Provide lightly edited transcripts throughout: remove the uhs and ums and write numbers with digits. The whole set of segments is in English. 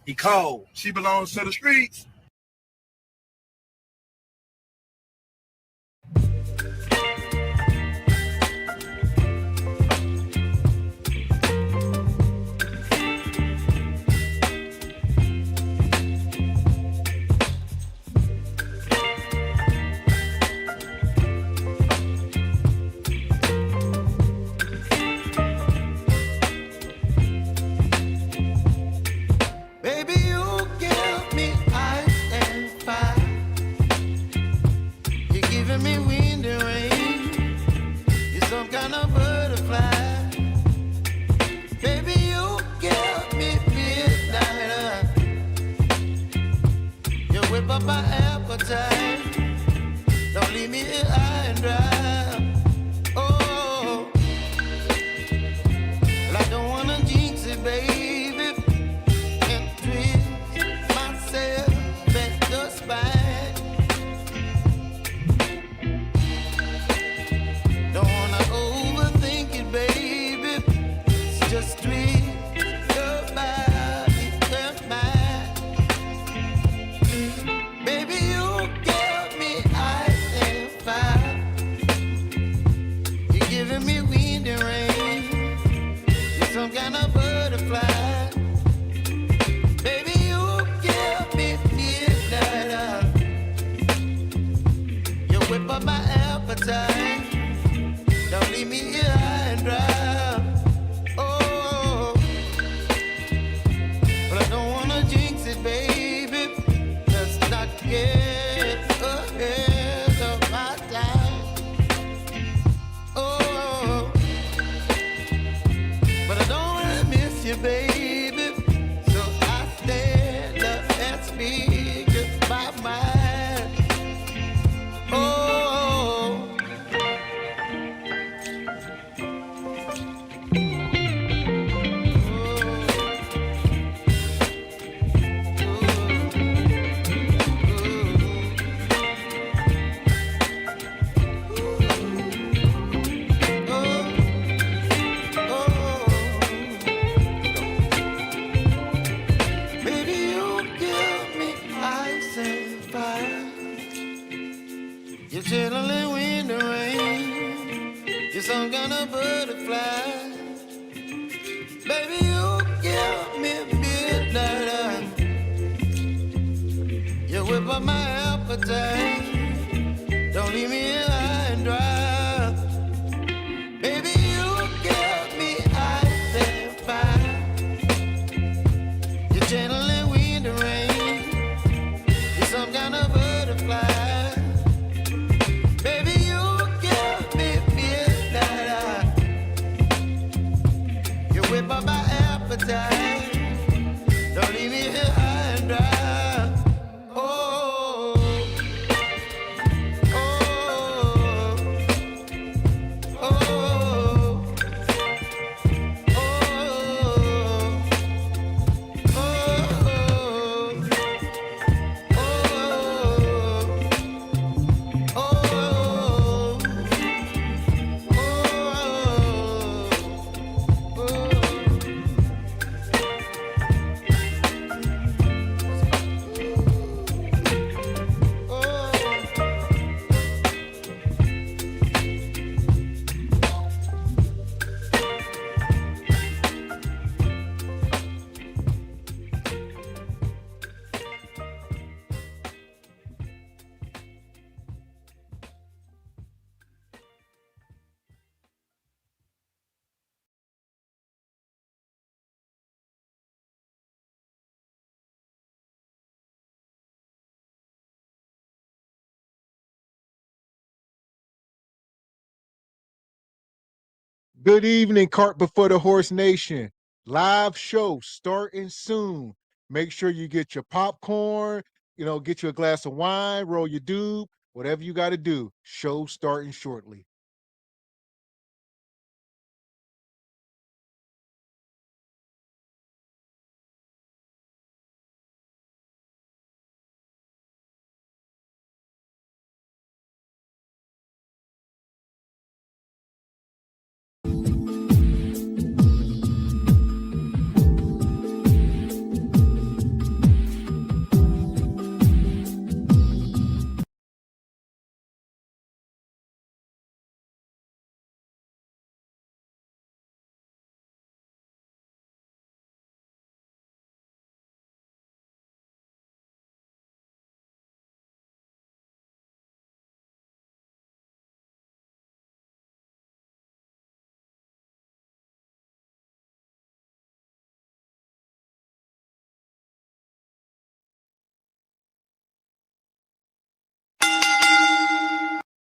He cold. She belongs to the streets. Whip up my appetite. Don't leave me here high and Good evening, Cart Before the Horse Nation. Live show starting soon. Make sure you get your popcorn, get you a glass of wine, roll your doob, whatever you got to do. Show starting shortly.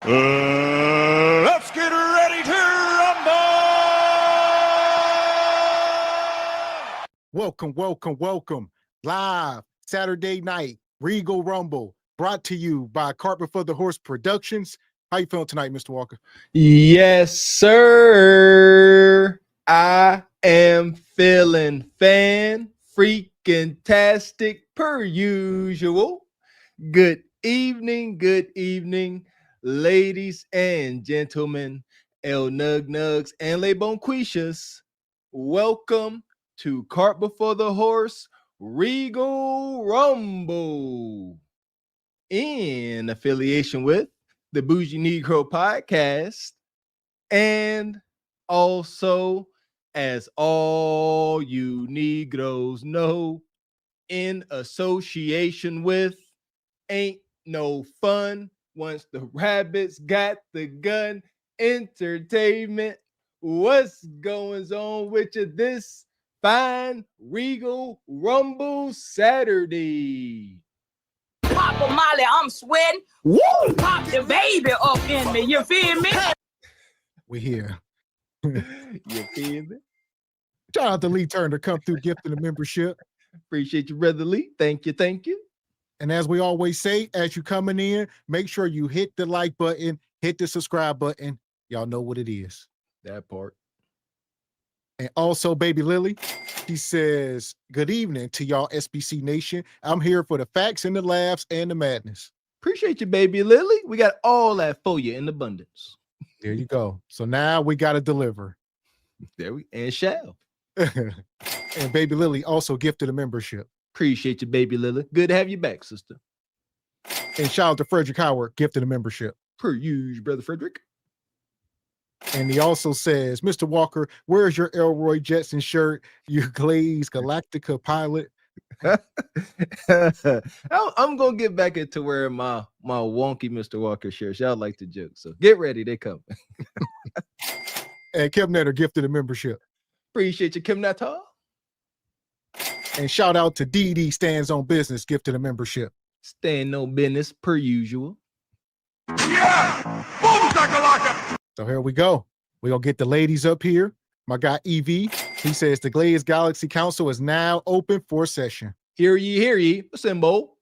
Let's get ready to rumble! Welcome. Live Saturday night, Regal Rumble, brought to you by Cart Before the Horse Productions. How you feeling tonight, Mr. Walker? Yes, sir. I am feeling freaking-tastic per usual. Good evening, ladies and gentlemen, El Nug Nugs and Le Bonquishas. Welcome to Cart Before the Horse Regal Rumble, in affiliation with the Bougie Negro Podcast, and also, as all you Negroes know, in association with Ain't No Fun Once the Rabbits Got the Gun Entertainment. What's going on with you this fine Regal Rumble Saturday? Papa Molly, I'm sweating. Woo! Pop the baby up in me. You feel me? We here. You feel me? Shout out to Lee Turner, come through gifting the membership. Appreciate you, Brother Lee. Thank you. And as we always say, as you coming in, make sure you hit the like button, hit the subscribe button. Y'all know what it is. That part. And also, Baby Lily, she says, good evening to y'all SBC Nation. I'm here for the facts and the laughs and the madness. Appreciate you, Baby Lily. We got all that for you in abundance. There you go. So now we got to deliver. There we and shall. And Baby Lily also gifted a membership. Appreciate you, Baby Lily. Good to have you back, sister. And shout out to Frederick Howard, gifted a membership. Per usual, Brother Frederick. And he also says, Mr. Walker, where's your Elroy Jetson shirt? You glazed Galactica pilot. I'm gonna get back into wearing my wonky Mr. Walker shirts. Y'all like the joke, so get ready, they come. And Kim Netter gifted a membership. Appreciate you, Kim Natal. And shout out to DD Stands on Business, gifted a membership. Staying no business per usual. Yeah! Boom, shakalaka! So here we go. We're gonna get the ladies up here. My guy EV, he says the Glazed Galaxy Council is now open for session. Hear ye. Listen, Bo.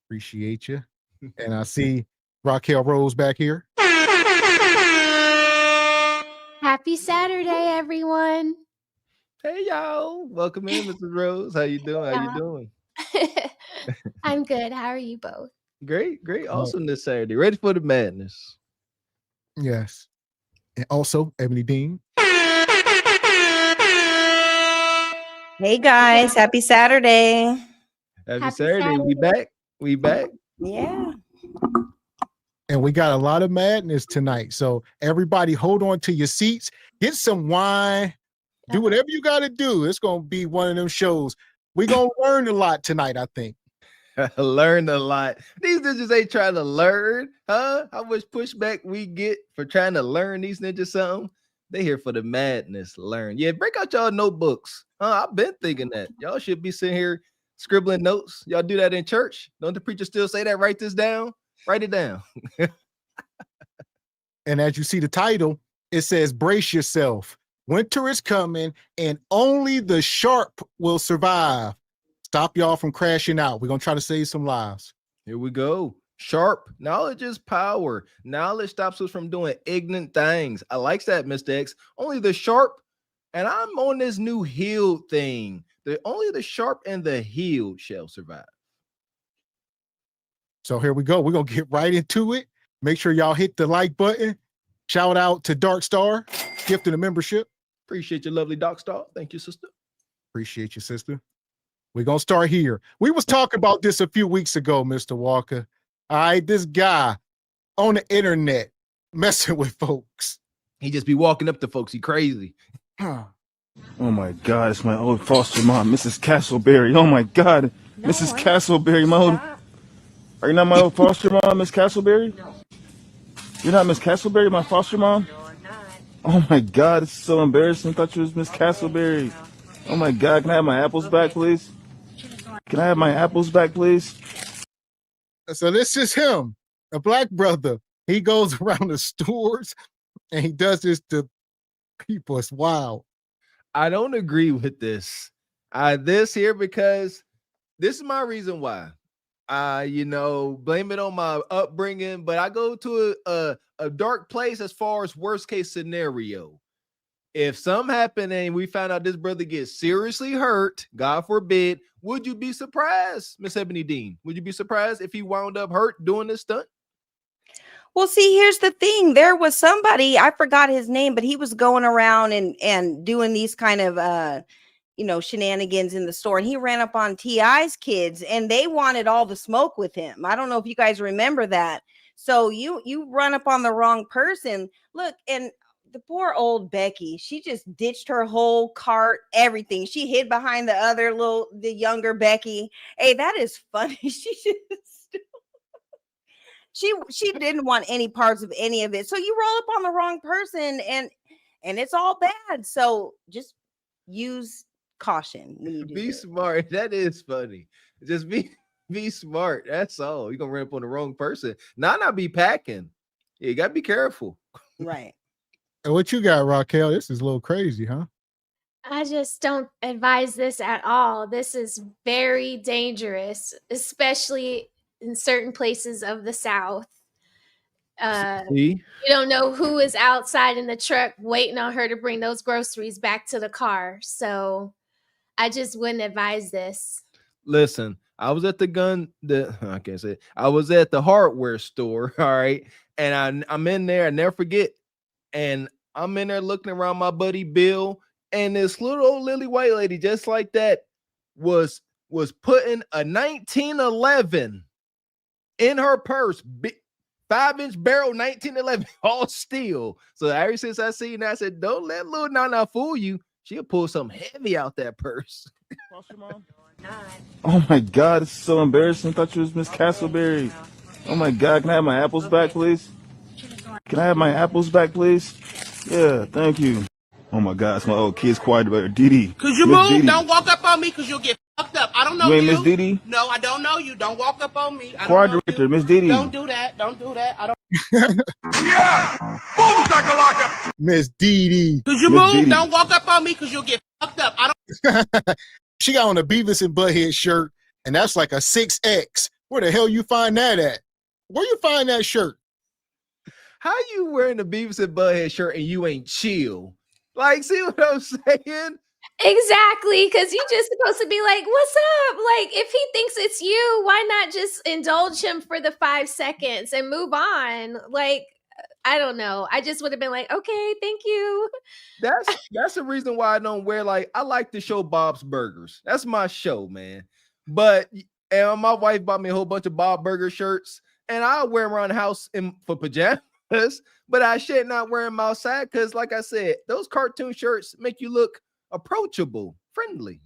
Appreciate you. And I see Raquel Rose back here. Happy Saturday, everyone. Hey, y'all. Welcome in, Mrs. Rose. How you doing? How you doing? I'm good. How are you both? Great. Awesome this Saturday. Ready for the madness. Yes. And also, Ebony Dean. Hey guys, happy Saturday. Happy Saturday. We back. Yeah. And we got a lot of madness tonight. So everybody hold on to your seats. Get some wine. Do whatever you got to do. It's going to be one of them shows. We're going to learn a lot tonight, I think. Learned a lot. These ninjas ain't trying to learn, huh? How much pushback we get for trying to learn these ninjas something? They here for the madness. Learn. Yeah, break out y'all notebooks. I've been thinking that. Y'all should be sitting here scribbling notes. Y'all do that in church. Don't the preacher still say that? Write this down. Write it down. And as you see the title, It says, brace yourself. Winter is coming and only the sharp will survive. Stop y'all from crashing out. We're going to try to save some lives. Here we go. Sharp. Knowledge is power. Knowledge stops us from doing ignorant things. I like that, Mr. X. Only the sharp. And I'm on this new healed thing. Only the sharp and the healed shall survive. So here we go. We're going to get right into it. Make sure y'all hit the like button. Shout out to Dark Star, gifting a membership. Appreciate your lovely Dark Star. Thank you, sister. Appreciate you, sister. We're going to start here. We was talking about this a few weeks ago, Mr. Walker. All right, this guy on the internet messing with folks. He just be walking up to folks. He crazy. Oh my God, it's my old foster mom, Mrs. Castleberry. Oh my God, no, Mrs. Castleberry, my old... Are you not my old foster mom, Miss Castleberry? No. You're not Miss Castleberry, my foster mom? No, I'm not. Oh my God, it's so embarrassing. I thought you was Miss Castleberry. Oh my God, can I have my apples back, please? Can I have my apples back, please? So this is him, a black brother. He goes around the stores and he does this to people. It's wild. I don't agree with this. This here because this is my reason why. Blame it on my upbringing, but I go to a dark place as far as worst case scenario. If something happened and we found out this brother gets seriously hurt, God forbid, would you be surprised, Miss Ebony Dean? Would you be surprised if he wound up hurt doing this stunt? Well, see, here's the thing. There was somebody, I forgot his name, but he was going around and doing these kind of shenanigans in the store, and he ran up on T.I.'s kids and they wanted all the smoke with him. I don't know if you guys remember that. So you run up on the wrong person. Look, and the poor old Becky, she just ditched her whole cart, everything. She hid behind the younger Becky. Hey, that is funny. She didn't want any parts of any of it. So you roll up on the wrong person and it's all bad. So just use caution when you do be smart. That is funny. Just be smart. That's all. You're gonna run up on the wrong person. Not be packing. You gotta be careful. Right. And what you got, Raquel? This is a little crazy, huh? I just don't advise this at all. This is very dangerous, especially in certain places of the South. You don't know who is outside in the truck waiting on her to bring those groceries back to the car. So I just wouldn't advise this. Listen, I was at I can't say it. I was at the hardware store, all right, and I'm in there. I never forget, and I'm in there looking around my buddy Bill, and this little old lily white lady, just like that, was putting a 1911 in her purse, 5-inch barrel 1911, all steel. So ever since I seen that, I said, "Don't let little Nana fool you. She'll pull something heavy out that purse." Oh my God, it's so embarrassing. I thought you was Miss Castleberry. Oh my God, can I have my apples back, please? Can I have my apples back, please? Yeah, thank you. Oh my God, it's my old kid's quiet about her. Didi. Cause you move, Didi. Don't walk up on me cause you'll get fucked up. I don't know you. You ain't Miss Didi? No, I don't know you. Don't walk up on me. Quiet director, Miss Didi. Don't do that. Don't do that. I don't. Yeah! Boom, shakalaka! Miss Didi. Cause you move, Didi. Don't walk up on me cause you'll get fucked up. I don't. She got on a Beavis and Butthead shirt, and that's like a 6X. Where the hell you find that at? Where you find that shirt? How you wearing a Beavis and Butthead shirt and you ain't chill? Like, see what I'm saying? Exactly, because you're just supposed to be like, what's up? Like, if he thinks it's you, why not just indulge him for the 5 seconds and move on? Like, I don't know. I just would have been like, okay, thank you. That's the reason why I don't wear, like, I like to show Bob's Burgers. That's my show, man. But and my wife bought me a whole bunch of Bob Burger shirts, and I wear them around the house for pajamas. But I should not wear them outside because, like I said, those cartoon shirts make you look approachable, friendly.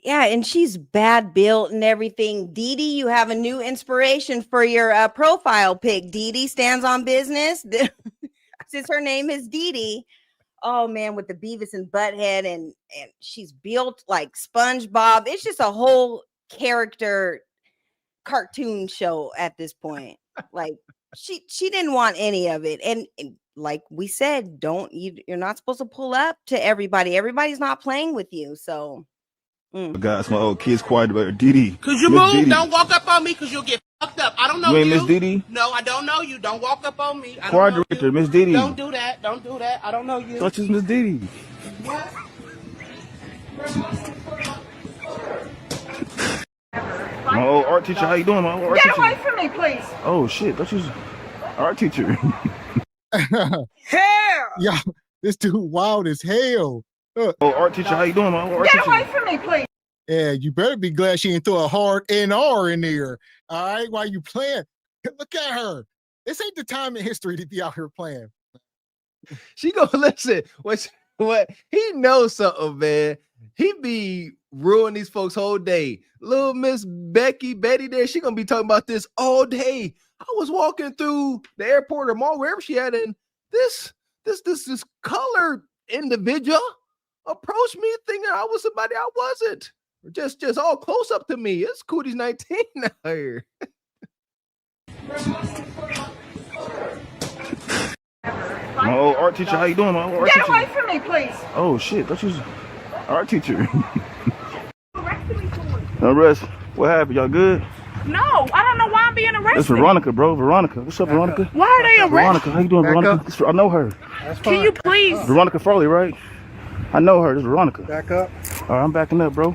Yeah, and she's bad built and everything. Didi, you have a new inspiration for your profile pic. Didi stands on business. Since her name is Didi. Oh man, with the Beavis and Butthead, and she's built like SpongeBob. It's just a whole character cartoon show at this point. Like, she didn't want any of it. And like we said, you're not supposed to pull up to everybody. Everybody's not playing with you. So Guys, my old kid's quiet about her. Didi. Cause you move, don't walk up on me because you'll get fucked up. I don't know You you. ain't Miss Didi? No, I don't know you. Don't walk up on me. Choir director, Miss Didi. Don't do that. Don't do that. I don't know you. Thought you was Miss Didi. My old art teacher, how you doing, my old art teacher? Get away from me, please. Oh shit, thought you was art teacher. Hell! Yeah, this dude wild as hell. Oh, art teacher, how you doing, my old art Get teacher? away from me, please. Yeah, you better be glad she didn't throw a hard NR in there. All right, while you playing. Look at her. This ain't the time in history to be out here playing. She gonna listen. What he knows something, man. He be ruining these folks' whole day. Little Miss Betty there, she gonna be talking about this all day. I was walking through the airport or mall, wherever she at, and this colored individual approached me thinking I was somebody I wasn't. Just all close up to me. It's Cooties 19 out here. My old art teacher, how you doing, my old art Get teacher? away from me, please. Oh shit, thought you was art teacher. Arrest. What happened? Y'all good? No, I don't know why I'm being arrested. It's Veronica, bro. Veronica. What's up, Veronica? Why are they arresting? Veronica, how you doing, Veronica? I know her. Can you please? Veronica Farley, right? I know her. This is Veronica. Back up. All right, I'm backing up, bro.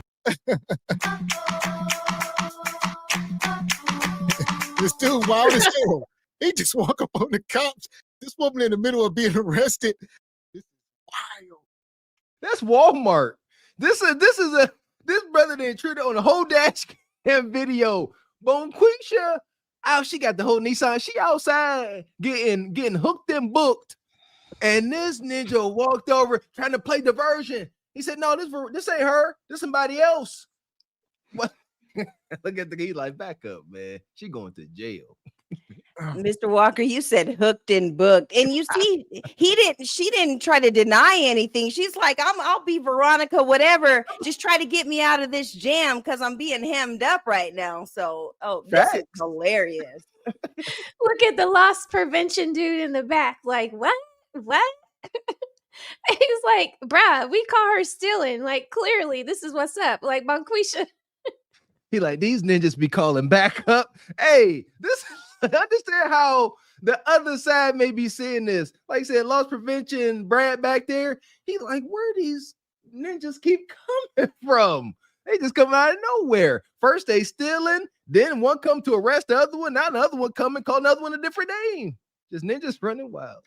This dude wild as hell. He just walk up on the cops. This woman in the middle of being arrested. This is wild. That's Walmart. This brother that intruded on the whole dash cam video. Bonquisha, she got the whole Nissan. She outside getting hooked and booked. And this ninja walked over trying to play diversion. He said, "No, this ain't her. This somebody else." What? Look at he's like, back up, man. She going to jail. Mr. Walker, you said hooked and booked, and you see, she didn't try to deny anything. She's like, I'll be Veronica, whatever. Just try to get me out of this jam because I'm being hemmed up right now. So, this is hilarious. Look at the loss prevention dude in the back. Like, what? He's like, bruh, we caught her stealing. Like, clearly, this is what's up. Like, Bonquisha. He like, these ninjas be calling back up. Hey, this understand how the other side may be seeing this. Like I said, loss prevention, Brad back there. He like, where these ninjas keep coming from? They just come out of nowhere. First they stealing, then one come to arrest the other one. Now the other one come and call another one a different name. Just ninjas running wild.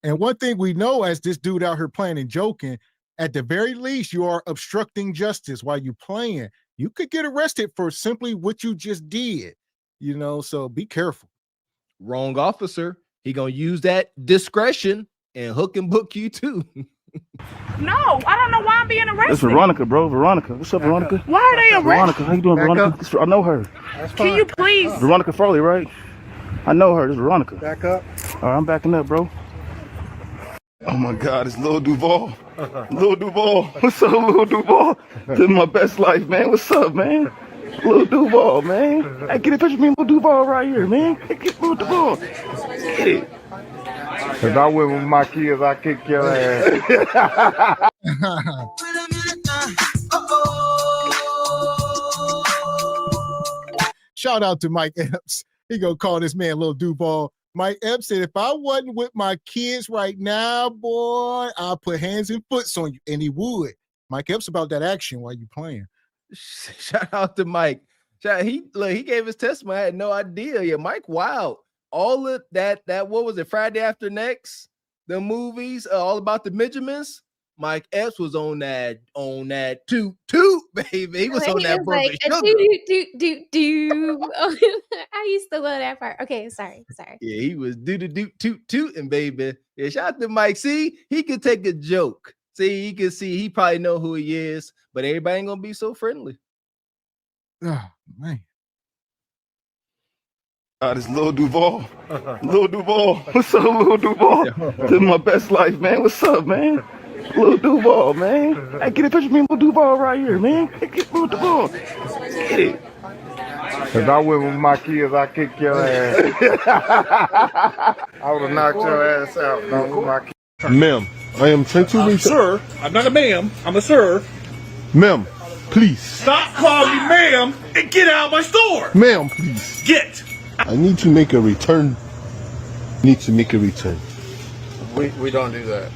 And one thing we know, as this dude out here playing and joking, at the very least, you are obstructing justice while you playing. You could get arrested for simply what you just did, so be careful. Wrong officer. He gonna use that discretion and hook and book you too. No, I don't know why I'm being arrested. It's Veronica, bro. Veronica. What's up, Veronica? Why are they arresting? Veronica, how you doing, Veronica? I know her. Can you please? Veronica Farley, right? I know her. This is Veronica. Back up. All right, I'm backing up, bro. Oh my God, it's Lil Duval. Lil Duval. What's up, Lil Duval? This is my best life, man. What's up, man? Lil Duval, man. Hey, get a picture of me and Lil Duval right here, man. Hey, get Lil Duval. Get it. If I went with my kids, I kick your ass. Shout out to Mike Epps. He gonna call this man Lil Duval. Mike Epps said, if I wasn't with my kids right now, boy, I'll put hands and foots on you. And he would. Mike Epps about that action while you playing. Shout out to Mike. He gave his testimony. I had no idea. Yeah, Mike, wow. All of that what was it, Friday After Next? The movies, all about the Benjamins. Mike Epps was on that toot, baby. He was on that brother. Like, do. I used to love that part. Okay, sorry. Yeah, he was tooting, baby. Yeah, shout out to Mike. See, he could take a joke. See, he can see he probably know who he is, but everybody ain't gonna be so friendly. Oh man. It's Lil Duval. Lil Duval. What's up, Lil Duval? This is my best life, man. What's up, man? Lil Duval, man. Hey, get a picture of me and Lil Duval right here, man. Hey, get Lil Duval. Get it. If I went with my kids, I kick your ass. I would have knocked your ass out. Not with my kids. Ma'am, I am trying to reach. Sir, I'm not a ma'am. I'm a sir. Ma'am, please. Stop calling me ma'am and get out of my store. Ma'am, please. Get. I need to make a return. Need to make a return. We don't do that.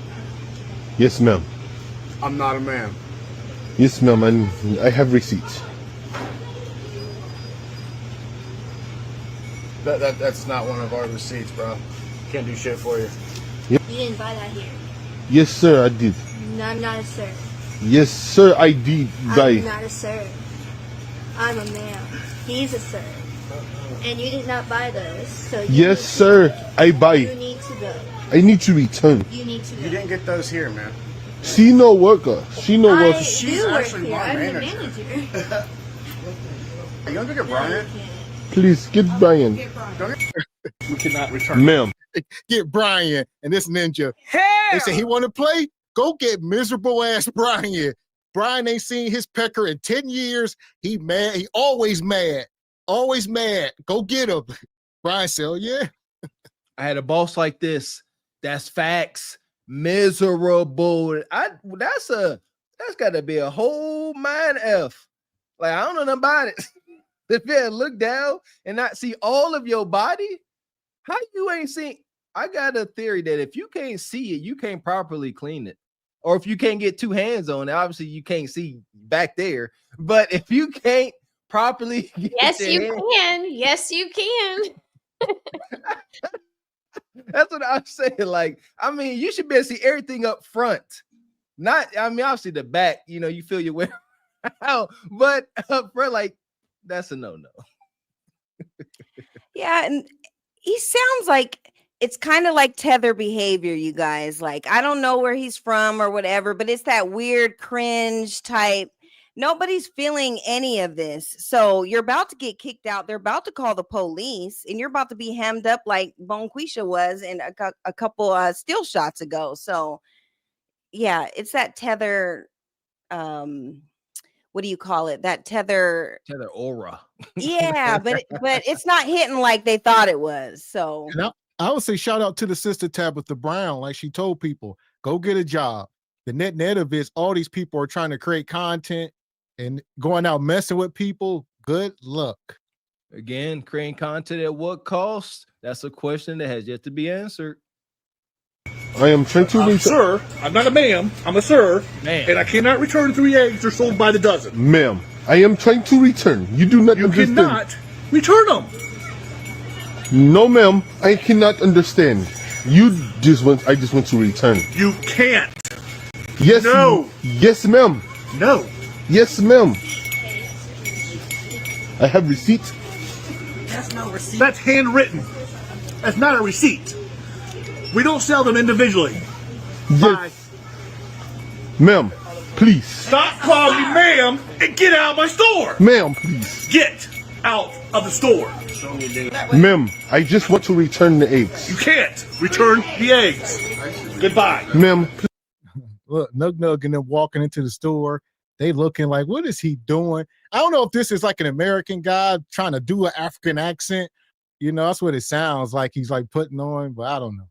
Yes, ma'am. I'm not a man. Yes, ma'am. I have receipts. That's not one of our receipts, bro. Can't do shit for you. You didn't buy that here. Yes, sir, I did. No, I'm not a sir. Yes, sir, I did buy. I'm not a sir. I'm a ma'am. He's a sir. And you did not buy those. So Yes, sir, I buy. You need to go. I need to return. You need to go. You didn't get those here, man. She no worker. She no I worker. do work here. I'm the manager. You want to get Brian? Please get Brian. We cannot return. Ma'am. Get Brian and this ninja. Hell! They say he want to play? Go get miserable ass Brian. Brian ain't seen his pecker in 10 years. He mad. He always mad. Always mad. Go get him. Brian said, oh, yeah. I had a boss like this. That's facts. Miserable. That's got to be a whole mind F. Like, I don't know nothing about it. If you look down and not see all of your body, how you ain't seen? I got a theory that if you can't see it, you can't properly clean it. Or if you can't get two hands on it, obviously you can't see back there. But if you can't properly Yes, you can. Yes, you can. That's what I'm saying. Like, I mean, you should be able to see everything up front. Not, I mean, obviously the back, you know, you feel your way out, but up front, like, that's a no-no. Yeah, and he sounds like it's kind of like tether behavior, you guys. Like, I don't know where he's from or whatever, but it's that weird cringe type. Nobody's feeling any of this. So you're about to get kicked out. They're about to call the police, and you're about to be hemmed up like Bonquisha was in a couple still shots ago. So yeah, it's that tether. What do you call it? That tether aura. Yeah, but it's not hitting like they thought it was. So And I would say shout out to the sister Tabitha Brown. Like she told people, go get a job. The net of it is all these people are trying to create content and going out messing with people. Good luck. Again, creating content at what cost? That's a question that has yet to be answered. I am trying to reach. Sir, I'm not a ma'am. I'm a sir. Man. And I cannot return 3 eggs. They're sold by the dozen. Ma'am, I am trying to return. You do not understand. Cannot return them. No, ma'am, I cannot understand. I just want to return. You can't. Yes. No. Yes, ma'am. No. Yes, ma'am. I have receipts. That's no receipt. That's handwritten. That's not a receipt. We don't sell them individually. Yes. Ma'am, please. Stop calling me ma'am and get out of my store. Ma'am, please. Get out of the store. Ma'am, I just want to return the eggs. You can't return the eggs. Goodbye. Ma'am. Look, Nug and them walking into the store. They looking like, what is he doing? I don't know if this is like an American guy trying to do an African accent. You know, that's what it sounds like. He's like putting on, but I don't know.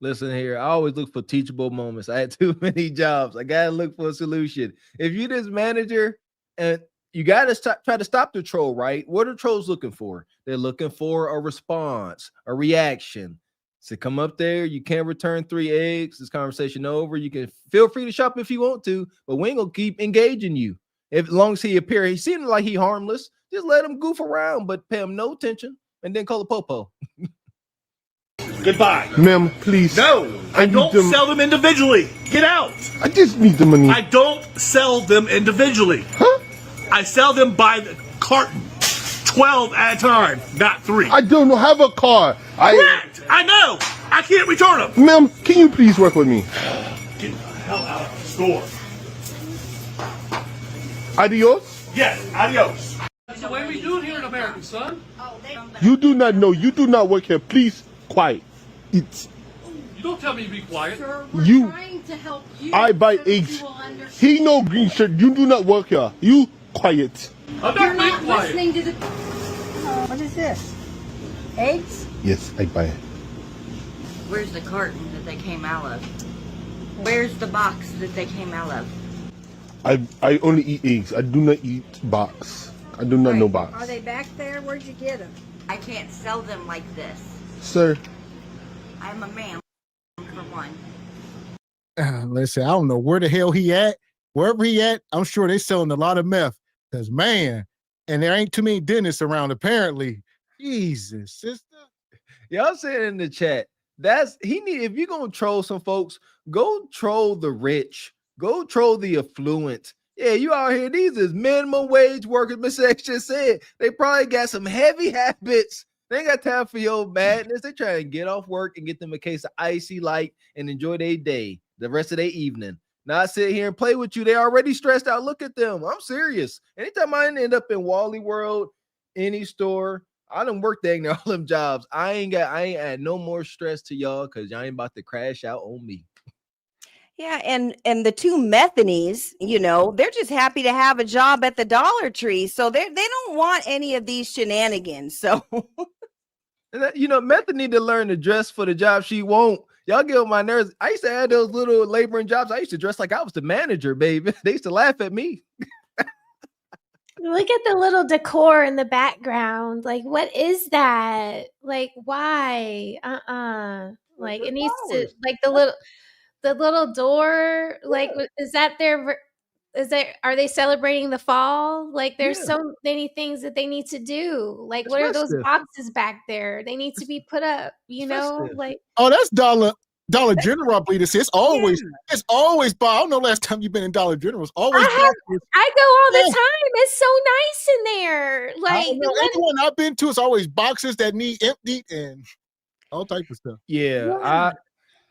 Listen here, I always look for teachable moments. I had too many jobs. I gotta look for a solution. If you're this manager and you gotta try to stop the troll, right? What are trolls looking for? They're looking for a response, a reaction. So come up there. You can't return 3 eggs. This conversation over. You can feel free to shop if you want to, but we ain't gonna keep engaging you. As long as he appear, he seems like he harmless. Just let him goof around, but pay him no attention, and then call the popo. Goodbye. Ma'am, please. No, I don't sell them individually. Get out. I just need the money. I don't sell them individually. Huh? I sell them by the carton. 12 at a time, not 3. I don't have a car. Correct. I know. I can't return them. Ma'am, can you please work with me? Get the hell out of the store. Adios? Yes, adios. That's the way we do it here in America, son. You do not know. You do not work here. Please, quiet. It's You don't tell me to be quiet. Sir, we're you. trying to help you. I buy so eggs. you will understand. He no green shirt. You do not work here. You quiet. I'm You're not being not quiet. listening to the. What is this? Eggs? Yes, egg pie. Where's the carton that they came out of? Where's the box that they came out of? I only eat eggs. I do not eat box. I do not know box. Are they back there? Where'd you get them? I can't sell them like this. Sir. I'm a man, for one. Listen, I don't know where the hell he at. Wherever he at, I'm sure they selling a lot of meth. Because, man, and there ain't too many dentists around, apparently. Jesus, sister. Y'all said in the chat, if you're going to troll some folks, go troll the rich. Go troll the affluent. Yeah, you out here. These is minimum wage workers. Mr. X just said they probably got some heavy habits. They ain't got time for your madness. They trying to get off work and get them a case of icy light and enjoy their day, the rest of their evening. Not sit here and play with you. They already stressed out. Look at them. I'm serious. Anytime I end up in Wally World, any store, I done worked dang near all them jobs. I ain't add no more stress to y'all because y'all ain't about to crash out on me. Yeah, and the two Methanies, they're just happy to have a job at the Dollar Tree. So they don't want any of these shenanigans. So Method need to learn to dress for the job she won't. Y'all get on my nerves. I used to have those little laboring jobs. I used to dress like I was the manager, baby. They used to laugh at me. Look at the little decor in the background. Like, what is that? Like, why? Like, it needs to, like, the little door. Like, is that are they celebrating the fall? Like, there's so many things that they need to do. Like, what are those boxes back there? They need to be put up, like. Oh, that's Dollar General, I believe this is. It's always, Bob. I don't know last time you've been in Dollar General. It's always. I go all the time. It's so nice in there. Like, everyone I've been to, it's always boxes that need emptied and all type of stuff. Yeah.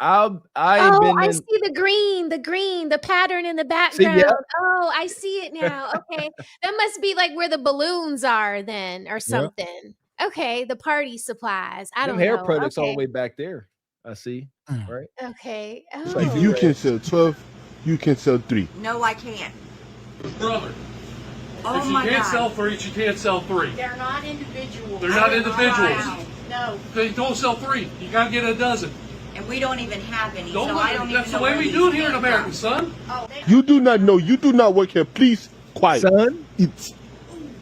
I see the pattern in the background. Oh, I see it now. Okay. That must be like where the balloons are then or something. Okay. The party supplies. I don't know. Hair products all the way back there. I see. Right. Okay. So if you can sell 12, you can sell 3. No, I can't. Brother. Oh, if you can't sell 3, you can't sell 3. They're not individuals. They're not individuals. No. They don't sell 3. You gotta get a dozen. And we don't even have any, I don't even That's the way we do it here in America, son. You do not know. You do not work here. Please, quiet. Son? You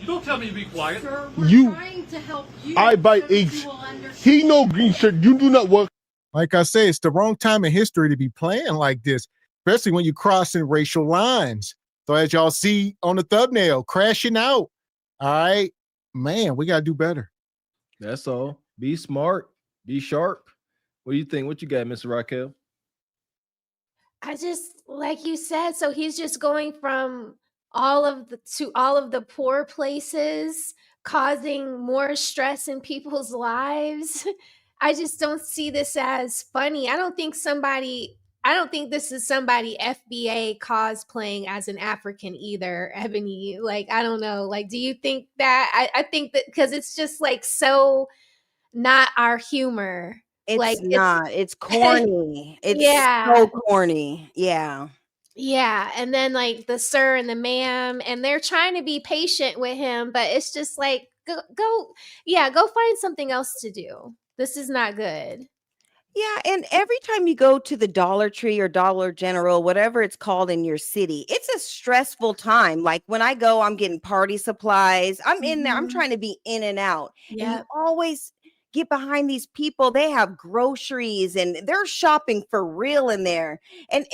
don't tell me to be quiet. Sir, we're trying to help you. I buy eggs. He no green shirt. You do not work. Like I say, it's the wrong time in history to be playing like this, especially when you're crossing racial lines. So as y'all see on the thumbnail, crashing out. All right, man, we got to do better. That's all. Be smart. Be sharp. What do you think? What you got, Mr. Raquel? I just, like you said, so he's just going from all of the poor places, causing more stress in people's lives. I just don't see this as funny. I don't think this is somebody FBA cosplaying as an African either, Ebony. Like, I don't know. Like, do you think that? I think that because it's just like so not our humor. It's not. It's corny. It's so corny. Yeah. Yeah. And then like the sir and the ma'am, and they're trying to be patient with him, but it's just like, go find something else to do. This is not good. Yeah, and every time you go to the Dollar Tree or Dollar General, whatever it's called in your city, it's a stressful time. Like when I go, I'm getting party supplies. I'm in there. I'm trying to be in and out. Yeah. And you always get behind these people. They have groceries and they're shopping for real in there. And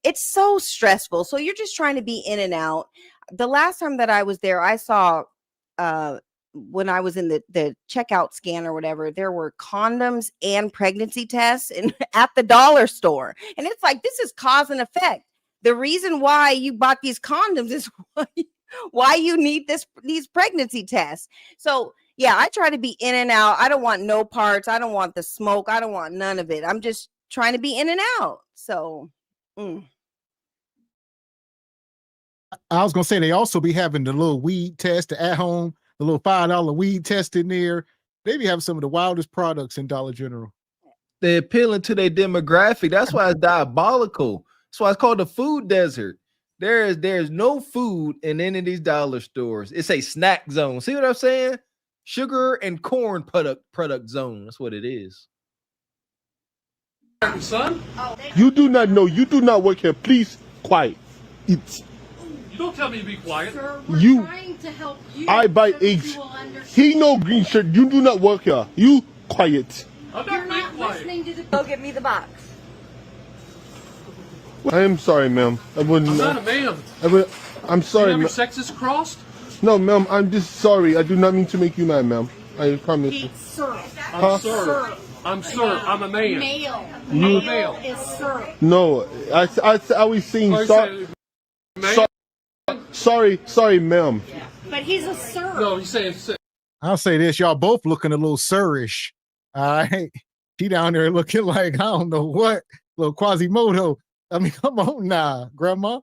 it's so stressful. So you're just trying to be in and out. The last time that I was there, I saw when I was in the checkout scan or whatever, there were condoms and pregnancy tests at the dollar store. And it's like, this is cause and effect. The reason why you bought these condoms is why you need these pregnancy tests. So yeah, I try to be in and out. I don't want no parts. I don't want the smoke. I don't want none of it. I'm just trying to be in and out. So I was going to say, they also be having the little weed test at home, the little $5 weed test in there. They be having some of the wildest products in Dollar General. They're appealing to their demographic. That's why it's diabolical. That's why it's called the food desert. There's no food in any of these dollar stores. It's a snack zone. See what I'm saying? sugar and corn product zone. That's what it is. Son, You do not know. You do not work here. Please, quiet. It's you don't tell me to be quiet. Sir, we're you. trying to help you. I buy so that eggs. you will understand. He no green shirt. You do not work here. You quiet. I'm You're not being not quiet. listening to the. Go get me the box. I am sorry, ma'am. I wouldn't. I'm not a man. I'm You sorry, have your ma'am. sexes crossed? No, ma'am. I'm just sorry. I do not mean to make you mad, ma'am. I promise. It's sir. I'm sir. I'm sir. I'm a man. Male. You- Male is sir. No, I was saying Oh, he sorry. said, man? Sorry, ma'am. But he's a sir. No, he's saying. I'll say this, y'all both looking a little sirish. All right. She down there looking like, I don't know what, little Quasimodo. I mean, come on now, grandma.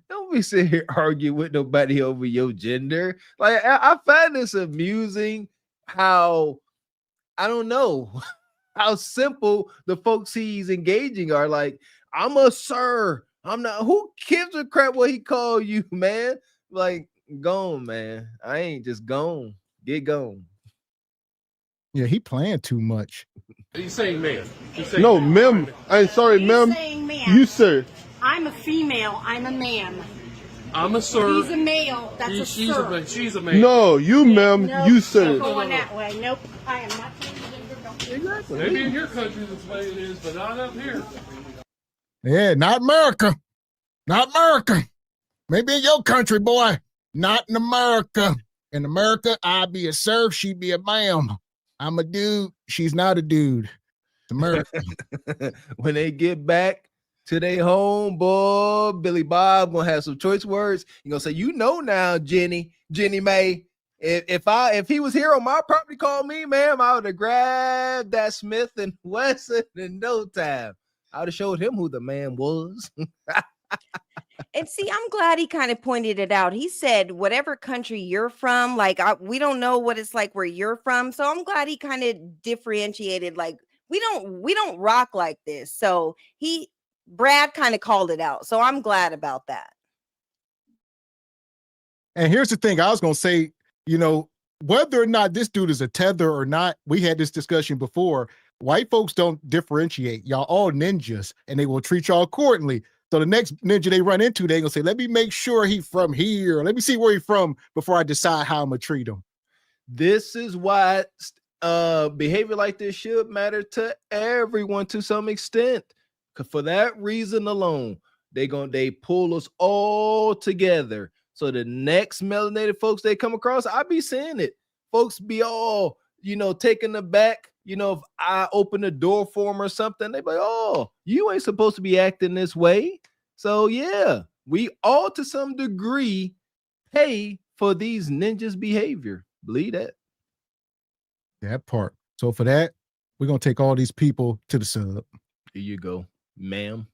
Don't be sitting here arguing with nobody over your gender. Like, I find this amusing how, I don't know, how simple the folks he's engaging are. Like, I'm a sir. I'm not. Who gives a crap what he call you, man? Like, gone, man. I ain't just gone. Get gone. Yeah, he playing too much. He's saying man. He's saying No, man. ma'am. I'm sorry, He's ma'am. saying man. You, sir. I'm a female. I'm a man. I'm a sir. He's a male. That's a She's sir. she's a man. No, you, ma'am. Nope, You, not sir. going that way. Nope. I am not changing gender. Exactly. Maybe in your country that's the way it is, but not up here. Yeah, not America. Not America. Maybe in your country, boy. Not in America. In America, I be a sir, she be a ma'am. I'm a dude, she's not a dude. It's America. When they get back to their home, boy, Billy Bob gonna have some choice words. He gonna say, you know now, Jenny May, if he was here on my property, call me, ma'am, I would have grabbed that Smith and Wesson in no time. I would have showed him who the man was. And see, I'm glad he kind of pointed it out. He said, whatever country you're from, like we don't know what it's like where you're from. So I'm glad he kind of differentiated, like we don't rock like this. So Brad kind of called it out. So I'm glad about that. And here's the thing, I was gonna say, whether or not this dude is a tether or not, we had this discussion before. White folks don't differentiate. Y'all all ninjas, and they will treat y'all accordingly. So the next ninja they run into, they gonna say, let me make sure he from here. Let me see where he from before I decide how I'm gonna treat him. This is why behavior like this should matter to everyone to some extent. For that reason alone, they pull us all together. So the next melanated folks they come across, I be seeing it. Folks be all, taken aback. If I open the door for them or something, they be like, oh, you ain't supposed to be acting this way. So yeah, we all to some degree pay for these ninjas' behavior. Believe that. That part. So for that, we're gonna take all these people to the sub. Here you go, ma'am.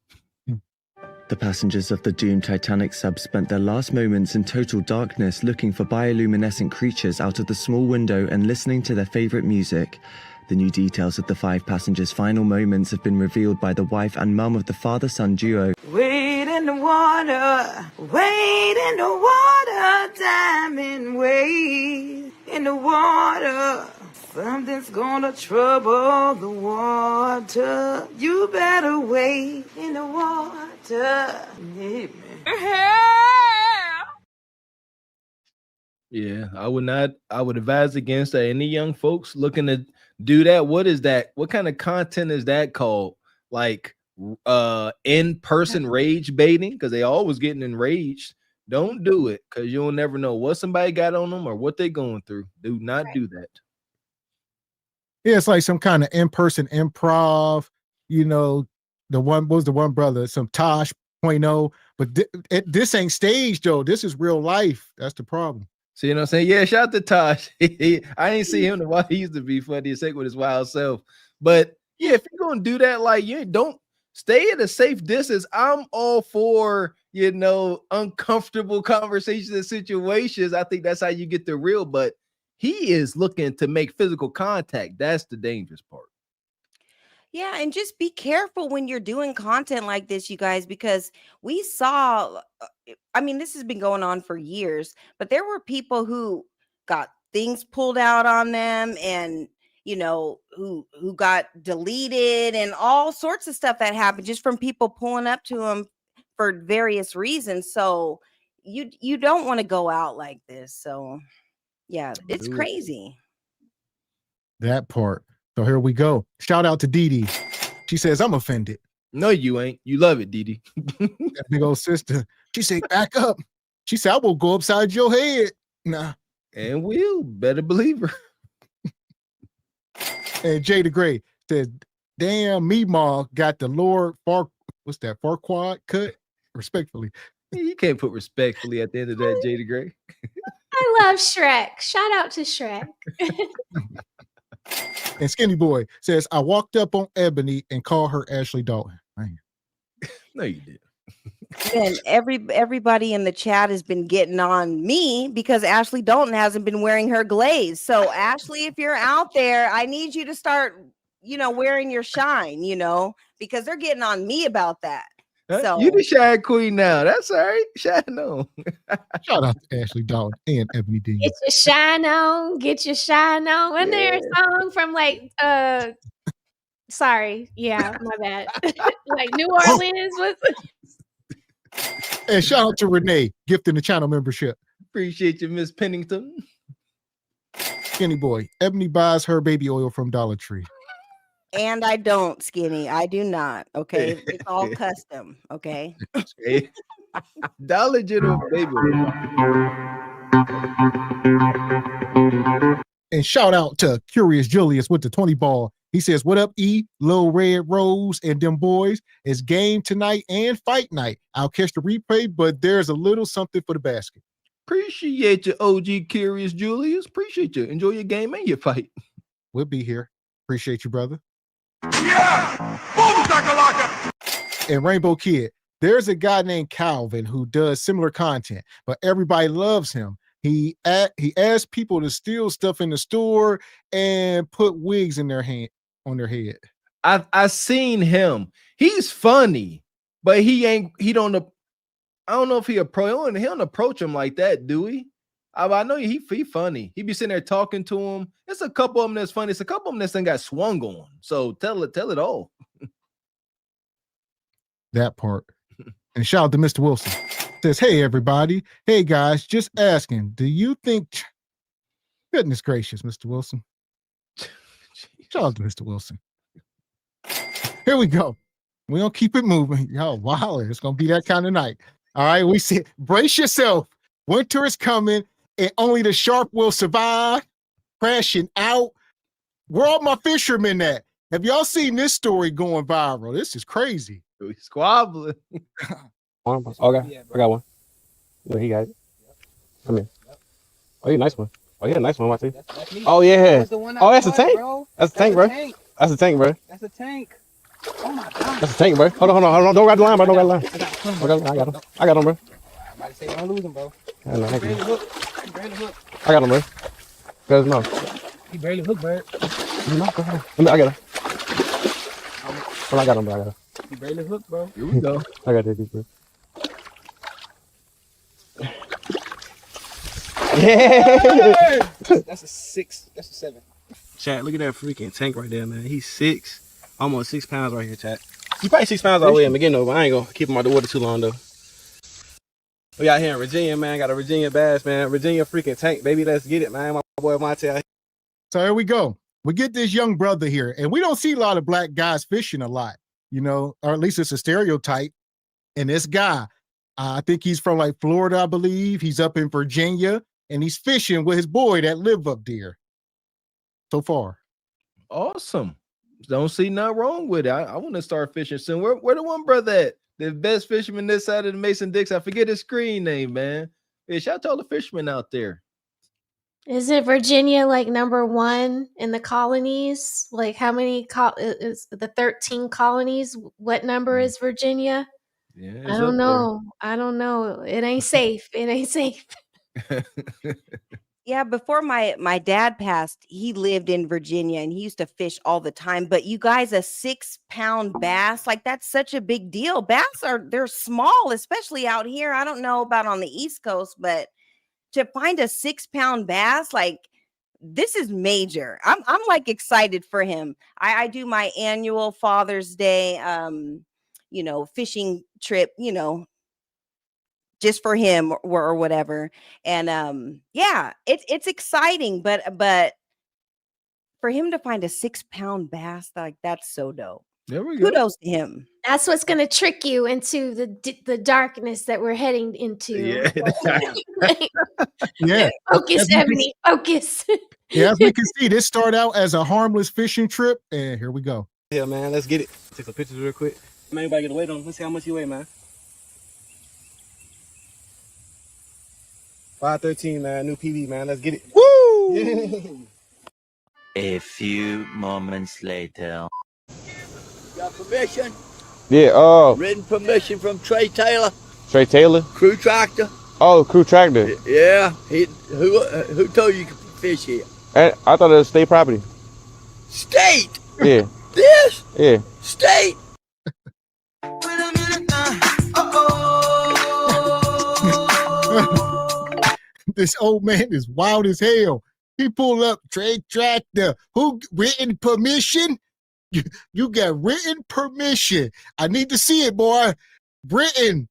The passengers of the doomed Titanic sub spent their last moments in total darkness looking for bioluminescent creatures out of the small window and listening to their favorite music. The new details of the 5 passengers' final moments have been revealed by the wife and mum of the father-son duo. Wade in the water, wade in the water, diamond, wade in the water. Something's gonna trouble the water. You better wade in the water. Yeah, man. Yeah, I would advise against any young folks looking to do that. What is that? What kind of content is that called? Like in-person rage baiting? Because they always getting enraged. Don't do it, because you'll never know what somebody got on them or what they're going through. Do not do that. Yeah, it's like some kind of in-person improv, the one brother, some Tosh 0.0, but this ain't staged, though. This is real life. That's the problem. So, you know what I'm saying? Yeah, shout out to Tosh. I ain't see him the while he used to be funny and sick with his wild self. But yeah, if you're gonna do that, like, you don't stay at a safe distance. I'm all for, uncomfortable conversations and situations. I think that's how you get the real, but he is looking to make physical contact. That's the dangerous part. Yeah, and just be careful when you're doing content like this, you guys, because we saw, this has been going on for years, but there were people who got things pulled out on them, and who got deleted, and all sorts of stuff that happened just from people pulling up to them for various reasons. So you don't want to go out like this. So yeah, it's crazy. That part. So here we go. Shout out to Dee Dee. She says, I'm offended. No, you ain't. You love it, Dee Dee. That big old sister. She said, back up. She said, I will go upside your head. Nah. And we'll better believe her. And Jay the Gray says, damn, Meemaw got the Lord Farquaad cut. Respectfully. You can't put respectfully at the end of that, Jay the Gray. I love Shrek. Shout out to Shrek. And Skinny Boy says, I walked up on Ebony and called her Ashley Dalton. Man. No, you did. And everybody in the chat has been getting on me because Ashley Dalton hasn't been wearing her glaze. So Ashley, if you're out there, I need you to start, wearing your shine, because they're getting on me about that. So You the shine queen now. That's all right. Shine on. Shout out to Ashley Dalton and Ebony Dean. Get your shine on. Get your shine on. Wasn't there a song from sorry, yeah, my bad. Like New Orleans was. And shout out to Renee, gifting the channel membership. Appreciate you, Miss Pennington. Skinny Boy, Ebony buys her baby oil from Dollar Tree. And I don't, Skinny. I do not. Okay. It's all custom. Okay. Dollar General baby. And shout out to Curious Julius with the 20 ball. He says, what up, E? Lil Red Rose and them boys. It's game tonight and fight night. I'll catch the replay, but there's a little something for the basket. Appreciate you, OG Curious Julius. Appreciate you. Enjoy your game and your fight. We'll be here. Appreciate you, brother. Yeah! Boom, shakalaka! And Rainbow Kid, there's a guy named Calvin who does similar content, but everybody loves him. He asks people to steal stuff in the store and put wigs in their hand on their head. I seen him. He's funny, but I don't know if he don't approach him like that, do we? I know he funny. He be sitting there talking to him. It's a couple of them that's funny. It's a couple of them that's got swung on. So tell it all. That part. And shout out to Mr. Wilson. Says, hey, everybody. Hey, guys, just asking. Do you think... Goodness gracious, Mr. Wilson. Shout out to Mr. Wilson. Here we go. We're going to keep it moving. Yo, wow, it's going to be that kind of night. All right, we see. Brace yourself. Winter is coming, and only the sharp will survive. Crashing out. Where all my fishermen at? Have y'all seen this story going viral? This is crazy. We squabbling. Okay, I got one. Yeah, he got it. Come here. Oh, you nice one. Oh, yeah, nice one. Watch it. Oh, yeah. Oh, that's a tank. That's a tank, bro. That's a tank, bro. That's a tank. Oh my god. That's a tank, bro. Hold on. Don't grab the line, bro. Don't grab the line. I got him, bro. I'm about to say, don't lose him, bro. I know, He barely hook. I got him, bro. There's no. He barely hook, bro. No, go ahead. I got him. Well, I got him, bro. He barely hook, bro. Here we go. I got this, bro. Yeah. That's a 6. That's a 7. Chat, look at that freaking tank right there, man. He's almost 6 pounds right here, chat. He's probably 6 pounds all the way in the beginning, though, but I ain't gonna keep him out the water too long, though. We out here in Virginia, man. Got a Virginia bass, man. Virginia freaking tank, baby. Let's get it, man. My boy Monte. So here we go. We get this young brother here, and we don't see a lot of black guys fishing a lot, or at least it's a stereotype. And this guy, I think he's from like Florida, I believe. He's up in Virginia, and he's fishing with his boy that live up there. So far. Awesome. Don't see nothing wrong with it. I want to start fishing soon. Where the one brother at? The best fisherman this side of the Mason-Dixon. I forget his screen name, man. Yeah, shout out to all the fishermen out there. Isn't Virginia like number 1 in the colonies? Like how many is the 13 colonies? What number is Virginia? Yeah, I don't know. It ain't safe. It ain't safe. Yeah, before my dad passed, he lived in Virginia and he used to fish all the time. But you guys, a 6-pound bass, like that's such a big deal. Bass they're small, especially out here. I don't know about on the East Coast, but to find a 6-pound bass, like this is major. I'm like excited for him. I do my annual Father's Day fishing trip, just for him or whatever. And it's exciting, but for him to find a 6-pound bass, like that's so dope. There we go. Kudos to him. That's what's going to trick you into the darkness that we're heading into. Yeah. Focus, Ebony. Focus. Yeah, as we can see, this started out as a harmless fishing trip, and here we go. Yeah, man, let's get it. Take some pictures real quick. Man, everybody get a weight on him. Let's see how much you weigh, man. 513, man. New PB, man. Let's get it. Woo! A few moments later. Got permission? Yeah, Written permission from Trey Taylor, Trey Taylor? Crew Tractor. Oh, Crew Tractor. Yeah, who told you could fish here? And I thought it was state property. State? Yeah. This? Yeah. State? This old man is wild as hell. He pulled up Trey Tractor. Who written permission? You got written permission. I need to see it, boy. Written.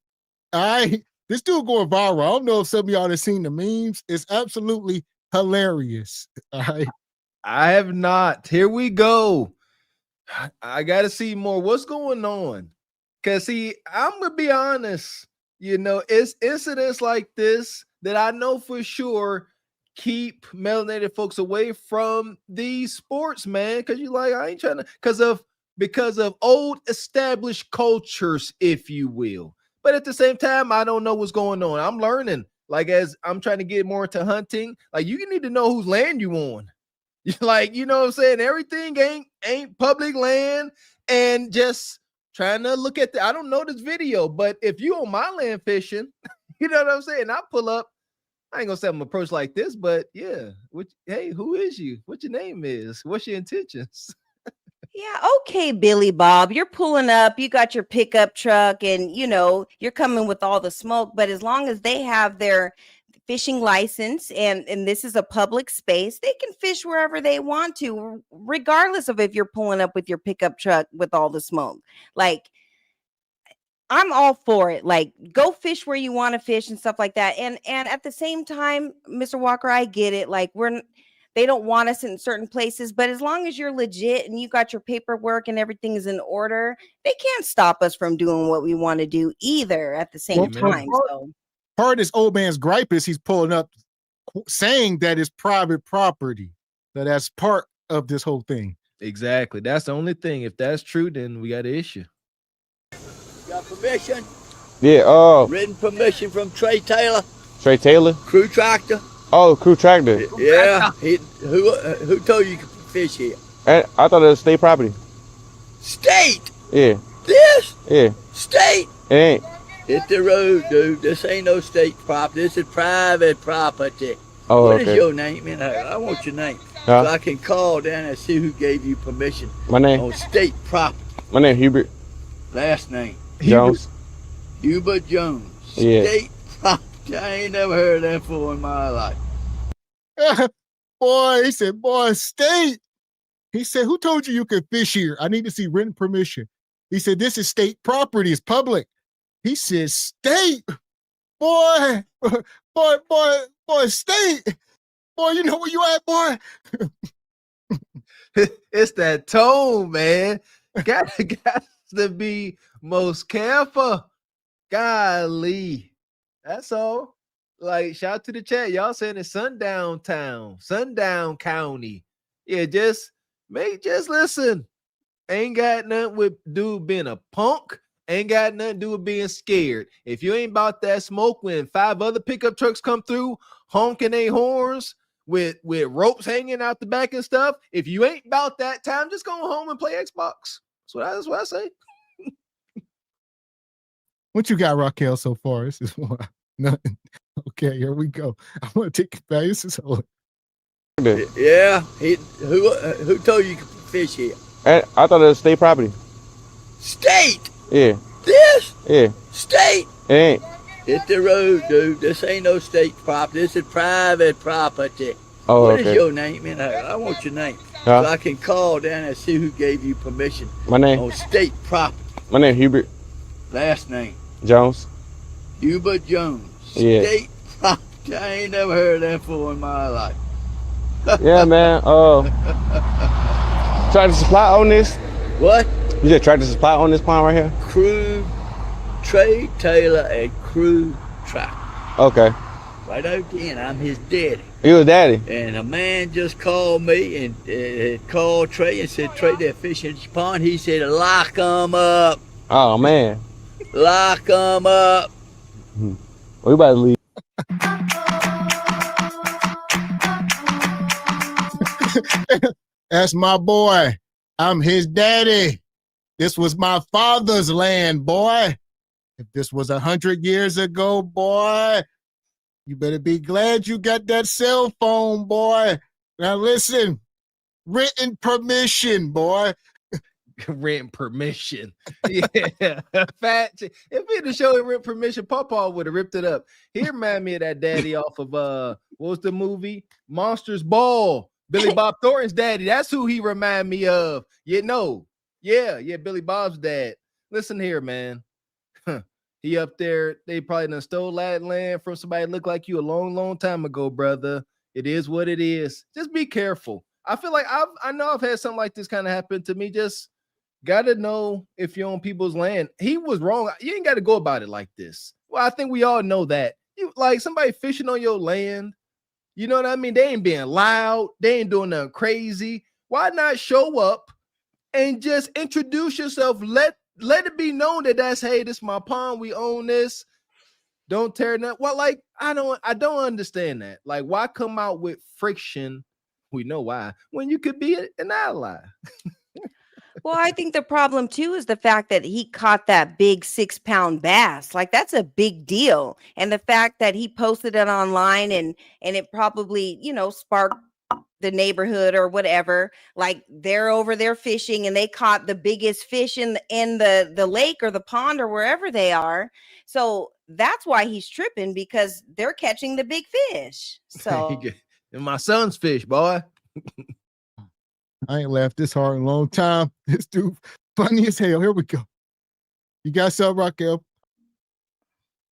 All right. This dude going viral. I don't know if some of y'all have seen the memes. It's absolutely hilarious. All right. I have not. Here we go. I got to see more. What's going on? Because, see, I'm going to be honest. It's incidents like this that I know for sure keep melanated folks away from these sports, man. Because I ain't trying to, because of old established cultures, if you will. But at the same time, I don't know what's going on. I'm learning. Like, as I'm trying to get more into hunting, like, you need to know whose land you on. Like, you know what I'm saying? Everything ain't public land, and just trying to look at I don't know this video, but if you on my land fishing, you know what I'm saying? I pull up. I ain't gonna say I'm approach like this, but yeah. Hey, who is you? What your name is? What's your intentions? Yeah, okay, Billy Bob. You're pulling up, you got your pickup truck, and you're coming with all the smoke. But as long as they have their fishing license and this is a public space, they can fish wherever they want to, regardless of if you're pulling up with your pickup truck with all the smoke. Like, I'm all for it. Like, go fish where you want to fish and stuff like that. And at the same time, Mr. Walker, I get it. Like, they don't want us in certain places, but as long as you're legit and you got your paperwork and everything is in order, they can't stop us from doing what we want to do either at the same time. So part of this old man's gripe is he's pulling up saying that it's private property. So that's part of this whole thing. Exactly. That's the only thing. If that's true, then we got an issue. Got permission? Yeah, written permission from Trey Taylor, Trey Taylor? Crew Tractor. Oh, Crew Tractor. Yeah, who told you could fish here? And I thought it was state property. State? Yeah. This? Yeah. State? It ain't. Hit the road, dude. This ain't no state property. This is private property. Oh, What okay. is your name? I want your name. Huh? So I can call down and see who gave you permission My name? on state property. My name Hubert Last name? Jones. Hubert Jones. Yeah. State property. I ain't never heard of that before in my life. Boy, he said, boy, state. He said, who told you could fish here? I need to see written permission. He said, this is state property. It's public. He said, state. Boy, state. Boy, you know where you at, boy? It's that tone, man. Got to be most careful. Golly. That's all. Like, shout out to the chat. Y'all saying it's Sundown Town, Sundown County. Yeah, just listen. Ain't got nothing with dude being a punk. Ain't got nothing to do with being scared. If you ain't about that smoke when 5 other pickup trucks come through, honking their horns with ropes hanging out the back and stuff, if you ain't about that time, just go home and play Xbox. That's what I say. What you got, Raquel, so far? This is nothing. Okay, here we go. I want to take it back. This is all. Yeah, who told you could fish here? And I thought it was state property. State? Yeah. This? Yeah. State? It ain't. Hit the road, dude. This ain't no state property. This is private property. Oh, What is okay. your name? And I want your name. Huh? So I can call down and see who gave you permission My name? on state property. My name Hubert Last name. Jones. Hubert Jones. Yeah. State property. I ain't never heard of that before in my life. Yeah, man. Tractor Supply on this? What? You said Tractor Supply on this pond right here? Crew, Trey Taylor, and Crew Track. Okay. Right out again, I'm his daddy. You a daddy? And a man just called me and called Trey and said, Trey, they're fishing in this pond. He said, lock them up. Oh, man. Lock them up. We about to leave. That's my boy. I'm his daddy. This was my father's land, boy. If this was 100 years ago, boy, you better be glad you got that cell phone, boy. Now listen, written permission, boy. Written permission. Yeah. Fat. If he'd have showed him written permission, Papa would have ripped it up. He reminded me of that daddy off of what was the movie? Monsters Ball. Billy Bob Thornton's daddy. That's who he remind me of. You know. Yeah, Billy Bob's dad. Listen here, man. He up there, they probably done stole that land from somebody that looked like you a long, long time ago, brother. It is what it is. Just be careful. I feel like I know I've had something like this kind of happen to me. Just gotta know if you're on people's land. He was wrong. You ain't got to go about it like this. Well, I think we all know that. You like somebody fishing on your land. You know what I mean? They ain't being loud. They ain't doing nothing crazy. Why not show up and just introduce yourself? Let it be known that that's, hey, this is my pond. We own this. Don't tear that. Well, like, I don't understand that. Like, why come out with friction? We know why. When you could be an ally. Well, I think the problem too is the fact that he caught that big 6-pound bass. Like, that's a big deal. And the fact that he posted it online and it probably, sparked the neighborhood or whatever. Like, they're over there fishing and they caught the biggest fish in the lake or the pond or wherever they are. So that's why he's tripping, because they're catching the big fish. So and my son's fish, boy. I ain't laughed this hard in a long time. This dude funny as hell. Here we go. You got something, Raquel?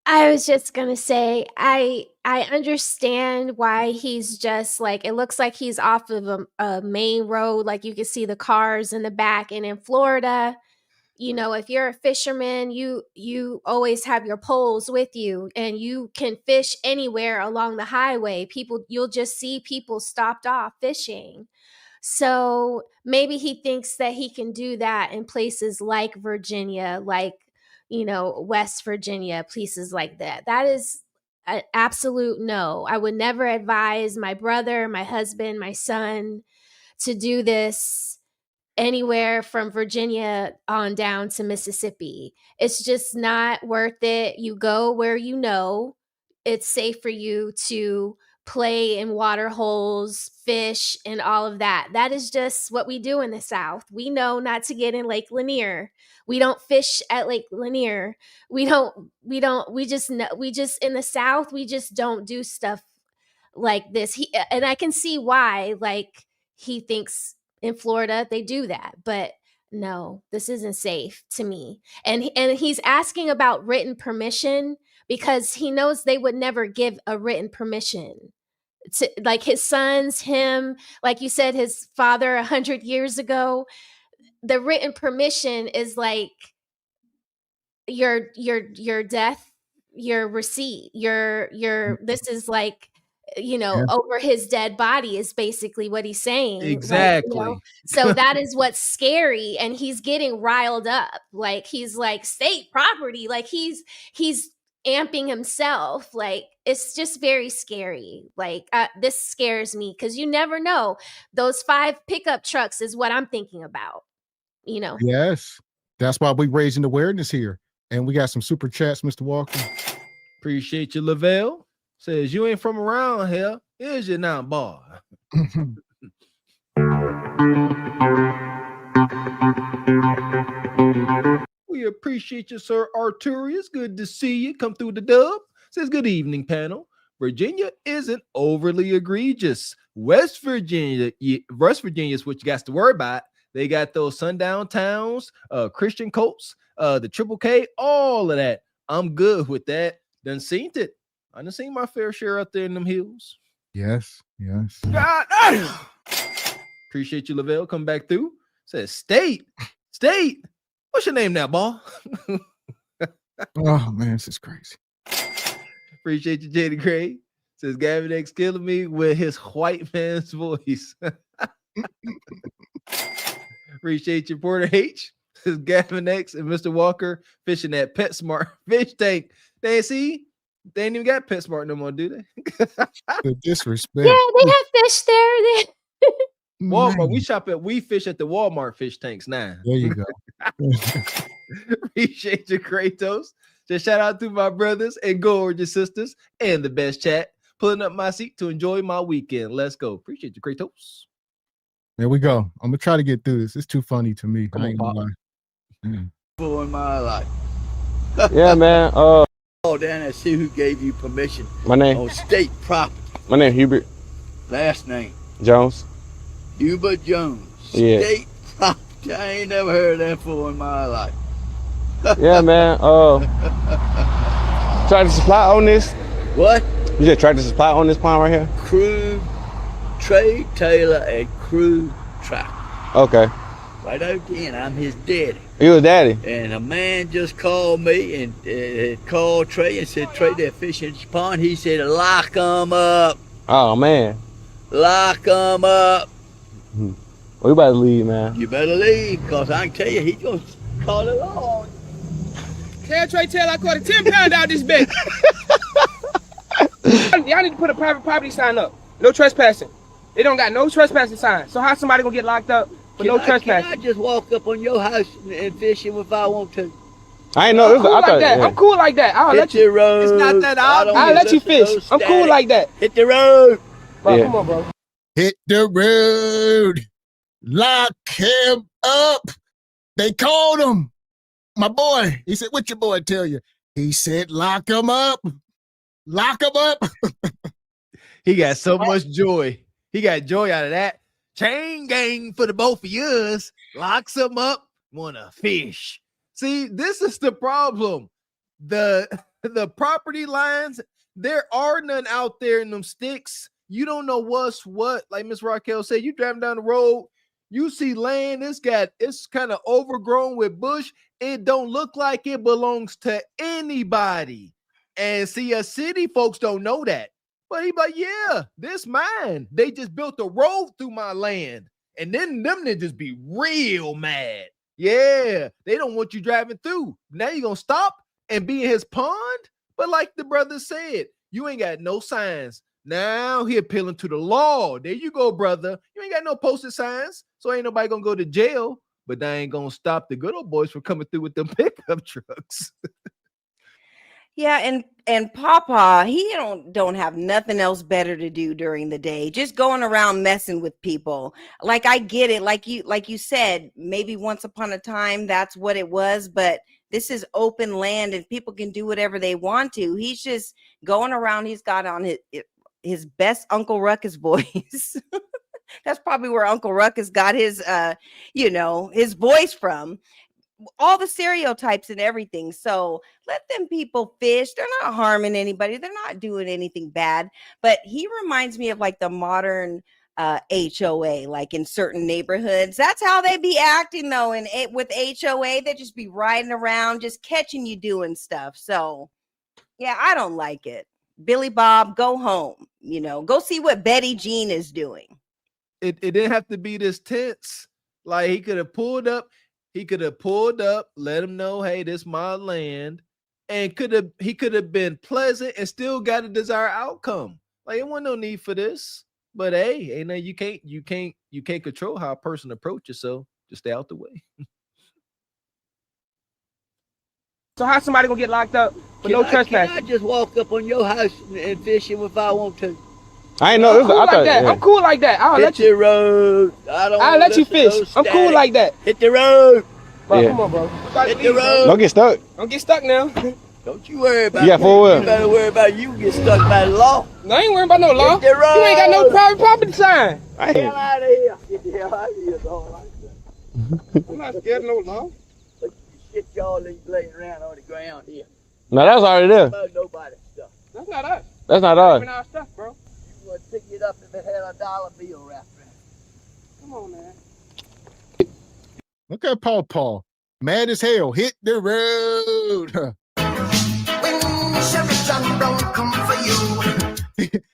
I was just gonna say, I understand why he's just like, it looks like he's off of a main road, like you can see the cars in the back. And in Florida, if you're a fisherman, you always have your poles with you, and you can fish anywhere along the highway. You'll just see people stopped off fishing. So maybe he thinks that he can do that in places like Virginia, like, West Virginia, places like that. That is an absolute no. I would never advise my brother, my husband, my son to do this anywhere from Virginia on down to Mississippi. It's just not worth it. You go where it's safe for you to play in water holes, fish, and all of that. That is just what we do in the South. We know not to get in Lake Lanier. We don't fish at Lake Lanier. We just in the South, we just don't do stuff like this. And I can see why, like, he thinks in Florida they do that, but no, this isn't safe to me. And he's asking about written permission because he knows they would never give a written permission to, like, his sons, him, like you said, his father 100 years ago. The written permission is like your death, your receipt, your this is like, over his dead body is basically what he's saying. Exactly. Like, so that is what's scary. And he's getting riled up. Like, he's like, state property. Like, he's amping himself. Like, it's just very scary. Like, this scares me because you never know. Those 5 pickup trucks is what I'm thinking about, Yes. That's why we're raising awareness here. And we got some super chats, Mr. Walker. Appreciate you, Lavelle. Says, you ain't from around here. Here's your now, boy. We appreciate you, Sir Arturius. Good to see you. Come through the dub. Says, good evening, panel. Virginia isn't overly egregious. West Virginia is what you got to worry about. They got those sundown towns, Christian cults, the Triple K, all of that. I'm good with that. Done seen it. I done seen my fair share out there in them hills. Yes. God, appreciate you, Lavelle. Come back through. Says State. What's your name now, ball? Oh man, this is crazy. Appreciate you, Jada Gray. Says Gavin X killing me with his white man's voice. Appreciate you, Porter H. Says Gavin X and Mr. Walker fishing at PetSmart fish tank. They ain't even got PetSmart no more, do they? The disrespect. Yeah, they have fish there. Walmart. We fish at the Walmart fish tanks now. There you go. Appreciate you, Kratos. Just shout out to my brothers and gorgeous sisters and the best chat. Pulling up my seat to enjoy my weekend. Let's go. Appreciate you, Kratos. There we go. I'm gonna try to get through this. It's too funny to me. Come on, Pop. For my life. Yeah, man. Oh, down and see who gave you permission. My name. On state property. My name Hubert Last name. Jones. Hubert Jones. Yeah. State property. I ain't never heard of that before in my life. Yeah, man. Tractor Supply on this. What? You just Tractor Supply on this pond right here? Crew, Trey Taylor, and Crew Tractor. Okay. Right again, I'm his daddy. You a daddy? And a man just called me and called Trey and said, Trey, that fish in the pond. He said, lock them up. Oh, man. Lock them up. Well, we about to leave, man. You better leave, because I can tell you, he's going to call it on. Tell Trey Taylor I caught a 10-pound out this bitch. Y'all need to put a private property sign up. No trespassing. They don't got no trespassing sign. So how somebody gonna get locked up for no trespassing? Can I just walk up on your house and fish if I want to? I ain't know. I'm cool like that. I'm cool like that. I'll let you. Hit the road. It's not that I'll let you fish. I'm cool like that. Hit the road. Bro, come on, bro. Hit the road. Lock him up. They called him. My boy. He said, what your boy tell you? He said, lock him up. Lock him up. He got so much joy. He got joy out of that. Chain gang for the both of yous. Locks him up. Wanna fish. See, this is the problem. The property lines, there are none out there in them sticks. You don't know what's what. Like Miss Raquel said, you driving down the road, you see land, it's kind of overgrown with bush. It don't look like it belongs to anybody. And see, us city folks don't know that. But he like, yeah, this mine. They just built a road through my land. And then them niggas be real mad. Yeah, they don't want you driving through. Now you're going to stop and be in his pond? But like the brother said, you ain't got no signs. Now he appealing to the law. There you go, brother. You ain't got no posted signs, so ain't nobody gonna go to jail. But that ain't gonna stop the good old boys from coming through with them pickup trucks. Yeah, and Papa, he don't have nothing else better to do during the day. Just going around messing with people. Like, I get it. Like you said, maybe once upon a time that's what it was, but this is open land and people can do whatever they want to. He's just going around. He's got on his best Uncle Ruckus voice. That's probably where Uncle Ruckus got his his voice from. All the stereotypes and everything. So let them people fish. They're not harming anybody. They're not doing anything bad. But he reminds me of like the modern HOA, like in certain neighborhoods. That's how they be acting though. And with HOA, they just be riding around, just catching you doing stuff. So yeah, I don't like it. Billy Bob, go home. Go see what Betty Jean is doing. It didn't have to be this tense. Like he could have pulled up. He could have pulled up, let him know, hey, this is my land, and he could have been pleasant and still got a desired outcome. Like it wasn't no need for this. But hey, ain't no you can't control how a person approaches, so just stay out the way. So how somebody gonna get locked up for no trespassing? Can I just walk up on your house and fish if I want to? I ain't know. I'm cool like that. I'm cool like that. I'll let you. Hit the road. I'll let you fish. I'm cool like that. Hit the road. Bro, come on, bro. Hit the road. Don't get stuck. Don't get stuck now. Don't you worry about Yeah, me. for what? You better worry about you get stuck by the law. No, I ain't worrying about no law. Get the road. You ain't got no private property sign. I Get the ain't. hell out of here. Get the hell out of here, dog. I'm not scared of no law. Look, shit y'all laying around on the ground here. No, that's already there. About nobody's stuff. That's not us. That's not ours. Even our stuff, bro. You want to pick it up if it had a dollar bill wrapped around it. Come on, man. Look at Paul. Mad as hell. Hit the road.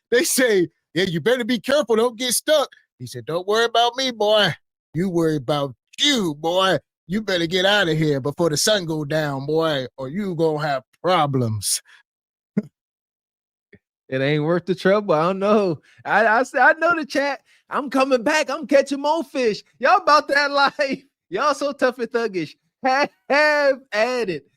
They say, yeah, you better be careful. Don't get stuck. He said, don't worry about me, boy. You worry about you, boy. You better get out of here before the sun go down, boy, or you gonna have problems. It ain't worth the trouble. I don't know. I know the chat. I'm coming back. I'm catching more fish. Y'all about that life. Y'all so tough and thuggish. Have at it.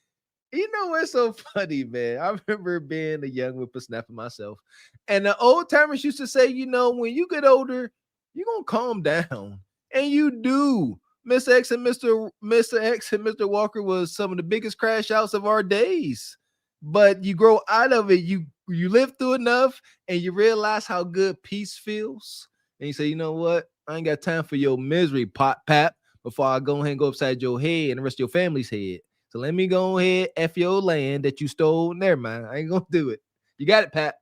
You know what's so funny, man? I remember being a young whippersnapper myself. And the old timers used to say, you know, when you get older, you're going to calm down. And you do. Mr. X and Mr. Walker was some of the biggest crash outs of our days. But you grow out of it. You live through enough and you realize how good peace feels. And you say, you know what? I ain't got time for your misery, pap, before I go ahead and go upside your head and the rest of your family's head. So let me go ahead, F your land that you stole. Never mind. I ain't going to do it. You got it, Pap.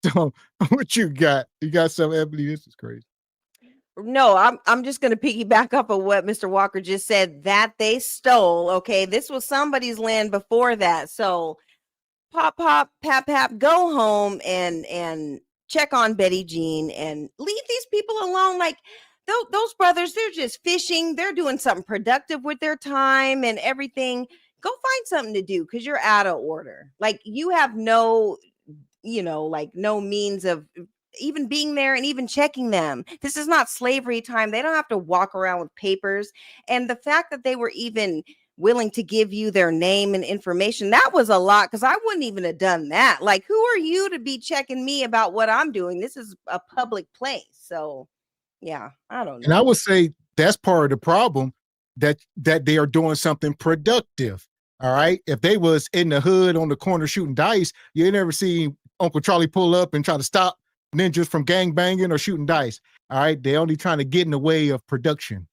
So, what you got? You got some, Ebony? This is crazy. No, I'm just going to piggyback up on what Mr. Walker just said, that they stole. Okay, this was somebody's land before that. So pop, pap, go home and check on Betty Jean and leave these people alone. Like those brothers, they're just fishing. They're doing something productive with their time and everything. Go find something to do because you're out of order. Like you have no means of even being there and even checking them. This is not slavery time. They don't have to walk around with papers. And the fact that they were even willing to give you their name and information, that was a lot, because I wouldn't even have done that. Like, who are you to be checking me about what I'm doing? This is a public place. So yeah, I don't know. And I would say that's part of the problem, that they are doing something productive. All right. If they was in the hood on the corner shooting dice, you never see Uncle Charlie pull up and try to stop ninjas from gang banging or shooting dice. All right. They only trying to get in the way of production.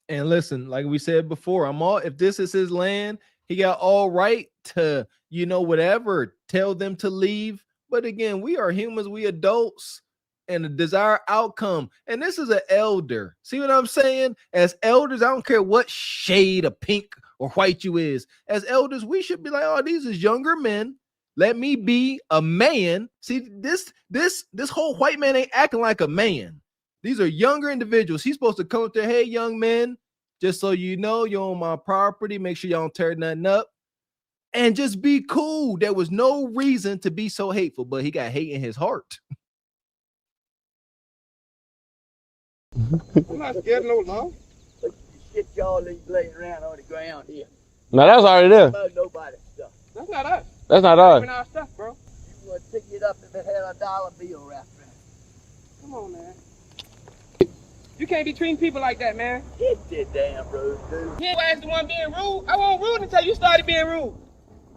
And listen, like we said before, if this is his land, he got all right to, whatever, tell them to leave. But again, we are humans, we adults, and the desired outcome. And this is an elder. See what I'm saying? As elders, I don't care what shade of pink or white you is. As elders, we should be like, oh, these is younger men. Let me be a man. See, this whole white man ain't acting like a man. These are younger individuals. He's supposed to come up there, hey, young men, just so you know, you're on my property. Make sure y'all don't tear nothing up. And just be cool. There was no reason to be so hateful, but he got hate in his heart. I'm not scared of no law. Look, shit y'all laying around on the ground here. No, that's already there. About nobody's stuff. That's not us. That's not ours. Even our stuff, bro. You want to pick it up if it had a dollar bill wrapped around it. Come on, man. You can't be treating people like that, man. Hit that damn road, dude. You was the one being rude. I wasn't rude until you started being rude.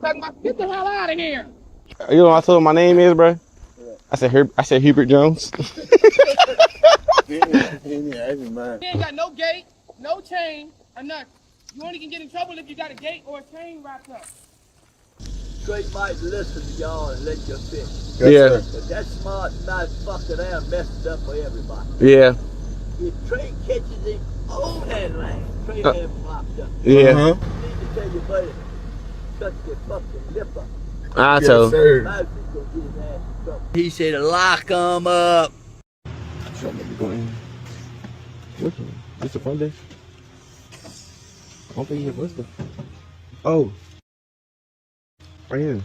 Talking about, get the hell out of here. You know what I told him my name is, bro? I said Hubert Jones. You ain't got no gate, no chain, or nothing. You only can get in trouble if you got a gate or a chain wrapped up. Straight might listen to y'all and let you fish. Yeah. But that smart motherfucker there messed up for everybody. Yeah. If Trey catches him on that land, Trey had him locked up. Yeah. You need to tell your buddy, cut your fucking lip up. I told him. Gonna get his ass in trouble. He said, lock him up. Which one? This the front desk? I don't think he has listed. Oh. Right here.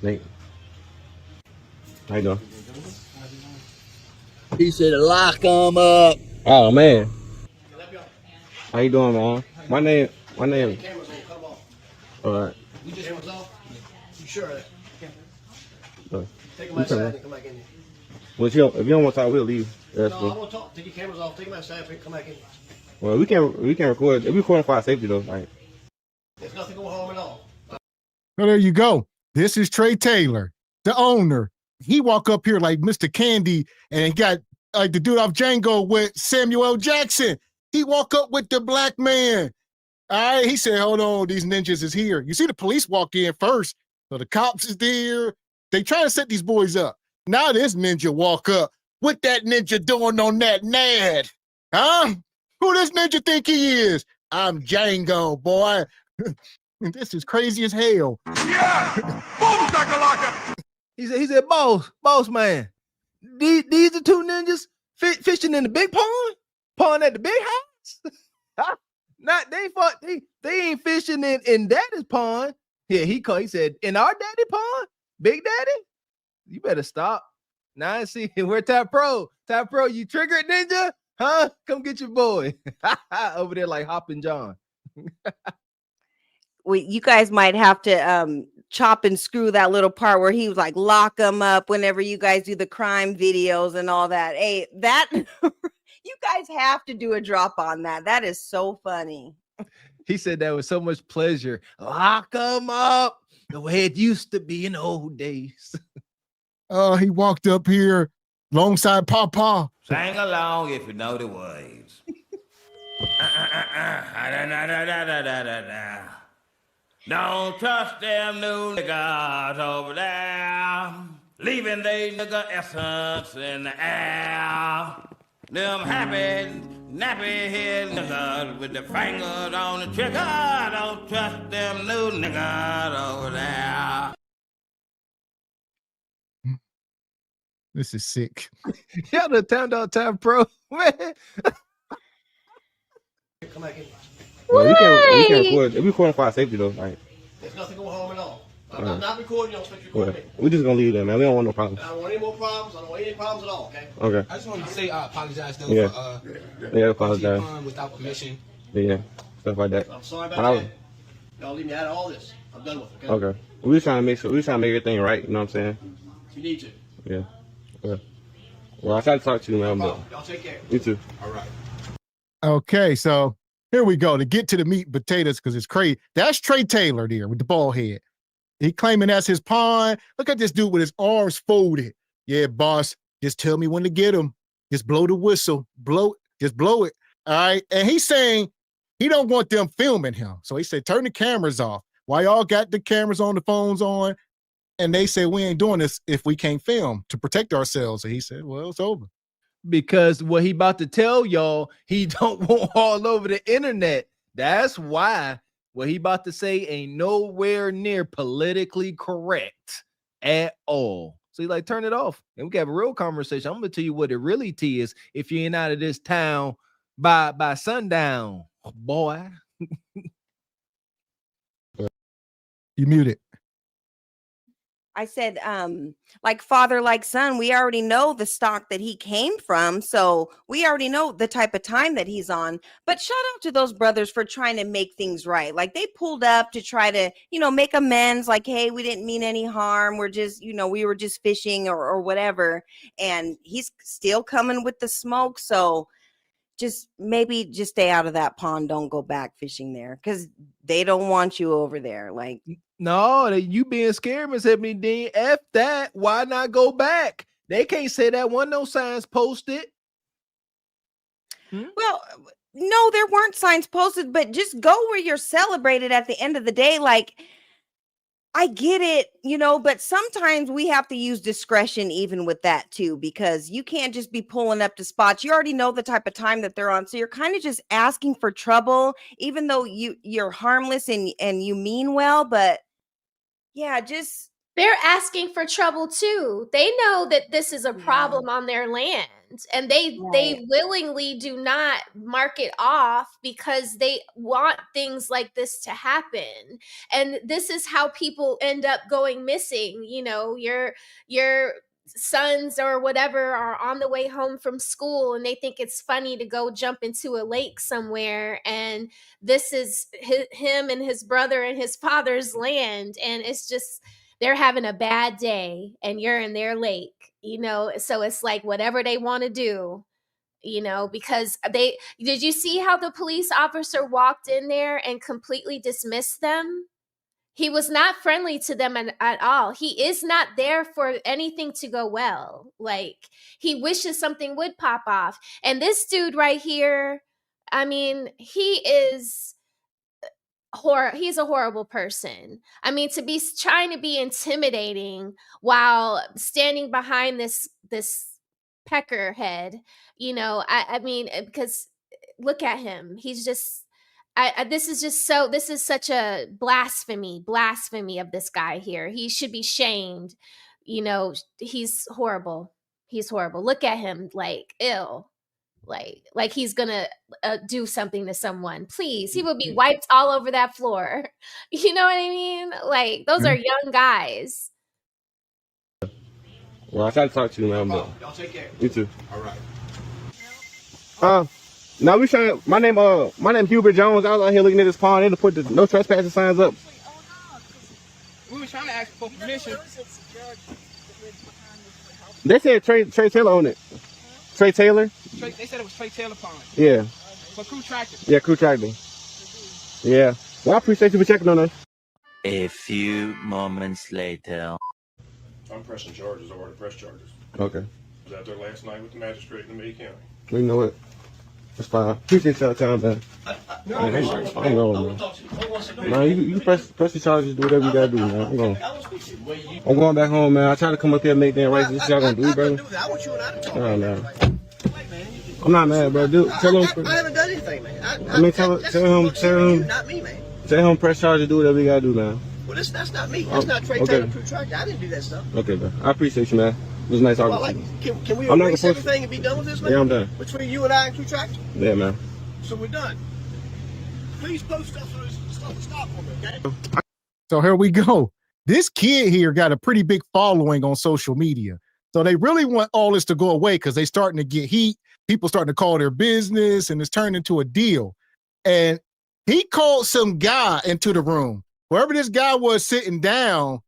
Nate. How you doing? He said, lock him up. Oh, man. How you doing, man? My name. Cameras on, come off. All right. You just cameras off? You sure of that? Go. Take them outside and come back in here. Well, if you don't want to talk, we'll leave. No, I want to talk. Take your cameras off. Take them outside and come back in. Well, we can record. We recording for our safety though. Right? Well, there you go. This is Trey Taylor, the owner. He walk up here like Mr. Candy and he got like the dude off Django with Samuel L. Jackson. He walk up with the black man. All right, he said, hold on, these ninjas is here. You see the police walk in first, so the cops is there. They try to set these boys up. Now this ninja walk up. What that ninja doing on that nad? Huh? Who this ninja think he is? I'm Django, boy. This is crazy as hell. Yeah! Boom, shakalaka! He said, boss man, these are two ninjas fishing in the big pond at the big house. Not they ain't fishing in daddy's pond. Yeah, he said, in our daddy pond, big daddy. You better stop. Now I see where Ty Pro, you triggered ninja, huh? Come get your boy over there like Hoppin' John. You guys might have to chop and screw that little part where he was like, lock them up whenever you guys do the crime videos and all that. Hey, that you guys have to do a drop on that. That is so funny. He said that with so much pleasure. Lock them up the way it used to be in the old days. He walked up here alongside Papa. Sing along if you know the words. Don't trust them new niggas over there, leaving they nigga essence in the air. Them happy, nappy head niggas with the fingers on the trigger. Don't trust them new niggas over there. This is sick. Y'all done turned out Ty Pro, man. Come back in. Well, we can record. We recording for our safety though. Right. There's nothing going on at all. I'm not recording. You're supposed to record me. We're just gonna leave that, man. We don't want no problems. I don't want any more problems. I don't want any problems at all. Okay. Okay. I just wanted to say I apologize though Yeah. Yeah, apologize. Without permission. Yeah, stuff like that. I'm sorry about that. Y'all leave me out of all this. I'm done with it. Okay. Okay. We just trying to make sure. We just trying to make everything right. You know what I'm saying? You need to. Yeah. Yeah. Well, I tried to talk to you, man. But y'all take care. You too. All right. Okay, so here we go to get to the meat and potatoes because it's crazy. That's Trey Taylor there with the bald head. He claiming that's his pawn. Look at this dude with his arms folded. Yeah, boss, just tell me when to get him. Just blow the whistle. Just blow it. All right. And he's saying he don't want them filming him. So he said, turn the cameras off. Why y'all got the cameras on, the phones on? And they said, we ain't doing this if we can't film to protect ourselves. And he said, well, it's over. Because what he about to tell y'all, he don't want all over the internet. That's why what he about to say ain't nowhere near politically correct at all. So he like, turn it off. And we can have a real conversation. I'm gonna tell you what it really is if you ain't out of this town by sundown, boy. You muted. I said, like father, like son, we already know the stock that he came from. So we already know the type of time that he's on. But shout out to those brothers for trying to make things right. Like they pulled up to try to, make amends. Like, hey, we didn't mean any harm. We're just, we were just fishing or whatever. And he's still coming with the smoke. So just stay out of that pond. Don't go back fishing there because they don't want you over there. Like, no, you being scared, Miss Ebony Dean. F that. Why not go back? They can't say that one. No signs posted. Well, no, there weren't signs posted, but just go where you're celebrated at the end of the day. Like, I get it, but sometimes we have to use discretion even with that too, because you can't just be pulling up to spots. You already know the type of time that they're on. So you're kind of just asking for trouble, even though you're harmless and you mean well, but yeah, they're asking for trouble too. They know that this is a problem on their land, and they willingly do not mark it off because they want things like this to happen. And this is how people end up going missing. Your sons or whatever are on the way home from school and they think it's funny to go jump into a lake somewhere, and this is him and his brother and his father's land, and it's just they're having a bad day and you're in their lake, so it's like whatever they want to do, because did you see how the police officer walked in there and completely dismissed them? He was not friendly to them at all. He is not there for anything to go well. Like, he wishes something would pop off. And this dude right here, I mean, he's a horrible person. I mean, to be trying to be intimidating while standing behind this peckerhead, I mean, because look at him. He's just this is such a blasphemy of this guy here. He should be shamed. He's horrible. Look at him, like, ill. Like he's gonna do something to someone. Please, he would be wiped all over that floor. You know what I mean? Like, those are young guys. Well, I tried to talk to you, man. But Y'all take care. you too. All right. Now we trying. My name Hubert Jones. I was out here looking at this pond. They put the no trespassing signs up. We were trying to ask for permission. They said Trey Taylor on it. Trey Taylor? They said it was Trey Taylor Pond. Yeah. For crew tractor. Yeah, crew tractor. Yeah. Well, I appreciate you for checking on us. A few moments later. I'm pressing charges. I already pressed charges. Okay. I was out there last night with the magistrate in May County. You know what? That's fine. Appreciate y'all time, man. I'm going, man. No, you press the charges, do whatever you gotta do, man. I'm going back home, man. I try to come up here and make that right. This y'all gonna do, brother? No, man. I'm not mad, bro. Tell him. I haven't done anything, man. I mean, tell him. Not me, man. Tell him press charges, do whatever you gotta do, man. Well, that's not me. That's not Trey Taylor crew tractor. I didn't do that stuff. Okay, bro. I appreciate you, man. It was nice talking to you. Can we erase everything and be done with this, man? Yeah, I'm done. Between you and I and crew tractor? Yeah, man. So we're done. Please post stuff so this stuff will stop for me, okay? So here we go. This kid here got a pretty big following on social media. So they really want all this to go away because they starting to get heat. People starting to call their business and it's turned into a deal. And he called some guy into the room. Wherever this guy was sitting down,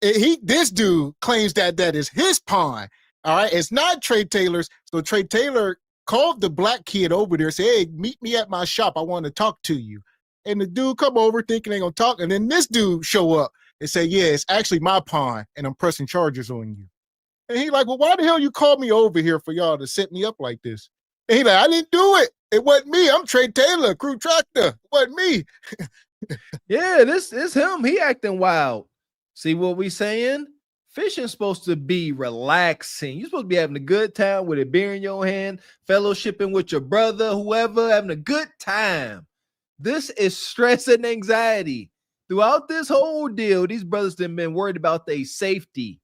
this dude claims that is his pond. All right. It's not Trey Taylor's. So Trey Taylor called the black kid over there, say, hey, meet me at my shop. I want to talk to you. And the dude come over thinking they're going to talk. And then this dude show up and say, yeah, it's actually my pond and I'm pressing charges on you. And he like, well, why the hell you called me over here for y'all to set me up like this? And he like, I didn't do it. It wasn't me. I'm Trey Taylor, crew tractor. It wasn't me. Yeah, this is him. He acting wild. See what we saying? Fishing's supposed to be relaxing. You're supposed to be having a good time with a beer in your hand, fellowshipping with your brother, whoever, having a good time. This is stress and anxiety. Throughout this whole deal, these brothers have been worried about their safety.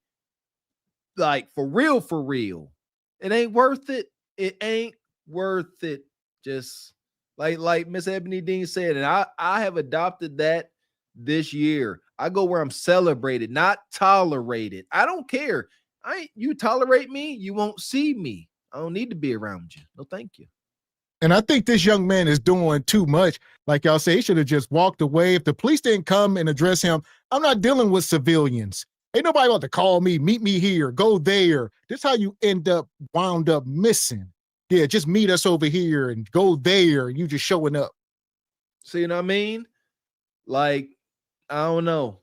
Like, for real, for real. It ain't worth it. It ain't worth it. Just like Miss Ebony Dean said, and I have adopted that this year. I go where I'm celebrated, not tolerated. I don't care. You tolerate me, you won't see me. I don't need to be around you. No, thank you. And I think this young man is doing too much. Like y'all say, he should have just walked away. If the police didn't come and address him, I'm not dealing with civilians. Ain't nobody about to call me, meet me here, go there. This is how you wound up missing. Yeah, just meet us over here and go there. And you just showing up. See what I mean? Like, I don't know.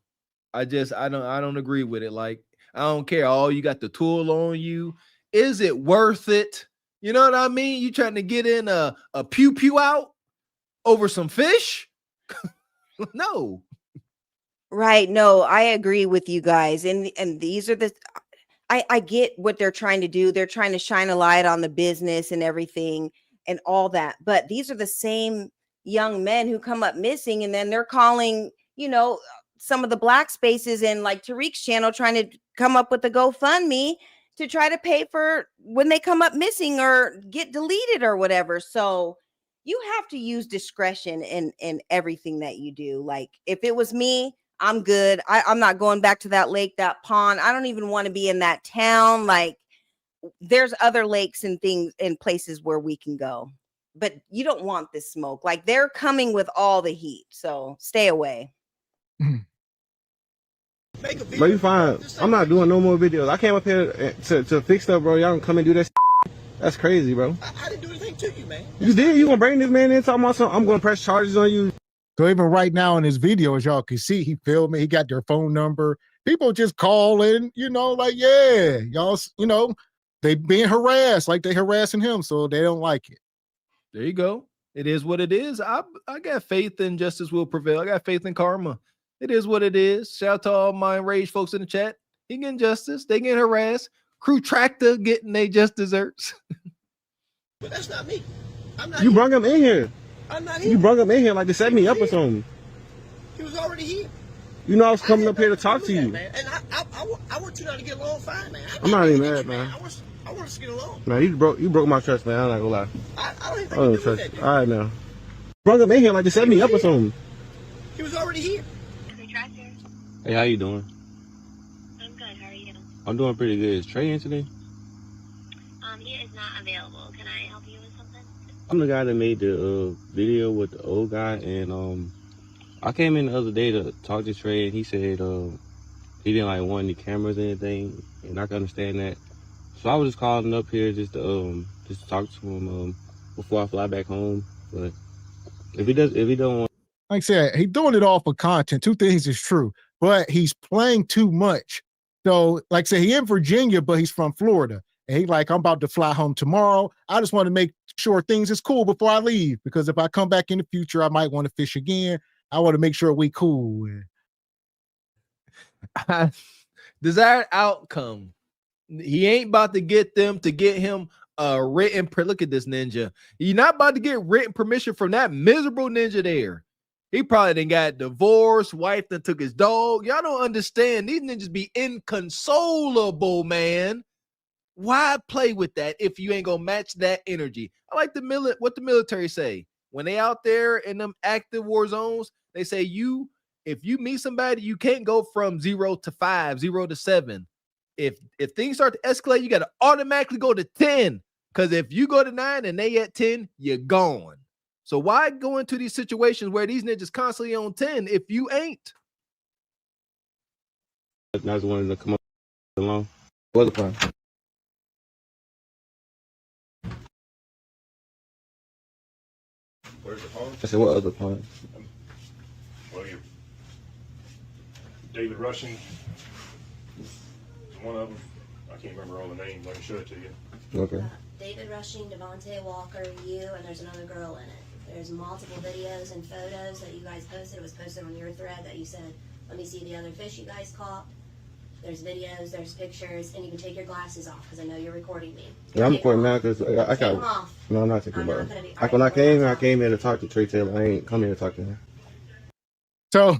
I don't agree with it. Like, I don't care. Oh, you got the tool on you. Is it worth it? You know what I mean? You trying to get in a pew out over some fish? No. Right. No, I agree with you guys. And these are I get what they're trying to do. They're trying to shine a light on the business and everything and all that. But these are the same young men who come up missing, and then they're calling, some of the black spaces and like Tariq's channel trying to come up with the GoFundMe to try to pay for when they come up missing or get deleted or whatever. So you have to use discretion in everything that you do. Like, if it was me, I'm good. I'm not going back to that lake, that pond. I don't even want to be in that town. Like, there's other lakes and things and places where we can go. But you don't want this smoke. Like, they're coming with all the heat. So stay away. Bro, you fine. I'm not doing no more videos. I came up here to fix stuff, bro. Y'all don't come and do that. That's crazy, bro. I didn't do anything to you, man. You did. You gonna bring this man in talking about something? I'm gonna press charges on you. So even right now in his video, as y'all can see, he filmed it. He got their phone number. People just call in, like, yeah, y'all, they being harassed like they harassing him, so they don't like it. There you go. It is what it is. I got faith in justice will prevail. I got faith in karma. It is what it is. Shout out to all my enraged folks in the chat. He getting justice. They getting harassed. Crew Tractor getting they just desserts. But that's not me. I'm not You here. brought him in here. I'm not here. You brought him in here like to set me up or something. He was already here. You know I was coming up here to talk to you. Man. And I want you not to get along fine, man. I'm not even mad, man. I want us to get along. Man, you broke my trust, man. I'm not gonna lie. I don't even think you trust did that. All right, now. Brought him in here like to set me up or something. He was already here. Hey, how you doing? I'm good. How are you? I'm doing pretty good. Is Trey in today? He is not available. Can I help you with something? I'm the guy that made the video with the old guy, and I came in the other day to talk to Trey, and he said he didn't want any cameras or anything, and I can understand that. So I was just calling up here just to talk to him before I fly back home. But if he don't want, like I said, he's doing it all for content. Two things is true, but he's playing too much. So, like I said, he in Virginia, but he's from Florida. And he I'm about to fly home tomorrow. I just want to make sure things is cool before I leave, because if I come back in the future, I might want to fish again. I want to make sure we cool. Desired outcome. He ain't about to get them to get him written. Look at this ninja. He's not about to get written permission from that miserable ninja there. He probably done got divorced, wife that took his dog. Y'all don't understand. These ninjas be inconsolable, man. Why play with that if you ain't gonna match that energy? I like what the military say. When they out there in them active war zones, they say if you meet somebody, you can't go from 0 to 5, 0 to 7. If things start to escalate, you got to automatically go to 10. Because if you go to 9 and they at 10, you're gone. So why go into these situations where these ninjas constantly on 10 if you ain't? I just wanted to come up along. What's the plan? Where's the phone? I said, what other plan? Well, you're David Rushing is one of them. I can't remember all the names. I can show it to you. Okay. David Rushing, Devontae Walker, you, and there's another girl in it. There's multiple videos and photos that you guys posted. It was posted on your thread that you said, let me see the other fish you guys caught. There's videos, there's pictures, and you can take your glasses off because I know you're recording me. Yeah, I'm recording now because I got. No, I'm not taking them off. When I came here to talk to Trey Taylor. I ain't come here to talk to him. So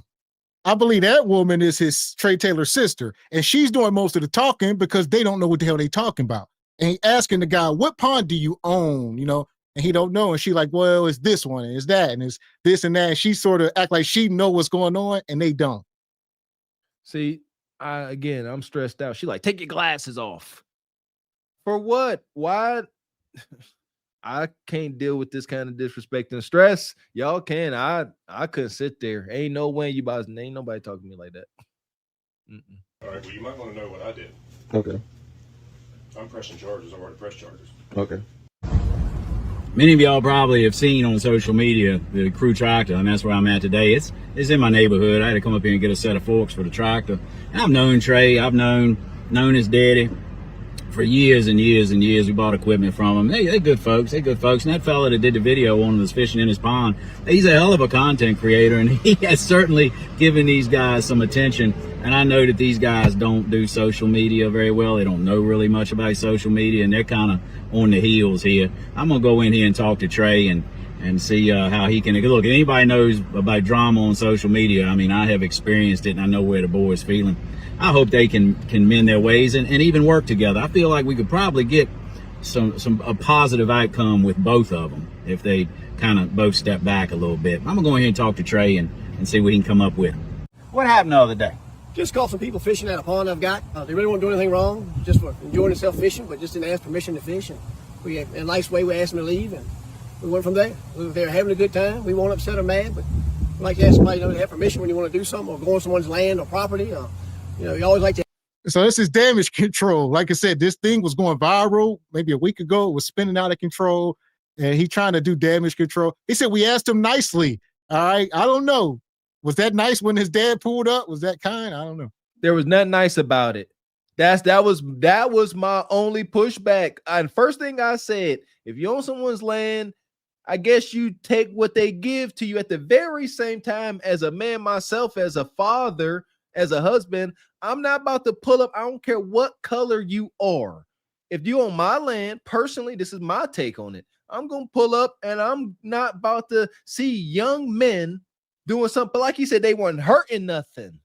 I believe that woman is his Trey Taylor's sister, and she's doing most of the talking because they don't know what the hell they talking about. And he asking the guy, what pond do you own? And he don't know. And she like, well, it's this one, and it's that, and it's this and that. And she sort of act like she know what's going on, and they don't. See, I'm stressed out. She like, take your glasses off. For what? Why? I can't deal with this kind of disrespect and stress. Y'all can. I couldn't sit there. Ain't no way ain't nobody talking to me like that. All right, well, you might want to know what I did. Okay. I'm pressing charges. I've already pressed charges. Okay. Many of y'all probably have seen on social media the crew tractor, and that's where I'm at today. It's in my neighborhood. I had to come up here and get a set of forks for the tractor. And I've known Trey. I've known his daddy for years and years and years. We bought equipment from them. They're good folks. And that fella that did the video on us fishing in his pond, he's a hell of a content creator, and he has certainly given these guys some attention. And I know that these guys don't do social media very well. They don't know really much about social media, and they're kind of on the heels here. I'm going to go in here and talk to Trey and see how he can. Look, if anybody knows about drama on social media, I mean, I have experienced it, and I know where the boys feeling. I hope they can mend their ways and even work together. I feel like we could probably get a positive outcome with both of them if they kind of both step back a little bit. I'm going to go in here and talk to Trey and see what he can come up with. What happened the other day? Just caught some people fishing at a pond I've got. They really weren't doing anything wrong, just for enjoying themselves fishing, but just didn't ask permission to fish. And we, in a nice way, we asked them to leave, and we went from there. They were having a good time. We won't upset or mad, but we like to ask somebody to have permission when you want to do something or go on someone's land or property. You always like to. So this is damage control. Like I said, this thing was going viral maybe a week ago. It was spinning out of control, and he trying to do damage control. He said we asked him nicely All right. I don't know. Was that nice when his dad pulled up? Was that kind? I don't know. There was nothing nice about it. That was my only pushback. And first thing I said, if you own someone's land, I guess you take what they give to you. At the very same time, as a man myself, as a father, as a husband, I'm not about to pull up. I don't care what color you are. If you own my land, personally, this is my take on it. I'm going to pull up, and I'm not about to see young men doing something. Like he said, they weren't hurting nothing.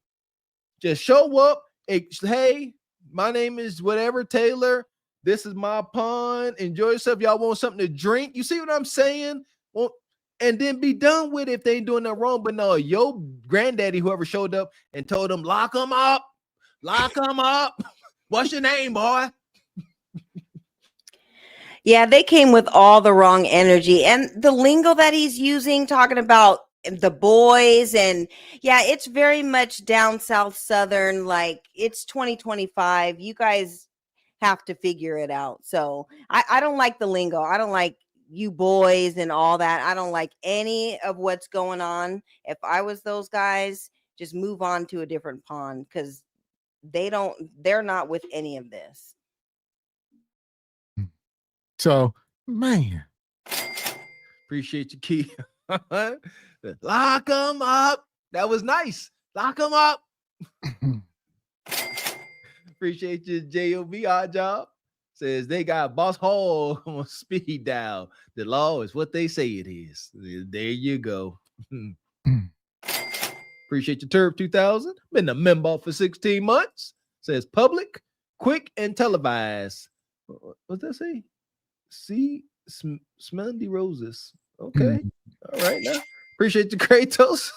Just show up. Hey, my name is whatever, Taylor. This is my pond. Enjoy yourself. Y'all want something to drink? You see what I'm saying? Well, and then be done with it if they ain't doing nothing wrong. But no, your granddaddy, whoever showed up and told them, lock them up. Lock them up. What's your name, boy? Yeah, they came with all the wrong energy. And the lingo that he's using, talking about the boys, and yeah, it's very much down south southern, like it's 2025. You guys have to figure it out. So I don't like the lingo. I don't like you boys and all that. I don't like any of what's going on. If I was those guys, just move on to a different pond, because they're not with any of this. So, man. Appreciate you, Key. Lock them up. That was nice. Lock them up. Appreciate you, J.O.B. Odd Job. Says they got Boss Hall on speed dial. The law is what they say it is. There you go. Appreciate your Turb 2000. Been a member for 16 months. Says public, quick, and televised. What's that say? See, Smelly Roses. Okay. All right now. Appreciate you, Kratos.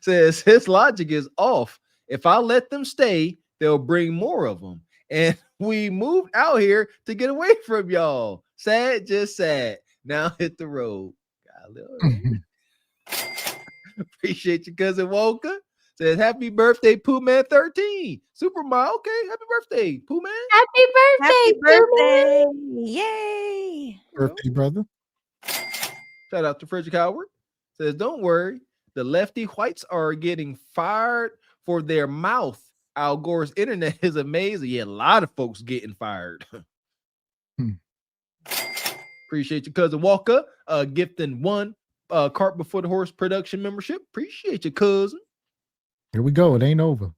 Says his logic is off. If I let them stay, they'll bring more of them. And we moved out here to get away from y'all. Sad, just sad. Now hit the road. Appreciate you, cousin Walker. Says happy birthday, Pooh Man 13. Superman. Okay, happy birthday, Pooh Man. Happy birthday, Happy birthday. Pooh Man. Yay. Birthday, brother. Shout out to Frederick Howard. Says, don't worry. The lefty whites are getting fired for their mouth. Al Gore's internet is amazing. Yeah, a lot of folks getting fired. Appreciate you, cousin Walker. Gifting one Cart Before the Horse production membership. Appreciate you, cousin. Here we go. It ain't over.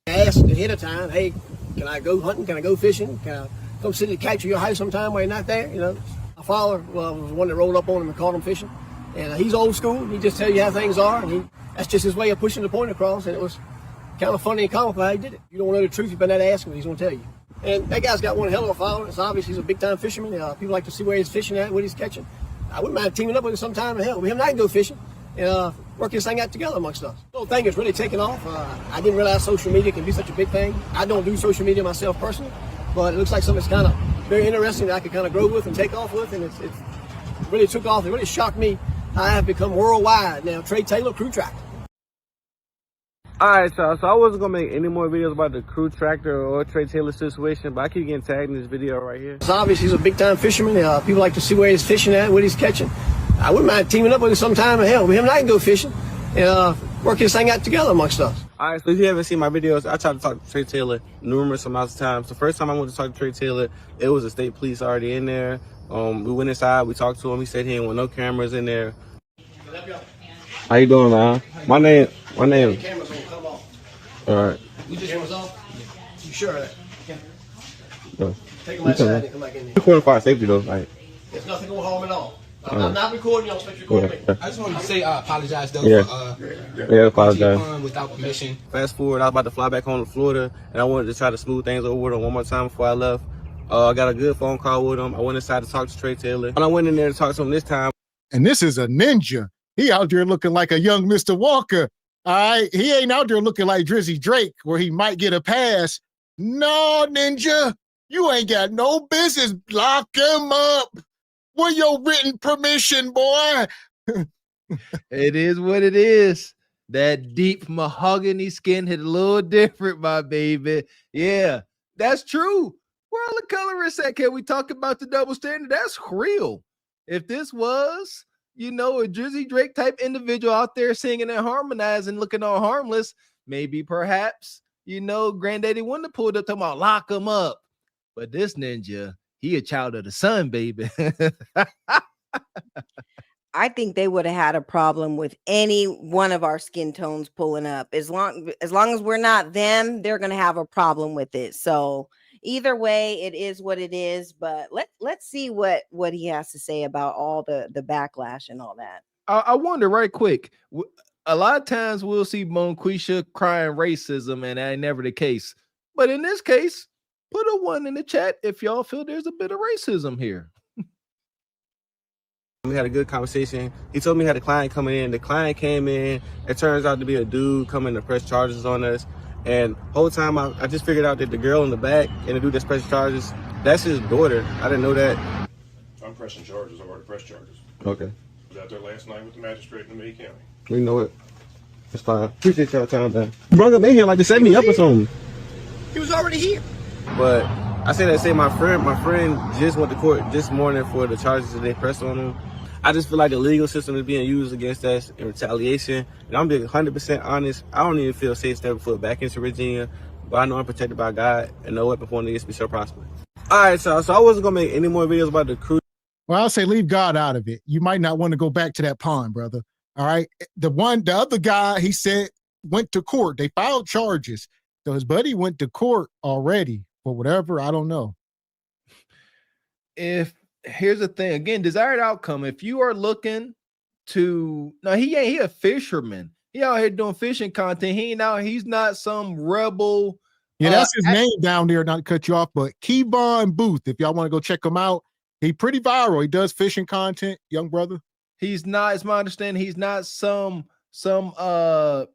I asked ahead of time, hey, can I go hunting? Can I go fishing? Can I come sit and catch your house sometime while you're not there? You know, my father was the one that rolled up on him and caught him fishing. And he's old school. He just tell you how things are. And that's just his way of pushing the point across. And it was kind of funny and comical how he did it. You don't know the truth, you better not ask him. He's going to tell you. And that guy's got one hell of a following. It's obvious he's a big-time fisherman. People like to see where he's fishing at, what he's catching. I wouldn't mind teaming up with him sometime. Hell, with him and I can go fishing and work this thing out together amongst us. The whole thing is really taking off. I didn't realize social media can be such a big thing. I don't do social media myself personally, but it looks like something that's kind of very interesting that I could kind of grow with and take off with, and it's really took off. It really shocked me how I have become worldwide now. Trey Taylor, Crew Tractor. Alright, y'all, so I wasn't gonna make any more videos about the Crew Tractor or Trey Taylor situation, but I keep getting tagged in this video right here. It's obvious he's a big-time fisherman. People like to see where he's fishing at, what he's catching. I wouldn't mind teaming up with him sometime. Hell, with him and I can go fishing and work this thing out together amongst us. Alright, so if you haven't seen my videos, I tried to talk to Trey Taylor numerous amounts of times. The first time I went to talk to Trey Taylor, it was the state police already in there. We went inside, we talked to him. He said he didn't want no cameras in there. How you doing, man? My name. Camera's gonna come off. Alright. You just cameras off? You sure of that? Yeah. No. Take them outside and come back in there. Recording for our safety though, like. There's nothing going to harm at all. I'm not recording y'all, so you're recording me. I just wanted to say apologize though for apologize. Without permission. Fast forward, I was about to fly back home to Florida, and I wanted to try to smooth things over with him one more time before I left. I got a good phone call with him. I went inside to talk to Trey Taylor. And I went in there to talk to him this time. And this is a ninja. He out there looking like a young Mr. Walker. All right. He ain't out there looking like Drizzy Drake where he might get a pass. No, ninja. You ain't got no business. Lock him up. With your written permission, boy. It is what it is. That deep mahogany skin hit a little different, my baby. Yeah, that's true. Where all the colorists at? Can we talk about the double standard? That's real. If this was a Drizzy Drake type individual out there singing and harmonizing, looking all harmless, maybe perhaps, Granddaddy wouldn't have pulled up talking about lock him up. But this ninja, he a child of the sun, baby. I think they would have had a problem with any one of our skin tones pulling up. As long as we're not them, they're gonna have a problem with it. So either way, it is what it is. But let's see what he has to say about all the backlash and all that. I wonder right quick. A lot of times we'll see Monquisha crying racism, and that ain't never the case. But in this case, put a 1 in the chat if y'all feel there's a bit of racism here. We had a good conversation. He told me he had a client coming in. The client came in. It turns out to be a dude coming to press charges on us. And whole time I just figured out that the girl in the back and the dude that's pressing charges, that's his daughter. I didn't know that. I'm pressing charges. I've already pressed charges. Okay. I was out there last night with the magistrate in Lee County. We know it. It's fine. Appreciate y'all time, man. Brought him in here like to set me up or something. He was already here. But I say my friend just went to court this morning for the charges that they pressed on him. I just feel like the legal system is being used against us in retaliation. And I'm being 100% honest. I don't even feel safe stepping foot back into Virginia. But I know I'm protected by God and no weapon formed against me shall prosper. All right, so I wasn't going to make any more videos about the crew. Well, I'll say leave God out of it. You might not want to go back to that pond, brother. All right. The other guy, he said, went to court. They filed charges. So his buddy went to court already for whatever. I don't know. Here's the thing again, desired outcome. If you are looking to, no, he a fisherman. He out here doing fishing content. He's not some rebel. Yeah, that's his name down there, not to cut you off, but Kevon Booth, if y'all want to go check him out, he pretty viral. He does fishing content, young brother. He's not, it's my understanding, he's not some I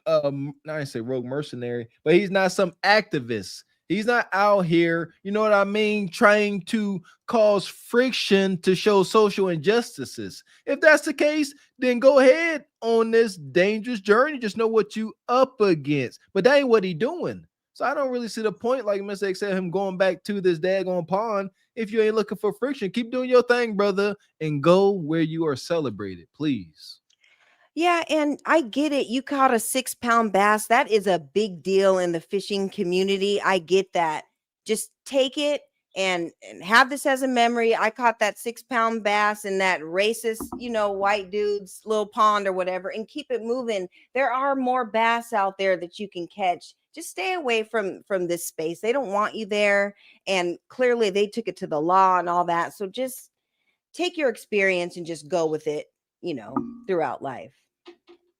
didn't say rogue mercenary, but he's not some activist. He's not out here, you know what I mean, trying to cause friction to show social injustices. If that's the case, then go ahead on this dangerous journey. Just know what you up against. But that ain't what he doing. So I don't really see the point, like Mr. X said, him going back to this daggone pond. If you ain't looking for friction, keep doing your thing, brother, and go where you are celebrated, please. Yeah, and I get it. You caught a 6-pound bass. That is a big deal in the fishing community. I get that. Just take it and have this as a memory. I caught that 6-pound bass in that racist, white dude's little pond or whatever, and keep it moving. There are more bass out there that you can catch. Just stay away from this space. They don't want you there. And clearly they took it to the law and all that. So just take your experience and just go with it, throughout life.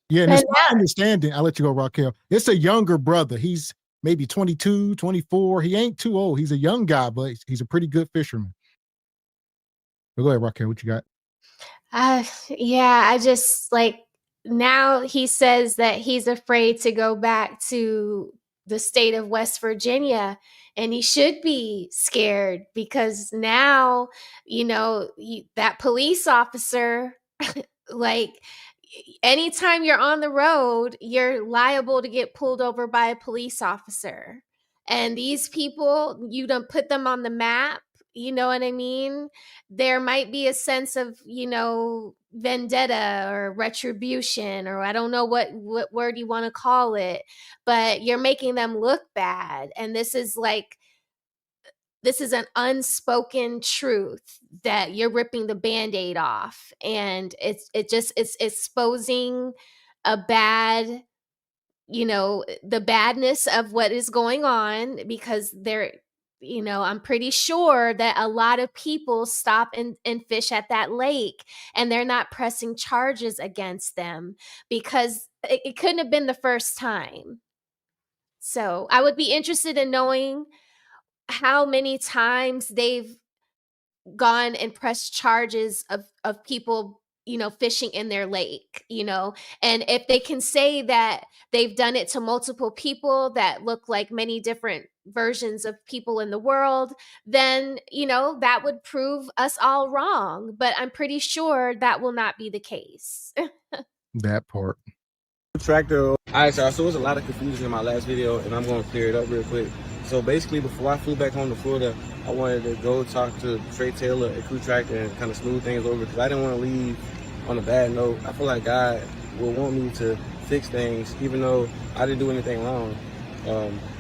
Yeah, and it's my understanding, I'll let you go, Raquel. It's a younger brother. He's maybe 22, 24. He ain't too old. He's a young guy, but he's a pretty good fisherman. But go ahead, Raquel, what you got? Yeah, I just now he says that he's afraid to go back to the state of West Virginia, and he should be scared because now, that police officer, anytime you're on the road, you're liable to get pulled over by a police officer. And these people, you don't put them on the map. You know what I mean? There might be a sense of, vendetta or retribution, or I don't know what word you want to call it, but you're making them look bad. And this is an unspoken truth that you're ripping the Band-Aid off. And it's exposing a bad, the badness of what is going on, because I'm pretty sure that a lot of people stop and fish at that lake, and they're not pressing charges against them because it couldn't have been the first time. So I would be interested in knowing how many times they've gone and pressed charges of people, fishing in their lake, and if they can say that they've done it to multiple people that look like many different versions of people in the world, then, that would prove us all wrong. But I'm pretty sure that will not be the case. That part. Tractor. All right, so there was a lot of confusion in my last video, and I'm going to clear it up real quick. So basically, before I flew back home to Florida, I wanted to go talk to Trey Taylor at Crew Tractor and kind of smooth things over, because I didn't want to leave on a bad note. I feel like God will want me to fix things, even though I didn't do anything wrong.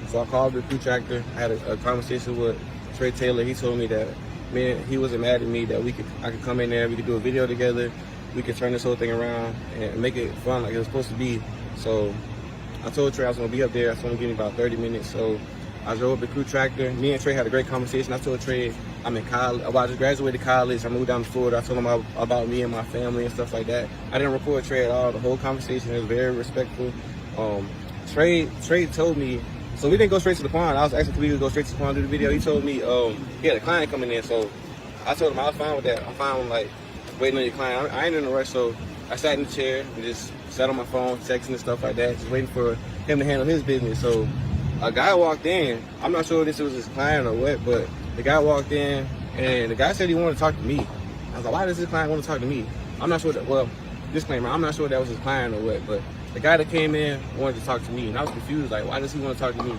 So I called the crew tractor. I had a conversation with Trey Taylor. He told me that, man, he wasn't mad at me, that I could come in there, we could do a video together, we could turn this whole thing around and make it fun like it was supposed to be. So I told Trey I was gonna be up there. I was gonna give him about 30 minutes. So I drove the crew tractor. Me and Trey had a great conversation. I told Trey I'm in college. Well, I just graduated college. I moved down to Florida. I told him about me and my family and stuff like that. I didn't record Trey at all. The whole conversation was very respectful. Trey told me, so we didn't go straight to the pond. I was asking if we could go straight to the pond to do the video. He told me he had a client coming in. So I told him I was fine with that. I'm fine with like waiting on your client. I ain't in a rush. So I sat in the chair and just sat on my phone, texting and stuff like that, just waiting for him to handle his business. So a guy walked in. I'm not sure if this was his client or what, but the guy walked in and the guy said he wanted to talk to me. I was like, why does this client want to talk to me? I'm not sure that, well, disclaimer, I'm not sure that was his client or what, but the guy that came in wanted to talk to me, and I was confused, like, why does he want to talk to me?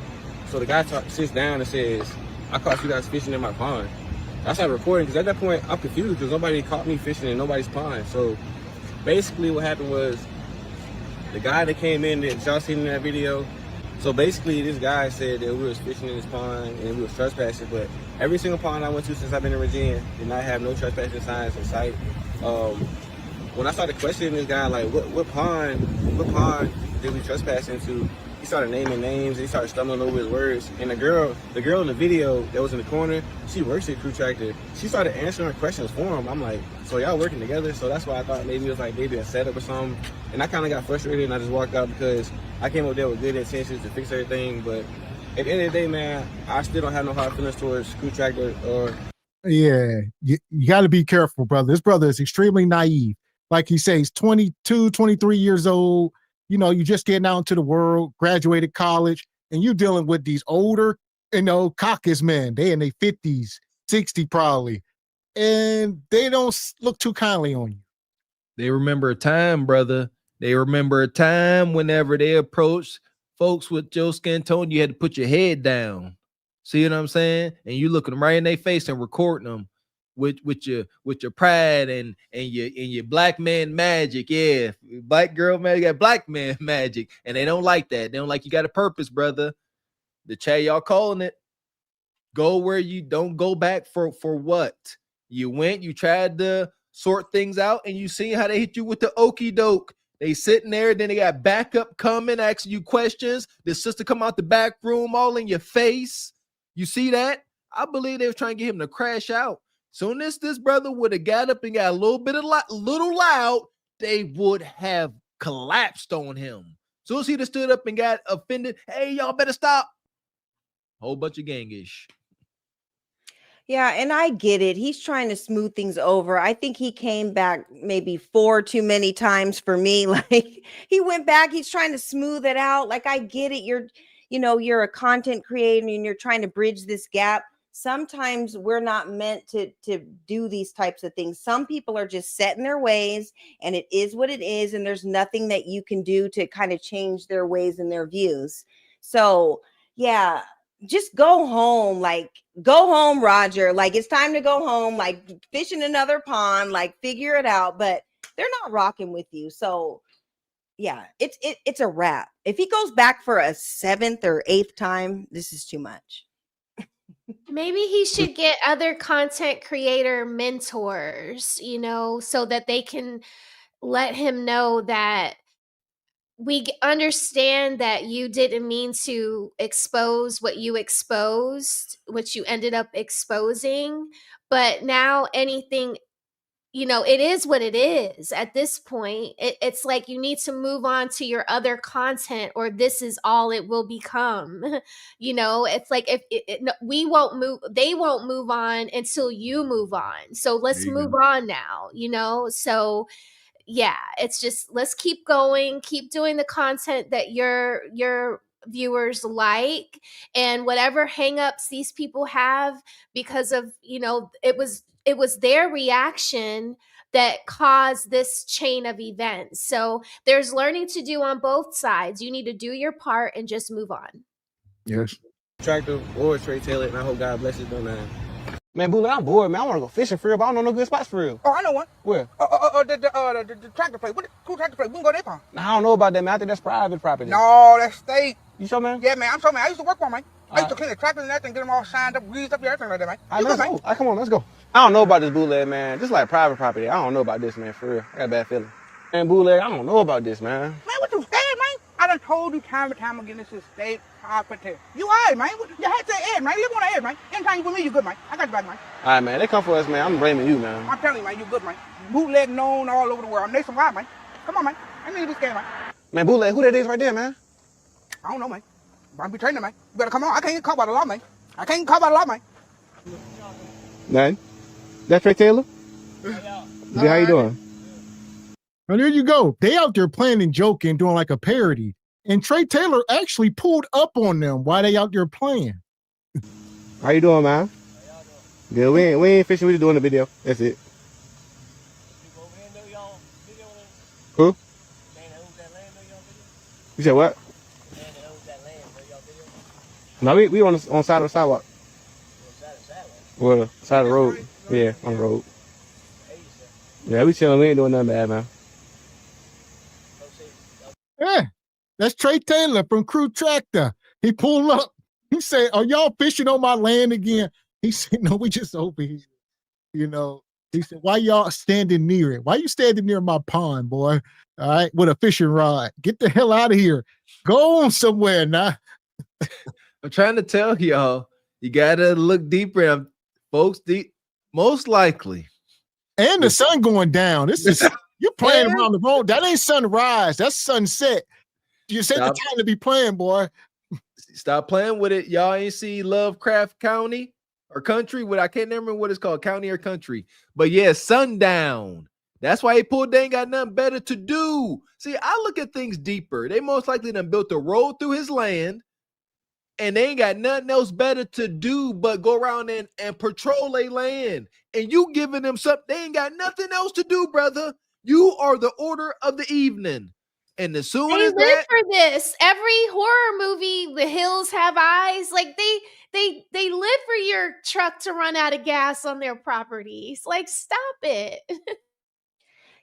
So the guy sits down and says, I caught you guys fishing in my pond. I started recording, because at that point, I'm confused, because nobody caught me fishing in nobody's pond. So basically what happened was, the guy that came in that y'all seen in that video, so basically this guy said that we was fishing in his pond and we was trespassing, but every single pond I went to since I've been in Virginia did not have no trespassing signs in sight. When I started questioning this guy, like, what pond did we trespass into? He started naming names and he started stumbling over his words. And the girl in the video that was in the corner, she works at Crew Tractor. She started answering questions for him. I'm like, so y'all working together? So that's why I thought maybe it was like maybe a setup or something. And I kind of got frustrated and I just walked out because I came up there with good intentions to fix everything. But at the end of the day, man, I still don't have no hard feelings towards Crew Tractor or. Yeah, you got to be careful, brother. This brother is extremely naive. Like he says, 22, 23 years old. You know, you just getting out into the world, graduated college, and you dealing with these older, caucus men. They in their 50s, 60 probably. And they don't look too kindly on you. They remember a time, brother. They remember a time whenever they approached folks with your skin tone, you had to put your head down. See what I'm saying? And you looking them right in their face and recording them with your pride and your black man magic. Yeah, black girl man got black man magic, and they don't like that. They don't like you got a purpose, brother. The chat y'all calling it. Go where you don't go back for what? You went, you tried to sort things out, and you see how they hit you with the okey doke. They sitting there, then they got backup coming, asking you questions. The sister come out the back room all in your face. You see that? I believe they was trying to get him to crash out. Soon as this brother would have got up and got a little loud, they would have collapsed on him. Soon as he just stood up and got offended, hey, y'all better stop. Whole bunch of gangish. Yeah, and I get it. He's trying to smooth things over. I think he came back maybe 4 too many times for me. Like he went back, he's trying to smooth it out. Like I get it. You're a content creator and you're trying to bridge this gap. Sometimes we're not meant to do these types of things. Some people are just set in their ways and it is what it is. And there's nothing that you can do to kind of change their ways and their views. So yeah, just go home. Like go home, Roger. Like it's time to go home, like fish in another pond, like figure it out. But they're not rocking with you. So yeah, it's a wrap. If he goes back for a 7th or 8th time, this is too much. Maybe he should get other content creator mentors, so that they can let him know that we understand that you didn't mean to expose what you exposed, what you ended up exposing. But now anything, it is what it is at this point. It's like you need to move on to your other content or this is all it will become. It's like we won't move, they won't move on until you move on. So let's move on now, So yeah, it's just, let's keep going, keep doing the content that your viewers like, and whatever hangups these people have because of, it was their reaction that caused this chain of events. So there's learning to do on both sides. You need to do your part and just move on. Yes. Tractor or Trey Taylor, and I hope God blesses them, man. Man, Bootleg, I'm bored, man. I want to go fishing for real, but I don't know no good spots for real. Oh, I know one. Where? The tractor place. What the cool tractor place? We can go there, pal. I don't know about that, man. I think that's private property. No, that's state. You sure, man? Yeah, man. I'm sure, man. I used to work for man. I used to clean the tractors and everything, get them all shined up, greased up, everything like that, man. All right, let's go. Come on, let's go. I don't know about this Bootleg, man. This is like private property. I don't know about this, man, for real. I got a bad feeling. Man, Bootleg, I don't know about this, man. Man, what you scared, man? I done told you time and time again, this is state property. You all right, man? You had to edge, man. You live on the edge, man. Anytime you with me, you good, man. I got you back, man. All right, man. They come for us, man. I'm blaming you, man. I'm telling you, man, you good, man. Bootleg known all over the world. I'm nationwide, man. Come on, man. I need to be scared, man. Man, Bootleg, who that is right there, man? I don't know, man. But I'm betraying them, man. You better come on. I can't get caught by the law, man. I can't get caught by the law, man. Nothing. That's Trey Taylor? How you doing? Well, there you go. They out there playing and joking, doing like a parody. And Trey Taylor actually pulled up on them while they out there playing. How you doing, man? Yeah, we ain't fishing. We just doing the video. That's it. Who? You said what? No, we on the side of the sidewalk. Well, side of the road. Yeah, on the road. Yeah, we chilling. We ain't doing nothing bad, man. Yeah, that's Trey Taylor from Crew Tractor. He pulled up. He said, "Are y'all fishing on my land again?" He said, "No, we just over here." You know, he said, "Why y'all standing near it? Why you standing near my pond, boy? All right, with a fishing rod. Get the hell out of here. Go on somewhere now." I'm trying to tell y'all, you gotta look deeper, folks. Most likely, and the sun going down. This is you're playing around the road. That ain't sunrise. That's sunset. You said the time to be playing, boy. Stop playing with it. Y'all ain't see Lovecraft County or country. What I can't remember what it's called, county or country. But yeah, sundown. That's why he pulled. They ain't got nothing better to do. See, I look at things deeper. They most likely done built a road through his land, and they ain't got nothing else better to do but go around and patrol a land. And you giving them something, they ain't got nothing else to do, brother. You are the order of the evening. And as soon as live for this, every horror movie, The Hills Have Eyes, like they live for your truck to run out of gas on their properties. Like, stop it.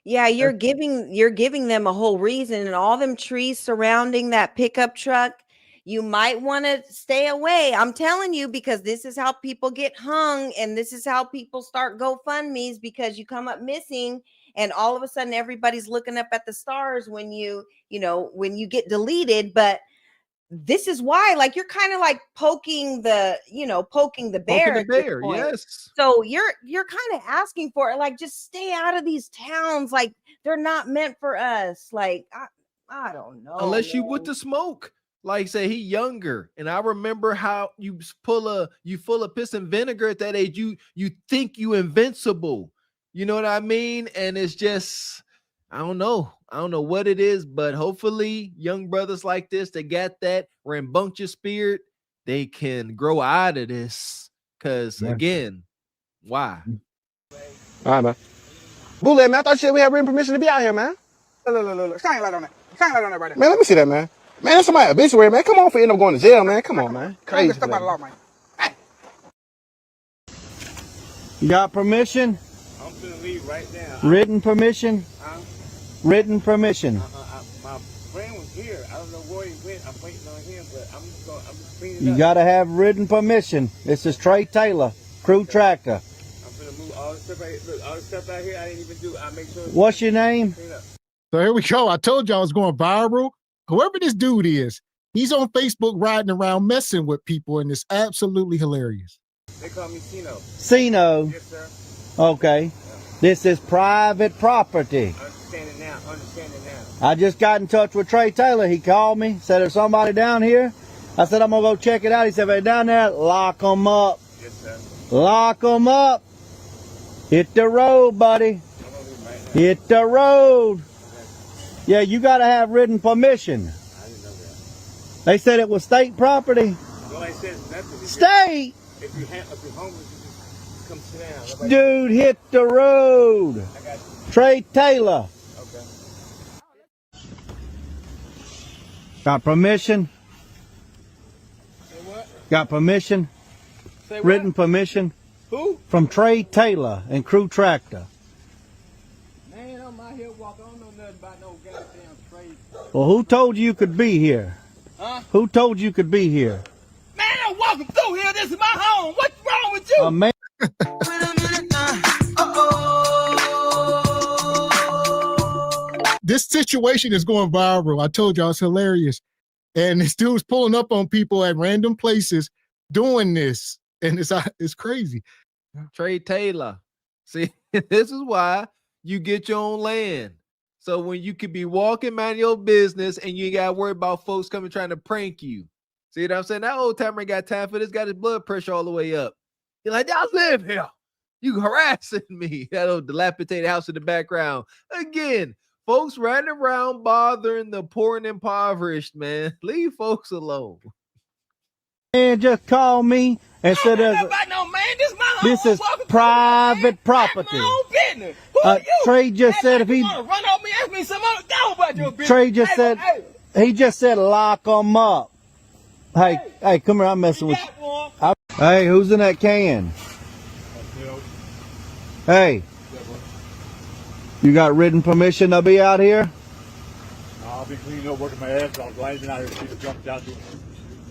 Yeah, you're giving them a whole reason, and all them trees surrounding that pickup truck. You might want to stay away. I'm telling you, because this is how people get hung, and this is how people start GoFundMe's, because you come up missing, and all of a sudden everybody's looking up at the stars when you get deleted. But this is why, like, you're kind of like poking the bear. Poking the bear, yes. So you're kind of asking for it, like, just stay out of these towns. Like, they're not meant for us. Like, I don't know. Unless you with the smoke. Like, say he younger, and I remember how you full of piss and vinegar at that age. You think you invincible, you know what I mean? And it's just, I don't know what it is, but hopefully young brothers like this, they got that rambunctious spirit, they can grow out of this. Cause again, why? All right, man. Bootleg, man, I thought we had written permission to be out here, man. Look. Shine light on that. Shine light on that right there. Man, let me see that, man. Man, that's somebody obituary, man. Come on, for end up going to jail, man. Come on, man. Crazy. Don't get stuck by the law, man. You got permission? I'm gonna leave right now. Written permission? Written permission. My friend was here. I don't know where he went. I'm waiting on him, but I'm just cleaning You up. got to have written permission. This is Trey Taylor, Crew Tractor. I'm gonna move all the stuff out here. Look, all the stuff out here I didn't even do. I make sure. What's your name? So here we go. I told y'all I was going viral. Whoever this dude is, he's on Facebook riding around messing with people, and it's absolutely hilarious. They call me Sino. Sino. Yes, sir. Okay. This is private property. Understand it now. I just got in touch with Trey Taylor. He called me, said there's somebody down here. I said, I'm going to go check it out. He said, if they're down there, lock them up. Yes, sir. Lock them up. Hit the road, buddy. Hit the road. Yeah, you got to have written permission. I didn't know that. They said it was state property. Nobody says nothing. State. If you're homeless, you just come sit down. Nobody Dude, hit the road. I got you. Trey Taylor. Okay. Got permission? Say what? Got permission? Say what? Written permission? Who? From Trey Taylor and Crew Tractor. Man, I'm out here walking. I don't know nothing about no goddamn trade. Well, who told you could be here? Huh? Who told you could be here? Man, I'm walking through here. This is my home. What's wrong with you? A man. This situation is going viral. I told y'all it's hilarious. And this dude's pulling up on people at random places doing this. And it's crazy. Trey Taylor. See, this is why you get your own land. So when you could be walking, mind your business, and you ain't got to worry about folks coming trying to prank you. See what I'm saying? That old timer ain't got time for this. Got his blood pressure all the way up. You're like, y'all live here. You harassing me. That old dilapidated house in the background. Again, folks running around bothering the poor and impoverished, man. Leave folks alone. Man, just call me and said this is private property. Trey just said if he run on me, ask me some other go about your business. Trey just said he just said lock them up. Hey, come here, I'm messing with you. Hey, who's in that can? Hey, you got written permission to be out here? I'll be cleaning up, working my ass off, gliding out here, see the jumped out there.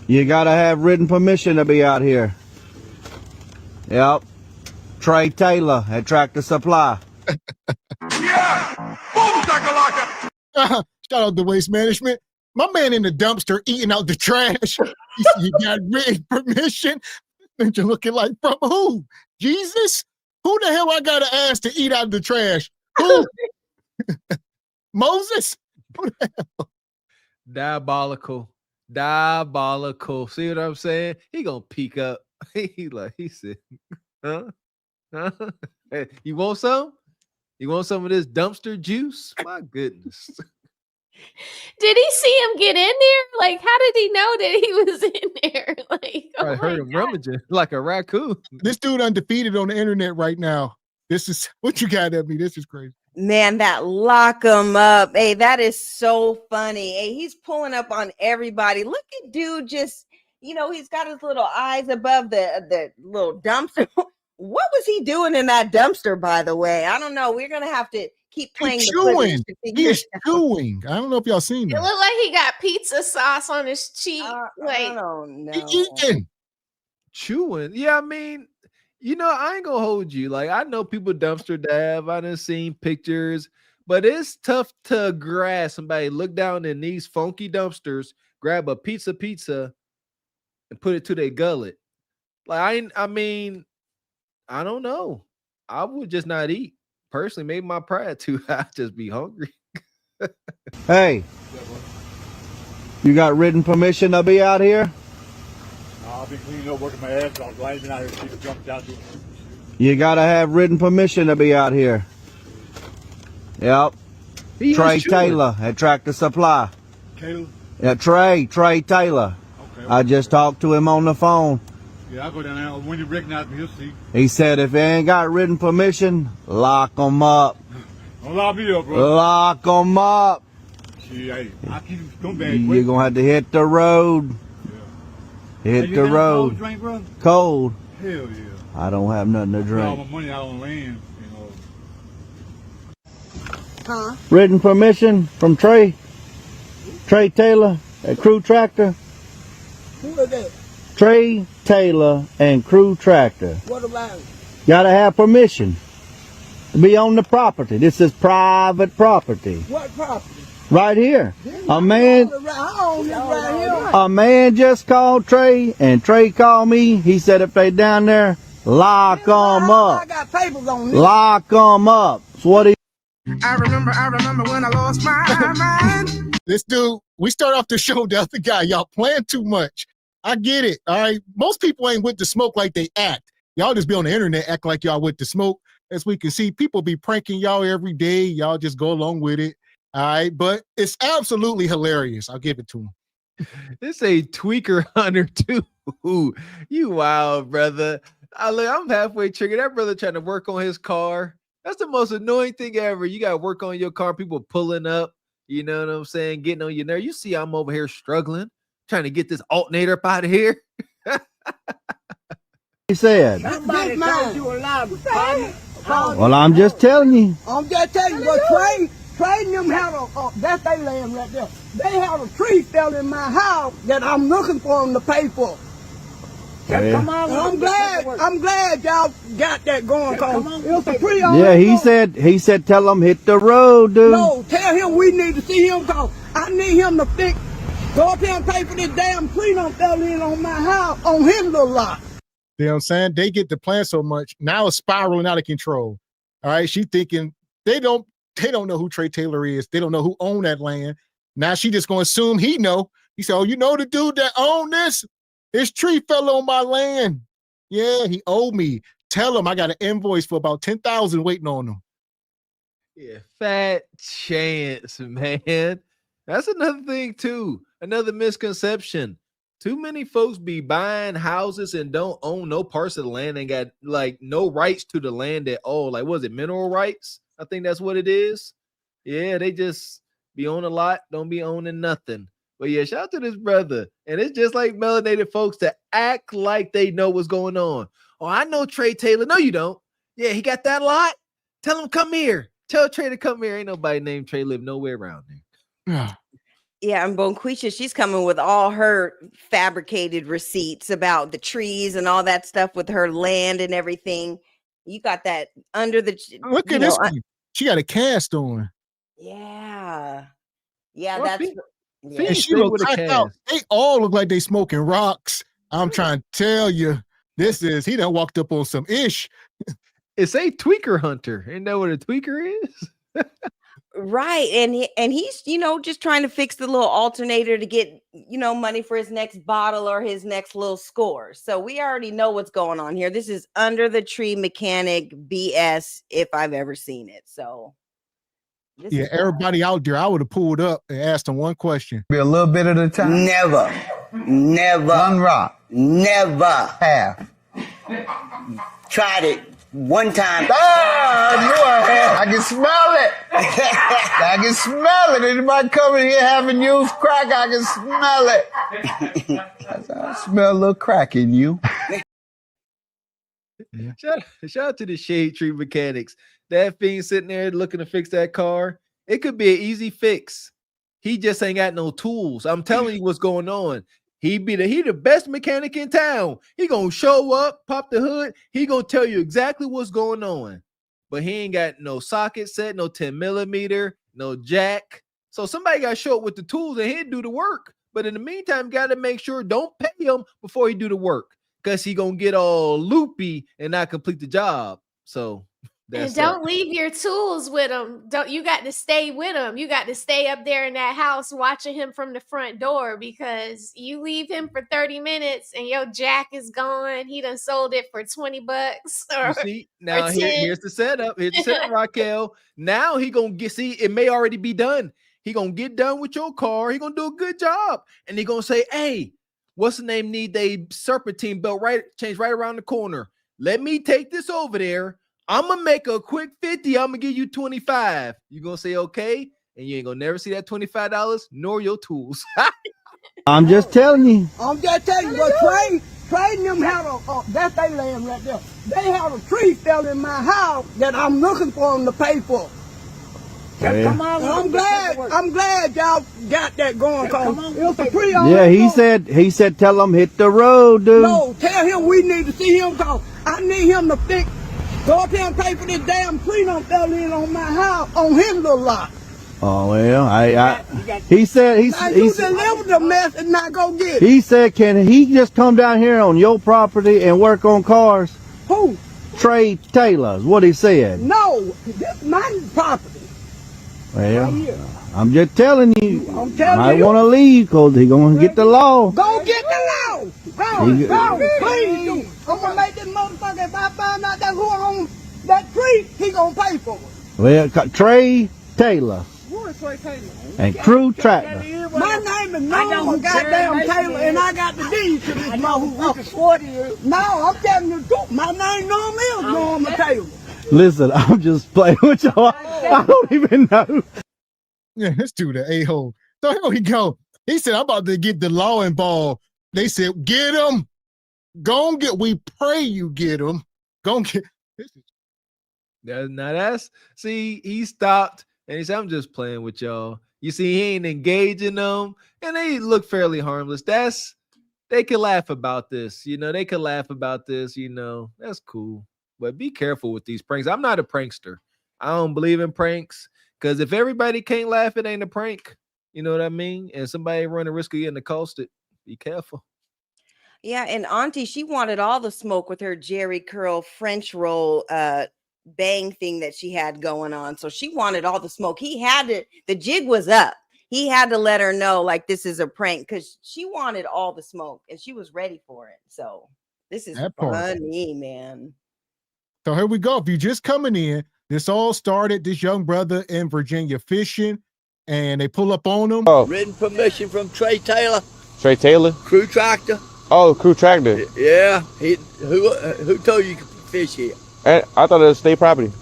You gotta have written permission to be out here. Yep. Trey Taylor at Tractor Supply. Yeah! Boom, shakalaka! Shout out to Waste Management. My man in the dumpster eating out the trash. You got written permission? And you're looking like, from who? Jesus? Who the hell I gotta ask to eat out the trash? Who? Moses? Who the hell? Diabolical. See what I'm saying? He gonna peek up. He said, huh? Hey, you want some? You want some of this dumpster juice? My goodness. Did he see him get in there? Like, how did he know that he was in there? Like, I heard him rummaging like a raccoon. This dude undefeated on the internet right now. This is what you got at me. This is crazy. Man, that lock him up. Hey, that is so funny. Hey, he's pulling up on everybody. Look at dude just, he's got his little eyes above the little dumpster. What was he doing in that dumpster, by the way? I don't know. We're going to have to keep playing the footage to figure He's chewing. I don't know if y'all seen it that. looked like he got pizza sauce on his cheek. I don't know. He eating. Chewing. Yeah, I mean, I ain't gonna hold you. Like, I know people dumpster dive. I done seen pictures, but it's tough to grasp somebody look down in these funky dumpsters, grab a pizza, and put it to their gullet. Like, I mean, I don't know. I would just not eat. Personally, maybe my pride too high, just be hungry. Hey, you got written permission to be out here? I'll be cleaning up, working my ass off, gliding out here, see the jumped out there. You gotta have written permission to be out here. Yep. Trey Taylor at Tractor Supply. Taylor? Yeah, Trey Taylor. Okay. I just talked to him on the phone. Yeah, I'll go down there. When you recognize me, you'll see. He said if he ain't got written permission, lock him up. Don't lock me up, bro. Lock him up. Gee, hey, I'll keep you scumbag quick. You're gonna have to hit the road. Yeah. Hit the road. Cold drink, bro? Cold. Hell yeah. I don't have nothing to drink. All my money out on land, Huh? Written permission from Trey Taylor at Crew Tractor. Who is that? Trey Taylor and Crew Tractor. What about it? Gotta have permission to be on the property. This is private property. What property? Right here. I own this right here. A man just called Trey, and Trey called me. He said if they down there, lock them up. I got papers on this. Lock them up. So what he I remember when I lost my mind. This dude, we start off the show, the other guy, y'all playing too much. I get it, all right? Most people ain't with the smoke like they act. Y'all just be on the internet, act like y'all with the smoke. As we can see, people be pranking y'all every day. Y'all just go along with it, all right? But it's absolutely hilarious. I'll give it to him. This a tweaker hunter too. You wild, brother. I'm halfway triggered. That brother trying to work on his car. That's the most annoying thing ever. You got to work on your car. People pulling up. You know what I'm saying? Getting on your nerve. You see, I'm over here struggling, trying to get this alternator up out of here. he said? Somebody told you a lie, partner. Well, I'm just telling you. I'm just telling you, but Trey and them had that's their land right there. They had a tree fell in my house that I'm looking for them to pay for. Yeah. Come on, I'm glad y'all got that going, cause it was a pretty Yeah, he said, tell him hit the road, dude. No, tell him we need to see him, cause I need him to go up here and pay for this damn tree done fell in on my house, on his little lot. You know what I'm saying? They get the plan so much. Now it's spiraling out of control. All right. She thinking they don't know who Trey Taylor is. They don't know who owned that land. Now she just gonna assume he know. He said, oh, you know the dude that owned this? This tree fell on my land. Yeah, he owed me. Tell him I got an invoice for about $10,000 waiting on him. Yeah, fat chance, man. That's another thing too. Another misconception. Too many folks be buying houses and don't own no parts of the land and got like no rights to the land at all. Like, was it mineral rights? I think that's what it is. Yeah, they just be on a lot, don't be owning nothing. But yeah, shout out to this brother. And it's just like melanated folks to act like they know what's going on. Oh, I know Trey Taylor. No, you don't. Yeah, he got that lot. Tell him come here. Tell Trey to come here. Ain't nobody named Trey live nowhere around there. Yeah, and Bonquisha, she's coming with all her fabricated receipts about the trees and all that stuff with her land and everything. You got that under the. Look at this. She got a cast on. Yeah. Yeah, Well, that's. Yeah. And she look cracked out. They all look like they smoking rocks. I'm trying to tell you, he done walked up on some ish. It's a tweaker hunter. Ain't that what a tweaker is? Right. And he's, just trying to fix the little alternator to get, money for his next bottle or his next little score. So we already know what's going on here. This is under the tree mechanic BS if I've ever seen it. So yeah, everybody out there, I would have pulled up and asked them one question. Be a little bit at a time. Never. One rock. Never. Half. Tried it one time. I knew I had. I can smell it. I can smell it. Anybody coming here having used crack, I can smell it. I smell a little crack in you. Shout out to the Shade Tree Mechanics. That fiend sitting there looking to fix that car. It could be an easy fix. He just ain't got no tools. I'm telling you what's going on. He the best mechanic in town. He gonna show up, pop the hood. He gonna tell you exactly what's going on. But he ain't got no socket set, no 10 millimeter, no jack. So somebody got to show up with the tools and he'll do the work. But in the meantime, got to make sure don't pay him before he do the work, because he gonna get all loopy and not complete the job. So and don't leave your tools with him. You got to stay with him. You got to stay up there in that house watching him from the front door, because you leave him for 30 minutes and your jack is gone. He done sold it for $20. You see, now here's the setup. Here's the setup, Raquel. Now he gonna it may already be done. He gonna get done with your car. He gonna do a good job, and he gonna say, "Hey, what's the name? Need they serpentine belt change right around the corner? Let me take this over there. I'm gonna make a quick 50. I'm gonna give you 25. You gonna say okay, and you ain't gonna never see that $25 nor your tools." I'm just telling you. I'm just telling you, but Trey and them had that's their land right there. They had a tree fell in my house that I'm looking for them to pay for. Yeah. Come on, I'm glad y'all got that going. It was a pretty yeah, he said, tell him hit the road, dude. No, tell him we need to see him, cause I need him to go up here and pay for this damn tree done fell in on my house, on his little lot. Oh well, he said you delivered the mess and not go get it. He said, can he just come down here on your property and work on cars? Who? Trey Taylor's what he said. No, this is my property. Well, I'm just telling you. I'm telling I you. want to leave because he's going to get the law. Go get the law. Go, please do. I'm going to make this motherfucker, if I find out that who owns that tree, he going to pay for it. Well, Trey Taylor. Who is Trey Taylor? And Crew Tractor. My name is Norman goddamn Taylor, and I got the deed to this motherfucker. No, I'm telling you the truth. My name Norman is Norman Taylor. Listen, I'm just playing with y'all. I don't even know. Yeah, this dude an a-hole. So here we go. He said, I'm about to get the law involved. They said, get him. Go and get. We pray you get them. Go and get. See, he stopped and he said, "I'm just playing with y'all." You see, he ain't engaging them, and they look fairly harmless. They can laugh about this, They can laugh about this, That's cool. But be careful with these pranks. I'm not a prankster. I don't believe in pranks because if everybody can't laugh, it ain't a prank. You know what I mean? And somebody run the risk of getting accosted. Be careful. Yeah, and Auntie, she wanted all the smoke with her Jerry curl French roll bang thing that she had going on. So she wanted all the smoke. He had to, the jig was up. He had to let her know like this is a prank because she wanted all the smoke and she was ready for it. So this is funny, man. So here we go. If you're just coming in, this all started this young brother in Virginia fishing and they pull up on him. Oh. Written permission from Trey Taylor. Trey Taylor? Crew tractor. Oh, crew tractor. Yeah. Who told you could fish here? I thought it was state property.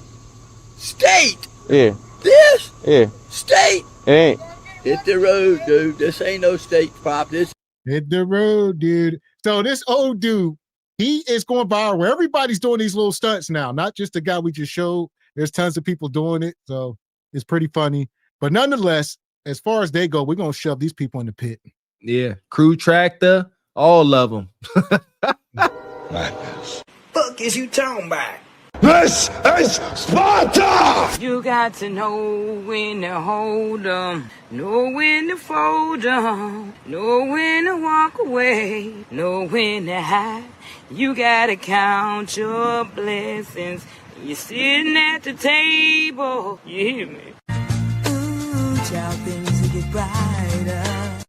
State? Yeah. This? Yeah. State? It ain't. Hit the road, dude. This ain't no state property. Hit the road, dude. So this old dude, he is going viral. Everybody's doing these little stunts now, not just the guy we just showed. There's tons of people doing it. So it's pretty funny. But nonetheless, as far as they go, we're going to shove these people in the pit. Yeah. Crew tractor, all of them. Fuck is you talking about? This is Sparta! You got to know when to hold 'em, know when to fold 'em, know when to walk away, know when to hide. You gotta count your blessings. You're sitting at the table. You hear me? Ooh, child, things will get brighter.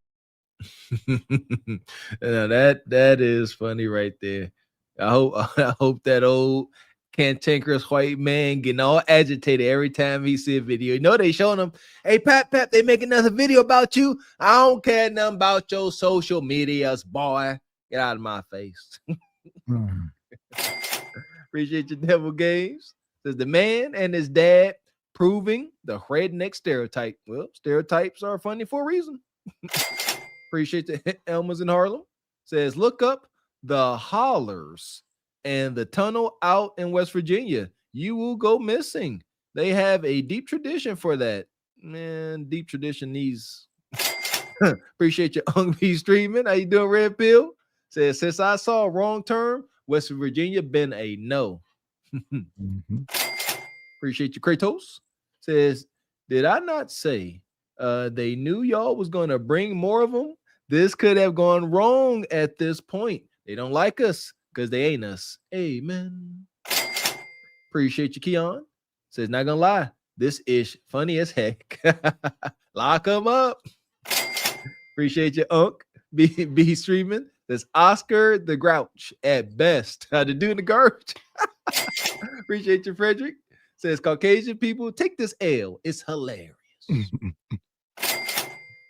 That is funny right there. I hope that old cantankerous white man getting all agitated every time he see a video. They showing him, hey, Pap, they make another video about you. I don't care nothing about your social medias, boy. Get out of my face. Appreciate your devil games. Says the man and his dad proving the redneck stereotype. Well, stereotypes are funny for a reason. Appreciate the Elmas in Harlem. Says, look up the hollers and the tunnel out in West Virginia. You will go missing. They have a deep tradition for that. Man, deep tradition needs. Appreciate your Ung B streaming. How you doing, Red Pill? Says, since I saw wrong turn, West Virginia been a no. Appreciate you, Kratos. Says, did I not say they knew y'all was going to bring more of them? This could have gone wrong at this point. They don't like us because they ain't us. Amen. Appreciate you, Keon. Says, not gonna lie, this ish funny as heck. Lock them up. Appreciate you, Unk. Be streaming. Says Oscar the Grouch at best. How to do in the garbage. Appreciate you, Frederick. Says Caucasian people, take this L. It's hilarious.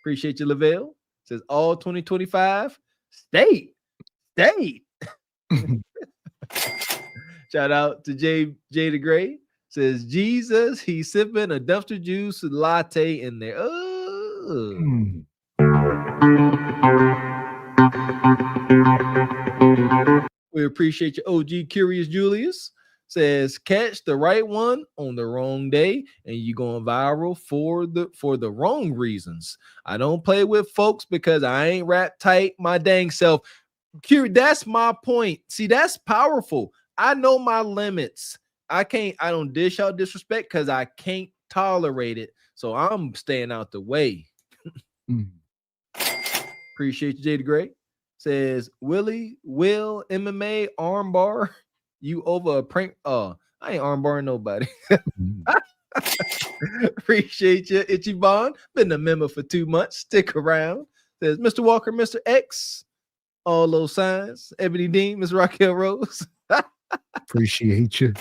Appreciate you, Lavelle. Says all 2025. State. Shout out to Jay the Gray. Says Jesus, he's sipping a dumpster juice latte in there. We appreciate you, OG Curious Julius. Says catch the right one on the wrong day and you going viral for the wrong reasons. I don't play with folks because I ain't rap tight my dang self. That's my point. See, that's powerful. I know my limits. I don't dish out disrespect because I can't tolerate it. So I'm staying out the way. Appreciate you, Jay the Great. Says Willie Will MMA armbar you over a prank. I ain't armbarring nobody. Appreciate you, Itchy Bond. Been a member for 2 months. Stick around. Says Mr. Walker, Mr. X. All those signs. Ebony Dean, Miss Raquel Rose. Appreciate you.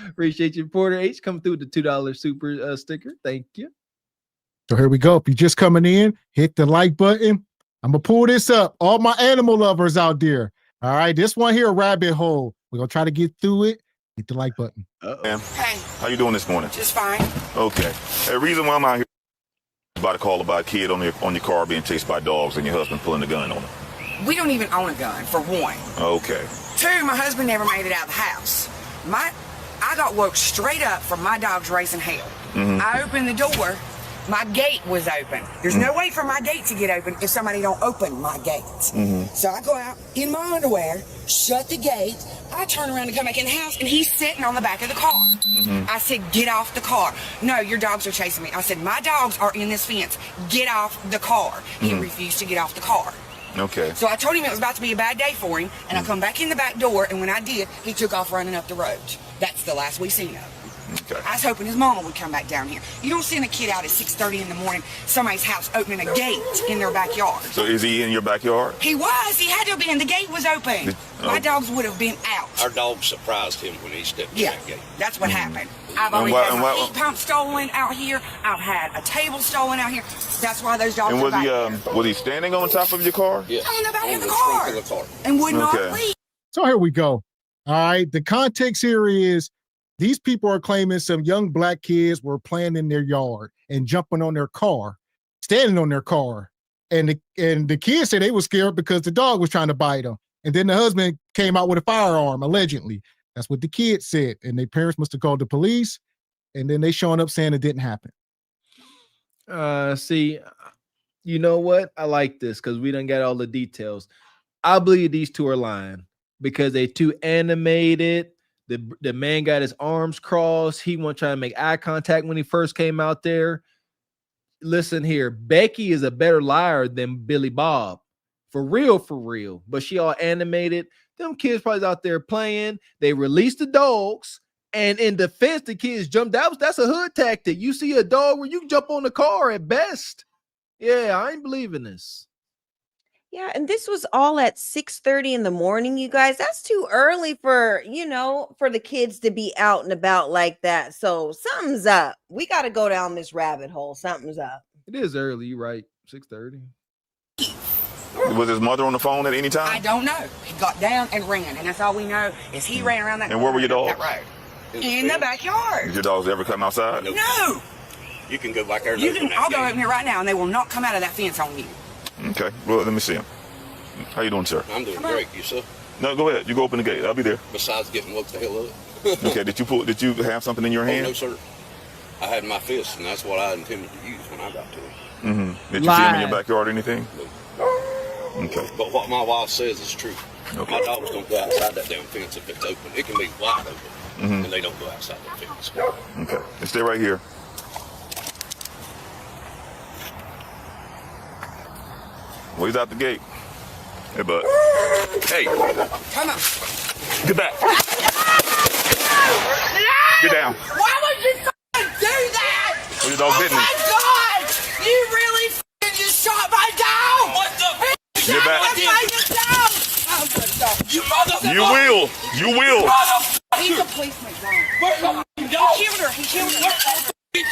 Appreciate you, Porter H. Come through with the $2 super sticker. Thank you. So here we go. If you're just coming in, hit the like button. I'm going to pull this up. All my animal lovers out there. All right. This one here, a rabbit hole. We're going to try to get through it. Hit the like button. Ma'am, how you doing this morning? Just fine. Okay. The reason why I'm out here about a call about a kid on your car being chased by dogs and your husband pulling the gun on him. We don't even own a gun, for one. Okay. Two, my husband never made it out of the house. I got woke straight up from my dogs raising hell. I opened the door. My gate was open. There's no way for my gate to get open if somebody don't open my gate. So I go out in my underwear, shut the gate. I turn around and come back in the house, and he's sitting on the back of the car. I said, get off the car. No, your dogs are chasing me. I said, my dogs are in this fence. Get off the car. He refused to get off the car. Okay. So I told him it was about to be a bad day for him, and I come back in the back door, and when I did, he took off running up the road. That's the last we seen of him. Okay. I was hoping his mama would come back down here. You don't send a kid out at 6:30 in the morning, somebody's house opening a gate in their backyard. So is he in your backyard? He was. He had to have been. The gate was open. My dogs would have been out. Our dog surprised him when he stepped in that gate. That's what happened. I've already had my heat pump stolen out here. I've had a table stolen out here. That's why those dogs And are back was he standing on top of your car? Yeah. on the back of the car. And would not leave. So here we go. All right. The context here is these people are claiming some young black kids were playing in their yard and jumping on their car, standing on their car. And the kids said they were scared because the dog was trying to bite them. And then the husband came out with a firearm, allegedly. That's what the kids said. And their parents must have called the police. And then they showing up saying it didn't happen. See, you know what? I like this because we done got all the details. I believe these two are lying because they too animated. The man got his arms crossed. He wasn't trying to make eye contact when he first came out there. Listen here, Becky is a better liar than Billy Bob. For real. But she all animated. Them kids probably out there playing. They released the dogs. And in defense, the kids jumped out. That's a hood tactic. You see a dog where you can jump on the car at best. Yeah, I ain't believing this. Yeah, and this was all at 6:30 in the morning, you guys. That's too early for, for the kids to be out and about like that. So something's up. We got to go down this rabbit hole. Something's up. It is early, you're right. 6:30. Was his mother on the phone at any time? I don't know. He got down and ran, and that's all we know is he ran around that. And where were your dogs? That road. In the backyard. Did your dogs ever come outside? No. You can go back there. I'll go open here right now, and they will not come out of that fence on you. Okay. Well, let me see him. How you doing, sir? I'm doing great. You, sir? No, go ahead. You go open the gate. I'll be there. Besides getting woke the hell up. Okay. Did you have something in your hand? Oh, no, sir. I had my fist, and that's what I intended to use when I got to him. Did you see him in your backyard or anything? No. Okay. But what my wife says is true. Okay. My dogs don't go outside that damn fence if it's open. It can be wide open, and they don't go outside that fence. Okay. And stay right here. Well, he's out the gate. Hey, bud. Hey. Come on. Get back. Get down. Why would you do that? Well, your dog bit me. Oh my God! You really just shot my dog! What the? Get back. You motherfucker! You will. He's a policeman, dog. He killed her. He killed her.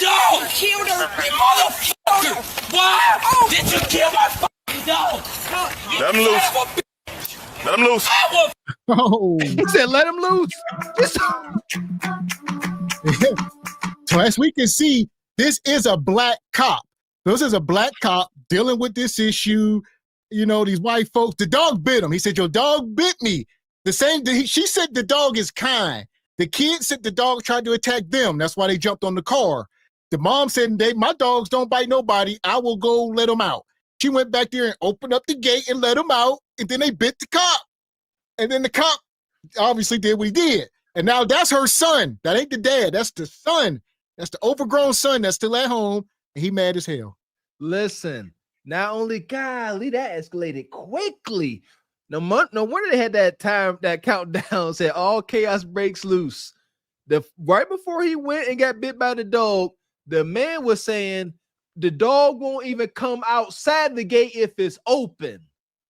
Dog! He killed her. You motherfucker! Why did you kill my fucking dog? Let him loose. Let him loose. Oh. He said, let him loose. So as we can see, this is a black cop. This is a black cop dealing with this issue. These white folks, the dog bit him. He said, your dog bit me. She said the dog is kind. The kid said the dog tried to attack them. That's why they jumped on the car. The mom said, my dogs don't bite nobody. I will go let them out. She went back there and opened up the gate and let them out. And then they bit the cop. And then the cop obviously did what he did. And now that's her son. That ain't the dad. That's the son. That's the overgrown son that's still at home. And he mad as hell. Listen, not only, golly, that escalated quickly. No wonder they had that countdown said all chaos breaks loose. Right before he went and got bit by the dog, the man was saying the dog won't even come outside the gate if it's open.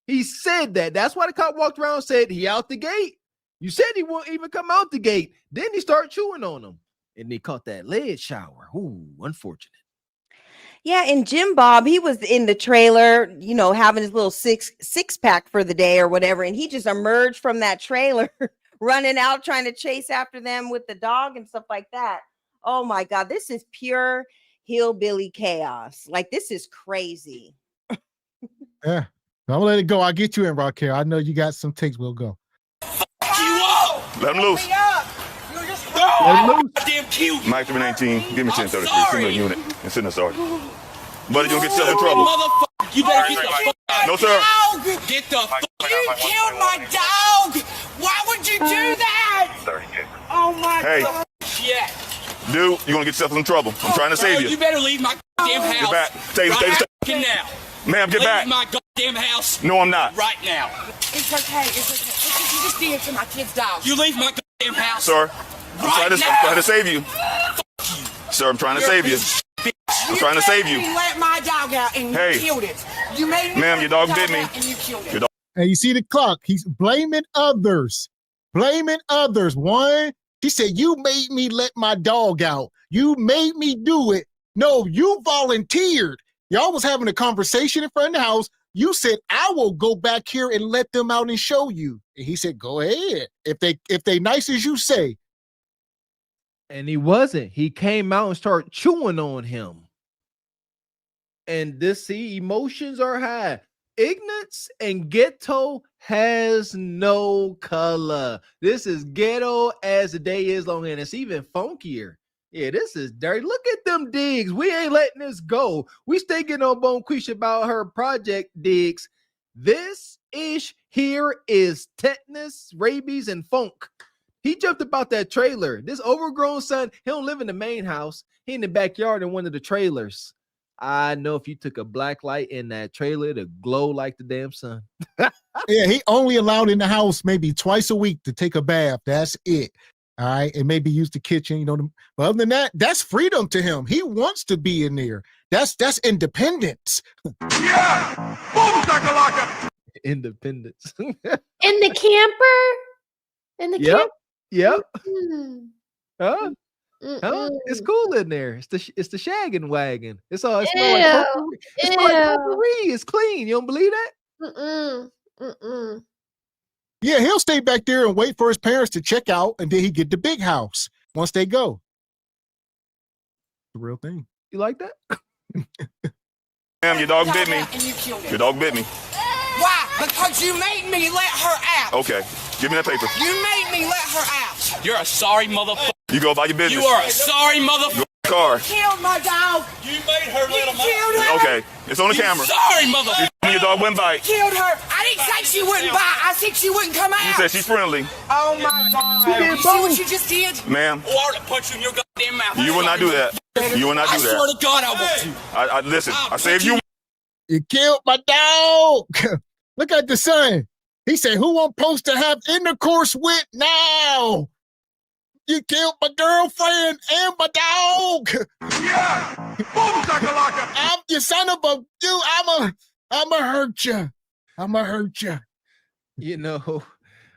He said that. That's why the cop walked around and said he out the gate. You said he won't even come out the gate. Then he started chewing on him. And they caught that lead shower. Ooh, unfortunate. Yeah, and Jim Bob, he was in the trailer, having his little six pack for the day or whatever. And he just emerged from that trailer, running out, trying to chase after them with the dog and stuff like that. Oh my God, this is pure hillbilly chaos. Like, this is crazy. Yeah. I'm gonna let it go. I'll get you in, Raquel. I know you got some takes. We'll go. Let him loose. Let him loose. Damn cute. Mike 319, give me 1033, send me a unit and send us sergeant. Buddy, you'll get yourself in trouble. Motherfucker, you better get the fuck out. No, sir. Get the fuck. You killed my dog. Why would you do that? Oh my God. Shit. Dude, you're gonna get yourself in trouble. I'm trying to save you. You better leave my goddamn house. Get back. Taser. Now. Ma'am, get leave back. my goddamn house. No, I'm not. Right now. It's okay. It's okay. Look what you just did to my kid's dog. You leave my goddamn house. Sir, I'm trying to save you. Sir, I'm trying to save you. I'm trying to save you. You let my dog out and you killed it. You made me. Ma'am, your dog bit me. And you killed it. And you see the clock. He's blaming others. Blaming others. One, he said, you made me let my dog out. You made me do it. No, you volunteered. Y'all was having a conversation in front of the house. You said, I will go back here and let them out and show you. And he said, go ahead. If they nice as you say. And he wasn't. He came out and started chewing on him. And emotions are high. Ignorance and ghetto has no color. This is ghetto as the day is long, and it's even funkier. Yeah, this is dirty. Look at them digs. We ain't letting this go. We stay getting on Bonquisha about her project digs. This ish here is tetanus, rabies, and funk. He jumped about that trailer. This overgrown son, he don't live in the main house. He in the backyard in one of the trailers. I know if you took a black light in that trailer to glow like the damn sun. Yeah, he only allowed in the house maybe twice a week to take a bath. That's it. All right. And maybe use the kitchen, but other than that, that's freedom to him. He wants to be in there. That's independence. Yeah! Boom, shakalaka! Independence. In the camper? In the camper? Yep. Mm. Huh? It's cool in there. It's the shagging wagon. It's all. It Ew. smells like potpourri. It smells like potpourri. It's clean. You don't believe that? Yeah, he'll stay back there and wait for his parents to check out, and then he get the big house once they go. The real thing. You like that? Ma'am, your dog bit me. And you killed it. Your dog bit me. Why? Because you made me let her out. Okay, give me that paper. You made me let her out. You're a sorry motherfucker. You go about your business. You are a sorry motherfucker. Car. Killed my dog. You made her let him Killed her. Okay, it's on the camera. Sorry motherfucker. Your dog wouldn't bite. Killed her. I didn't say she wouldn't bite. I said she wouldn't come out. You said she's friendly. Oh my God. You see what you just did? Ma'am. Oh, I ought to punch you in your goddamn mouth. You will not do that. You will not do I that. swear to God, I want to. I listen. I saved you. You killed my dog. Look at the son. He said, who I'm supposed to have intercourse with now? You killed my girlfriend and my dog. Yeah! Boom, shakalaka! I'm your son of a dude. I'ma hurt you. I'ma hurt you.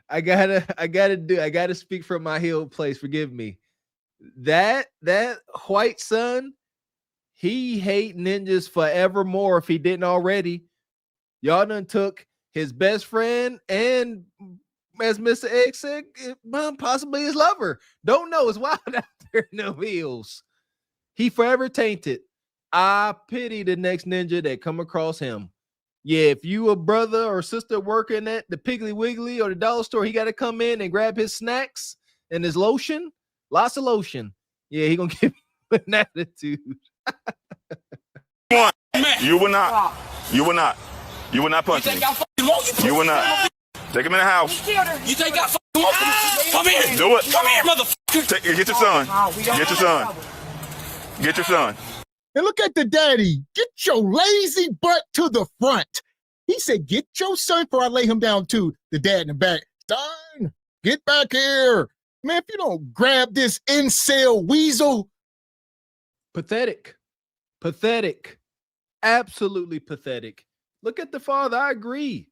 I gotta speak from my healed place. Forgive me. That white son, he hate ninjas forevermore if he didn't already. Y'all done took his best friend and, as Mr. X said, possibly his lover. Don't know. It's wild out there in the hills. He forever tainted. I pity the next ninja that come across him. Yeah, if you a brother or sister working at the Piggly Wiggly or the dollar store, he got to come in and grab his snacks and his lotion. Lots of lotion. Yeah, he gonna give you an attitude. You will not. You will not. You will not punch me. You will not. Take him in the house. You think I fucking want him? Come here. Do it. Come here, motherfucker. Get your son. Get your son. Get your son. And look at the daddy. Get your lazy butt to the front. He said, get your son before I lay him down too. The dad in the back. Son, get back here. Man, if you don't grab this incel weasel. Pathetic. Pathetic. Absolutely pathetic. Look at the father. I agree.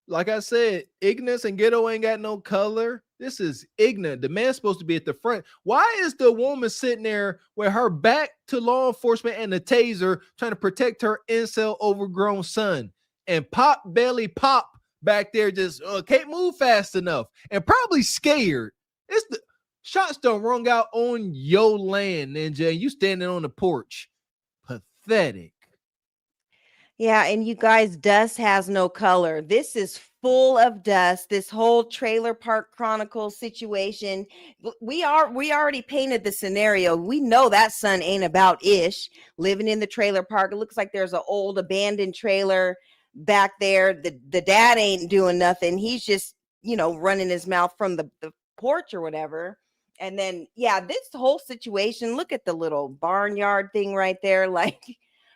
Like I said, ignorance and ghetto ain't got no color. This is ignorant. The man's supposed to be at the front. Why is the woman sitting there with her back to law enforcement and the taser trying to protect her incel overgrown son? And Pop Belly Pop back there just can't move fast enough and probably scared. It's the shots done rung out on your land, Ninja, and you standing on the porch. Pathetic. Yeah, and you guys, dust has no color. This is full of dust. This whole trailer park chronicle situation. We already painted the scenario. We know that son ain't about Ish living in the trailer park. It looks like there's an old abandoned trailer back there. The dad ain't doing nothing. He's just, running his mouth from the porch or whatever. And then, yeah, this whole situation, look at the little barnyard thing right there. Like,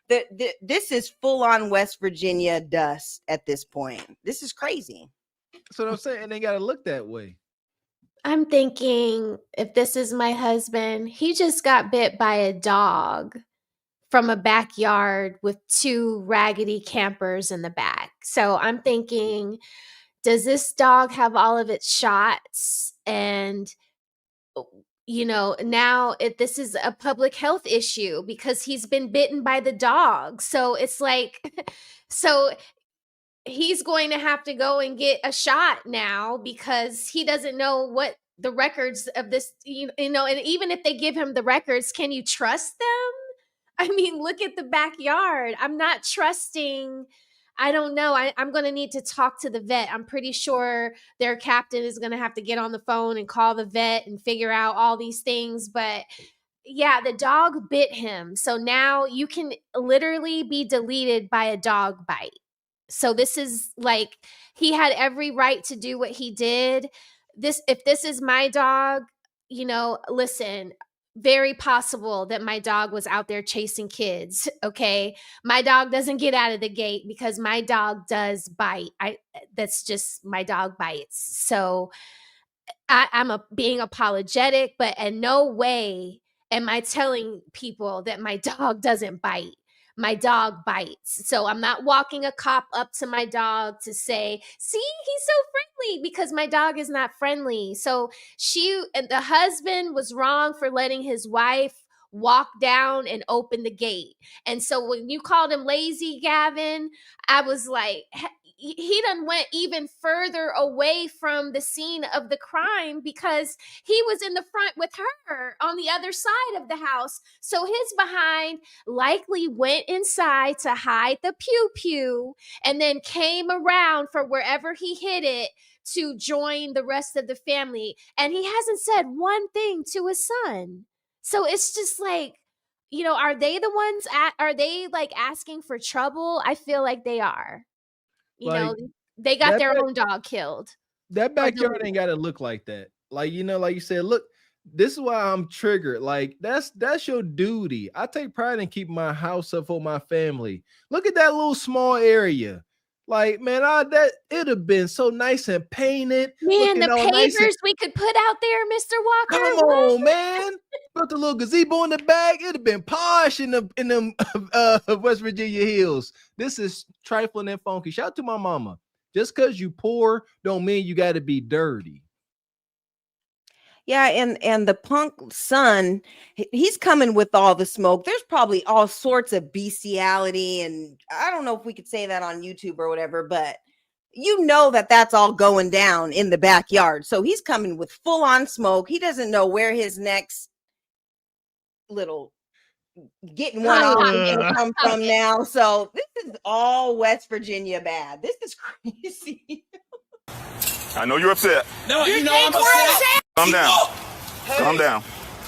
this is full on West Virginia dust at this point. This is crazy. That's what I'm saying. And they got to look that way. I'm thinking, if this is my husband, he just got bit by a dog from a backyard with 2 raggedy campers in the back. So I'm thinking, does this dog have all of its shots? And now this is a public health issue because he's been bitten by the dog. So it's like, so he's going to have to go and get a shot now because he doesn't know what the records of this, and even if they give him the records, can you trust them? I mean, look at the backyard. I'm not trusting. I don't know. I'm going to need to talk to the vet. I'm pretty sure their captain is going to have to get on the phone and call the vet and figure out all these things. But yeah, the dog bit him. So now you can literally be deleted by a dog bite. So this is like, he had every right to do what he did. If this is my dog, listen, very possible that my dog was out there chasing kids. Okay. My dog doesn't get out of the gate because my dog does bite. That's just, my dog bites. So I'm being apologetic, but in no way am I telling people that my dog doesn't bite. My dog bites. So I'm not walking a cop up to my dog to say, see, he's so friendly, because my dog is not friendly. So the husband was wrong for letting his wife walk down and open the gate. And so when you called him lazy, Gavin, I was like, he done went even further away from the scene of the crime because he was in the front with her on the other side of the house. So his behind likely went inside to hide the pew-pew and then came around for wherever he hid it to join the rest of the family. And he hasn't said one thing to his son. So it's just like, are they the ones are they like asking for trouble? I feel like they are. They got their own dog killed. That backyard ain't got to look like that. Like, like you said, look, this is why I'm triggered. Like, that's your duty. I take pride in keeping my house up for my family. Look at that little small area. Like, man, it'd have been so nice and painted. Man, the pavers we could put out there, Mr. Walker. Come on, man. Put the little gazebo in the back. It'd have been posh in them West Virginia hills. This is trifling and funky. Shout out to my mama. Just because you poor don't mean you got to be dirty. Yeah, and the punk son, he's coming with all the smoke. There's probably all sorts of bestiality, and I don't know if we could say that on YouTube or whatever, but that's all going down in the backyard. So he's coming with full on smoke. He doesn't know where his next little getting one on is gonna come from now. So this is all West Virginia bad. This is crazy. I know you're upset. No, I'm upset. Calm down. Calm down.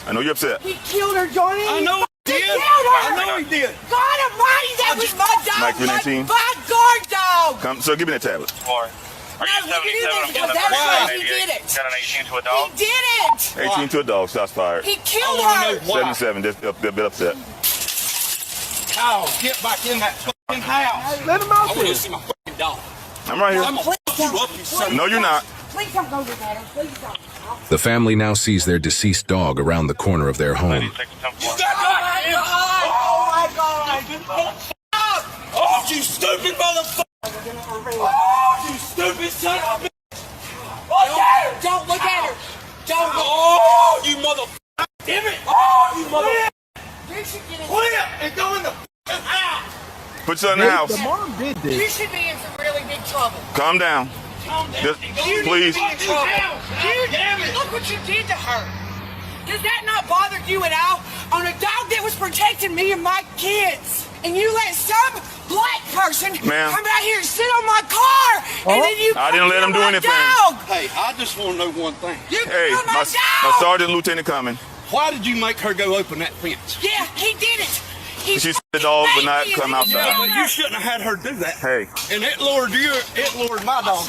I know you're upset. He killed her, Johnny. I know he did. I know he did. God almighty, that was my dog. Mike, you 19? My guard dog. Come, sir, give me that tablet. Are you 77 That's he did it. Got an 18 to a dog? He did it. 18 to a dog, shots fired. He killed her. 77, just a bit upset. Kyle, get back in that fucking house. Let him out I want there. to see my fucking dog. I'm right here. I'm gonna fuck you up, you son. No, you're not. Please don't go with that. Please don't. The family now sees their deceased dog around the corner of their home. You got oh my God. Oh, you stupid motherfucker. Oh, you stupid son of a bitch. Look at her. Don't look at her. Don't look. Oh, you motherfucker. Damn it. Oh, you motherfucker. You should get in. Quit and go in the fucking house. Put you in the house. The mom did this. You should be in some really big trouble. Calm down. Just, please. Look what you did to her. Does that not bother you at all? On a dog that was protecting me and my kids. and you let some black person Ma'am. come out here and sit on my car, and then you I didn't let him do anything. dog. Hey, I just want to know one thing. You Hey, killed my my dog. sergeant lieutenant coming. Why did you make her go open that fence? Yeah, he did it. He She said the dog would not come Yeah, outside. but you shouldn't have had her do that. Hey, And it lured my dog.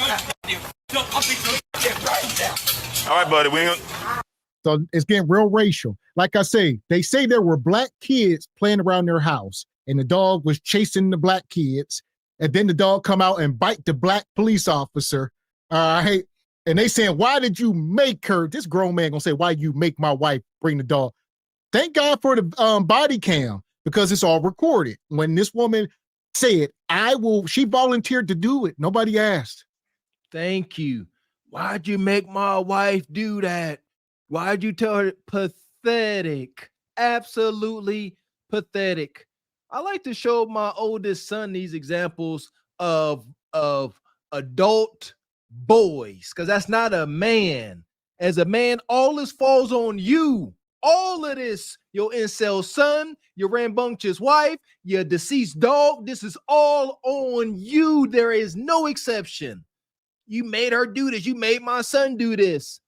all right, buddy. We ain't gonna... So it's getting real racial. Like I say there were black kids playing around their house, and the dog was chasing the black kids, and then the dog come out and bite the black police officer. And they saying, why did you make her? This grown man gonna say, why you make my wife bring the dog? Thank God for the body cam, because it's all recorded. When this woman said, she volunteered to do it. Nobody asked. Thank you. Why'd you make my wife do that? Why'd you tell her? Pathetic. Absolutely pathetic. I like to show my oldest son these examples of adult boys, because that's not a man. As a man, all this falls on you. All of this, your incel son, your rambunctious wife, your deceased dog, this is all on you. There is no exception. You made her do this. You made my son do this.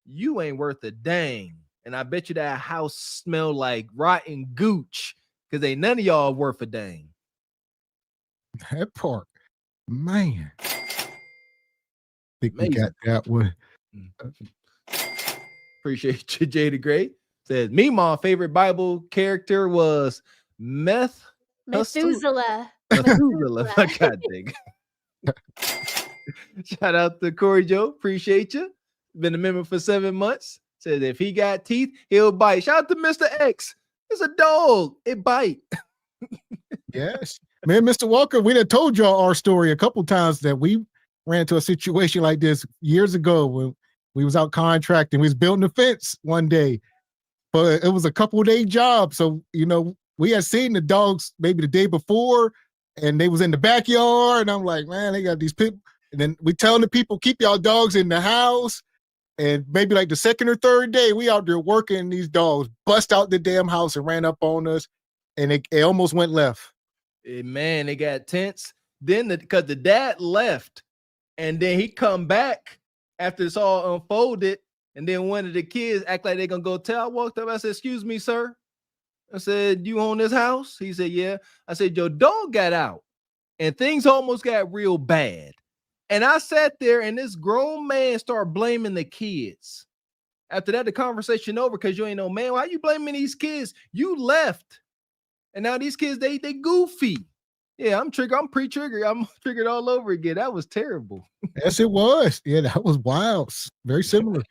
You ain't worth a dang. And I bet you that house smell like rotten gooch, because ain't none of y'all worth a dang. That part, man. Think we got that one. Appreciate you, Jada Gray. Says, my favorite Bible character was Methuselah. Methuselah. God dang. Shout out to Corey Joe. Appreciate you. Been a member for 7 months. Says if he got teeth, he'll bite. Shout out to Mr. X. It's a dog. It bite. Yes. Man, Mr. Walker, we done told y'all our story a couple times that we ran into a situation like this years ago when we was out contracting. We was building a fence one day, but it was a couple-day job. So, we had seen the dogs maybe the day before, and they was in the backyard. And I'm like, man, they got these people. And then we telling the people, keep y'all dogs in the house. And maybe like the second or third day, we out there working, these dogs bust out the damn house and ran up on us. And it almost went left. Man, they got tense. Then because the dad left, and then he come back after it's all unfolded. And then one of the kids act like they're going to go tell. I walked up. I said, excuse me, sir. I said, you own this house? He said, yeah. I said, your dog got out. And things almost got real bad. And I sat there, and this grown man started blaming the kids. After that, the conversation over, because you ain't no man. Why you blaming these kids? You left. And now these kids, they goofy. Yeah, I'm pre-triggered. I'm triggered all over again. That was terrible. Yes, it was. Yeah, that was wild. Very similar.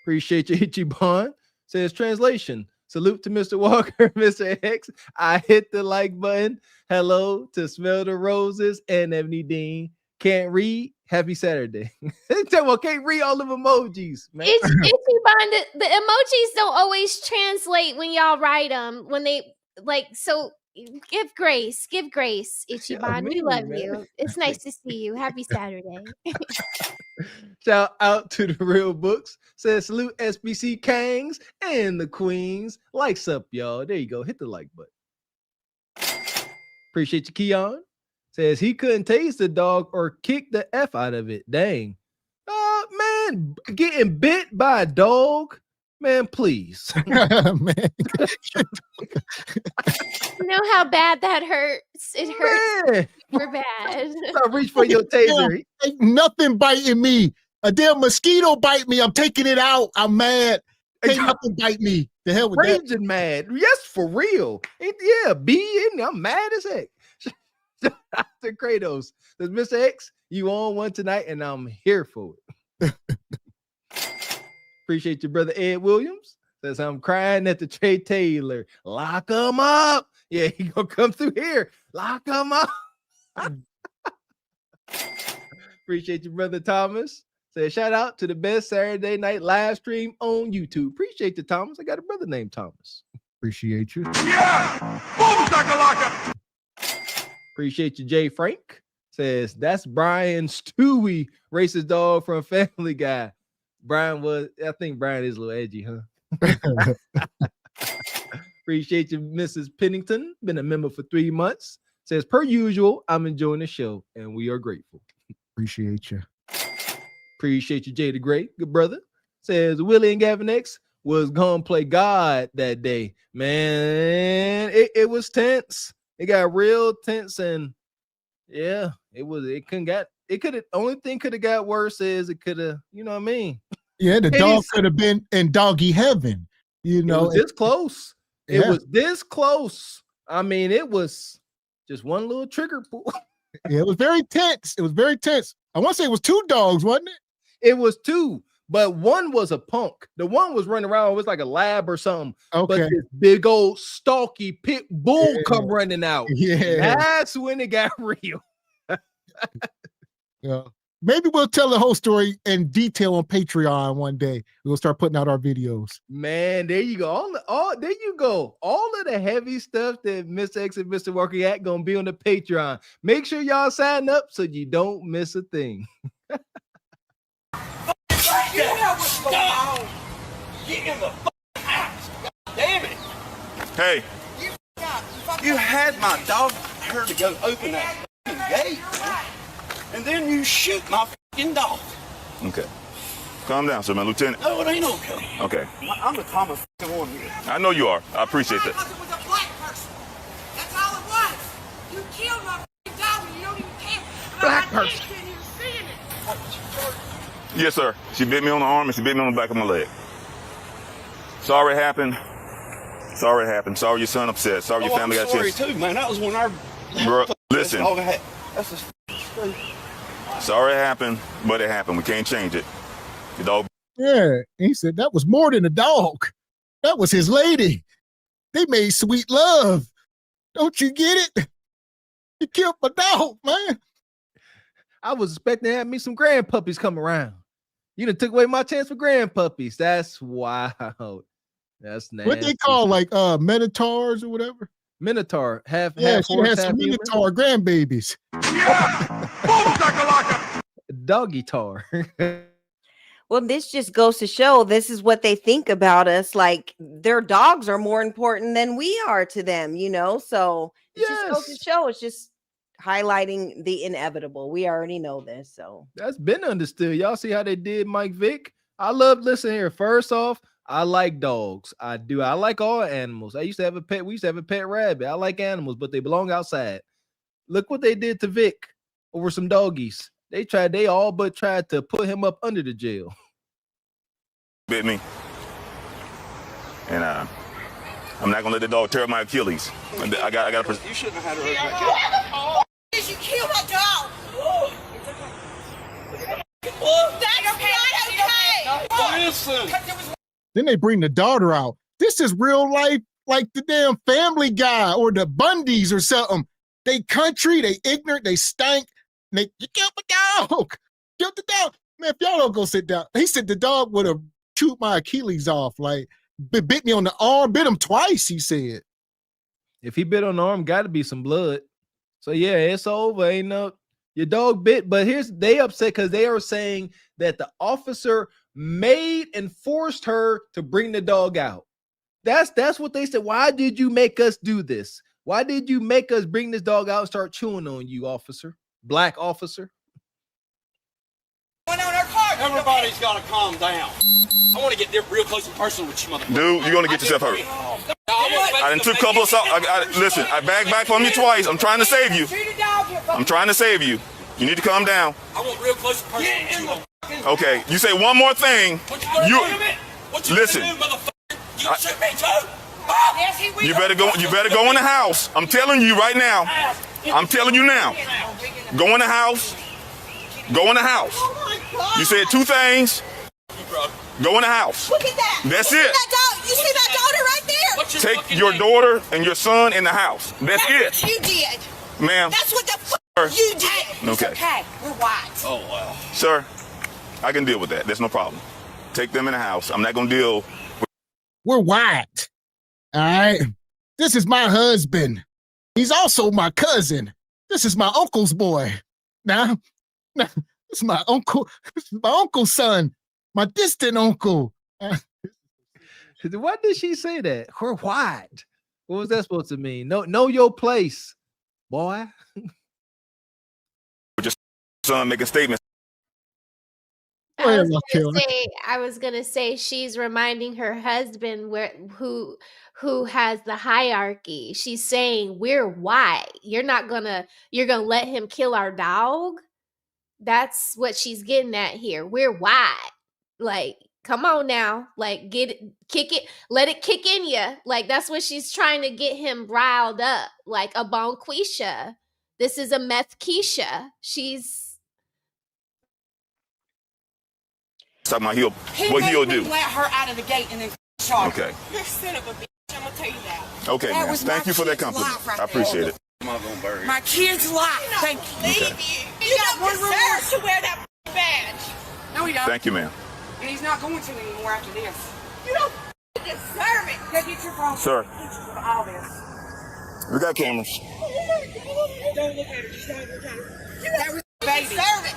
Appreciate you, Itchy Bond. Says translation. Salute to Mr. Walker, Mr. X. I hit the like button. Hello to Smell the Roses and Ebony Dean. Can't read. Happy Saturday. Well, can't read all of emojis, man. Itchy Bond, the emojis don't always translate when y'all write them. When they so give grace, Itchy Bond. We love you. It's nice to see you. Happy Saturday. Shout out to the Real Books. Says salute SBC Kangs and the Queens. Likes up, y'all. There you go. Hit the like button. Appreciate you, Keon. Says he couldn't taste the dog or kick the F out of it. Dang. Man, getting bit by a dog? Man, please. Man. You know how bad that hurts? It hurts super bad. Reach for your taser. Ain't nothing biting me. A damn mosquito bite me. I'm taking it out. I'm mad. Ain't nothing bite me. The hell with that. Raging mad. Yes, for real. Yeah, I'm mad as heck. Dr. Kratos says, Mr. X, you on one tonight, and I'm here for it. Appreciate your brother Ed Williams. Says, I'm crying at the Trey Taylor. Lock him up. Yeah, he gonna come through here. Lock him up. Appreciate your brother Thomas. Says, shout out to the best Saturday night live stream on YouTube. Appreciate you, Thomas. I got a brother named Thomas. Appreciate you. Yeah! Boom, shakalaka! Appreciate you, Jay Frank. Says, that's Brian Stewie, racist dog from Family Guy. I think Brian is a little edgy, huh? Appreciate you, Mrs. Pennington. Been a member for 3 months. Says, per usual, I'm enjoying the show, and we are grateful. Appreciate you. Appreciate you, Jay the Great. Good brother. Says, Willie and Gavin X was going to play God that day. Man, it was tense. It got real tense, and yeah, it could have, only thing could have got worse is it could have, you know what I mean? Yeah, the dog could have been in doggy heaven, you know. It was this close. Yeah. It was this close. I mean, it was just one little trigger pull. Yeah, it was very tense. It was very tense. I want to say it was 2 dogs, wasn't it? It was 2, but one was a punk. The one was running around. It was like a lab or something. Okay. But this big old stalky pit bull come running out. Yeah. That's when it got real. Yeah. Maybe we'll tell the whole story in detail on Patreon one day. We'll start putting out our videos. Man, there you go. There you go. All of the heavy stuff that Mr. X and Mr. Walker at gonna be on the Patreon. Make sure y'all sign up so you don't miss a thing. Stop! Get in the house! God damn it! Hey, You had my dog her to go open that gate, man. And then you shoot my dog. okay. Calm down, sir, my lieutenant. No, it ain't okay. Okay. I'm the calmest one here. I know you are. I appreciate that. It was a black person. That's all it was. You killed my dog and you don't even care. Black person. Yes, sir. She bit me on the arm and she bit me on the back of my leg. Sorry it happened. Sorry it happened. Sorry your son upset. Sorry your family I'm got sorry chased. too, man. That was when our Bro, listen. dog had. That's just Sorry it happened, but it happened. We can't change it. Your dog. Yeah. He said that was more than a dog. That was his lady. They made sweet love. Don't you get it? You killed my dog, man. I was expecting to have me some grandpuppies come around. You done took away my chance for grandpuppies. That's wild. That's nasty. What they call like minotaurs or whatever? Minotaur. Half Yeah, she horse, had half some human. minotaur grandbabies. Doggy tar. Well, this just goes to show this is what they think about us. Like their dogs are more important than we are to them, you know? So it just goes to show it's just highlighting the inevitable. We already know this. So That's been understood. Y'all see how they did Mike Vick? I love, listen here. First off, I like dogs. I do. I like all animals. I used to have a pet. We used to have a pet rabbit. I like animals, but they belong outside. Look what they did to Vic over some doggies. They all but tried to put him up under the jail. Bit me. And I'm not gonna let the dog tear up my Achilles. I got. You shouldn't have had her. Did you kill my dog? That's not okay. Listen. Then they bring the daughter out. This is real life, like the damn Family Guy or the Bundys or something. They country, they ignorant, they stank. You killed my dog. Killed the dog. Man, if y'all don't go sit down. He said the dog would have chewed my Achilles off. Like, bit me on the arm, bit him twice, he said. If he bit on the arm, got to be some blood. So yeah, it's over. Ain't no, your dog bit. But they upset because they are saying that the officer made and forced her to bring the dog out. That's what they said. Why did you make us do this? Why did you make us bring this dog out and start chewing on you, officer? Black officer. Everybody's got to calm down. I want to get real close and personal with you, motherfucker. Dude, you're gonna get yourself hurt. I done took a couple of listen, I bagged back from you twice. I'm trying to save you. I'm trying to save you. You need to calm down. I want real close and personal with you. Okay, you say one more thing. Listen. You shoot me too? Yes, he will. You better go in the house. I'm telling you right now. I'm telling you now. Go in the house. Go in the house. You said 2 things. Go in the house. Look at that. That's You it. See that dog? You see that daughter right there? Take your daughter and your son in the house. That's it. What you did. Ma'am. That's what the you did. Okay. Okay, we're white. Oh, wow. Sir, I can deal with that. There's no problem. Take them in the house. I'm not going to deal with... We're white. All right. This is my husband. He's also my cousin. This is my uncle's boy. Now, this is my uncle. This is my uncle's son. My distant uncle. Why did she say that? We're white. What was that supposed to mean? Know your place, boy. Just son making statements. I was gonna say she's reminding her husband who has the hierarchy. She's saying we're white. You're gonna let him kill our dog. That's what she's getting at here. We're white. Like, come on now. Like, kick it, let it kick in you. Like, that's what she's trying to get him riled up. Like a Bonquisha. This is a meth Keisha. She's talking about what he'll do. Let her out of the gate and then charge. Okay. You're son of a bitch. I'm gonna tell you that. Okay, That man. was Thank my you for that kid's compliment. life right I appreciate it. My kid's life. Thank you. Okay. You got one deserve to wear that badge. No, he don't. Thank you, ma'am. And he's not going to anymore after this. You don't deserve it. Go get your phone. Sir. All this. We got cameras. Don't look at her. Just don't look at her. That was baby. Deserve it.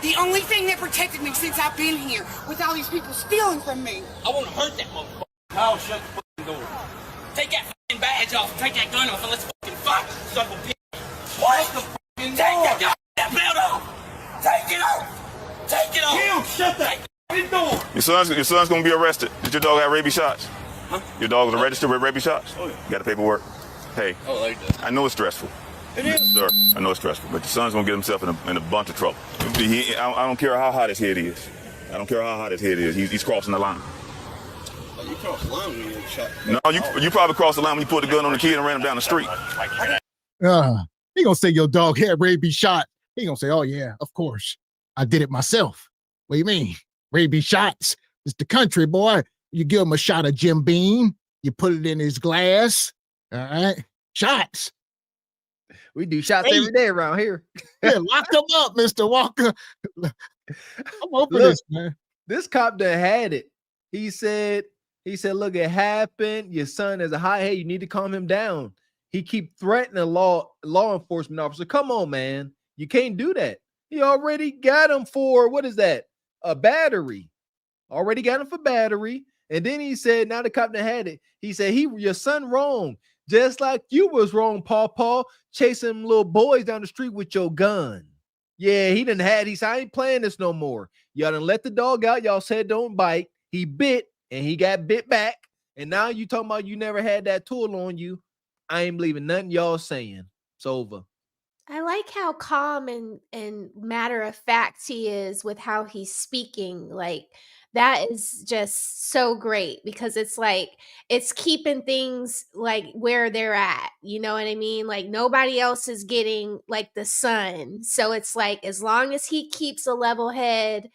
The only thing that protected me since I've been here, with all these people stealing from me. I want to hurt that motherfucker. I'll shut the fucking door. Take that fucking badge off, take that gun off, and let's fucking fight, son of a bitch. What the fucking Take that belt off. Take it off. Take it off. Kim, shut that fucking door. Your son's gonna be arrested. Did your dog have rabies shots? Huh? Your dog was registered with rabies shots? Oh, yeah. Got the paperwork? Hey, I know it's stressful. It is. Sir, I know it's stressful, but your son's gonna get himself in a bunch of trouble. I don't care how hot his head is. I don't care how hot his head is. He's crossing the line. Oh, you crossed the line when you get shot. No, you probably crossed the line when you put the gun on the kid and ran him down the street. He gonna say your dog had rabies shot. He gonna say, oh yeah, of course. I did it myself. What do you mean? Rabies shots. It's the country, boy. You give him a shot of Jim Beam. You put it in his glass. All right. Shots. We do shots every day around here. Yeah, lock them up, Mr. Walker. I'm over this, man. This cop that had it. He said, look, it happened. Your son is a hothead. You need to calm him down. He keep threatening a law enforcement officer. Come on, man. You can't do that. He already got him for, what is that? A battery. Already got him for battery. And then he said, now the cop that had it, he said, your son wrong. Just like you was wrong, Paw, chasing little boys down the street with your gun. Yeah, he done had, he said, I ain't playing this no more. Y'all done let the dog out. Y'all said don't bite. He bit, and he got bit back. And now you talking about you never had that tool on you. I ain't believing nothing y'all saying. It's over. I like how calm and matter of fact he is with how he's speaking. Like, that is just so great because it's like, it's keeping things like where they're at. You know what I mean? Like, nobody else is getting like the sun. So it's like, as long as he keeps a level head,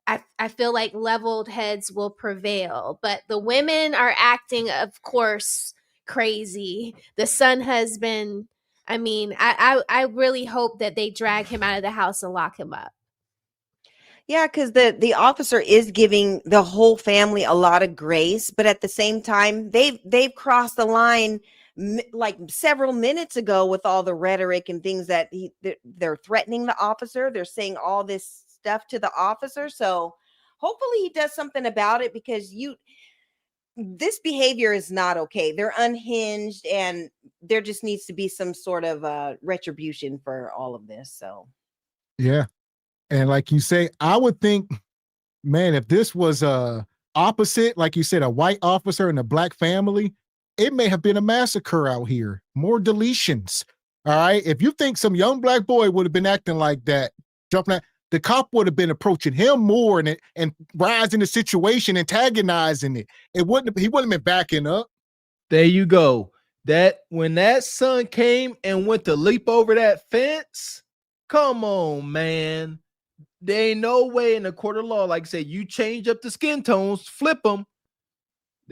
I feel like leveled heads will prevail. But the women are acting, of course, crazy. The son husband, I mean, I really hope that they drag him out of the house and lock him up. Yeah, because the officer is giving the whole family a lot of grace, but at the same time, they've crossed the line like several minutes ago with all the rhetoric and things that they're threatening the officer. They're saying all this stuff to the officer. So hopefully he does something about it because this behavior is not okay. They're unhinged, and there just needs to be some sort of retribution for all of this. So yeah. And like you say, I would think, man, if this was opposite, like you said, a white officer and a black family, it may have been a massacre out here. More deletions. All right. If you think some young black boy would have been acting like that, jumping out, the cop would have been approaching him more and rising the situation, antagonizing it. He wouldn't have been backing up. There you go. That when that son came and went to leap over that fence, come on, man. There ain't no way in the court of law, like I said, you change up the skin tones, flip them.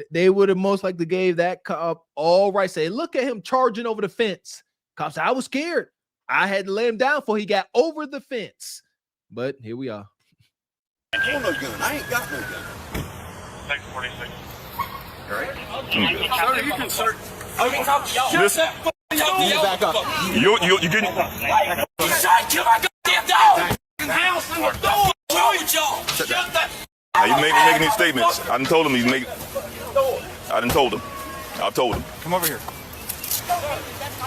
They would have most likely gave that cop all right. Say, look at him charging over the fence. Cop said, I was scared. I had to lay him down before he got over the fence. But here we are. I want no gun. I ain't got no gun. 646. All right. Sir, you can search. Listen. Back up. You getting... You tried to kill my goddamn dog. House and the door. What's with y'all? Shut that. Now, you making these statements. I done told him I done told him. I've told him. Come over here.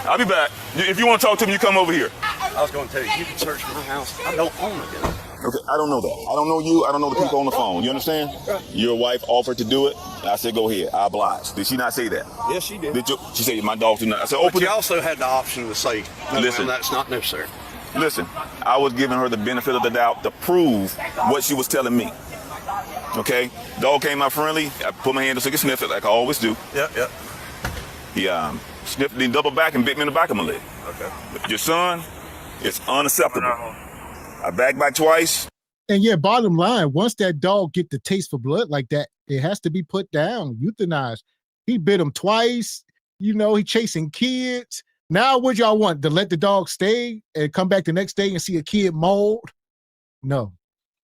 I'll be back. If you want to talk to me, you come over here. I was going to tell you, you can search my house. I don't own a gun. Okay, I don't know that. I don't know you. I don't know the people on the phone. You understand? Your wife offered to do it. I said, go ahead. I oblige. Did she not say that? Yes, she did. She said, my dogs do not. I said, open But you it. also had the option to say, no, Listen. ma'am, that's not necessary. Listen, I was giving her the benefit of the doubt to prove what she was telling me. Okay? Dog came out friendly. I put my hand to sniff it like I always do. Yep. He sniffed, then doubled back and bit me in the back of my leg. Okay. Your son, it's unacceptable. I backed back twice. And yeah, bottom line, once that dog get the taste for blood like that, it has to be put down, euthanized. He bit him twice. You know, he chasing kids. Now what y'all want? To let the dog stay and come back the next day and see a kid mauled? No.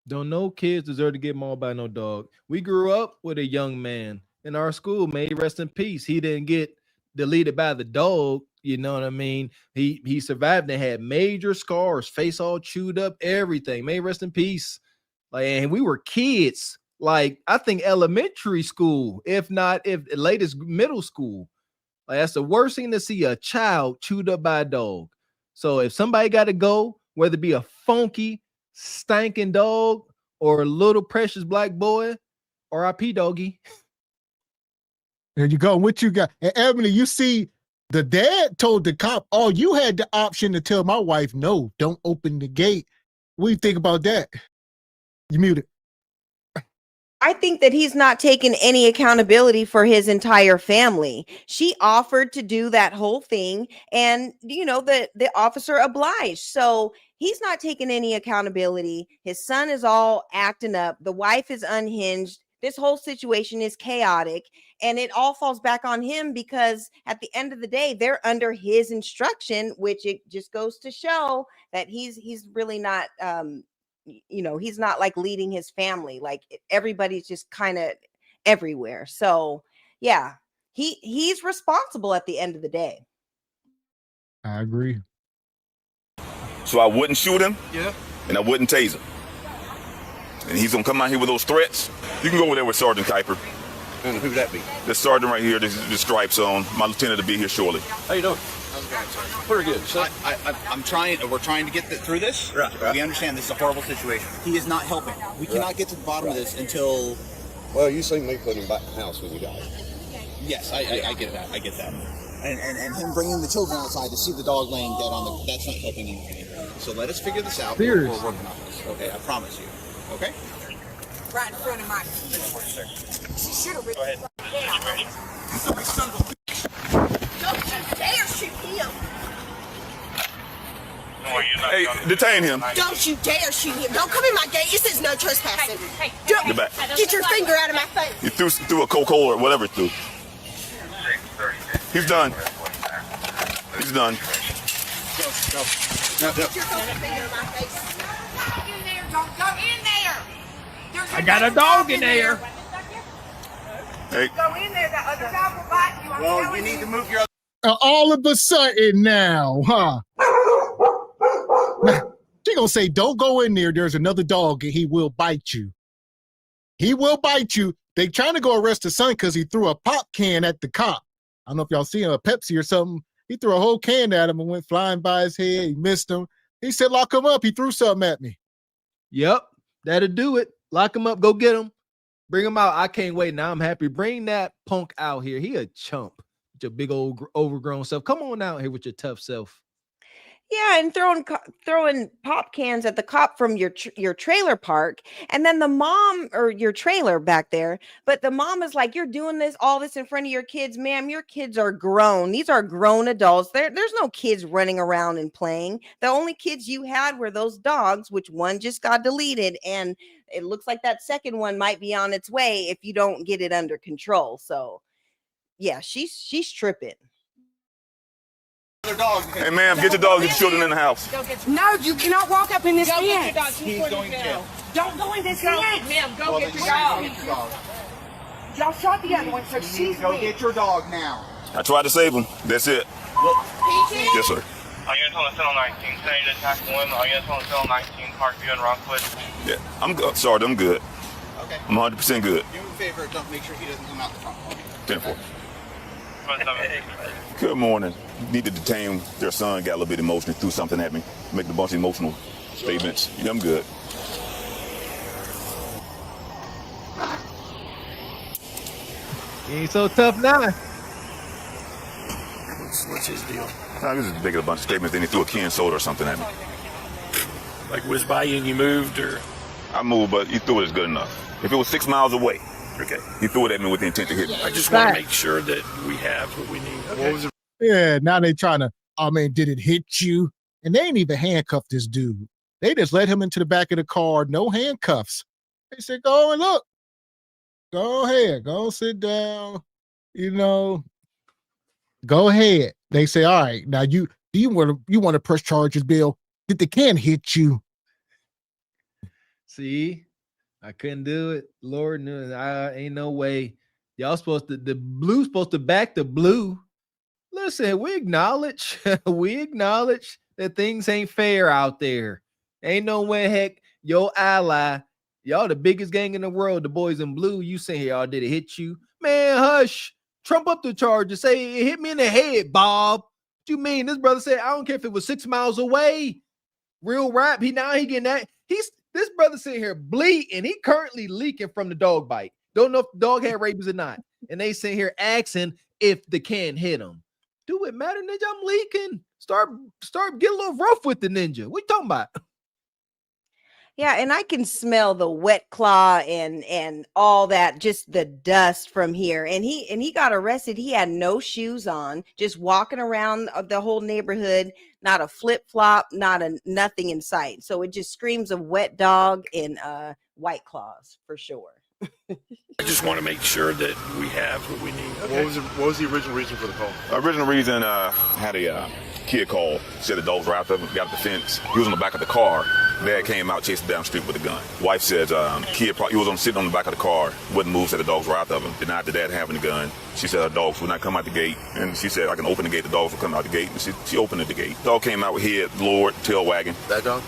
Don't know kids deserve to get mauled by no dog. We grew up with a young man in our school, may he rest in peace. He didn't get deleted by the dog. You know what I mean? He survived and had major scars, face all chewed up, everything. May he rest in peace. Like, and we were kids, like I think elementary school, if latest middle school. Like that's the worst thing to see a child chewed up by a dog. So if somebody got to go, whether it be a funky, stinking dog or a little precious black boy, R.I.P. doggy. There you go. What you got? And Ebony, you see, the dad told the cop, oh, you had the option to tell my wife, no, don't open the gate. What do you think about that? You muted. I think that he's not taking any accountability for his entire family. She offered to do that whole thing, and you know, the officer obliged. So he's not taking any accountability. His son is all acting up. The wife is unhinged. This whole situation is chaotic, and it all falls back on him because at the end of the day, they're under his instruction, which it just goes to show that he's really not he's not like leading his family. Like everybody's just kind of everywhere. So yeah, he's responsible at the end of the day. I agree. So I wouldn't shoot him. Yeah. And I wouldn't tase him. And he's gonna come out here with those threats. You can go over there with Sergeant Kuiper. And who'd that be? The sergeant right here, the stripes on. My lieutenant will be here shortly. How you doing? Pretty good. So We're trying to get through this. Right. We understand this is a horrible situation. He is not helping. We cannot get to the bottom of this until. Well, you seen me put him back in the house with you guys. Yes, I get that. I get that. And him bringing the children outside to see the dog laying dead on that's not helping anything. So let us figure this out. We're working on this. Okay, I promise you. Okay? Right in front of my kids. She should have written. Go ahead. Son of a bitch. Don't you dare shoot him. Hey, detain him. Don't you dare shoot him. Don't come in my gate. It says no trespassing. Get back. Get your finger out of my face. He threw a Coca-Cola or whatever it threw. He's done. He's done. Go. Get your finger in my face. Don't go in there. I got a dog in there. Hey. Go in there. That other dog will bite you. Well, you need to move your. All of a sudden now, huh? She gonna say, don't go in there. There's another dog and he will bite you. He will bite you. They trying to go arrest the son because he threw a pop can at the cop. I don't know if y'all seen a Pepsi or something. He threw a whole can at him and went flying by his head. He missed him. He said, lock him up. He threw something at me. Yep, that'll do it. Lock him up. Go get him. Bring him out. I can't wait. Now I'm happy. Bring that punk out here. He a chump. With your big old overgrown self. Come on out here with your tough self. Yeah, and throwing pop cans at the cop from your trailer park, and then the mom or your trailer back there. But the mom is like, "You're doing all this in front of your kids, ma'am. Your kids are grown. These are grown adults. There's no kids running around and playing. The only kids you had were those dogs, which one just got deleted, and it looks like that second one might be on its way if you don't get it under control." So, yeah, she's tripping. Hey, ma'am, get your dog and your children in the house. No, you cannot walk up in this fence. He's going to jail. Don't go in this fence. Ma'am, go get your dog. Y'all shot the other one, so she's Go get your dog now. I tried to save him. That's it. Yes, sir. Are you on the cell 19? Say to attack 1. Are you on the cell 19? Parkview and Rockwood. Yeah, I'm good. Sorry, I'm good. Okay. I'm 100% good. Do me a favor. Don't make sure he doesn't come out the front. 10-4. Good morning. Need to detain their son. Got a little bit emotional. Threw something at me. Making a bunch of emotional statements. I'm good. He ain't so tough now. What's his deal? I was just making a bunch of statements. Then he threw a can of soda or something at me. Like was by you and you moved, or? I moved, but he threw it as good enough. If it was 6 miles away, okay, he threw it at me with the intent to hit me. I just want to make sure that we have what we need. Okay. What was it? Yeah, now they trying to, I mean, did it hit you? And they ain't even handcuffed this dude. They just let him into the back of the car, no handcuffs. They said, go and look. Go ahead. Go sit down. Go ahead. They say, all right, now you want to press charges, Bill? Did the can hit you? See, I couldn't do it. Lord knew ain't no way. Y'all supposed to, the blue's supposed to back the blue. Listen, we acknowledge that things ain't fair out there. Ain't no way, heck, your ally, y'all the biggest gang in the world, the boys in blue, you say, y'all, did it hit you? Man, hush. Trump up the charges. Say, it hit me in the head, Bob. What you mean? This brother said, I don't care if it was 6 miles away. Real rap. He getting that. This brother sitting here bleeding. He currently leaking from the dog bite. Don't know if the dog had rabies or not. And they sitting here asking if the can hit him. Do it matter, ninja? I'm leaking. Start get a little rough with the ninja. What you talking about? Yeah, and I can smell the wet claw and all that, just the dust from here. And he got arrested. He had no shoes on, just walking around the whole neighborhood, not a flip-flop, nothing in sight. So it just screams of wet dog and white claws for sure. I just want to make sure that we have what we need. Okay. What was the original reason for the call? Original reason, had a kid call, said the dogs were after him, got up the fence. He was on the back of the car. Dad came out, chased him down the street with a gun. Wife says kid he was sitting on the back of the car, wouldn't move, said the dogs were after him. Denied the dad having the gun. She said her dogs would not come out the gate. And she said, I can open the gate, the dogs will come out the gate. And she opened the gate. Dog came out with head, lowered, tail wagging. That dog?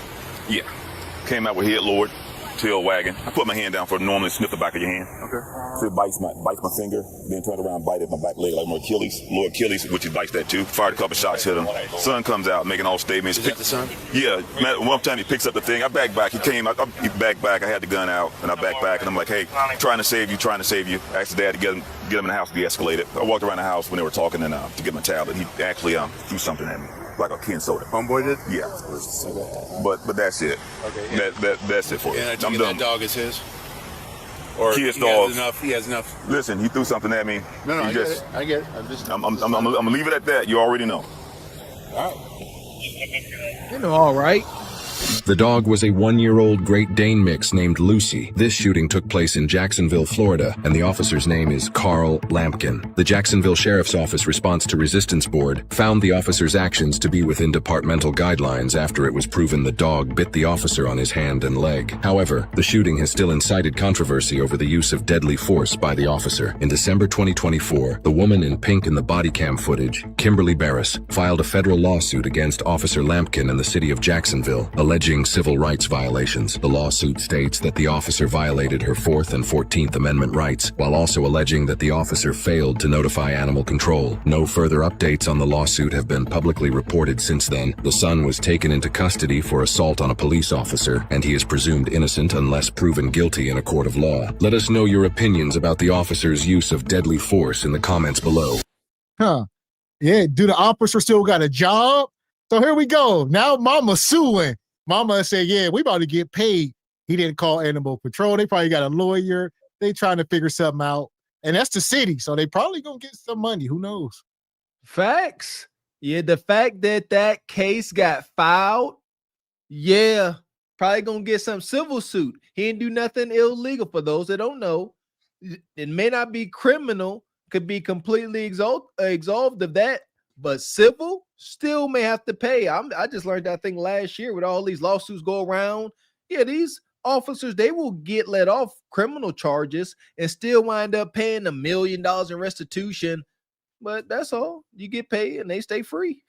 Yeah. Came out with head lowered, tail wagging. I put my hand down for normally sniff the back of your hand. Okay. So it bites my finger, then turn around, bite at my back leg like my Achilles, lower Achilles, which he bites that too. Fired a couple shots, hit him. Son comes out making all statements. Is that the son? Yeah. One time he picks up the thing. I back back. He came. He back back. I had the gun out, and I back back, and I'm like, hey, trying to save you. I asked the dad to get him in the house to be escalated. I walked around the house when they were talking and to get my tablet. He actually threw something at me. Like a can soda. Homeboy did? Yeah. But that's it. Okay. That's it for me. And I I'm done. That dog is his? Or Kid's dog. He has enough. Listen, he threw something at me. No, I get it. I'm gonna leave it at that. You already know. All right. All right. The dog was a 1-year-old Great Dane mix named Lucy. This shooting took place in Jacksonville, Florida, and the officer's name is Carl Lampkin. The Jacksonville Sheriff's Office Response to Resistance Board found the officer's actions to be within departmental guidelines after it was proven the dog bit the officer on his hand and leg. However, the shooting has still incited controversy over the use of deadly force by the officer. In December 2024, the woman in pink in the body cam footage, Kimberly Barris, filed a federal lawsuit against Officer Lampkin in the city of Jacksonville, alleging civil rights violations. The lawsuit states that the officer violated her 4th and 14th Amendment rights, while also alleging that the officer failed to notify animal control. No further updates on the lawsuit have been publicly reported since then. The son was taken into custody for assault on a police officer, and he is presumed innocent unless proven guilty in a court of law. Let us know your opinions about the officer's use of deadly force in the comments below. Yeah, do the officer still got a job? So here we go. Now mama's suing. Mama said, yeah, we about to get paid. He didn't call animal control. They probably got a lawyer. They trying to figure something out. And that's the city. So they probably going to get some money. Who knows? Facts. Yeah, the fact that case got filed, yeah, probably going to get some civil suit. He didn't do nothing illegal. For those that don't know, it may not be criminal, could be completely absolved of that. But civil still may have to pay. I just learned that thing last year with all these lawsuits go around. Yeah, these officers, they will get let off criminal charges and still wind up paying $1 million in restitution. But that's all. You get paid and they stay free.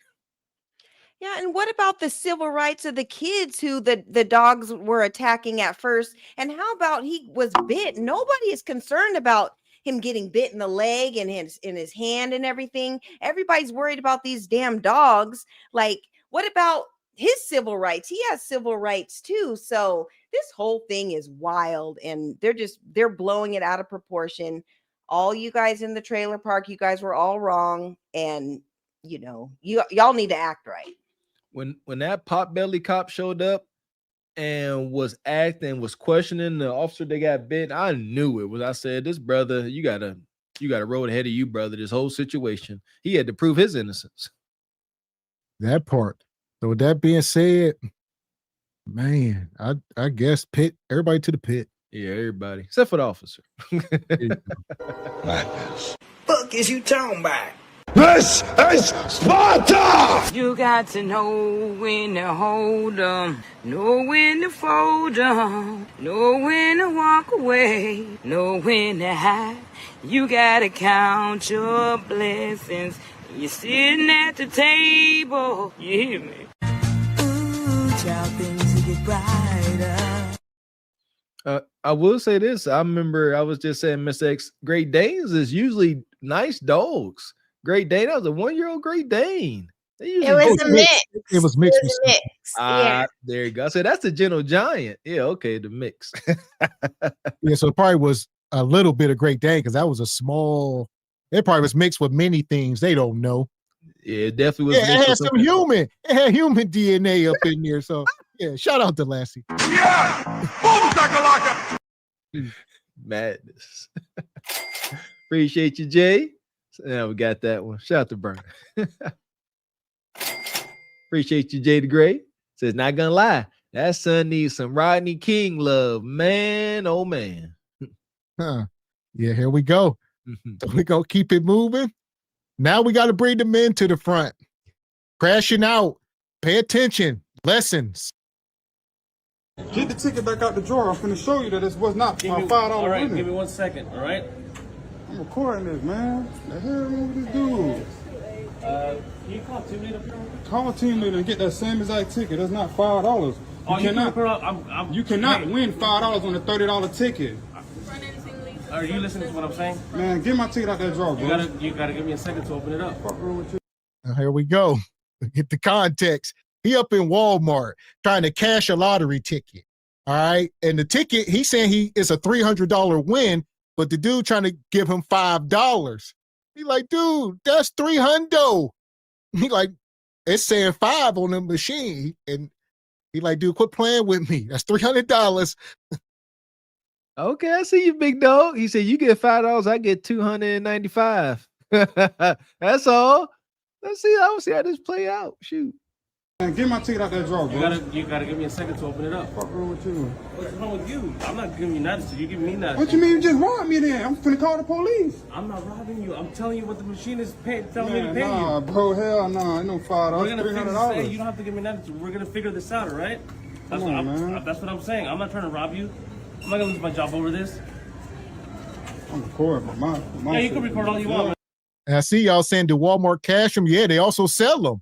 Yeah, and what about the civil rights of the kids who the dogs were attacking at first? And how about he was bit? Nobody is concerned about him getting bit in the leg and in his hand and everything. Everybody's worried about these damn dogs. Like, what about his civil rights? He has civil rights too. So this whole thing is wild, and they're blowing it out of proportion. All you guys in the trailer park, you guys were all wrong, and y'all need to act right. When that potbelly cop showed up and was questioning the officer that got bit, I knew it was. I said, this brother, you got a road ahead of you, brother. This whole situation, he had to prove his innocence. That part. So with that being said, man, I guess everybody to the pit. Yeah, everybody except for the officer. Fuck is you talking about? This is Sparta! You got to know when to hold 'em, know when to fold 'em, know when to walk away, know when to hide. You gotta count your blessings. You're sitting at the table. You hear me? Ooh, child, things will get brighter. I will say this. I remember I was just saying, Mr. X, Great Danes is usually nice dogs. Great Dane, that was a 1-year-old Great Dane. It was a mix. It was mixed. Yeah. There you go. I said that's the Gentle Giant. Yeah, okay, the mix. Yeah, so it probably was a little bit of Great Dane because that was a small. It probably was mixed with many things they don't know. Yeah, it definitely was. Yeah, it had some human. It had human DNA up in there. So yeah, shout out to Lassie. Madness. Appreciate you, Jay. Yeah, we got that one. Shout out to Burner. Appreciate you, Jay the Gray. Says, not gonna lie, that son needs some Rodney King love, man. Oh man. Yeah, here we go. So we gonna keep it moving. Now we got to bring the men to the front. Crashing out. Pay attention. Lessons. Get the ticket back out the drawer. I'm finna show you that this was not $5. All right, give me 1 second. All right. I'm recording this, man. The hell wrong with this dude? Can you call team leader up here? Call a team leader and get that same exact ticket. That's not $5. You cannot win $5 on a $30 ticket. Are you listening to what I'm saying? Man, get my ticket out that drawer, bro. You gotta give me a second to open it up. Now, here we go. Get the context. He up in Walmart trying to cash a lottery ticket. All right. And the ticket, he's saying it's a $300 win, but the dude trying to give him $5. He like, dude, that's $300. He like, it's saying 5 on the machine. And he like, dude, quit playing with me. That's $300. Okay, I see you, big dog. He said, you get $5, I get $295. That's all. Let's see how this play out. Shoot. Man, get my ticket out that drawer, bro. You gotta give me a second to open it up. What's wrong with you? What's wrong with you? I'm not giving you nothing, so you giving me nothing. What you mean you just robbed me then? I'm finna call the police. I'm not robbing you. I'm telling you what the machine is telling me to pay nah, you. Bro, hell no. Ain't no $5. We're gonna $300. you don't have to give me nothing. We're gonna figure this out, all right? That's what I'm saying. I'm not trying to rob you. I'm not gonna lose my job over this. I'm recording my yeah, you can record all you want, man. And I see y'all saying, do Walmart cash them? Yeah, they also sell them.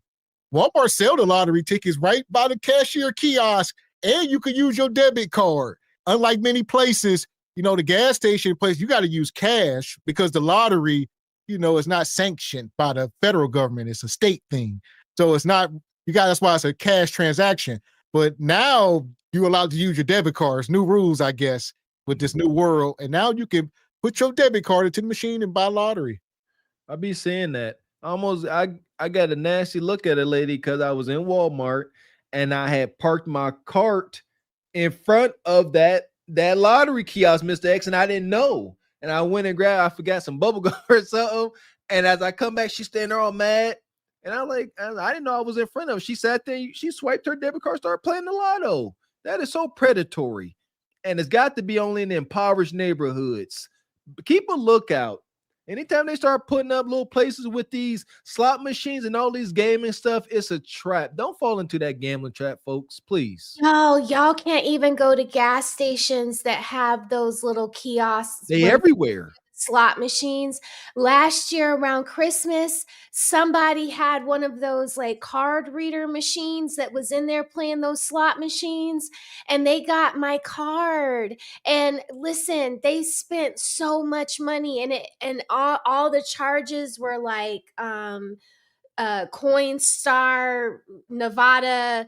Walmart sell the lottery tickets right by the cashier kiosk, and you can use your debit card. Unlike many places, the gas station place, you got to use cash because the lottery, is not sanctioned by the federal government. It's a state thing. So it's not, that's why it's a cash transaction. But now you're allowed to use your debit cards. New rules, I guess, with this new world. And now you can put your debit card into the machine and buy lottery. I be saying that. I got a nasty look at a lady because I was in Walmart and I had parked my cart in front of that lottery kiosk, Mr. X, and I didn't know. And I went and I forgot some bubble gum or something. And as I come back, she's standing there all mad. And I didn't know I was in front of her. She sat there, she swiped her debit card, started playing the lotto. That is so predatory. And it's got to be only in the impoverished neighborhoods. Keep a lookout. Anytime they start putting up little places with these slot machines and all these gaming stuff, it's a trap. Don't fall into that gambling trap, folks, please. No, y'all can't even go to gas stations that have those little kiosks. They everywhere. slot machines. Last year around Christmas, somebody had one of those like card reader machines that was in there playing those slot machines, and they got my card. And listen, they spent so much money, and all the charges were like Coinstar, Nevada,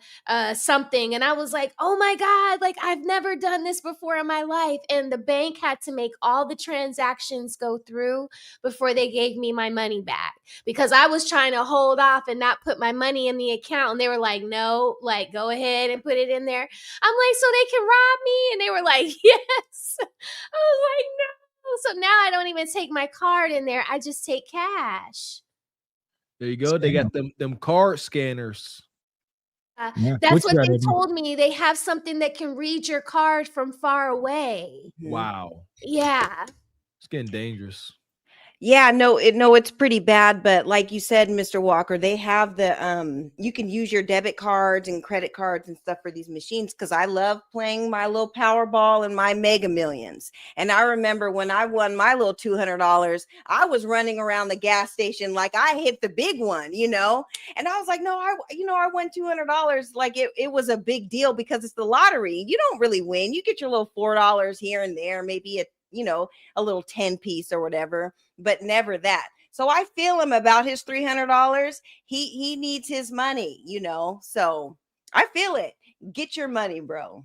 something. And I was like, oh my God, like I've never done this before in my life. And the bank had to make all the transactions go through before they gave me my money back, because I was trying to hold off and not put my money in the account. And they were like, no, like go ahead and put it in there. I'm like, so they can rob me? And they were like, yes. I was like, no. So now I don't even take my card in there. I just take cash. There you go. They got them card scanners. That's what they told me. They have something that can read your card from far away. Wow. Yeah. It's getting dangerous. Yeah, no, it's pretty bad. But like you said, Mr. Walker, they have the you can use your debit cards and credit cards and stuff for these machines, because I love playing my little Powerball and my Mega Millions. And I remember when I won my little $200, I was running around the gas station like I hit the big one, you know. And I was like, no, I won $200. Like it was a big deal because it's the lottery. You don't really win. You get your little $4 here and there, maybe a little 10 piece or whatever, but never that. So I feel him about his $300. He needs his money, so I feel it. Get your money, bro.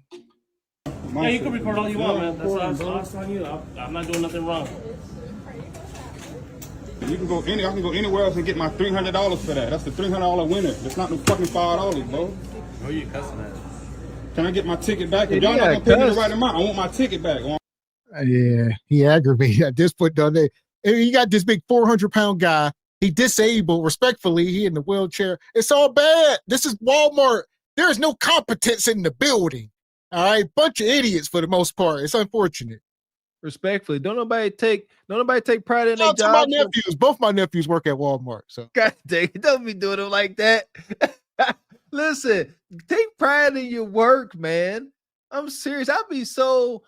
Yeah, you can record all you want, man. That's on you. I'm not doing nothing wrong. You can go I can go anywhere else and get my $300 for that. That's the $300 winner. That's not no fucking $5, bro. Who are you cussing at? Can I get my ticket back? If y'all not gonna pay me the right amount, I want my ticket back. Yeah, he aggravated at this point. Though he got this big 400-pound guy. He disabled. Respectfully, he in the wheelchair. It's all bad. This is Walmart. There is no competence in the building. All right, bunch of idiots for the most part. It's unfortunate. Respectfully, don't nobody take pride in their job. My nephews, both my nephews work at Walmart. So God dang it, don't be doing them like that. Listen, take pride in your work, man. I'm serious. I'd be so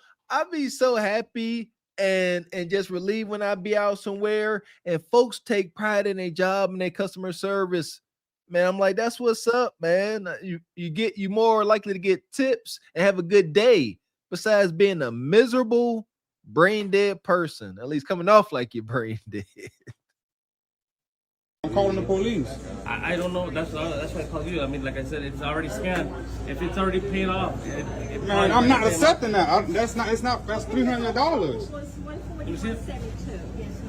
happy and just relieved when I be out somewhere and folks take pride in their job and their customer service. Man, I'm like, that's what's up, man. You more likely to get tips and have a good day, besides being a miserable, brain dead person. At least coming off like you're brain dead. I'm calling the police. I don't know. That's why I called you. I mean, like I said, it's already scanned. If it's already paid off, man, I'm not accepting that. That's $300. You see it?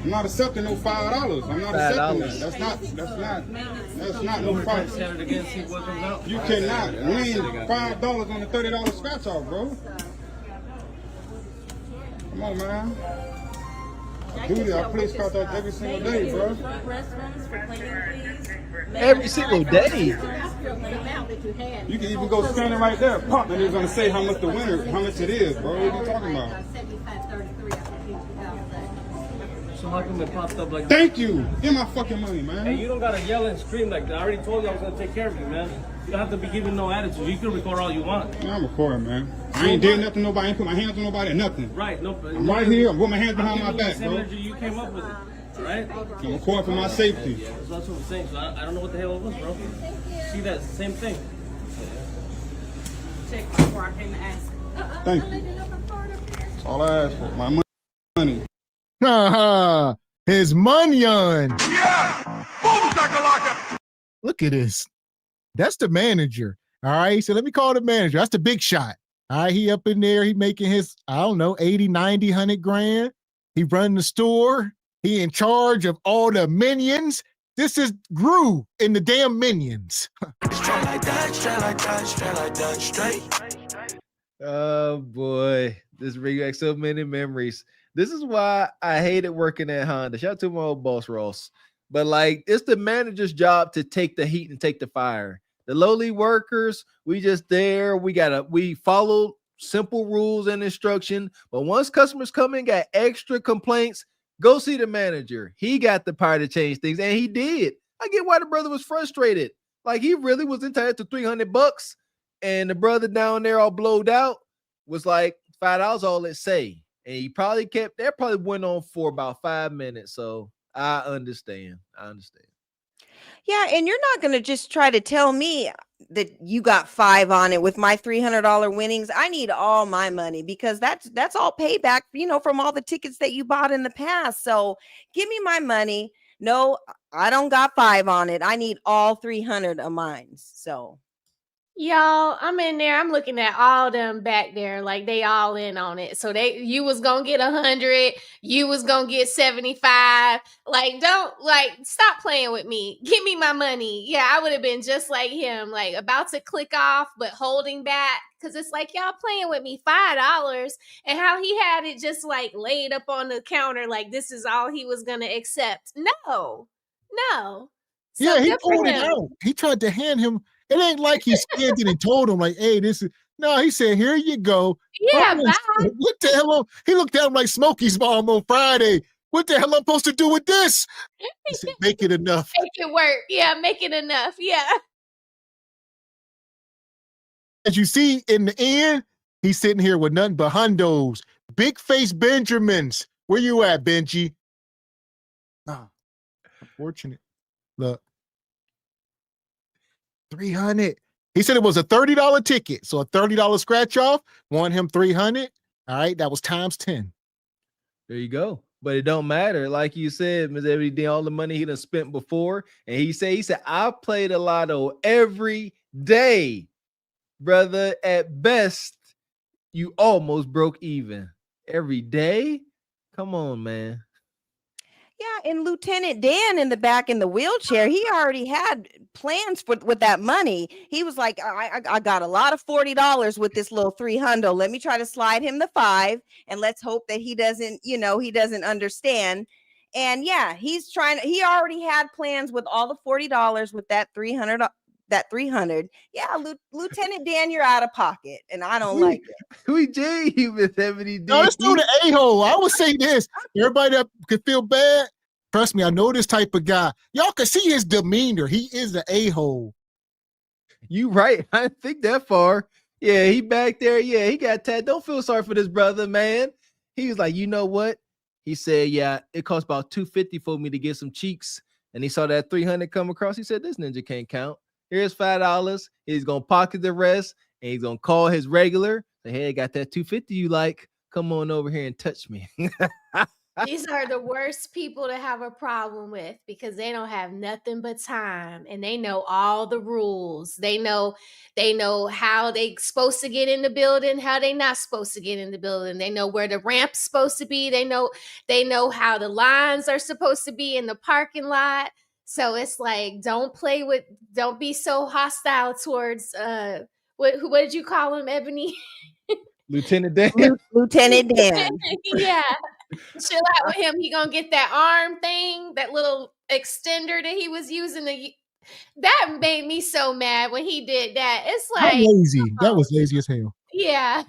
I'm not accepting no $5. I'm not accepting that. That's not no price. You cannot win $5 on the $30 scratch off, bro. Come on, man. I do that. I play scratch off every single day, bro. Every single day. You can even go scan it right there, pop, and it's gonna say how much it is, bro. What are you talking about? So how come it popped up like that? Thank you. Give my fucking money, man. Hey, you don't gotta yell and scream like that. I already told you I was gonna take care of you, man. You don't have to be giving no attitude. You can record all you want. Yeah, I'm recording, man. I ain't did nothing to nobody. I ain't put my hands on nobody, nothing. Right, no. I'm right here. I'm putting my hands behind my back, bro. You came up with it, all right? I'm recording for my safety. That's what I'm saying. So I don't know what the hell it was, bro. See that same thing. Check before I came to ask. Thank you. That's all I asked for. My money. His money on. Yeah! Boom, shakalaka! Look at this. That's the manager. All right. So let me call the manager. That's the big shot. All right. He up in there. He making his, 80, 90, 100 grand. He running the store. He in charge of all the minions. This is Gru in the damn Minions. Straight like that, straight like that, straight like that, straight. Oh boy, this brings back so many memories. This is why I hated working at Honda. Shout out to my old boss, Ross. But like, it's the manager's job to take the heat and take the fire. The lowly workers, we just there. We follow simple rules and instruction. But once customers come in, got extra complaints, go see the manager. He got the power to change things, and he did. I get why the brother was frustrated. Like, he really was entitled to $300, and the brother down there all blowed out was like $5 all it say. And he probably that probably went on for about 5 minutes. So I understand. Yeah, and you're not going to just try to tell me that you got 5 on it with my $300 winnings. I need all my money because that's all payback, from all the tickets that you bought in the past. So give me my money. No, I don't got 5 on it. I need all 300 of mine. So y'all, I'm in there. I'm looking at all them back there, like they all in on it. So you was gonna get 100, you was gonna get 75. Stop playing with me. Give me my money. Yeah, I would have been just like him, like about to click off, but holding back because it's like y'all playing with me $5, and how he had it just like laid up on the counter, like this is all he was gonna accept. No. So yeah, he good for pulled it him. out. He tried to hand him. It ain't like he scanned it and told him, like, hey, this is. No, he said, here you go. Yeah, bye. What the hell? He looked at him like Smokey's mom on Friday. What the hell am I supposed to do with this? He said, make it enough. Make it work. Yeah, make it enough. Yeah. As you see in the end, he's sitting here with nothing but hundos. Big face Benjamins. Where you at, Benji? Ah, unfortunate. Look. 300. He said it was a $30 ticket. So a $30 scratch off won him 300. All right, that was times 10. There you go. But it don't matter. Like you said, Ms. Ebony D, all the money he done spent before. And he said, I played a lotto every day. Brother, at best, you almost broke even. Every day? Come on, man. Yeah, and Lieutenant Dan in the back in the wheelchair, he already had plans with that money. He was like, I got a lot of $40 with this little 300. Let me try to slide him the 5, and let's hope that he doesn't understand. And yeah, he already had plans with all the $40 with that 300. Yeah, Lieutenant Dan, you're out of pocket, and I don't like it. We did you with Ebony D. No, let's do the a-hole. I would say this. Everybody that could feel bad, trust me, I know this type of guy. Y'all can see his demeanor. He is the a-hole. You right. I didn't think that far. Yeah, he back there. Yeah, he got tagged. Don't feel sorry for this brother, man. He was like, you know what? He said, yeah, it cost about $250 for me to get some cheeks. And he saw that 300 come across. He said, this ninja can't count. Here's $5. He's gonna pocket the rest, and he's gonna call his regular. Say, hey, I got that $250 you like. Come on over here and touch me. These are the worst people to have a problem with because they don't have nothing but time, and they know all the rules. They know how they supposed to get in the building, how they not supposed to get in the building. They know where the ramp's supposed to be. They know how the lines are supposed to be in the parking lot. So it's like, don't be so hostile towards what did you call him, Ebony? Lieutenant Dan. Lieutenant Dan. Yeah. Chill out with him. He gonna get that arm thing, that little extender that he was using. That made me so mad when he did that. It's like how lazy. That was lazy as hell. Yeah.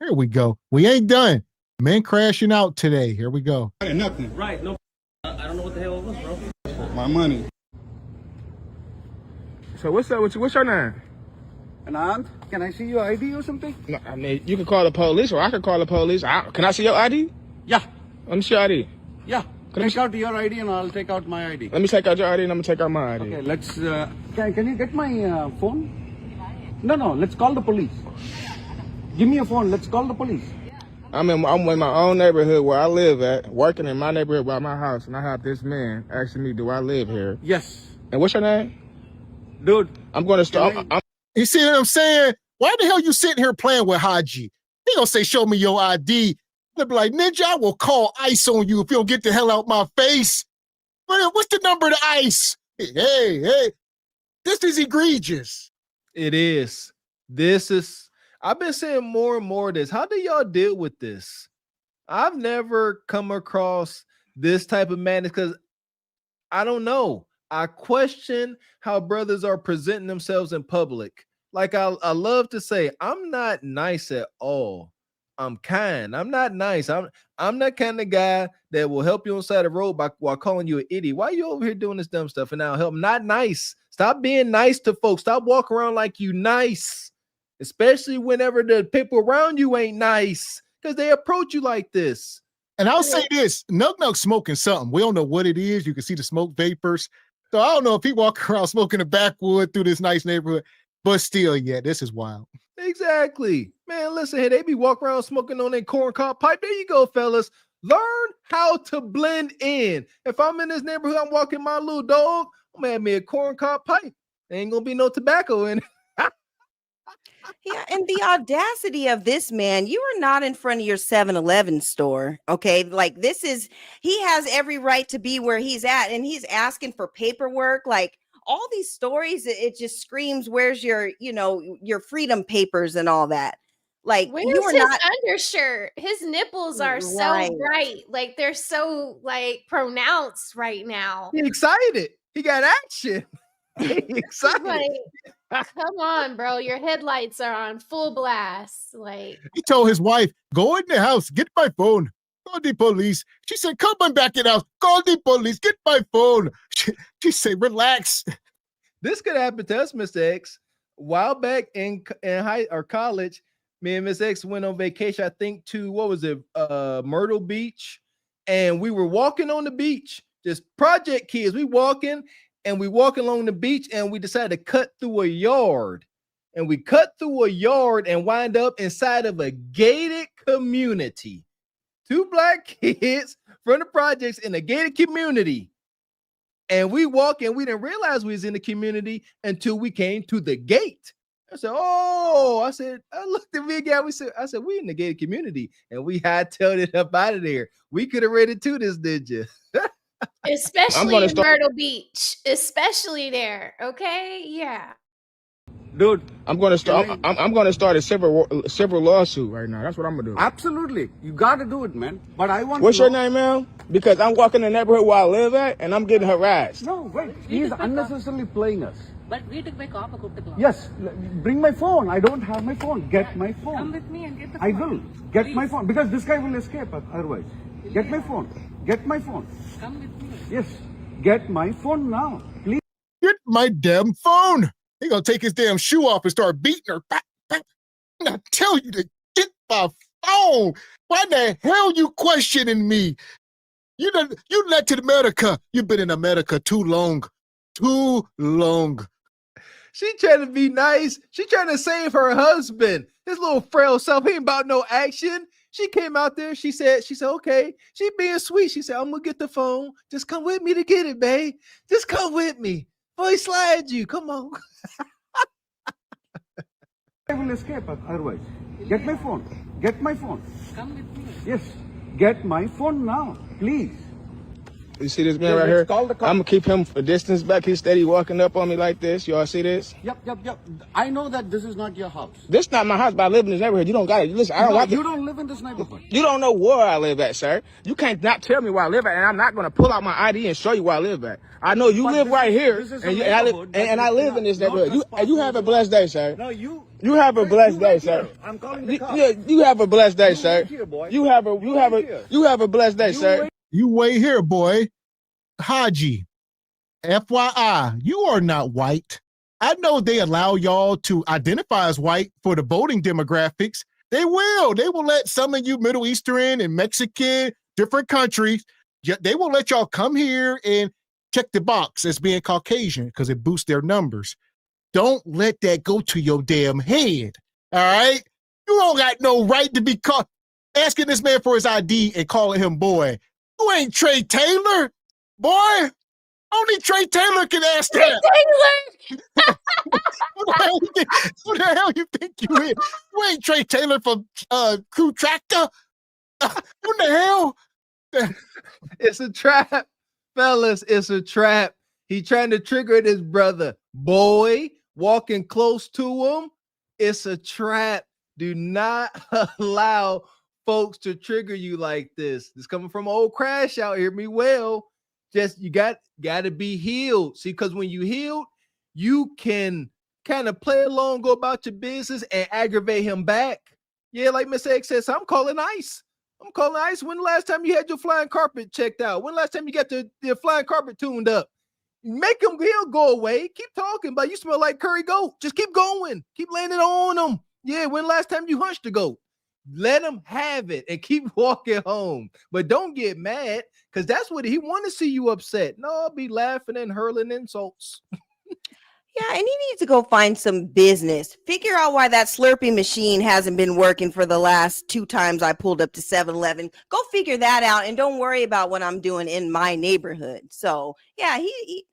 Here we go. We ain't done. Men crashing out today. Here we go. Nothing. Right. No. I don't know what the hell it was, bro. My money. So what's up with you? What's your name? Anand, can I see your ID or something? No, I mean, you can call the police, or I can call the police. Can I see your ID? Yeah. Let me see your ID. Yeah. Take out your ID and I'll take out my ID. Let me take out your ID and I'm gonna take out my ID. Okay, let's. Can you get my phone? No. Let's call the police. Give me a phone. Let's call the police. I'm in my own neighborhood where I live at, working in my neighborhood by my house, and I have this man asking me, do I live here? Yes. And what's your name? Dude. I'm going to start. You see what I'm saying? Why the hell you sitting here playing with Haji? He gonna say, show me your ID. They'll be like, Ninja, I will call ICE on you if you don't get the hell out my face. What's the number of the ICE? Hey, this is egregious. It is. I've been seeing more and more of this. How do y'all deal with this? I've never come across this type of madness because I don't know. I question how brothers are presenting themselves in public. Like I love to say, I'm not nice at all. I'm kind. I'm not nice. I'm that kind of guy that will help you on the side of the road while calling you an idiot. Why are you over here doing this dumb stuff? And I'll help. Not nice. Stop being nice to folks. Stop walking around like you nice. especially whenever the people around you ain't nice, because they approach you like this. And I'll say this, Nug Nug's smoking something. We don't know what it is. You can see the smoke vapors. So I don't know if he walk around smoking a backwood through this nice neighborhood, but still, yeah, this is wild. Exactly. Man, listen here, they be walking around smoking on their corncob pipe. There you go, fellas. Learn how to blend in. If I'm in this neighborhood, I'm walking my little dog, I'm gonna have me a corncob pipe. There ain't gonna be no tobacco in it. Yeah, and the audacity of this man, you are not in front of your 7-Eleven store, okay? Like he has every right to be where he's at, and he's asking for paperwork. Like all these stories, it just screams, where's your, your freedom papers and all that? Like where's you are his not undershirt? His nipples are Right. so bright, like they're so pronounced right now. He excited. He got action. He excited. Like, come on, bro. Your headlights are on full blast. Like He told his wife, go in the house, get my phone. Call the police. She said, come on back in the house. Call the police. Get my phone. She said, relax. This could happen to us, Mr. X. A while back in high or college, me and Miss X went on vacation, I think, to Myrtle Beach. And we were walking on the beach, just project kids. We walk along the beach, and we decided to cut through a yard. And we cut through a yard and wind up inside of a gated community. 2 black kids from the projects in a gated community. And we walk, and we didn't realize we was in the community until we came to the gate. I said, I looked at me again. I said, we in the gated community, and we hightailed it up out of there. We could have raided to this, did you? especially in Myrtle Beach, especially there. Okay, yeah. Dude, I'm going to start a civil lawsuit right now. That's what I'm gonna do. Absolutely, you got to do it, man. But I want. What's your name, man? Because I'm walking the neighborhood where I live at, and I'm getting harassed. No, wait. He is unnecessarily playing us. But வீட்டுக்கு போய் காப்பை கூப்பிட்டுக்கலாம். Yes, bring my phone. I don't have my phone. Get my phone. Come with me and get the I phone. will get my phone because this guy will escape otherwise. Get my phone. Get my phone. Come with me. Yes, get my phone now, please. Get my damn phone. He gonna take his damn shoe off and start beating her. I tell you to get my phone. Why the hell you questioning me? You led to America. You've been in America too long. Too long. She trying to be nice. She trying to save her husband. His little frail self. He ain't about no action. She came out there. She said, okay. She being sweet. She said, I'm gonna get the phone. Just come with me to get it, babe. Just come with me. Boy, slide you. Come on. I will escape otherwise. Get my phone. Get my phone. Come with me. Yes, get my phone now, please. You see this man right here? Call the cop. I'm gonna keep him a distance back. He's steady walking up on me like this. Y'all see this? Yep. I know that this is not your house. This not my house, but I live in this neighborhood. You don't got it. Listen, You don't live in this neighborhood. You don't know where I live at, sir. You can't not tell me where I live at, and I'm not gonna pull out my ID and show you where I live at. I know you live right here, and I live in this neighborhood. You have a blessed day, sir. No, you have a blessed day, sir. I'm calling the cops. You have a blessed day, sir. You have a blessed day, sir. You wait here, boy. Haji, FYI, you are not white. I know they allow y'all to identify as white for the voting demographics. They will let some of you Middle Eastern and Mexican, different countries, they will let y'all come here and check the box as being Caucasian because it boosts their numbers. Don't let that go to your damn head, all right? You don't got no right to be caught asking this man for his ID and calling him boy. You ain't Trey Taylor. Boy, only Trey Taylor can ask that. Trey Taylor! Who the hell you think you is? You ain't Trey Taylor from Crew Tractor. What the hell? It's a trap, fellas. It's a trap. He trying to trigger his brother. Boy, walking close to him. It's a trap. Do not allow folks to trigger you like this. This coming from old Crash out. Hear me well. Just you got to be healed. See, because when you healed, you can kind of play along, go about your business, and aggravate him back. Yeah, like Miss X says, I'm calling ICE. When the last time you had your flying carpet checked out? When the last time you got the flying carpet tuned up? Make him, he'll go away. Keep talking, but you smell like curry goat. Just keep going. Keep laying it on him. Yeah, when last time you hunched a goat? Let him have it and keep walking home. But don't get mad, because that's what he want to see you upset. No, I'll be laughing and hurling insults. Yeah, and he needs to go find some business. Figure out why that Slurpee machine hasn't been working for the last 2 times I pulled up to 7-Eleven. Go figure that out, and don't worry about what I'm doing in my neighborhood. So, yeah,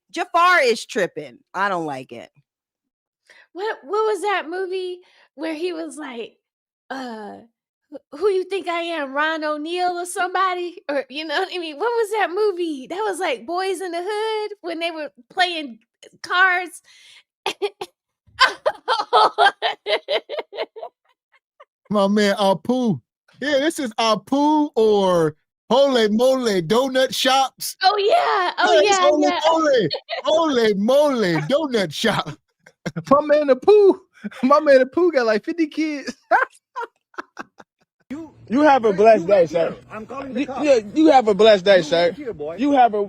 Jafar is tripping. I don't like it. What was that movie where he was like, who you think I am, Ron O'Neal or somebody? Or you know what I mean? What was that movie? That was like Boys in the Hood when they were playing cards. My man Apu. Yeah, this is Apu or Holy Moly Donut Shops. Oh yeah. Oh yeah. Holy Moly Donut Shop. My man Apu got like 50 kids. You have a blessed day, sir. I'm calling the cops. You have a blessed day, sir. Wait here, boy. You have a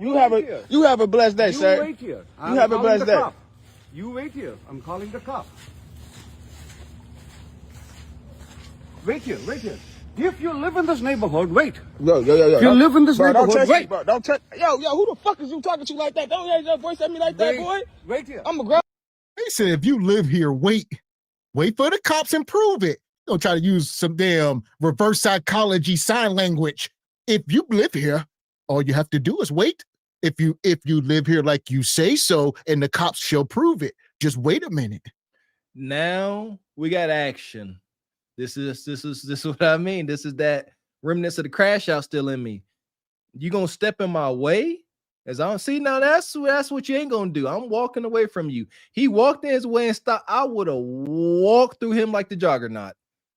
blessed day, sir. You wait here. You have a blessed day. You wait here. I'm calling the cops. Wait here. If you live in this neighborhood, wait. Yo. If you live in this bro, neighborhood, wait. Bro, don't touch. Yo, who the fuck is you talking to like that? Don't raise your voice at me like that, boy. Wait here. I'm a grown. He said, if you live here, wait for the cops and prove it. Don't try to use some damn reverse psychology sign language. If you live here, all you have to do is wait. If you live here like you say so, and the cops shall prove it. Just wait a minute. Now we got action. This is what I mean. This is that remnants of the crash out still in me. You gonna step in my way? As I don't see now, that's what you ain't gonna do. I'm walking away from you. He walked in his way and stopped. I would have walked through him like the juggernaut.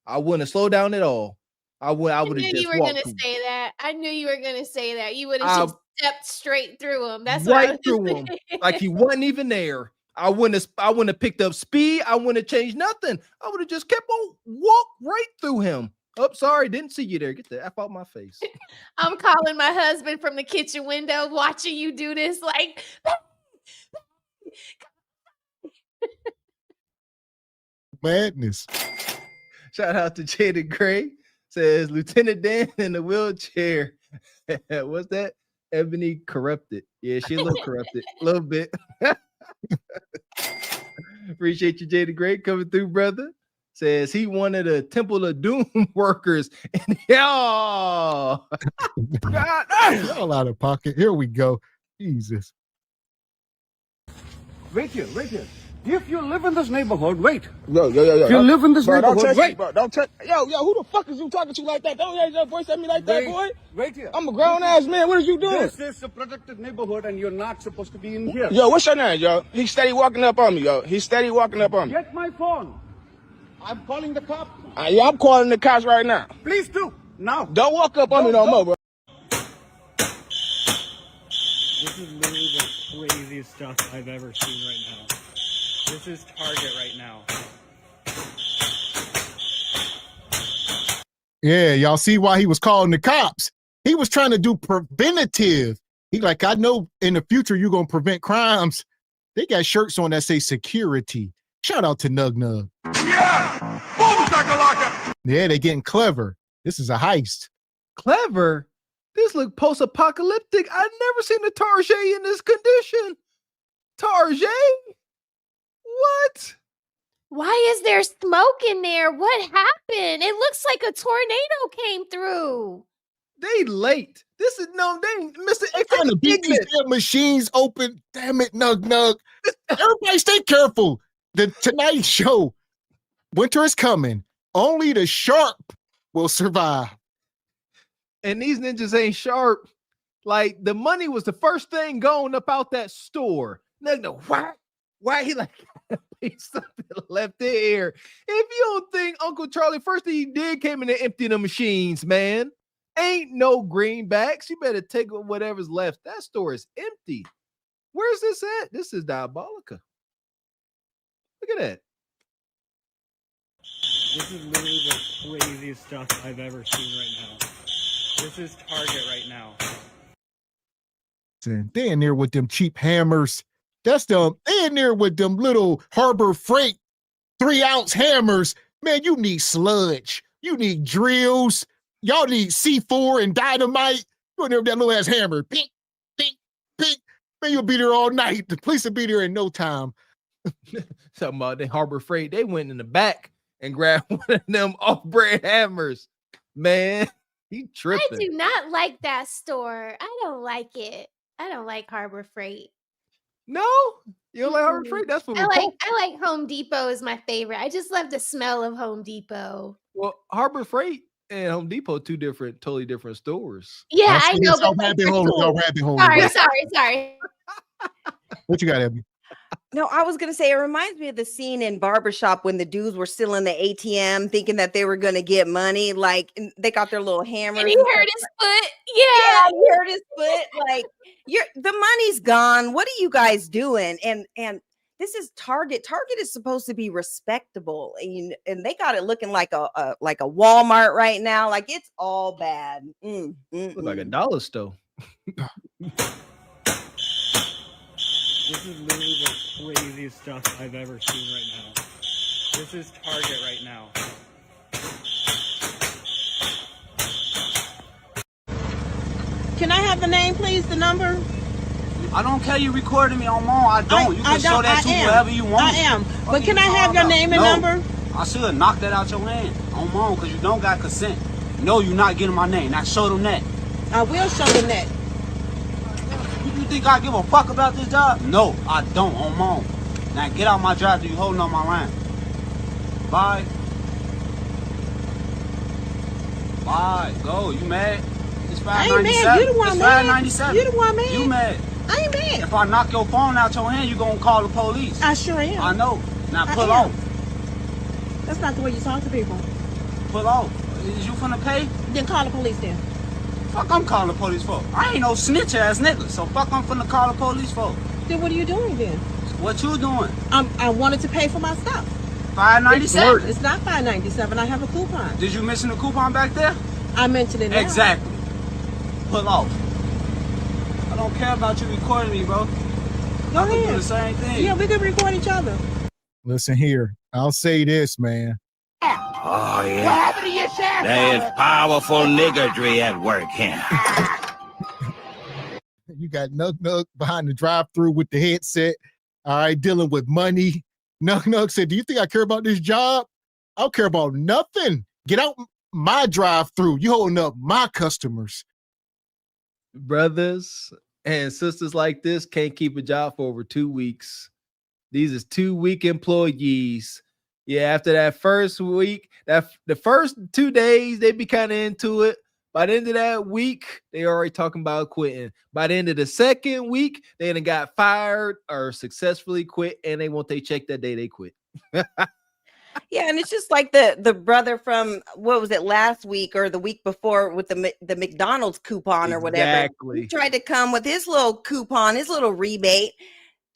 I wouldn't have slowed down at all. I would have just you were gonna say that. I knew you were gonna say that. You would have just stepped straight through him. That's right through him, like he wasn't even there. I wouldn't have picked up speed. I wouldn't have changed nothing. I would have just kept on walk right through him. Oh, sorry, didn't see you there. Get the F out my face. I'm calling my husband from the kitchen window, watching you do this. Like, madness. Shout out to Jada Gray. Says Lieutenant Dan in the wheelchair. What's that? Ebony corrupted. Yeah, she a little corrupted. A little bit. Appreciate you, Jada Gray, coming through, brother. Says he wanted the Temple of Doom workers. And y'all out of pocket. Here we go. Jesus. Wait here. If you live in this neighborhood, wait. Yo. If you live in this neighborhood, wait. Don't touch. Yo, who the fuck is you talking to like that? Don't raise your voice at me like that, boy. Wait here. I'm a grown ass man. What are you doing? This is a protected neighborhood, and you're not supposed to be in here. Yo, what's your name, yo? He's steady walking up on me, yo. Get my phone. I'm calling the cops. Yeah, I'm calling the cops right now. Please do. Now. Don't walk up on me no more, bro. This is literally the craziest stuff I've ever seen right now. This is Target right now. Yeah, y'all see why he was calling the cops. He was trying to do preventative. He like, I know in the future you're going to prevent crimes. They got shirts on that say security. Shout out to Nug Nug. Yeah! Boom, shakalaka! Yeah, they getting clever. This is a heist. Clever? This look post-apocalyptic. I've never seen a Target in this condition. Target? What? why is there smoke in there? What happened? It looks like a tornado came through. They late. This is no, they Mr. Trying to beat these damn machines open. Damn it, Nug Nug. Everybody stay careful. The Tonight Show. Winter is coming. Only the sharp will survive. And these ninjas ain't sharp. Like, the money was the first thing going up out that store. Nug, why he like something left there? If you don't think Uncle Charlie, first thing he did came in and empty the machines, man. Ain't no greenbacks. You better take whatever's left. That store is empty. Where's this at? This is Diabolica. Look at that. This is literally the craziest stuff I've ever seen right now. This is Target right now. They in there with them cheap hammers. That's them. They in there with them little Harbor Freight 3-ounce hammers. Man, you need sludge. You need drills. Y'all need C4 and dynamite. You in there with that little ass hammer. Pink, pink, pink. Man, you'll be there all night. The police will be there in no time. Talking about the Harbor Freight. They went in the back and grabbed one of them off-brand hammers. Man, he tripping. I do not like that store. I don't like it. I don't like Harbor Freight. No, you don't like Harbor Freight? That's what I like Home Depot is my favorite. I just love the smell of Home Depot. Well, Harbor Freight and Home Depot, totally different stores. Yeah, I know. But rabbit hole. Sorry. What you got, Abby? No, I was going to say, it reminds me of the scene in Barbershop when the dudes were still in the ATM thinking that they were going to get money. Like, they got their little hammers. And he hurt his foot. Yeah, he hurt his foot. Like, the money's gone. What are you guys doing? And this is Target. Target is supposed to be respectable. And they got it looking like a Walmart right now. Like, it's all bad. Look like a dollar store. This is literally the craziest stuff I've ever seen right now. This is Target right now. Can I have the name, please? The number? I don't care you recording me on mom. I don't. You can show that to whoever you want. I am. But can I have your name and number? I should have knocked that out your hand on mom because you don't got consent. No, you're not getting my name. Now show them that. I will show them that. You think I give a fuck about this job? No, I don't on mom. Now get out my drive till you holding on my line. Bye. Bye. Go. You mad? It's I ain't mad. You the one mad. You the one mad. You mad? I ain't mad. If I knock your phone out your hand, you gonna call the police. I sure am. I know. Now pull off. That's not the way you talk to people. Pull off. Is you finna pay? Then call the police then. Fuck I'm calling the police for? I ain't no snitch ass nigga, so fuck I'm finna call the police for. Then what are you doing then? What you doing? I wanted to pay for my stuff. $5.97. It's not $5.97. I have a coupon. Did you mention the coupon back there? I mentioned it now. Exactly. Pull off. I don't care about you recording me, bro. Go ahead. Do the same thing. Yeah, we can record each other. Listen here. I'll say this, man. Oh, yeah. What happened to your shaft? There is powerful niggardry at work here. You got Nug behind the drive-through with the headset. All right, dealing with money. Nug said, do you think I care about this job? I don't care about nothing. Get out my drive-through. You holding up my customers. Brothers and sisters like this can't keep a job for over 2 weeks. These is 2-week employees. Yeah, after that first week, the first 2 days, they be kind of into it. By the end of that week, they already talking about quitting. By the end of the second week, they done got fired or successfully quit, and they want they check that day they quit. Yeah, and it's just like the brother from, what was it, last week or the week before with the McDonald's coupon or whatever. Exactly. He tried to come with his little coupon, his little rebate.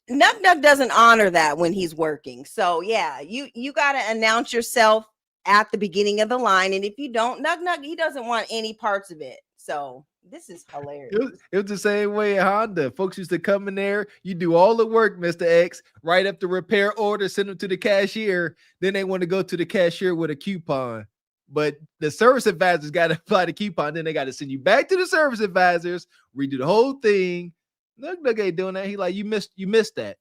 Nug doesn't honor that when he's working. So yeah, you got to announce yourself at the beginning of the line, and if you don't, Nug he doesn't want any parts of it. So this is hilarious. It was the same way at Honda. Folks used to come in there, you do all the work, Mr. X, write up the repair order, send them to the cashier. Then they want to go to the cashier with a coupon. But the service advisors got to apply the coupon. Then they got to send you back to the service advisors, redo the whole thing. Nug ain't doing that. He like, you missed that.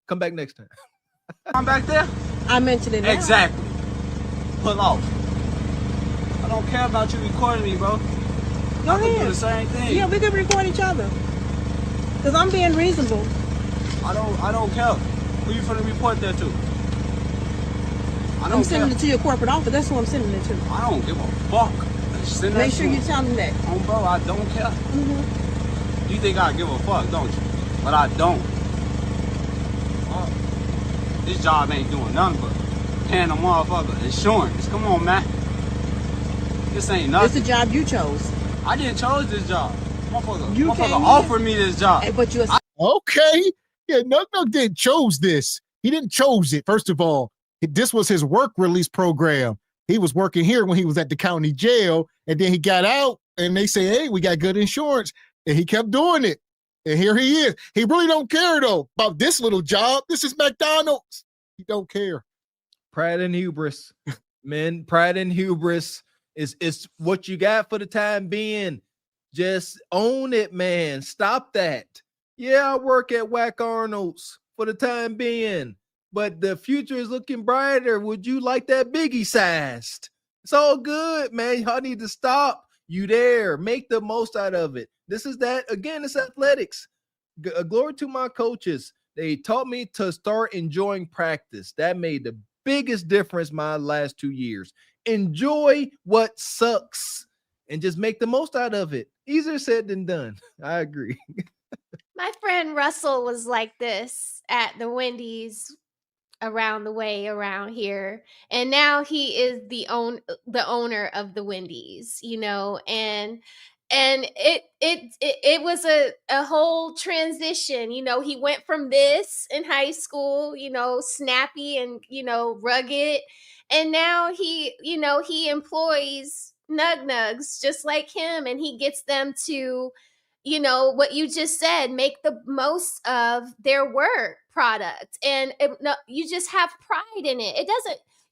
Come back next time. I'm back there? I mentioned it now. Exactly. Pull off. I don't care about you recording me, bro. Go ahead. Do the same thing. Yeah, we can record each other. Because I'm being reasonable. I don't care. Who you finna report that to? I'm sending it to your corporate office. That's who I'm sending it to. I don't give a fuck. Make sure you tell them that. Oh, bro, I don't care. You think I give a fuck, don't you? But I don't. This job ain't doing nothing but paying a motherfucker insurance. Come on, man. This ain't nothing. It's the job you chose. I didn't chose this job. Motherfucker You offered me this job. But you. Okay. Yeah, Nug didn't chose this. He didn't chose it. First of all, this was his work release program. He was working here when he was at the county jail, and then he got out, and they say, hey, we got good insurance, and he kept doing it. And here he is. He really don't care though about this little job. This is McDonald's. He don't care. Pride and hubris. Men, pride and hubris is what you got for the time being. Just own it, man. Stop that. Yeah, I work at Whack Arnold's for the time being, but the future is looking brighter. Would you like that biggie sized? It's all good, man. Y'all need to stop. You there. Make the most out of it. This is that. Again, it's athletics. Glory to my coaches. They taught me to start enjoying practice. That made the biggest difference my last 2 years. Enjoy what sucks and just make the most out of it. Easier said than done. I agree. My friend Russell was like this at the Wendy's around the way around here, and now he is the owner of the Wendy's, you know, and it was a whole transition. You know, he went from this in high school, you know, snappy and, you know, rugged, and now he employs nug-nugs just like him, and he gets them to, you know, what you just said, make the most of their work product. And you just have pride in it.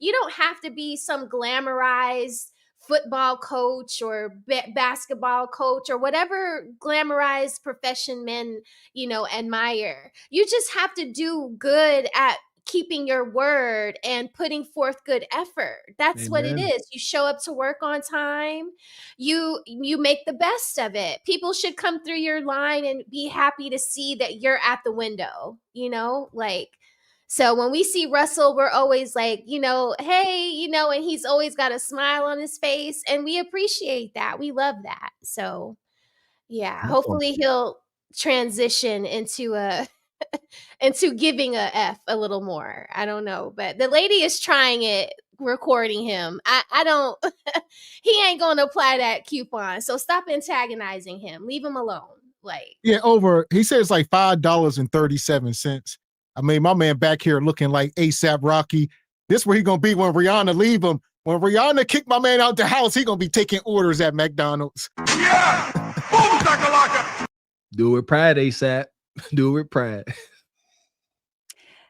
You don't have to be some glamorized football coach or basketball coach or whatever glamorized profession men, you know, admire. You just have to do good at keeping your word and putting forth good effort. That's Amen. What it is. You show up to work on time. You make the best of it. People should come through your line and be happy to see that you're at the window, you know, like, so when we see Russell, we're always like, you know, hey, you know, and he's always got a smile on his face, and we appreciate that. We love that. So yeah, hopefully he'll transition into into giving a F a little more. I don't know, but the lady is trying it, recording him. I don't, he ain't going to apply that coupon. So stop antagonizing him. Leave him alone. Like, yeah, he says like $5.37. I mean, my man back here looking like ASAP Rocky. This where he going to be when Rihanna leave him. When Rihanna kick my man out the house, he going to be taking orders at McDonald's. Yeah! Boom, shakalaka! Do it with pride, ASAP. Do it with pride.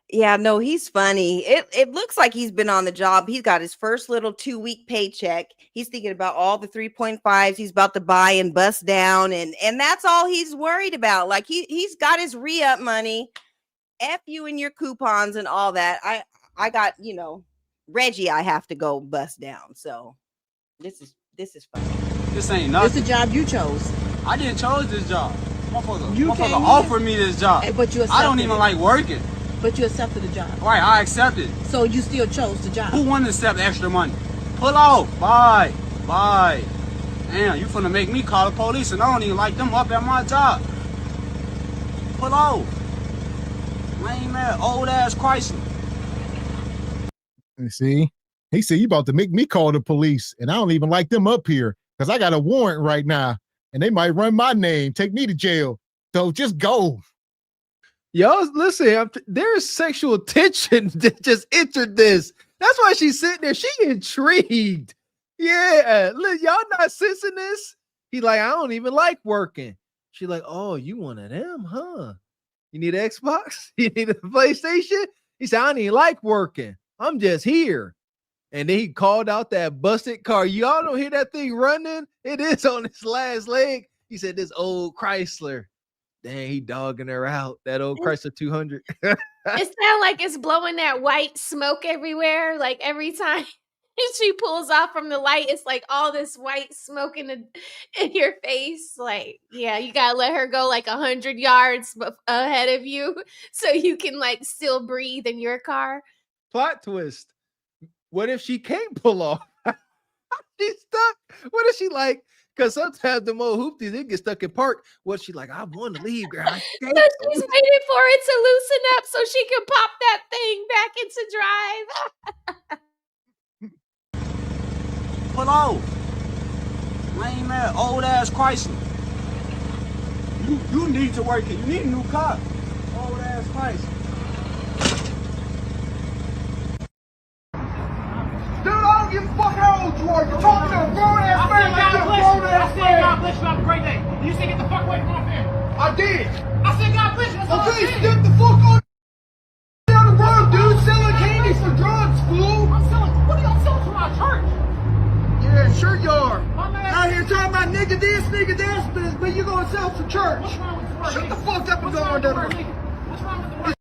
Yeah, no, he's funny. It looks like he's been on the job. He's got his first little 2-week paycheck. He's thinking about all the 3.5s he's about to buy and bust down, and that's all he's worried about. Like he's got his re-up money. F you and your coupons and all that. I got, you know, Reggie, I have to go bust down. So this is fun. This ain't nothing. It's a job you chose. I didn't chose this job. Motherfucker You offered me this job. But you accepted I don't even like working. But you accepted the job. Right, I accepted. So you still chose the job. Who wanted to accept extra money? Pull off. Bye. Damn, you finna make me call the police, and I don't even like them up at my job. Pull off. Lame ass, old ass Chrysler. See, he said, you about to make me call the police, and I don't even like them up here because I got a warrant right now, and they might run my name, take me to jail. So just go. Y'all, listen, there's sexual tension that just entered this. That's why she's sitting there. She intrigued. Yeah, look, y'all not sensing this? He like, I don't even like working. She like, oh, you one of them, huh? You need an Xbox? You need a PlayStation? He said, I don't even like working. I'm just here. And then he called out that busted car. Y'all don't hear that thing running? It is on its last leg. He said, this old Chrysler. Dang, he dogging her out. That old Chrysler 200. It sounds like it's blowing that white smoke everywhere. Like every time she pulls off from the light, it's like all this white smoke in your face. Like, yeah, you gotta let her go like 100 yards ahead of you so you can like still breathe in your car. Plot twist. What if she can't pull off? She's stuck. What if she like? Because sometimes the more hoopties, they get stuck in park. What she like? I want to leave, girl. So she's waiting for it to loosen up so she can pop that thing back into drive. Pull off. Lame ass, old ass Chrysler. You need to work it. You need a new car. Old ass Chrysler. Dude, I don't give a fuck how old you are. You're talking to a grown ass man. God bless you. Have a great day. You say get the fuck away from my family. I did. I said God bless you. That's all I said. Okay, step the fuck on down the road, dude. Selling candy for drugs, fool. I'm selling. What are y'all selling to my church? Yeah, sure you are. Out here talking about nigga this, but you gonna sell for church. Shut the fuck up and go on down the road. What's wrong with the word?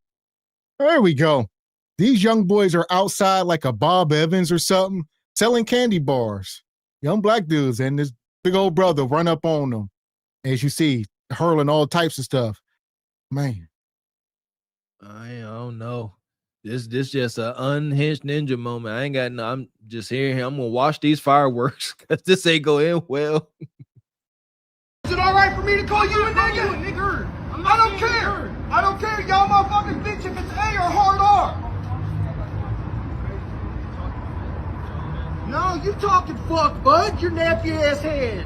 There we go. These young boys are outside like a Bob Evans or something, selling candy bars. Young black dudes, and this big old brother run up on them, as you see, hurling all types of stuff. Man. I don't know. This just an unhinged ninja moment. I ain't got no. I'm just here. I'm gonna watch these fireworks because this ain't go in well. Is it all right for me to call you a nigga? I don't care. I don't care. Y'all motherfucking bitch if it's A or hard R. No, you talking fuck, bud. Your nappy ass head.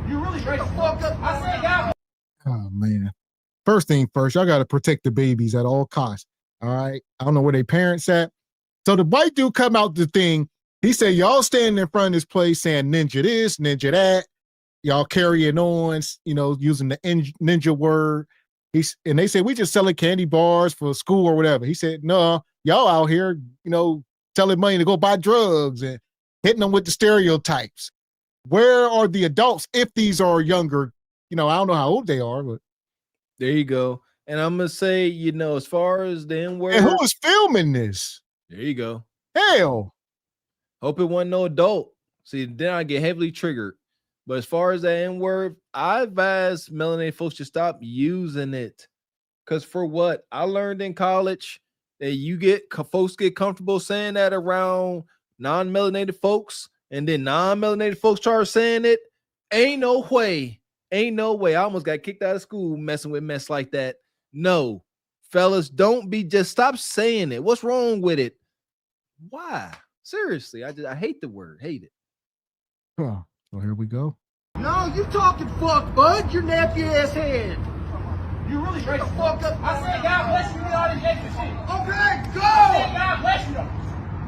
You really straight the fuck up. I said God. Oh man. First thing first, y'all gotta protect the babies at all costs. All right. I don't know where their parents at. So the white dude come out the thing. He said, y'all standing in front of this place saying ninja this, ninja that. Y'all carrying on, using the ninja word. And they said, we just selling candy bars for school or whatever. He said, no, y'all out here, selling money to go buy drugs and hitting them with the stereotypes. Where are the adults if these are younger? I don't know how old they are, but. There you go. And I'm going to say, as far as the N-word. And who was filming this? There you go. Hell. Hope it wasn't no adult. See, then I get heavily triggered. But as far as the N-word, I advise melanated folks to stop using it. Because for what? I learned in college that folks get comfortable saying that around non-melanated folks. And then non-melanated folks start saying it. Ain't no way. Ain't no way. I almost got kicked out of school messing with mess like that. No, fellas, just stop saying it. What's wrong with it? Why? Seriously, I hate the word. Hate it. Oh, well, here we go. No, you talking fuck, bud. Your nappy ass head. You really straight the fuck up. I said God bless you with all this extra shit. Okay, go. I said God bless you though.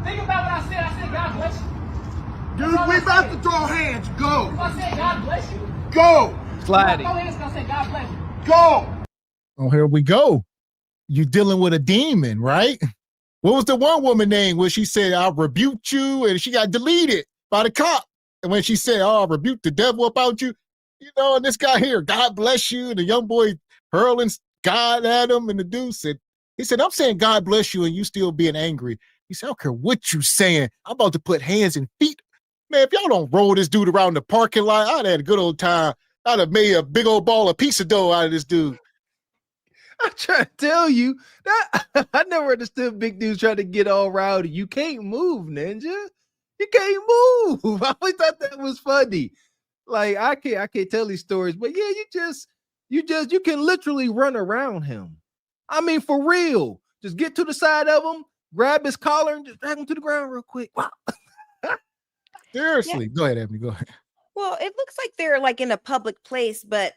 Think about what I said. I said God bless you. Dude, we about to throw hands. Go. If I said God bless you. Go. Sliding. Throw hands. I said God bless you. Go. Oh, here we go. You dealing with a demon, right? What was the one woman name where she said, I rebuked you, and she got deleted by the cop? And when she said, I rebuked the devil about you, and this guy here, God bless you, and the young boy hurling God at him, and the dude said, I'm saying God bless you, and you still being angry. He said, I don't care what you saying. I'm about to put hands and feet. Man, if y'all don't roll this dude around the parking lot, I'd had a good old time. I'd have made a big old ball of pizza dough out of this dude. I try to tell you that I never understood big dudes trying to get all rowdy. You can't move, ninja. You can't move. I always thought that was funny. Like I can't tell these stories, but yeah, you can literally run around him. I mean, for real. Just get to the side of him, grab his collar, and just drag him to the ground real quick. Wow. Seriously. Yeah. Go ahead, Ebony. Go ahead. Well, it looks like they're like in a public place, but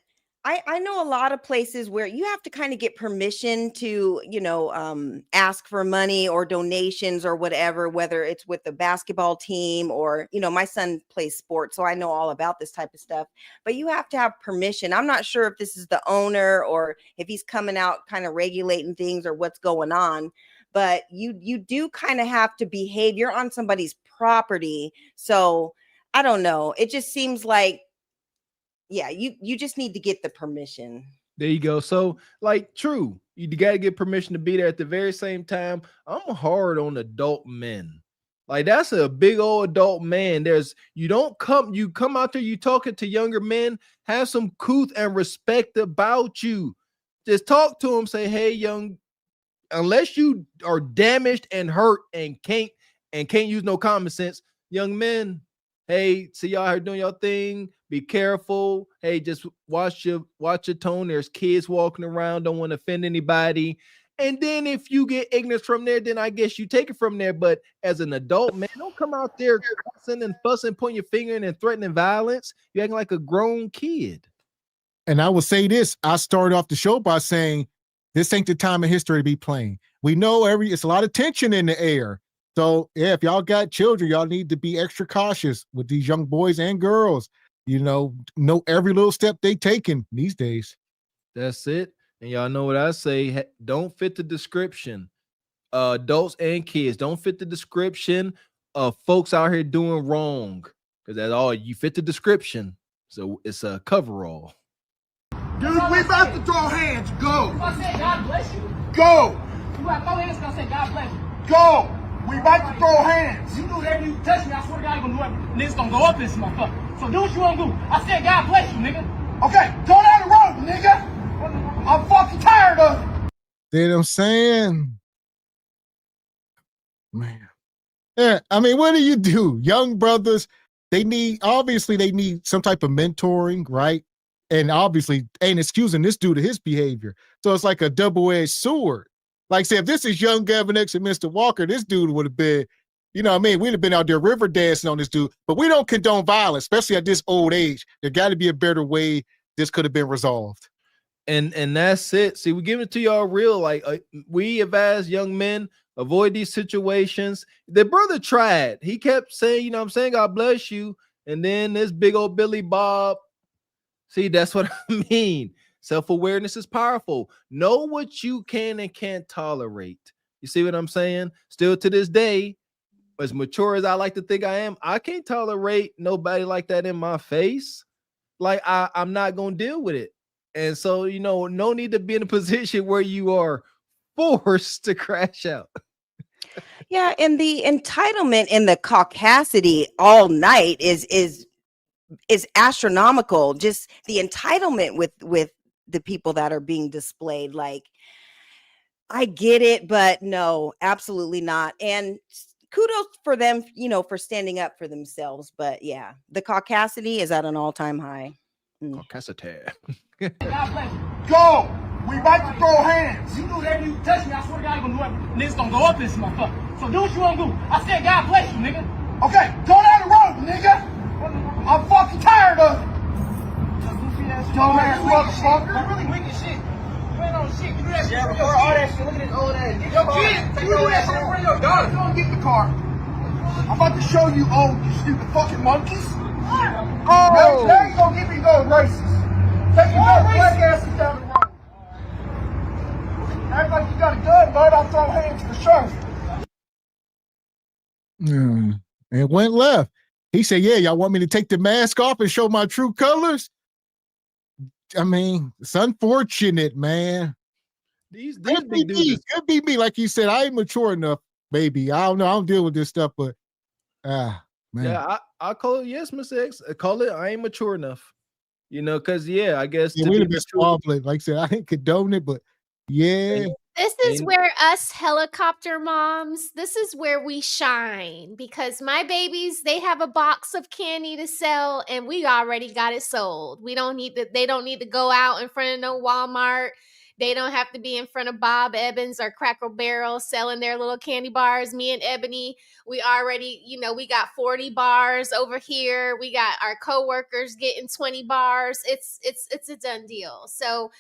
I know a lot of places where you have to kind of get permission to, ask for money or donations or whatever, whether it's with the basketball team or, my son plays sports, so I know all about this type of stuff, but you have to have permission. I'm not sure if this is the owner or if he's coming out kind of regulating things or what's going on, but you do kind of have to behave. You're on somebody's property. So I don't know. It just seems like, yeah, you just need to get the permission. There you go. So, true, you got to get permission to be there. At the very same time, I'm hard on adult men. Like, that's a big old adult man. You come out there, you talking to younger men, have some couth and respect about you. Just talk to them, say, hey, unless you are damaged and hurt and can't use no common sense, young men, hey, see y'all here doing your thing. Be careful. Hey, just watch your tone. There's kids walking around. Don't want to offend anybody. And then if you get ignorance from there, then I guess you take it from there. But as an adult, man, don't come out there cussing and fussing, pointing your finger and threatening violence. You're acting like a grown kid. And I will say this. I started off the show by saying this ain't the time in history to be playing. We know it's a lot of tension in the air. So yeah, if y'all got children, y'all need to be extra cautious with these young boys and girls. Know every little step they taking these days. That's it. And y'all know what I say. Don't fit the description. Adults and kids don't fit the description of folks out here doing wrong. Because that's all you fit the description. So it's a coverall. Dude, we about to throw hands. Go. If I say God bless you, Go. you got to throw hands, gonna say God bless you. Go. We about to throw hands. You do whatever you touch me, I swear to God, you gonna do whatever. Niggas gonna go up this motherfucker. So do what you wanna do. I said God bless you, nigga. Okay, go down the road, nigga. I'm fucking tired of it. See what I'm saying? Man. Yeah, I mean, what do you do? Young brothers, they need some type of mentoring, right? And obviously ain't excusing this dude to his behavior. So it's like a double-edged sword. Like, say, if this is young Gavin X and Mr. Walker, this dude would have been, you know what I mean? We'd have been out there river dancing on this dude. But we don't condone violence, especially at this old age. There got to be a better way this could have been resolved. And that's it. See, we give it to y'all real. Like, we advise young men, avoid these situations. The brother tried. He kept saying, you know what I'm saying, God bless you. And then this big old Billy Bob. See, that's what I mean. Self-awareness is powerful. Know what you can and can't tolerate. You see what I'm saying? Still to this day, as mature as I like to think I am, I can't tolerate nobody like that in my face. Like, I'm not going to deal with it. And so, you know, no need to be in a position where you are forced to crash out. Yeah, and the entitlement and the caucasity all night is astronomical. Just the entitlement with the people that are being displayed. Like, I get it, but no, absolutely not. And kudos for them, you know, for standing up for themselves. But yeah, the caucasity is at an all-time high. Caucasity. God bless you. Go. We about to throw hands. You do whatever you touch me, I swear to God, you gonna do whatever. Niggas gonna go up this motherfucker. So do what you wanna do. I said God bless you, nigga. Okay, go down the road, nigga. I'm fucking tired of it. Dumbass motherfucker. You really wicked shit. You ain't on shit. You do that shit for before your all kid. that shit. Look at this old ass. Your kid. You do that shit for your daughter. Go and get the car. I'm about to show you old, you stupid fucking monkeys. Oh. Now you gonna get me those races. Take your black asses down the road. Act like you got a gun, bud. I'll throw hands for sure. It went left. He said, yeah, y'all want me to take the mask off and show my true colors? I mean, it's unfortunate, man. These could big dudes. Could be me. Like you said, I ain't mature enough, baby. I don't know. I don't deal with this stuff, but man. Yeah, I call it, yes, Mr. X. I call it, I ain't mature enough. You know, because, yeah, I guess. Yeah, we'd have been squabbling. Like I said, I didn't condone it, but yeah. This is where us helicopter moms, this is where we shine, because my babies, they have a box of candy to sell and we already got it sold. They don't need to go out in front of no Walmart. They don't have to be in front of Bob Evans or Cracker Barrel selling their little candy bars. Me and Ebony, we already, you know, we got 40 bars over here. We got our coworkers getting 20 bars. It's a done deal. So,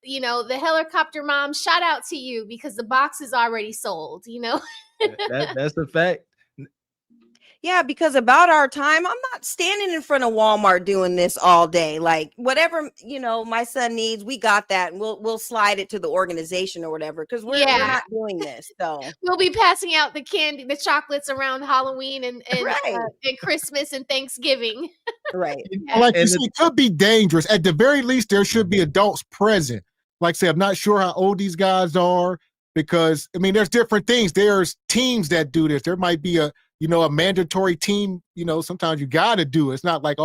you know, the helicopter mom, shout out to you because the box is already sold, you know. That's a fact. Yeah, because about our time, I'm not standing in front of Walmart doing this all day. Like, whatever, you know, my son needs, we got that, and we'll slide it to the organization or whatever, because we're not doing this. So we'll be passing out the candy, the chocolates around Halloween and Right. And Christmas and Thanksgiving. Right. Like you said, it could be dangerous. At the very least, there should be adults present. Like I said, I'm not sure how old these guys are because, I mean, there's different things. There's teams that do this. There might be a mandatory team. You know, sometimes you got to do it. It's not like,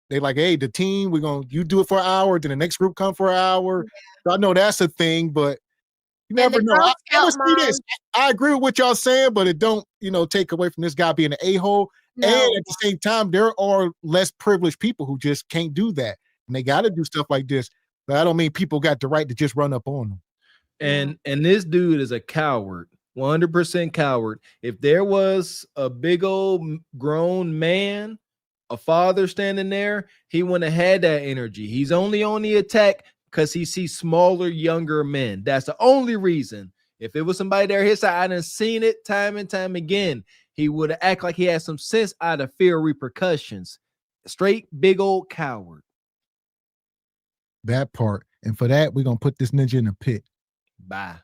they like, hey, the team, you do it for an hour, then the next group come for an hour. So I know that's a thing, but you never know. I agree with what y'all saying, but it don't, take away from this guy being an a-hole. No. And at the same time, there are less privileged people who just can't do that. And they got to do stuff like this. But I don't mean people got the right to just run up on them. And this dude is a coward, 100% coward. If there was a big old grown man, a father standing there, he wouldn't have had that energy. He's only on the attack because he sees smaller, younger men. That's the only reason. If it was somebody there his side, I done seen it time and time again. He would act like he had some sense out of fear of repercussions. Straight big old coward. That part. And for that, we're gonna put this ninja in a pit. Bye.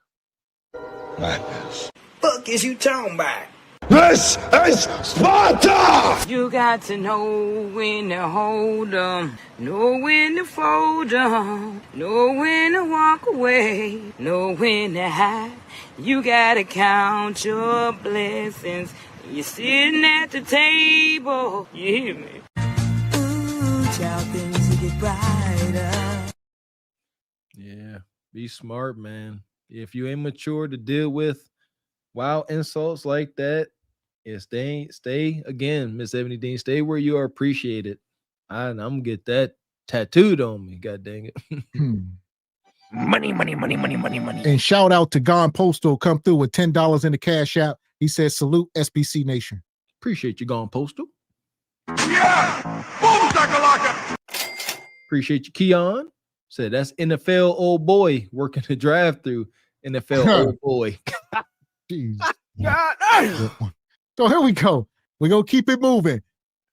Madness. Fuck is you talking about? This is Sparta! You got to know when to hold 'em, know when to fold 'em, know when to walk away, know when to hide. You gotta count your blessings. You're sitting at the table. You hear me? Ooh, child, things will get brighter. Yeah, be smart, man. If you ain't mature to deal with wild insults like that, yeah, stay again, Miss Ebony Dean. Stay where you are appreciated. I'm gonna get that tattooed on me. God dang it. Money. And shout out to Gon Postal, come through with $10 in the cash app. He says, salute SBC Nation. Appreciate you, Gon Postal. Yeah! Boom, shakalaka! Appreciate you, Keon. Said that's NFL old boy working the drive-through. NFL old boy. Jeez. So here we go. We're gonna keep it moving.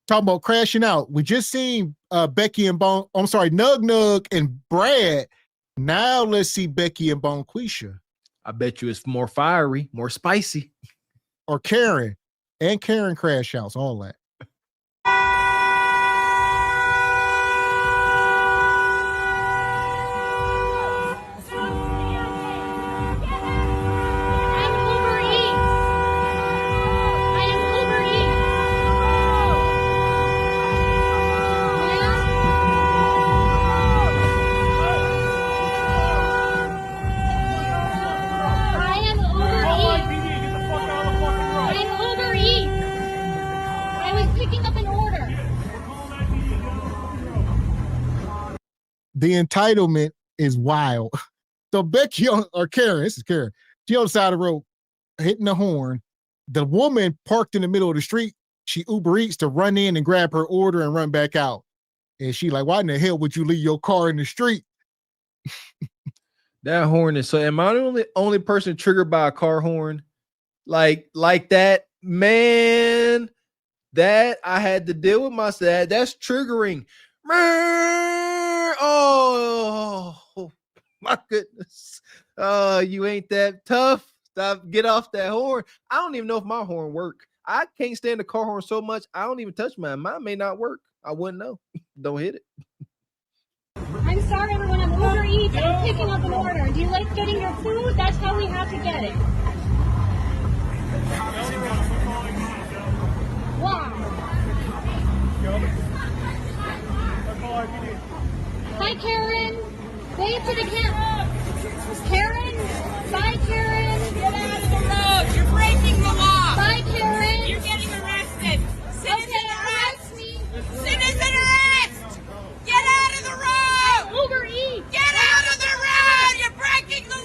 Talking about crashing out. We just seen Becky and Nug Nug and Brad. Now let's see Becky and Bonquisha. I bet you it's more fiery, more spicy. Or Karen. And Karen crash outs, all that. The entitlement is wild. So Becky or Karen, this is Karen, she on the side of the road hitting the horn. The woman parked in the middle of the street. She Uber Eats to run in and grab her order and run back out. And she like, why in the hell would you leave your car in the street? That horn is so. Am I the only person triggered by a car horn? Like that, man. That I had to deal with myself. That's triggering. Oh my goodness. You ain't that tough. Stop, get off that horn. I don't even know if my horn work. I can't stand the car horn so much. I don't even touch mine. Mine may not work. I wouldn't know. Don't hit it. I'm sorry, everyone. I'm Uber Eats. I'm picking up an order. Do you like getting your food? That's how we have to get it. Wow. Hi, Karen. Wave to the camera. Karen. Bye, Karen. Get out of the road. You're breaking the law. Bye, Karen. You're getting arrested. Citizen arrest me. Citizen arrest. Get out of the road. Uber Eats. Get out of the road. You're breaking the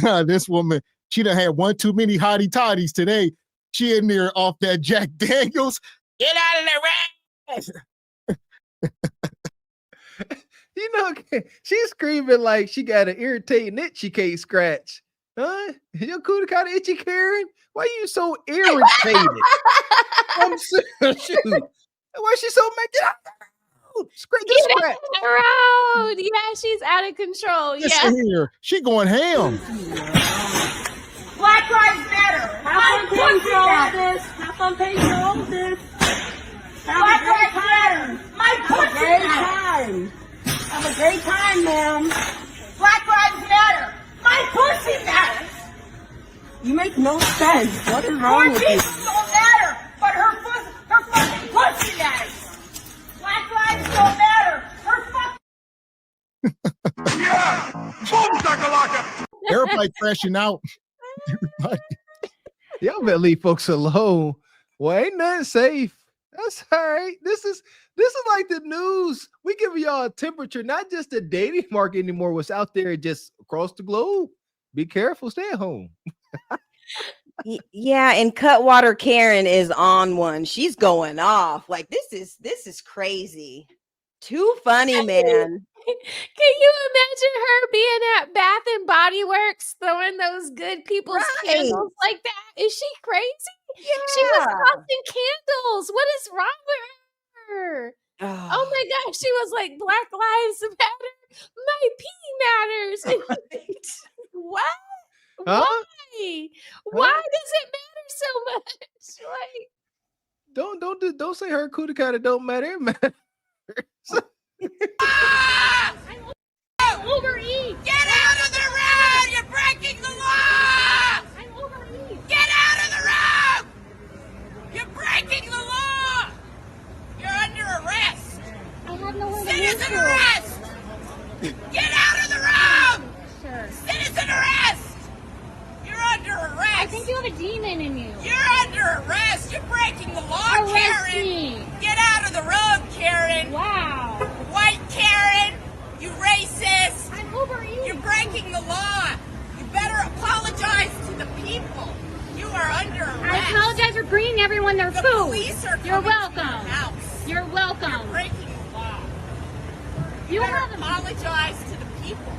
law. This woman, she done had one too many hottie toddies today. She in there off that Jack Daniels. Get out of the road. You know, she's screaming like she got an irritating itch she can't scratch. Huh? Your cootie kind of itchy, Karen? Why are you so irritated? I'm serious. Shoot. Why is she so mad? Get out the road. Yeah, she's out of control. Listen Yeah. here. She going ham. Black Lives Matter. Have fun paying for all of this. Have fun paying for all of this. Black Lives Matter. My pussy matters. Have a great time, ma'am. Black Lives Matter. My pussy matters. You make no sense. What is wrong with you? Don't matter, but her fucking pussy matters. Black lives don't matter. Her fucking. Yeah! Boom, shakalaka! Everybody crashing out. Y'all better leave folks alone. Well, ain't nothing safe. That's all right. This is like the news. We give y'all a temperature, not just the dating market anymore. What's out there just across the globe. Be careful. Stay at home. Yeah, and Cutwater Karen is on one. She's going off. Like this is crazy. Too funny, man. Can you imagine her being at Bath and Body Works throwing those good people's candles like that? Is she crazy? Yeah. She was tossing candles. What is wrong with her? Oh my my gosh, she was like, Black Lives Matter, my pee matters. What? Huh? Why? Why does it matter so much? Like, don't say her cootie cutter don't matter. It matters. Uber Eats! Get out of the road! You're breaking the law! I'm Uber Eats! Get out of the road! You're breaking the law! You're under arrest! I have nowhere to Citizen arrest! Get out of the road! Sure. Citizen arrest! You're under arrest! I think you have a demon in you. You're under arrest! You're breaking the law, Karen! Me. Get out of the road, Karen! Wow! White Karen! You racist! I'm Uber Eats. You're breaking the law. You better apologize to the people. You are under arrest. I apologize for bringing everyone their food. The police are You're welcome. To your house. You're welcome. You're breaking the law. You better apologize to the people.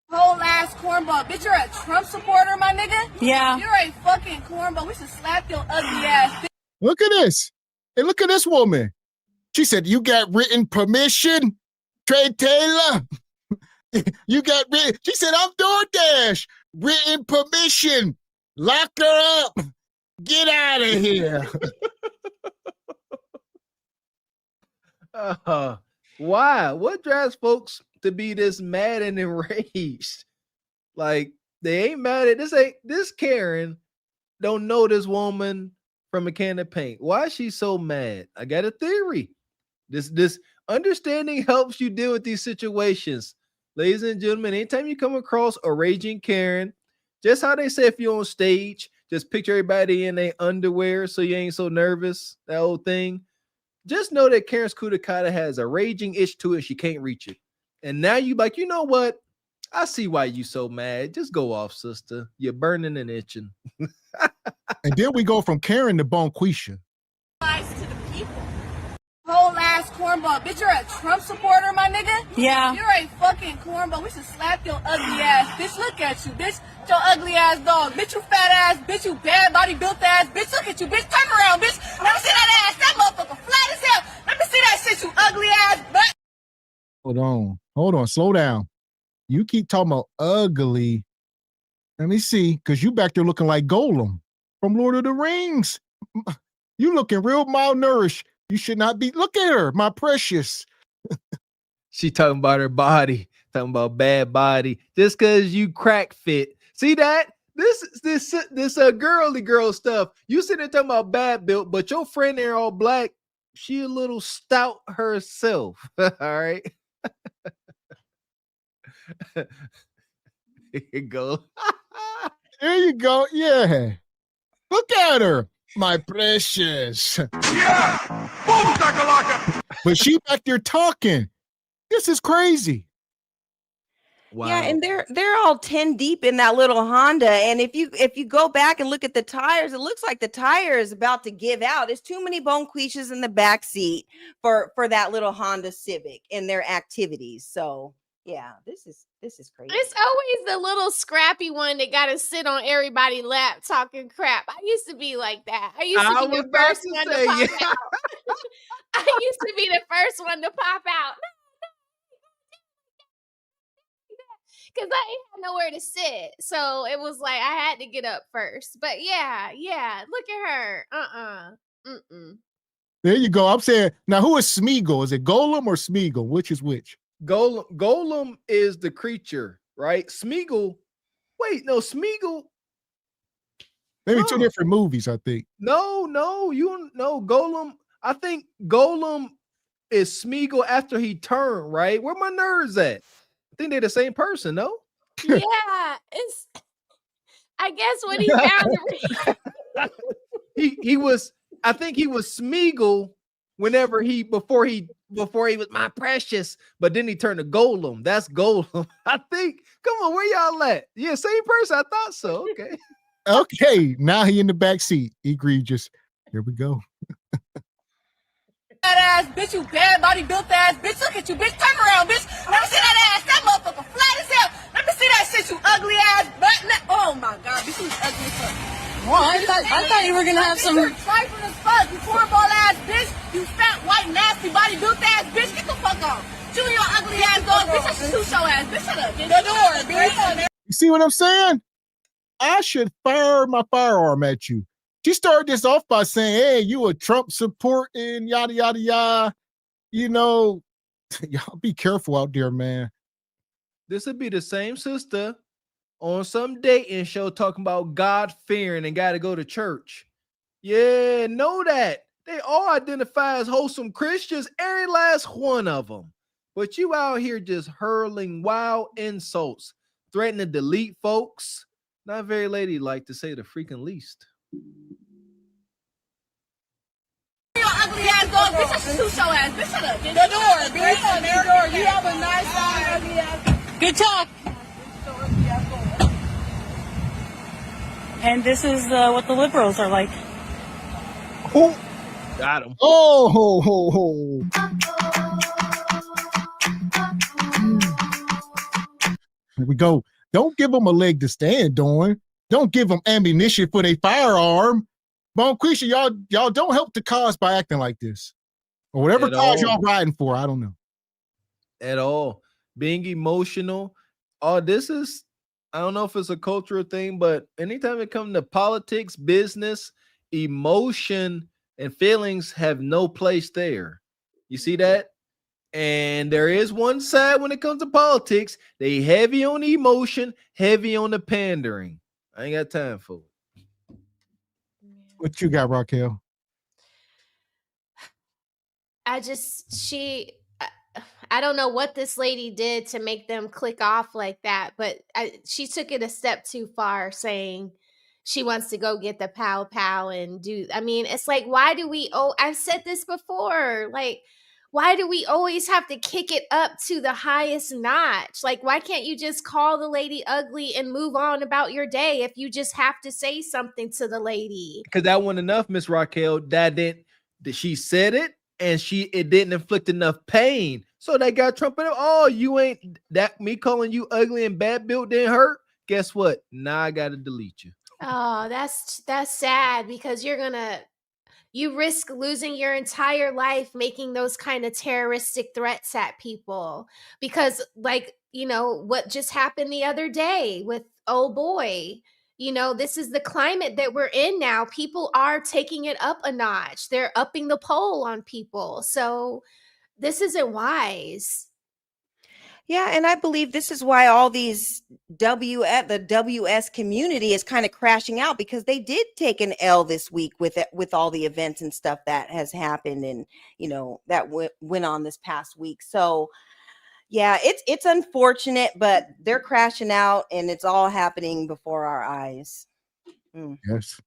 Whole ass cornball. Bitch, you're a Trump supporter, my nigga? Yeah. You're a fucking cornball. We should slap your ugly ass. Look at this. Hey, look at this woman. She said, you got written permission? Trey Taylor, you got written. She said, I'm DoorDash. Written permission. Lock her up. Get out of here. Why? What drives folks to be this mad and enraged? Like, they ain't mad at this Karen don't know this woman from a can of paint. Why is she so mad? I got a theory. This understanding helps you deal with these situations. Ladies and gentlemen, anytime you come across a raging Karen, just how they say if you're on stage, just picture everybody in their underwear so you ain't so nervous, that old thing. Just know that Karen's Kudakata has a raging itch to it. She can't reach it. And now you like, you know what? I see why you so mad. Just go off, sister. You're burning and itching. And then we go from Karen to Bonquisha. To the people. Whole ass cornball. Bitch, you're a Trump supporter, my nigga? Yeah. You're a fucking cornball. We should slap your ugly ass. Bitch, look at you, bitch. Your ugly ass dog. Bitch, you fat ass. Bitch, you bad body built ass. Bitch, look at you, bitch. Turn around, bitch. Let me see that ass. That motherfucker flat as hell. Let me see that shit, you ugly ass butt. Hold on. Slow down. You keep talking about ugly. Let me see, because you back there looking like Golem from Lord of the Rings. You looking real malnourished. You should not be. Look at her, my precious. She talking about her body, talking about bad body. Just because you crack fit. See that? This girly girl stuff. You sitting there talking about bad built, but your friend there all black, she a little stout herself. All right. There you go. There you go. Yeah. Look at her, my precious. Yeah. Boom, shakalaka. But she back there talking. This is crazy. Wow. Yeah, and they're all 10 deep in that little Honda. And if you go back and look at the tires, it looks like the tire is about to give out. There's too many Bonquishas in the back seat for that little Honda Civic and their activities. So yeah, this is crazy. It's always the little scrappy one that got to sit on everybody's lap talking crap. I used to be like that. I used to be the first one to pop out. I used to be the first one to pop out. Because I ain't had nowhere to sit. So it was like I had to get up first. But yeah, look at her. There you go. I'm saying, now who is Smeagol? Is it Golem or Smeagol? Which is which? Golem is the creature, right? Smeagol. Wait, no, Smeagol. Maybe two different movies, I think. No, you know Golem. I think Golem is Smeagol after he turned, right? Where my nerds at? I think they're the same person, no? Yeah, it's. I guess when he found he was. I think he was Smeagol before he was my precious, but then he turned to Golem. That's Golem. I think. Come on, where y'all at? Yeah, same person. I thought so. Okay. Okay, now he in the back seat. Egregious. Here we go. That ass, bitch, you bad body built ass, bitch. Look at you, bitch. Turn around, bitch. Let me see that ass. That motherfucker flat as hell. Let me see that shit, you ugly ass butt. Oh my god, bitch, you ugly as fuck. Well, I thought you were gonna have some. You're trifling as fuck, you cornball ass bitch. You fat, white, nasty, body built ass bitch. Get the fuck off. You and your ugly ass dog. Bitch, I should shoot your ass. Bitch, shut up. The door, bitch. You see what I'm saying? I should fire my firearm at you. She started this off by saying, hey, you a Trump supporting, yada, yada, yada. You know, y'all be careful out there, man. This would be the same sister on some dating show talking about God fearing and got to go to church. Yeah, know that. They all identify as wholesome Christians, every last one of them. But you out here just hurling wild insults, threatening to delete folks. Not very ladylike, to say the freaking least. Your ugly ass dog. Bitch, I should shoot your ass. Bitch, shut up. The door, bitch. The door. You have a nice time, ugly ass. Good talk. And this is what the liberals are like. Oh, got him. Oh, ho, ho, ho. Here we go. Don't give them a leg to stand on. Don't give them ammunition for their firearm. Bonquisha, y'all don't help the cause by acting like this. Or whatever cause y'all riding for, I don't know. At all. Being emotional. Oh, this is, I don't know if it's a cultural thing, but anytime it comes to politics, business, emotion, and feelings have no place there. You see that? And there is one side when it comes to politics. They heavy on the emotion, heavy on the pandering. I ain't got time for it. What you got, Raquel? I don't know what this lady did to make them click off like that, but she took it a step too far, saying she wants to go get the pow pow and do. I mean, it's like, why do we? Oh, I've said this before. Like, why do we always have to kick it up to the highest notch? Like, why can't you just call the lady ugly and move on about your day if you just have to say something to the lady? Because that wasn't enough, Miss Raquel. She said it, and it didn't inflict enough pain. So they got Trump in it. Oh, you ain't that me calling you ugly and bad built didn't hurt. Guess what? Now I gotta delete you. Oh, that's sad, because you risk losing your entire life making those kind of terroristic threats at people, because, like, you know what just happened the other day with oh boy. You know, this is the climate that we're in now. People are taking it up a notch. They're upping the poll on people. So this isn't wise. Yeah, and I believe this is why all these the WS community is kind of crashing out, because they did take an L this week with all the events and stuff that has happened, and you know that went on this past week. So yeah, it's unfortunate, but they're crashing out, and it's all happening before our eyes. Yes.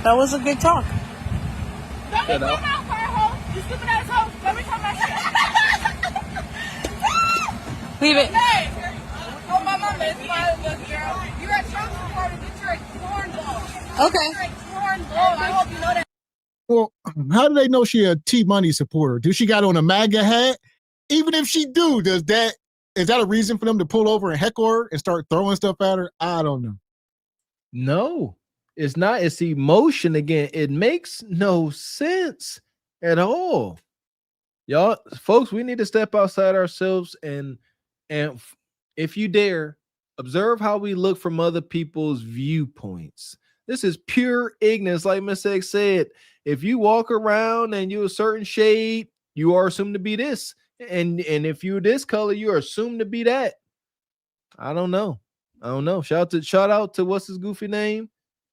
That was a good talk. Let me come out, firehouse. You stupid asshole. Let me come out. Leave it. Hey. Oh, my mama is my little girl. You're a Trump supporter. Get your cornball. Okay. You're a cornball. I hope you know that. Well, how do they know she a T-Money supporter? Do she got on a MAGA hat? Even if she do, is that a reason for them to pull over and heckle her and start throwing stuff at her? I don't know. No, it's not. It's emotion again. It makes no sense at all. Y'all, folks, we need to step outside ourselves and if you dare, observe how we look from other people's viewpoints. This is pure ignorance, like Miss X said. If you walk around and you're a certain shade, you are assumed to be this. And if you're this color, you are assumed to be that. I don't know. Shout out to what's his goofy name?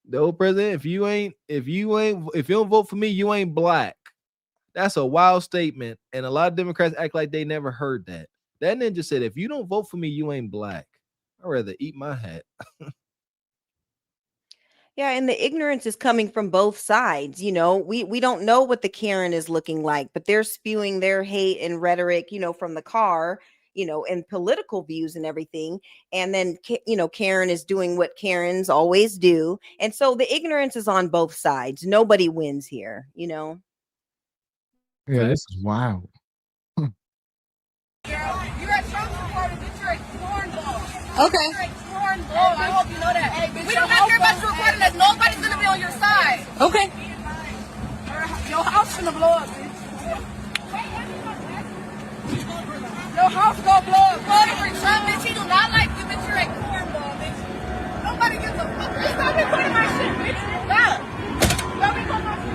The old president. If you don't vote for me, you ain't black. That's a wild statement. And a lot of Democrats act like they never heard that. That ninja said, if you don't vote for me, you ain't black. I'd rather eat my hat. Yeah, and the ignorance is coming from both sides. You know, we don't know what the Karen is looking like, but they're spewing their hate and rhetoric, you know, from the car, you know, and political views and everything. And then, you know, Karen is doing what Karens always do. And so the ignorance is on both sides. Nobody wins here, you know? Yeah, this is wild. You're a Trump supporter. Get your cornball. Okay. You're a cornball. I hope you know that. Hey, bitch, we don't have to care about you recording this. Nobody's gonna be on your side. Okay. Your house gonna blow up, bitch. Your house gonna blow up. Voting for Trump, bitch. He do not like you, bitch. You're a cornball, bitch. Nobody gives a fuck. Bitch, stop recording my shit, bitch. Stop. Stop recording my shit.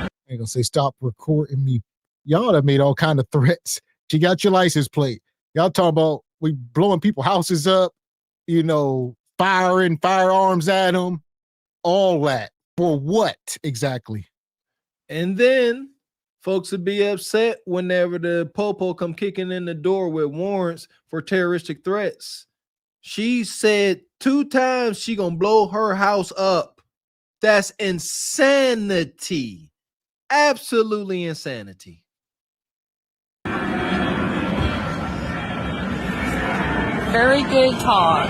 I ain't gonna say stop recording me. Y'all have made all kind of threats. She got your license plate. Y'all talking about we blowing people houses up, you know, firing firearms at them, all that. For what exactly? And then folks would be upset whenever the popo come kicking in the door with warrants for terroristic threats. She said 2 times she gonna blow her house up. That's insanity. Absolutely insanity. Very good talk.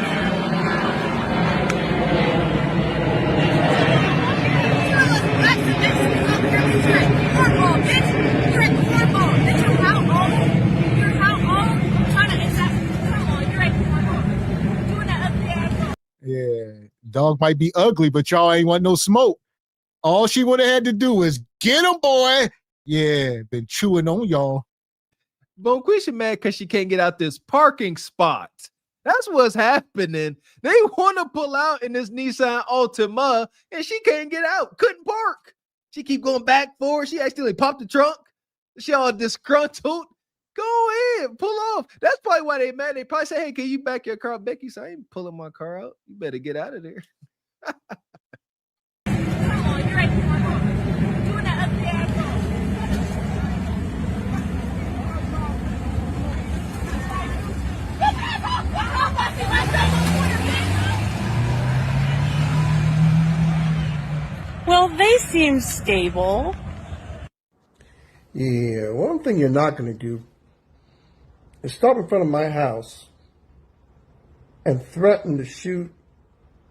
Yeah, dog might be ugly, but y'all ain't want no smoke. All she would have had to do is get him, boy. Yeah, been chewing on y'all. Bonquisha mad because she can't get out this parking spot. That's what's happening. They want to pull out in this Nissan Altima, and she can't get out. Couldn't park. She keep going back forward. She accidentally popped the trunk. She all disgruntled. Go ahead, pull off. That's probably why they mad. They probably say, "Hey, can you back your car up?" Becky said, "I ain't pulling my car out. You better get out of there." Well, they seem stable. Yeah, one thing you're not going to do is stop in front of my house and threaten to shoot,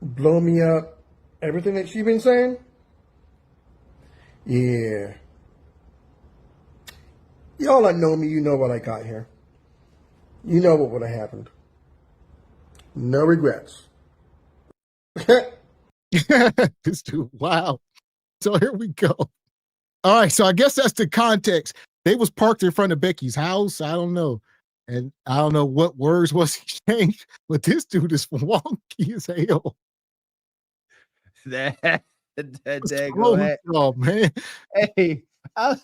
blow me up, everything that she's been saying. Yeah. Y'all that know me, you know what I got here. You know what would have happened. No regrets. This dude, wow. So here we go. All right, so I guess that's the context. They was parked in front of Becky's house. I don't know. And I don't know what words was exchanged, but this dude is wonky as hell. that go ahead. Oh, man. Hey, I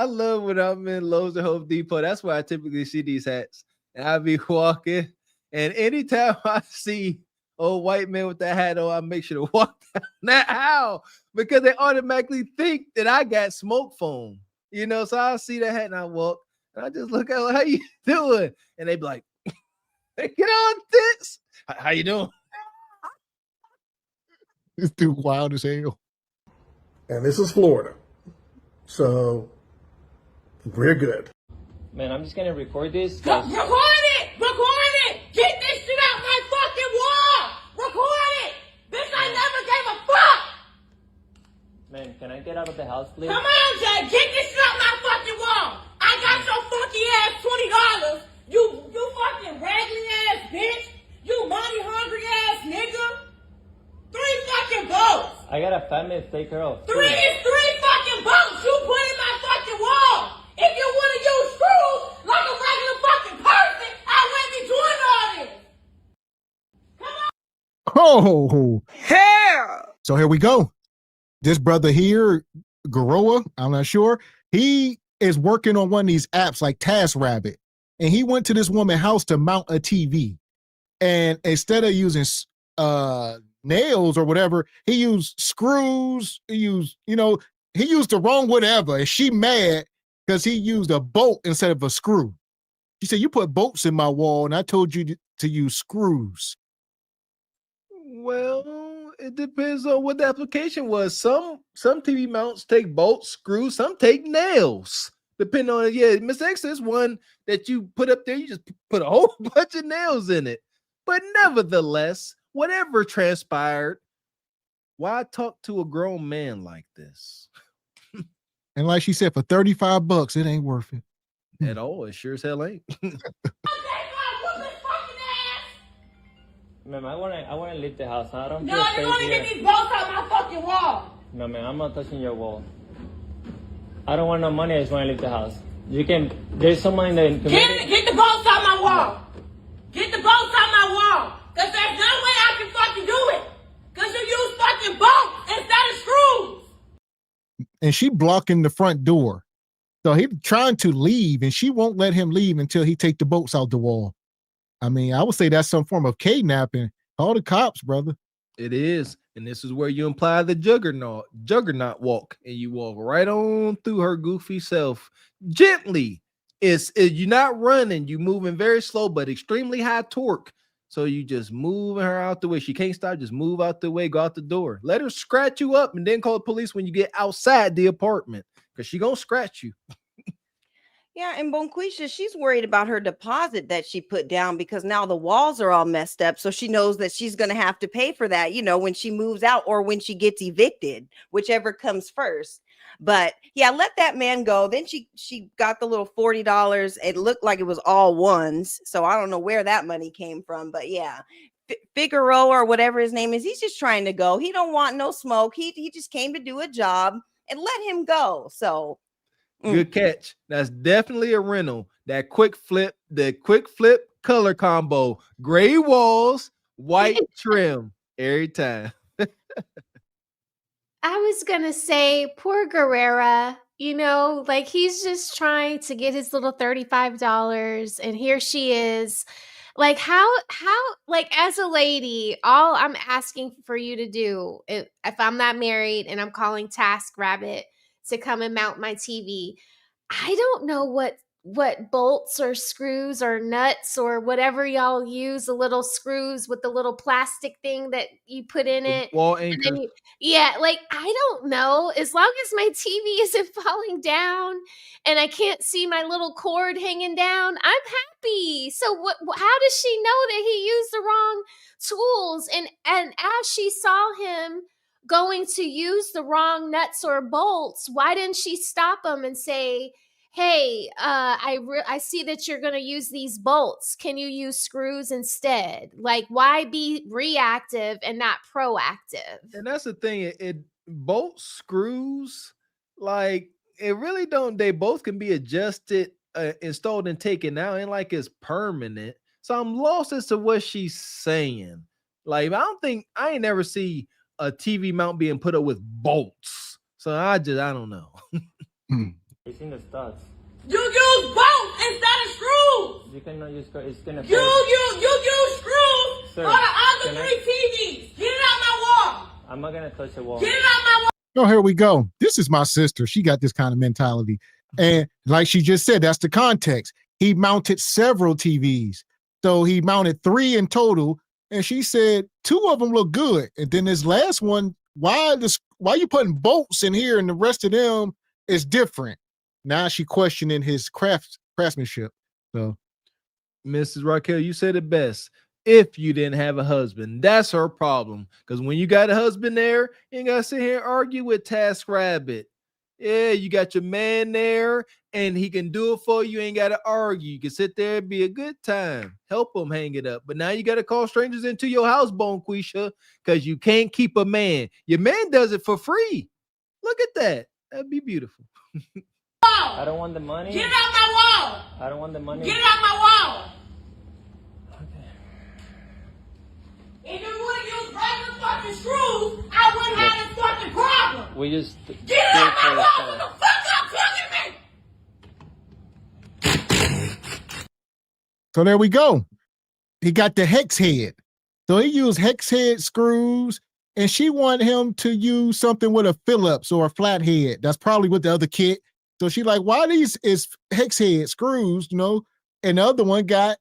love when I'm in Lowe's or Home Depot. That's where I typically see these hats. And I be walking, and anytime I see old white man with that hat on, I make sure to walk down that aisle because they automatically think that I got smoke foam. You know, so I see that hat and I walk, and I just look at how you doing? And they be like, "Get on this. How you doing?" This dude wild as hell. And this is Florida. So we're good. Man, I'm just gonna record this. Record it! Record it! Get this shit out my fucking wall! Record it! Bitch, I never gave a fuck! Man, can I get out of the house, please? Come on, Jay! Get this shit out my fucking wall! I got your funky ass $20! You fucking raggedy ass bitch! You money hungry ass nigga! 3 fucking boats! I got a family to take care of. 3 fucking boats you put in my fucking wall! If you want to use screws like a regular fucking person, I wouldn't be doing all this! Oh, Hell! so here we go. This brother here, Garoa, I'm not sure. He is working on one of these apps like TaskRabbit. And he went to this woman's house to mount a TV. And instead of using nails or whatever, he used screws. He used the wrong whatever. And she mad because he used a bolt instead of a screw. She said, "You put bolts in my wall, and I told you to use screws." Well, it depends on what the application was. Some TV mounts take bolts, screws, some take nails. Depending on it. Yeah, Miss X is one that you put up there, you just put a whole bunch of nails in it. But nevertheless, whatever transpired, why talk to a grown man like this? And like she said, for $35, it ain't worth it. At all. It sure as hell ain't. Okay, Ma'am, I wanna leave the house. I don't No, feel you safe want to here. get these bolts out my fucking wall. No, man, I'm not touching your wall. I don't want no money. I just want to leave the house. You can. There's someone in the community. Get the bolts out my wall. Get the bolts out my wall. Cause there's no way I can fucking do it. Cause you use fucking bolts instead of screws. And she blocking the front door. So he trying to leave, and she won't let him leave until he take the bolts out the wall. I mean, I would say that's some form of kidnapping. Call the cops, brother. It is. And this is where you imply the juggernaut walk, and you walk right on through her goofy self gently. You're not running, you moving very slow, but extremely high torque. So you just moving her out the way. She can't stop, just move out the way, go out the door. Let her scratch you up and then call the police when you get outside the apartment, because she gonna scratch you. Yeah, and Bonquisha, she's worried about her deposit that she put down because now the walls are all messed up. So she knows that she's going to have to pay for that, when she moves out or when she gets evicted, whichever comes first. But yeah, let that man go. Then she got the little $40. It looked like it was all ones. So I don't know where that money came from. But yeah, Figaro or whatever his name is, he's just trying to go. He don't want no smoke. He just came to do a job, and let him go. So good catch. That's definitely a rental. The quick flip color combo. Gray walls, white trim every time. I was gonna say, poor Guerrera, he's just trying to get his little $35, and here she is. Like, how, as a lady, all I'm asking for you to do, if I'm not married and I'm calling TaskRabbit to come and mount my TV, I don't know what bolts or screws or nuts or whatever y'all use, the little screws with the little plastic thing that you put in it. Wall And anchor. then I don't know. As long as my TV isn't falling down and I can't see my little cord hanging down, I'm happy. So how does she know that he used the wrong tools? And as she saw him going to use the wrong nuts or bolts, why didn't she stop him and say, hey, I see that you're going to use these bolts. Can you use screws instead? Like, why be reactive and not proactive? And that's the thing. It bolts, screws, like it really don't. They both can be adjusted, installed, and taken out. Ain't like it's permanent. So I'm lost as to what she's saying. Like, I ain't never see a TV mount being put up with bolts. So I don't know. It's in the studs. You use bolts instead of screws. You cannot use screws. It's gonna. You use screws Sir, on the other can three TVs. Get it out my wall. I'm not gonna touch the wall. Get it out my wall. Oh, here we go. This is my sister. She got this kind of mentality. And like she just said, that's the context. He mounted several TVs. So he mounted 3 in total. And she said 2 of them look good. And then this last one, why you putting bolts in here and the rest of them is different? Now she questioning his craftsmanship. So, Mrs. Raquel, you said it best. If you didn't have a husband, that's her problem. Because when you got a husband there, you ain't got to sit here and argue with TaskRabbit. Yeah, you got your man there, and he can do it for you. You ain't got to argue. You can sit there and be a good time. Help him hang it up. But now you got to call strangers into your house, Bonquisha, because you can't keep a man. Your man does it for free. Look at that. That'd be beautiful. I don't want the money. Get it out my wall. I don't want the money. Get it out my wall. Okay. If you would have used regular fucking screws, I wouldn't have this fucking problem. We just Get it out my wall. What the fuck up fucking me? So there we go. He got the hex head. So he used hex head screws, and she wanted him to use something with a Phillips or a flathead. That's probably with the other kit. So she like, why these is hex head screws, and the other one got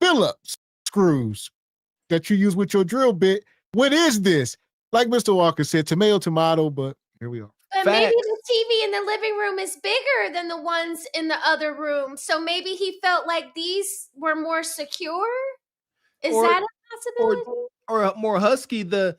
Phillips screws that you use with your drill bit. What is this? Like Mr. Walker said, tomato, but here we are. But maybe the TV in the living room is bigger than the ones in the other room. So maybe he felt like these were more secure. Is that a possibility? Or more husky. The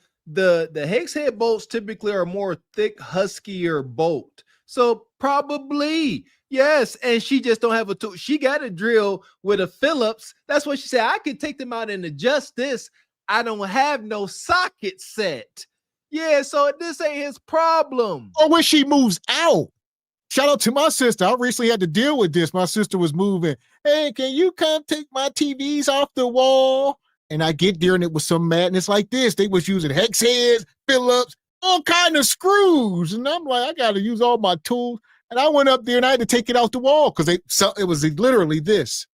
hex head bolts typically are more thick, huskier bolt. So probably, yes. And she just don't have a tool. She got a drill with a Phillips. That's what she said. I could take them out and adjust this. I don't have no socket set. Yeah, so this ain't his problem. Or when she moves out. Shout out to my sister. I recently had to deal with this. My sister was moving. Hey, can you come take my TVs off the wall? And I get there and it was some madness like this. They was using hex heads, Phillips, all kind of screws. And I'm like, I got to use all my tools. And I went up there and I had to take it off the wall because it was literally this.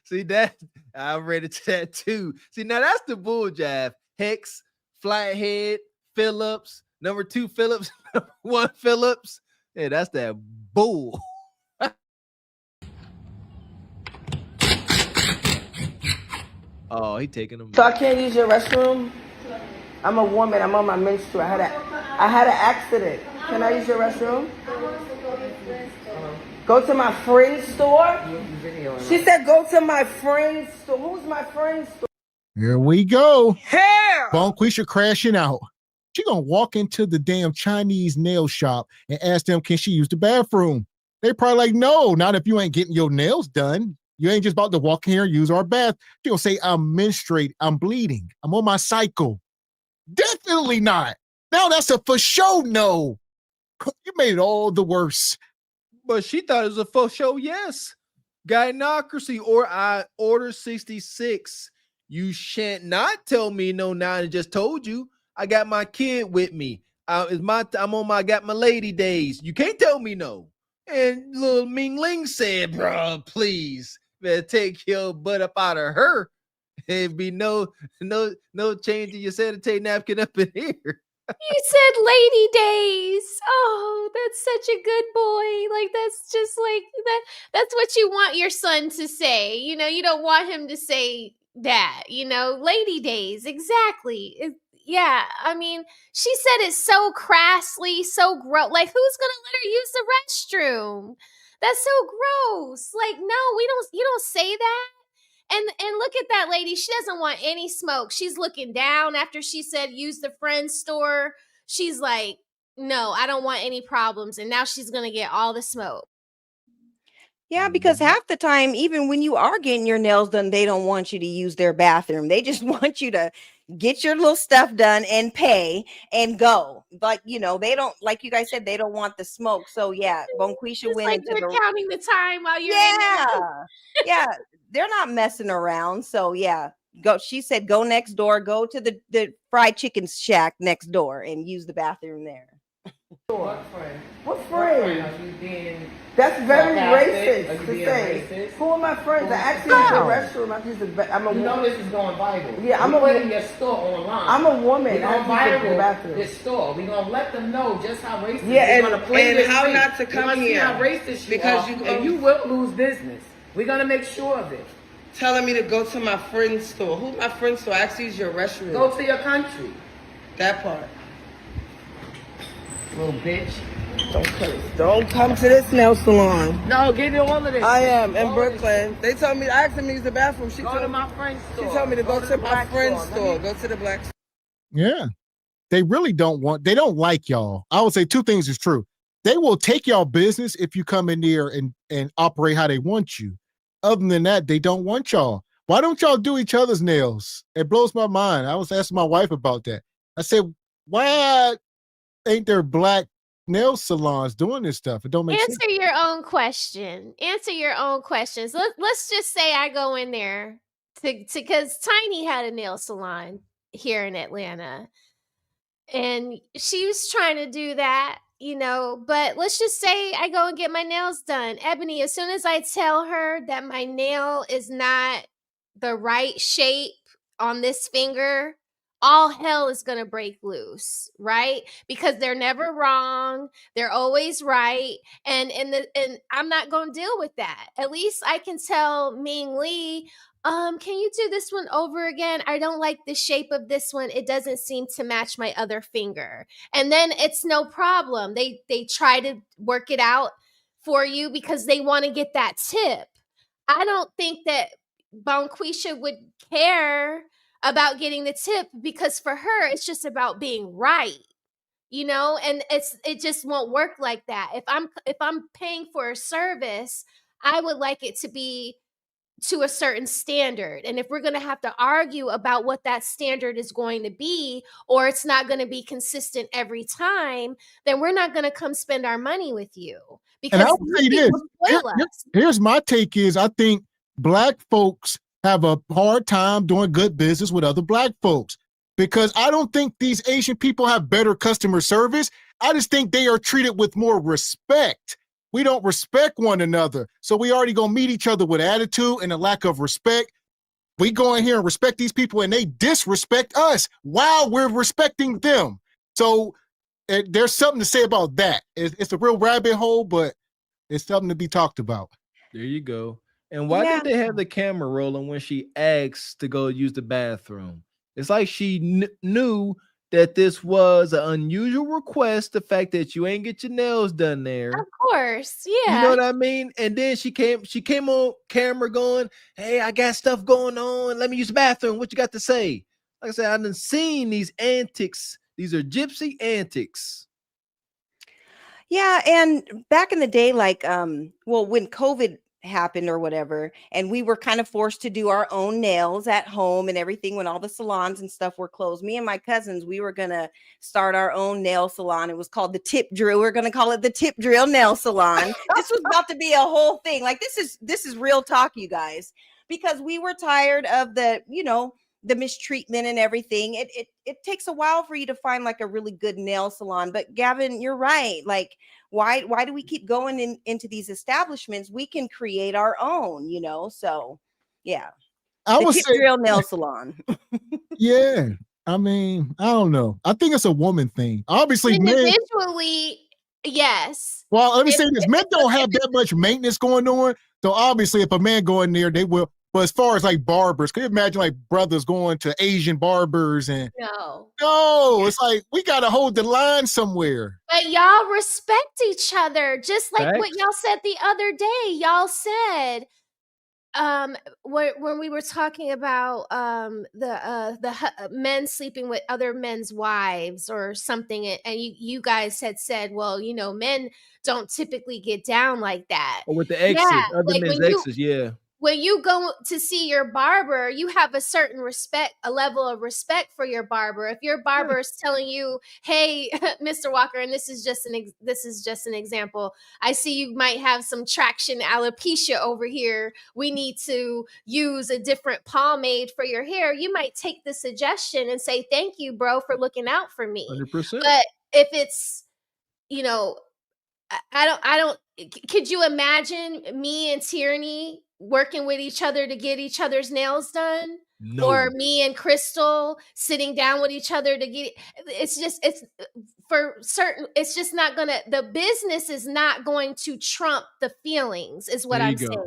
See that? I read it to that too. See, now that's the bull jive. Hex, flathead, Phillips, number 2 Phillips, 1 Phillips. Yeah, that's that bull. Oh, he taking them. So I can't use your restroom? I'm a woman. I'm on my menstrual. I had an accident. Can I use your restroom? Go to my friend's store? She said go to my friend's store. Who's my friend's store? Here we go. Here! Bonquisha crashing out. She gonna walk into the damn Chinese nail shop and ask them, can she use the bathroom? They probably like, no, not if you ain't getting your nails done. You ain't just about to walk in here and use our bath. She gonna say, I'm menstruating, I'm bleeding, I'm on my cycle. Definitely not. Now that's a for sure no. You made it all the worse. But she thought it was a for sure yes. Gynocracy or I order 66. You shan't not tell me no now. I just told you. I got my kid with me. I'm on my got my lady days. You can't tell me no. And little Ming Ling said, bro, please, better take your butt up out of her. It'd be no changing your sanitary napkin up in here. You said lady days. Oh, that's such a good boy. Like, that's just like that. That's what you want your son to say. You know, you don't want him to say that, lady days. Exactly. Yeah. I mean, she said it so crassly, so gross. Like, who's going to let her use the restroom? That's so gross. Like, no, you don't say that. And look at that lady. She doesn't want any smoke. She's looking down after she said use the friend's store. She's like, no, I don't want any problems. And now she's going to get all the smoke. Yeah, because half the time, even when you are getting your nails done, they don't want you to use their bathroom. They just want you to get your little stuff done and pay and go. But, they don't, like you guys said, they don't want the smoke. So, yeah, Bonquisha went like into they're counting the time while you're in there. Yeah, they're not messing around. So, yeah, go. She said go next door, go to the fried chicken shack next door and use the bathroom there. What friend? What friend? That's very racist to say. Who are my friends? I actually use the restroom. I'm a woman. This is going viral. Yeah, I'm putting your store online. I'm a woman. We're going viral this store. We're going to let them know just how racist. Yeah, we're going to play and how not to come here. See how racist because you will lose business. We're going to make sure of it. Telling me to go to my friend's store. Who's my friend's store? I actually use your restroom. Go to your country. That part. Little bitch. Don't come to this nail salon. No, give you all of this. I am in Brooklyn. They told me, I asked them to use the bathroom. She go to my friend's store. She told me to go to my friend's store. Go to the black store. Yeah. They really don't like y'all. I would say two things is true. They will take y'all business if you come in there and operate how they want you. Other than that, they don't want y'all. Why don't y'all do each other's nails? It blows my mind. I was asking my wife about that. I said, why ain't there black nail salons doing this stuff? It don't make sense. Answer your own question. Answer your own questions. Let's just say I go in there because Tiny had a nail salon here in Atlanta. And she was trying to do that, but let's just say I go and get my nails done. Ebony, as soon as I tell her that my nail is not the right shape on this finger, all hell is going to break loose, right? Because they're never wrong. They're always right. And I'm not going to deal with that. At least I can tell Ming Lee, can you do this one over again? I don't like the shape of this one. It doesn't seem to match my other finger. And then it's no problem. They try to work it out for you because they want to get that tip. I don't think that Bonquisha would care about getting the tip because for her, it's just about being right. And it just won't work like that. If I'm paying for a service, I would like it to be to a certain standard. And if we're going to have to argue about what that standard is going to be, or it's not going to be consistent every time, then we're not going to come spend our money with you. Because and I would say this. Here's my take is I think Black folks have a hard time doing good business with other Black folks because I don't think these Asian people have better customer service. I just think they are treated with more respect. We don't respect one another. So we already gonna meet each other with attitude and a lack of respect. We go in here and respect these people and they disrespect us while we're respecting them. So there's something to say about that. It's a real rabbit hole, but it's something to be talked about. There you go. And why did they have the camera rolling when she asked to go use the bathroom? It's like she knew that this was an unusual request, the fact that you ain't get your nails done there. Of course, yeah. You know what I mean? And then she came on camera going, hey, I got stuff going on. Let me use the bathroom. What you got to say? Like I said, I've been seeing these antics. These are gypsy antics. Yeah, and back in the day, like, when COVID happened or whatever, and we were kind of forced to do our own nails at home and everything when all the salons and stuff were closed. Me and my cousins, we were gonna start our own nail salon. It was called the Tip Drill. We're gonna call it the Tip Drill Nail Salon. This was about to be a whole thing. Like this is real talk, you guys, because we were tired of the mistreatment and everything. It takes a while for you to find like a really good nail salon. But Gavin, you're right. Like, why do we keep going into these establishments? We can create our own, So yeah, I would say Drill Nail Salon. Yeah, I mean, I don't know. I think it's a woman thing. Obviously, individually, yes. Well, let me say this: men don't have that much maintenance going on. So obviously, if a man go in there, they will. But as far as like barbers, can you imagine like brothers going to Asian barbers and no, it's like we gotta hold the line somewhere. But y'all respect each other, just like Facts. what y'all said the other day. Y'all said, when we were talking about the men sleeping with other men's wives or something, and you guys had said, well, men don't typically get down like that. Or with the exes, other men's exes, yeah. When you go to see your barber, you have a certain a level of respect for your barber. If your barber is telling you, "Hey, Mr. Walker," and this is just an example. I see you might have some traction alopecia over here. We need to use a different pomade for your hair. You might take the suggestion and say, "Thank you, bro, for looking out for me." 100%. But if it's, I don't. Could you imagine me and Tierney working with each other to get each other's nails done? No. Or me and Crystal sitting down with each other to get it's just not gonna, the business is not going to trump the feelings, is what I'm saying.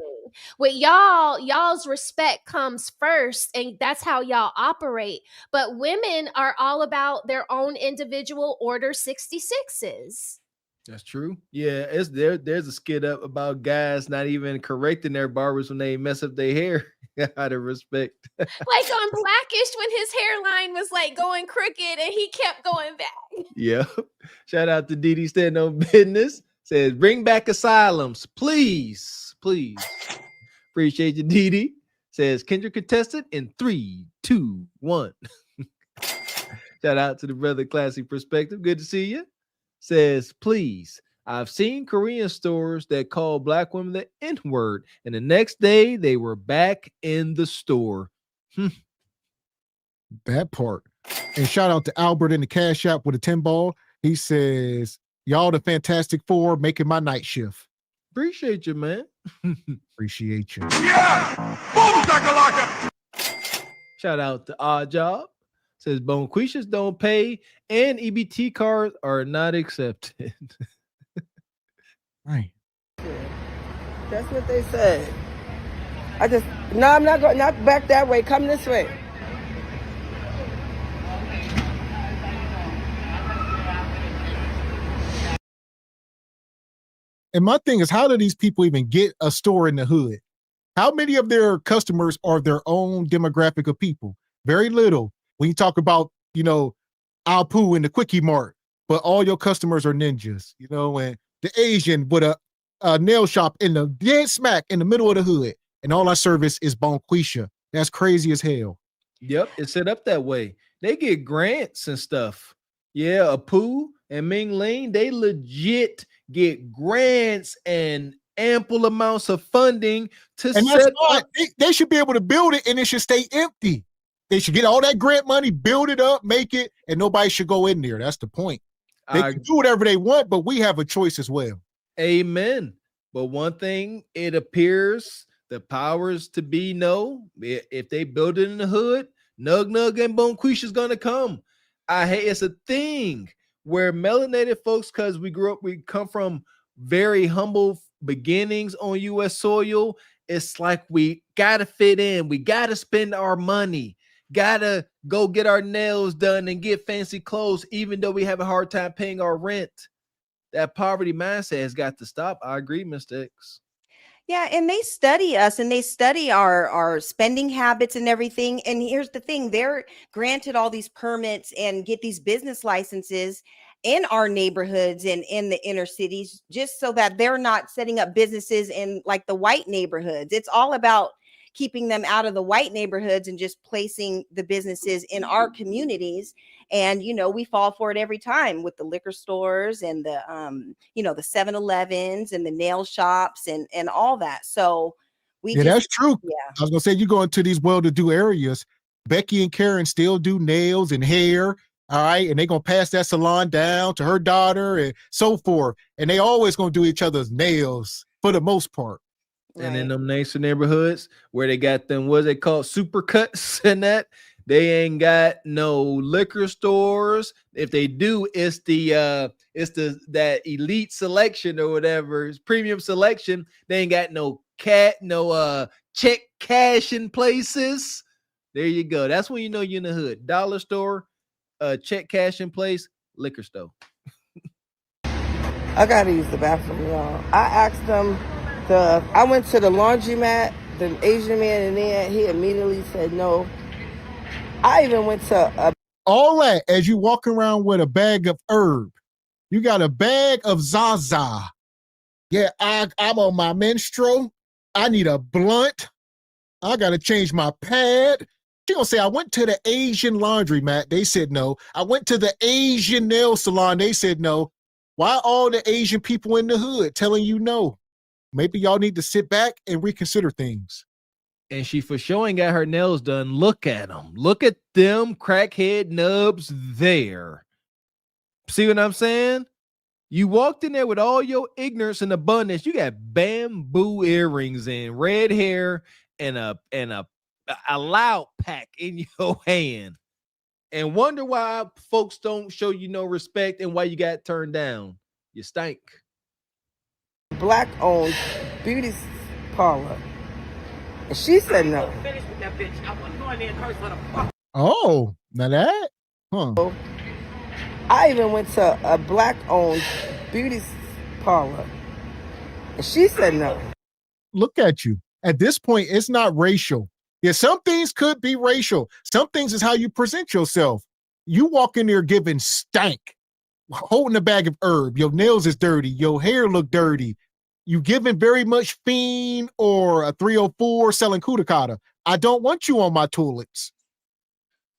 With y'all's respect comes first, and that's how y'all operate. But women are all about their own individual order 66s. That's true. Yeah, there's a skit up about guys not even correcting their barbers when they mess up their hair. Out of respect. Like on Blackish when his hairline was like going crooked and he kept going back. Yeah. Shout out to Didi standing on business. Says, bring back asylums, please. Please. Appreciate you, Didi. Says, Kendrick contested in 3, 2, 1. Shout out to the brother Classic Perspective. Good to see you. Says, please, I've seen Korean stores that call black women the N-word, and the next day they were back in the store. That part. And shout out to Albert in the Cash App with a 10 ball. He says, y'all the Fantastic Four making my night shift. Appreciate you, man. Appreciate you. Yeah! Boom, shakalaka! Shout out to Odd Job. Says Bonquishas don't pay and EBT cards are not accepted. Right. That's what they said. I'm not going, not back that way. Come this way. And my thing is, how do these people even get a store in the hood? How many of their customers are their own demographic of people? Very little. When you talk about, Alpu and the Quickie Mart, but all your customers are ninjas, and the Asian with a nail shop in the dead smack in the middle of the hood. and all our service is Bonquisha. That's crazy as hell. Yep, it's set up that way. They get grants and stuff. Yeah, Apu and Ming Ling, they legit get grants and ample amounts of funding to and set that's up. They should be able to build it, and it should stay empty. They should get all that grant money, build it up, make it, and nobody should go in there. That's the point. They can do whatever they want, but we have a choice as well. Amen. But one thing, it appears the powers to be know if they build it in the hood, Nug and Bonquisha's gonna come. It's a thing where melanated folks, because we come from very humble beginnings on U.S. soil. It's like we gotta fit in, we gotta spend our money, gotta go get our nails done and get fancy clothes, even though we have a hard time paying our rent. That poverty mindset has got to stop. I agree, Mr. X. Yeah, and they study us and they study our spending habits and everything. And here's the thing, they're granted all these permits and get these business licenses in our neighborhoods and in the inner cities, just so that they're not setting up businesses in like the white neighborhoods. It's all about keeping them out of the white neighborhoods and just placing the businesses in our communities. And, you know, we fall for it every time with the liquor stores and the, the 7-Elevens and the nail shops and all that. So that's true. Yeah. I was going to say, you go into these well-to-do areas, Becky and Karen still do nails and hair. All right. And they're going to pass that salon down to her daughter and so forth. And they always going to do each other's nails for the most part. And in them nicer neighborhoods where they got them, what they call super cuts and that, they ain't got no liquor stores. If they do, it's that elite selection or whatever, it's premium selection. They ain't got no check cashing places. There you go. That's when you know you're in the hood. Dollar store, check cashing place, liquor store. I gotta use the bathroom, y'all. I asked them. I went to the laundromat, the Asian man in there, he immediately said no. I even went to all that as you walk around with a bag of herb. You got a bag of Zaza. Yeah, I'm on my menstrual. I need a blunt. I got to change my pad. She gonna say, I went to the Asian laundromat. They said no. I went to the Asian nail salon. They said no. Why all the Asian people in the hood telling you no? Maybe y'all need to sit back and reconsider things. And she for sure ain't got her nails done. Look at them. Look at them crackhead nubs there. See what I'm saying? You walked in there with all your ignorance and abundance. You got bamboo earrings and red hair and a loud pack in your hand. And wonder why folks don't show you no respect and why you got turned down. You stink. Black-owned beauty parlor. And she said no. Finish with that bitch. I wasn't going there and curse for the fuck. Oh, now that? Huh. I even went to a black-owned beauty parlor. And she said no. Look at you. At this point, it's not racial. Yeah, some things could be racial. Some things is how you present yourself. You walk in there giving stank, holding a bag of herb. Your nails is dirty. Your hair look dirty. You giving very much fiend or a 304 selling Kudakata. I don't want you on my toilets.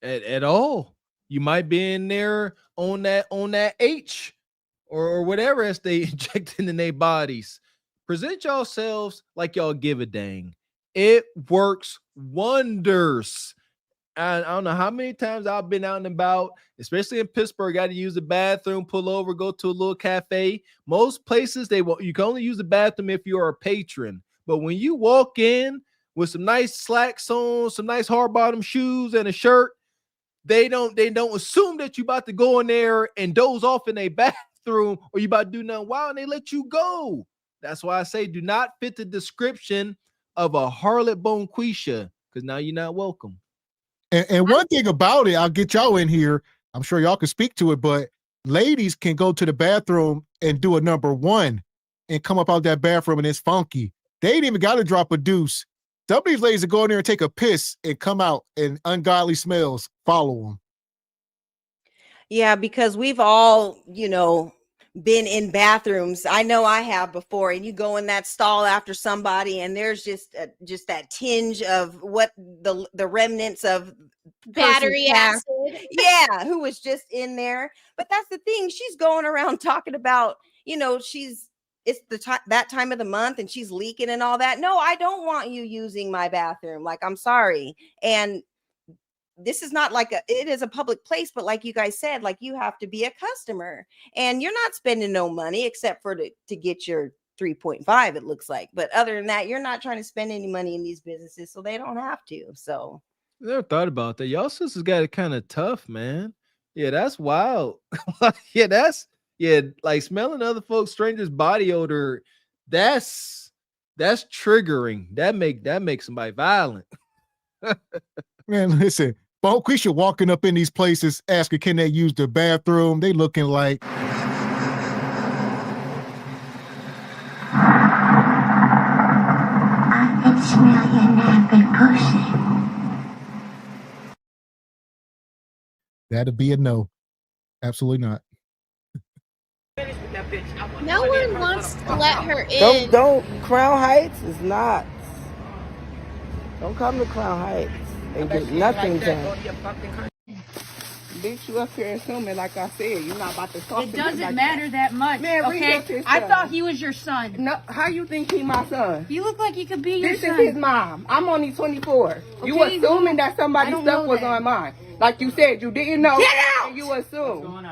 At all. You might be in there on that H or whatever as they inject into their bodies. Present yourselves like y'all give a dang. It works wonders. I don't know how many times I've been out and about, especially in Pittsburgh, got to use the bathroom, pull over, go to a little cafe. Most places, you can only use the bathroom if you're a patron. But when you walk in with some nice slacks on, some nice hard bottom shoes and a shirt, they don't assume that you about to go in there and doze off in a bathroom or you about to do nothing wild and they let you go. That's why I say do not fit the description of a harlot Bonquisha, because now you're not welcome. And one thing about it, I'll get y'all in here. I'm sure y'all can speak to it, but ladies can go to the bathroom and do a number one and come up out that bathroom and it's funky. They ain't even got to drop a deuce. Some of these ladies that go in there and take a piss and come out and ungodly smells follow them. Yeah, because we've all, been in bathrooms. I know I have before, and you go in that stall after somebody, and there's just that tinge of what the remnants of Battery acid. Yeah, who was just in there. But that's the thing. She's going around talking about, it's that time of the month and she's leaking and all that. No, I don't want you using my bathroom. Like, I'm sorry. And this is not like it is a public place, but like you guys said, like, you have to be a customer and you're not spending no money except for to get your 3.5, it looks like. But other than that, you're not trying to spend any money in these businesses, so they don't have to. So I never thought about that. Y'all sisters got it kind of tough, man. Yeah, that's wild. Like smelling other folks, strangers' body odor. That's triggering. That makes somebody violent. Man, listen, Bonquisha walking up in these places asking, can they use the bathroom? They looking like. I can smell your nappy pussy. That'd be a no. Absolutely not. No one wants to let her in. Don't Crown Heights is not. Don't come to Crown Heights and get nothing done. Bitch, you up here assuming, like I said, you're not about to talk to me. It doesn't matter that much. Man, okay? I thought he was your son. No, how you think he my son? You look like you could be your son. This is his mom. I'm only 24. You assuming that somebody's stuff was on mine. Like you said, you didn't know. Get out! And you assume.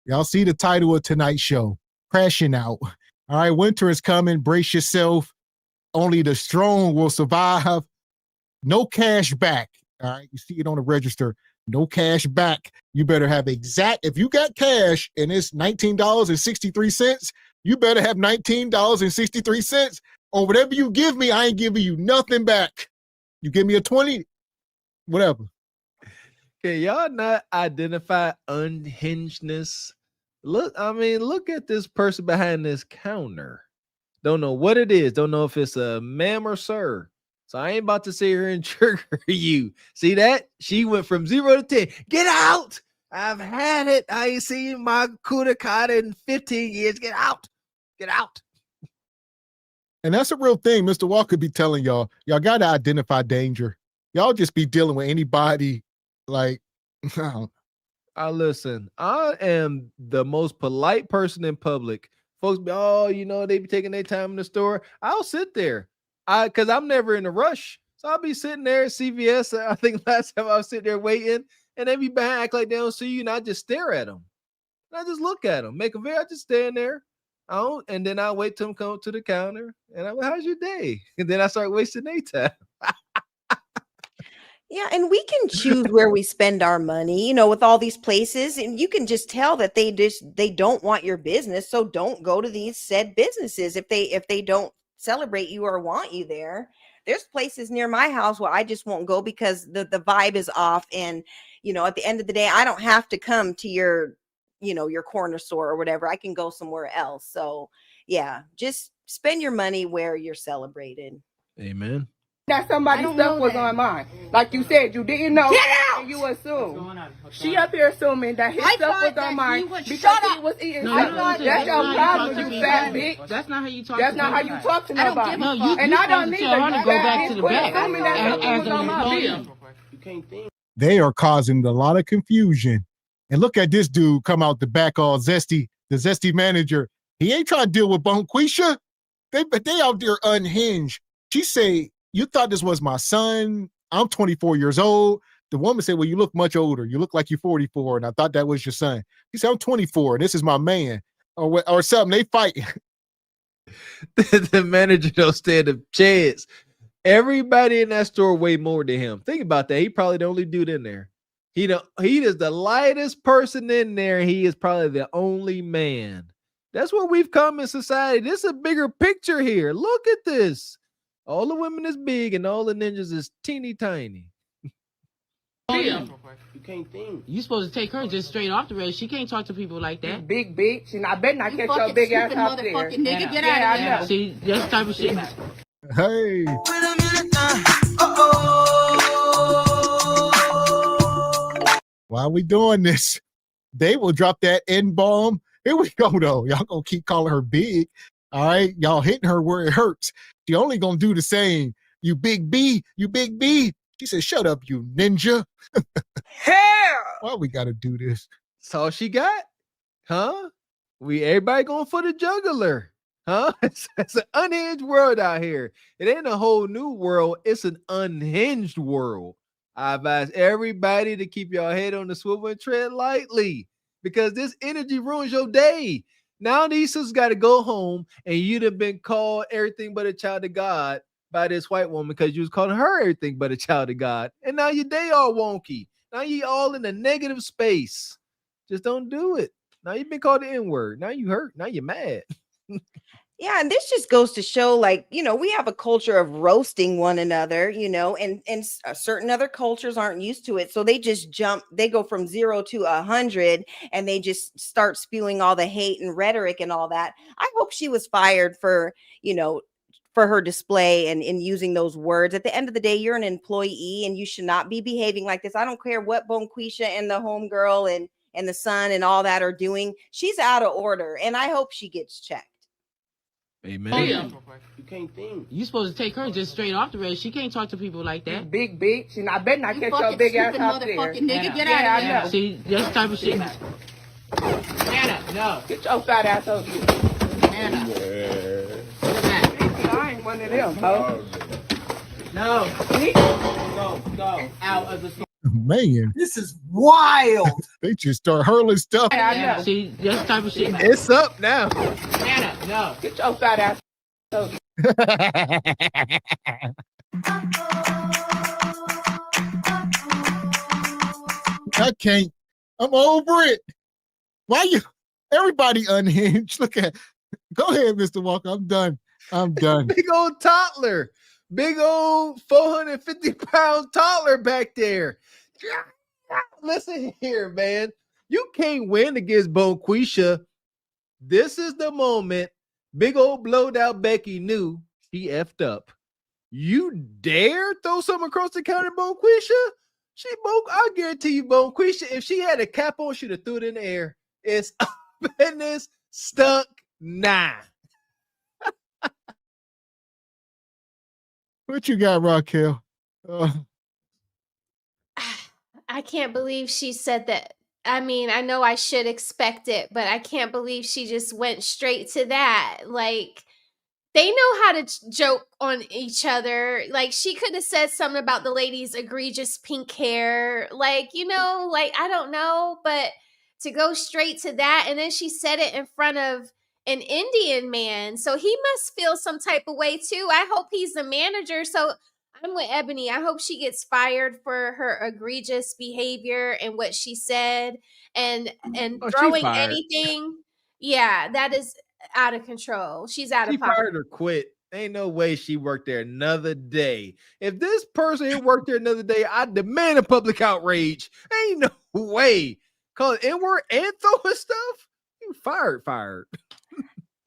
Y'all see the title of tonight's show, Crashing Out. All right, winter is coming. Brace yourself. Only the strong will survive. No cash back. All right, you see it on the register. No cash back. You better have if you got cash and it's $19.63, you better have $19.63. Or whatever you give me, I ain't giving you nothing back. You give me a 20, whatever. Can y'all not identify unhingedness? Look at this person behind this counter. Don't know what it is. Don't know if it's a ma'am or sir. So I ain't about to sit here and trigger you. See that? She went from 0 to 10. Get out! I've had it. I ain't seen my Kudakata in 15 years. Get out! Get out! And that's a real thing. Mr. Walker be telling y'all got to identify danger. Y'all just be dealing with anybody like, listen, I am the most polite person in public. Folks be, they be taking their time in the store. I'll sit there. Because I'm never in a rush. So I'll be sitting there at CVS. I think last time I was sitting there waiting, and they be behind, act like they don't see you, and I just stare at them. And I just look at them, I just stand there. And then I wait till them come to the counter, and I'm like, how's your day? And then I start wasting their time. yeah, and we can choose where we spend our money, with all these places, and you can just tell that they don't want your business, so don't go to these said businesses if they don't celebrate you or want you there. There's places near my house where I just won't go because the vibe is off, and at the end of the day, I don't have to come to your corner store or whatever. I can go somewhere else. So yeah, just spend your money where you're celebrated. Amen. That somebody's stuff was on mine. Like you said, you didn't know. Get out! And you assume. She up here assuming that his stuff was on mine because he was eating. That's your problem, you fat bitch. That's not how you talk. That's not how you talk to nobody. And I don't need to go back to the back. Assuming that stuff was on my bill. You can't think. They are causing a lot of confusion. And look at this dude come out the back all zesty, the zesty manager. He ain't trying to deal with Bonquisha. They out there unhinged. She say, you thought this was my son. I'm 24 years old. The woman said, well, you look much older. You look like you're 44. And I thought that was your son. He said, I'm 24. And this is my man. Or something. They fight. The manager don't stand a chance. Everybody in that store weigh more than him. Think about that. He probably the only dude in there. He is the lightest person in there. He is probably the only man. That's where we've come in society. This is a bigger picture here. Look at this. All the women is big and all the ninjas is teeny tiny. You can't think. You supposed to take her just straight off the rail. She can't talk to people like that. You big bitch, and I bet not catch your big ass out there. Nigga, get out of here. See, that's the type of shit. Hey. Wait a minute now. Why how we doing this? They will drop that N-bomb. Here we go, though. Y'all gonna keep calling her big. All right, y'all hitting her where it hurts. She only gonna do the same. You big B, you big B. She said, shut up, you ninja. Hell! Why we gotta do this? That's all she got? Huh? Everybody going for the juggler. Huh? It's an unhinged world out here. It ain't a whole new world. It's an unhinged world. I advise everybody to keep your head on the swivel and tread lightly because this energy ruins your day. Now these sisters got to go home and you'd have been called everything but a child of God by this white woman because you was calling her everything but a child of God. And now your day all wonky. Now you all in a negative space. Just don't do it. Now you've been called the N-word. Now you hurt. Now you're mad. Yeah, and this just goes to show, like, we have a culture of roasting one another, and certain other cultures aren't used to it. So they just they go from 0 to 100 and they just start spewing all the hate and rhetoric and all that. I hope she was fired for her display and using those words. At the end of the day, you're an employee and you should not be behaving like this. I don't care what Bonquisha and the homegirl and the son and all that are doing. She's out of order, and I hope she gets checked. Amen. Oh, yeah. You can't think. You supposed to take her just straight off the rails. She can't talk to people like that. You big bitch, and I bet not You catch your fucking big ass stupid out there. motherfucking nigga, get yeah, out of here. I know. See, this type of shit. Anna, no. Get your fat ass over here. Anna. I ain't one of them, ho. No. Go. Out of the store. Man. This is wild. They just start hurling stuff. Yeah, see, this type of shit. It's up now. Anna, no. Get your fat ass over here. I can't. I'm over it. Why you? Everybody unhinged. Look at. Go ahead, Mr. Walker. I'm done. Big old toddler. Big old 450 pound toddler back there. Listen here, man. You can't win against Bonquisha. This is the moment big old blowed out Becky knew she effed up. You dare throw something across the counter, Bonquisha? I guarantee you, Bonquisha, if she had a cap on, she'd have threw it in the air. It's business stunk now. What you got, Raquel? I can't believe she said that. I mean, I know I should expect it, but I can't believe she just went straight to that. Like, they know how to joke on each other. Like, she could have said something about the lady's egregious pink hair. Like, I don't know, but to go straight to that. And then she said it in front of an Indian man. So he must feel some type of way too. I hope he's the manager. So I'm with Ebony. I hope she gets fired for her egregious behavior and what she said and throwing anything. Yeah, that is out of control. She's out of pocket. She fired or quit. Ain't no way she worked there another day. If this person had worked there another day, I demand a public outrage. Ain't no way. Call it N-word and throwing stuff. You fired.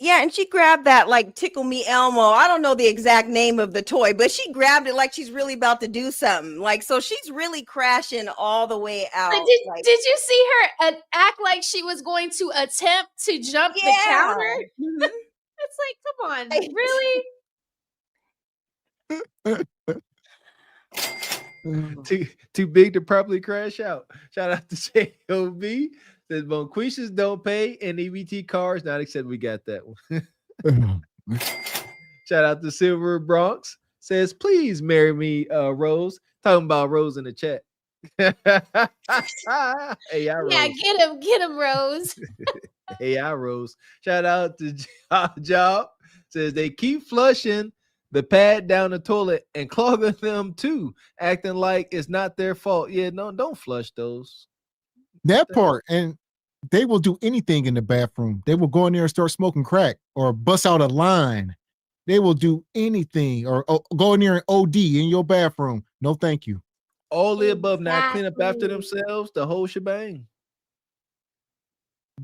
Yeah, and she grabbed that like Tickle Me Elmo. I don't know the exact name of the toy, but she grabbed it like she's really about to do something. Like, so she's really crashing all the way out. Did you see her act like she was going to attempt to jump the counter? Mm-hmm. It's like, come on, really? Too big to properly crash out. Shout out to J.O.B. Says Bonquishas don't pay and EBT cars not accept. We got that one. Shout out to Silver Bronx. Says, please marry me, Rose. Talking about Rose in the chat. Hey, Rose. Yeah, get him, Rose. Hey, Rose. Shout out to Job. Says they keep flushing the pad down the toilet and clogging them too, acting like it's not their fault. Yeah, no, don't flush those. That part, and they will do anything in the bathroom. They will go in there and start smoking crack or bust out a line. They will do anything or go in there and OD in your bathroom. No, thank you. All the above. Now clean up after themselves, the whole shebang.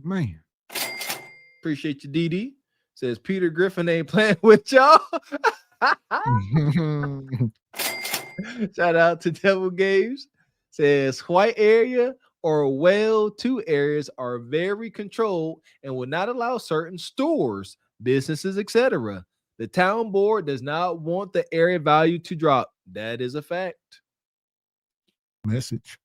Man. Appreciate you, DD. Says Peter Griffin ain't playing with y'all. Shout out to Devil Games. Says white area or well 2 areas are very controlled and will not allow certain stores, businesses, etc. The town board does not want the area value to drop. That is a fact. Message.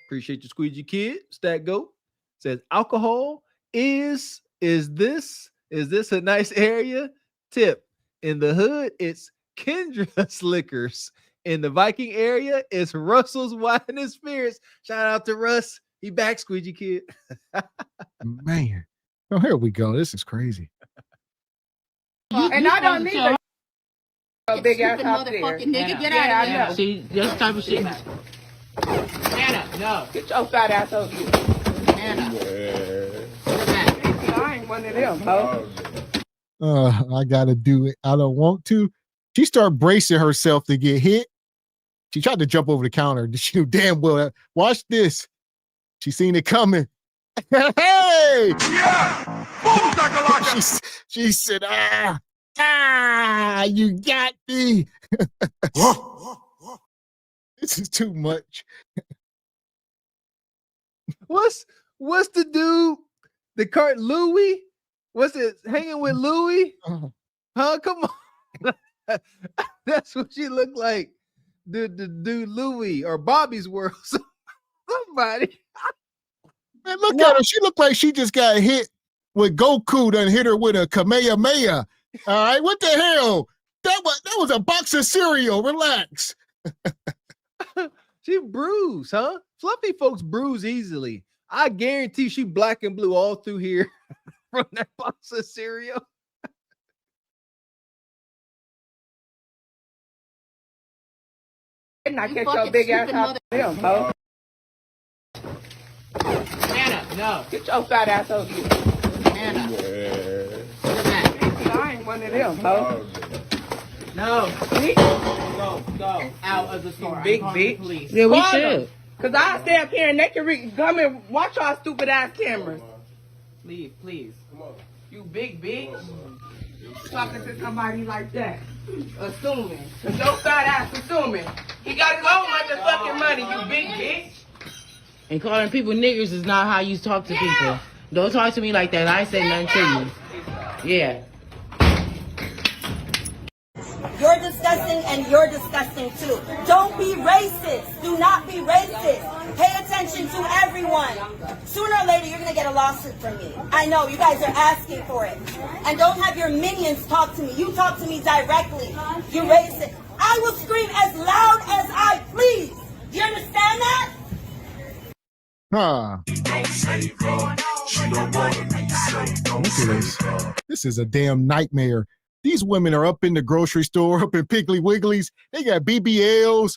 Appreciate your squeegee kid. Stat Goat says alcohol is this a nice area? Tip. In the hood, it's Kendra's Liquors. In the Viking area, it's Russell's Wine and Spirits. Shout out to Russ. He back, squeegee kid. Man. Oh, here we go. This is crazy. And I don't need a big ass out there. Nigga, get out of here. See, this type of shit. Anna, no. Get your fat ass over here. Anna. I ain't one of them, ho. I gotta do it. I don't want to. She started bracing herself to get hit. She tried to jump over the counter. She knew damn well that. Watch this. She seen it coming. Hey! Yeah! She said, you got me. This is too much. What's the dude? The cart Louis? What's it? Hanging with Louis? Huh? Come on. That's what she looked like. The dude Louis or Bobby's World. Somebody. Man, look at her. She looked like she just got hit with Goku done hit her with a Kamehameha. All right, what the hell? That was a box of cereal. Relax. She bruised, huh? Fluffy folks bruise easily. I guarantee she black and blue all through here from that box of cereal. And I get your big ass out of them, ho. Anna, no. Get your fat ass over here. Anna. I ain't one of them, ho. No. Go. Out of the store. Big I'm bitch. Police. Yeah, we should. Because I'll stay up here and they can come and watch our stupid ass cameras. Please. Come on. You big bitch. Talking to somebody like that. Assuming. Because your fat ass assuming. He got his own motherfucking money, you big bitch. And calling people niggers is not how you talk to people. Don't talk to me like that. I ain't say nothing to you. Yeah. You're disgusting and you're disgusting too. Don't be racist. Do not be racist. Pay attention to everyone. Sooner or later, you're going to get a lawsuit from me. I know, you guys are asking for it. And don't have your minions talk to me. You talk to me directly. You racist. I will scream as loud as I please. Do you understand that? Huh. Look at this. This is a damn nightmare. These women are up in the grocery store, up in Piggly Wigglies. They got BBLs,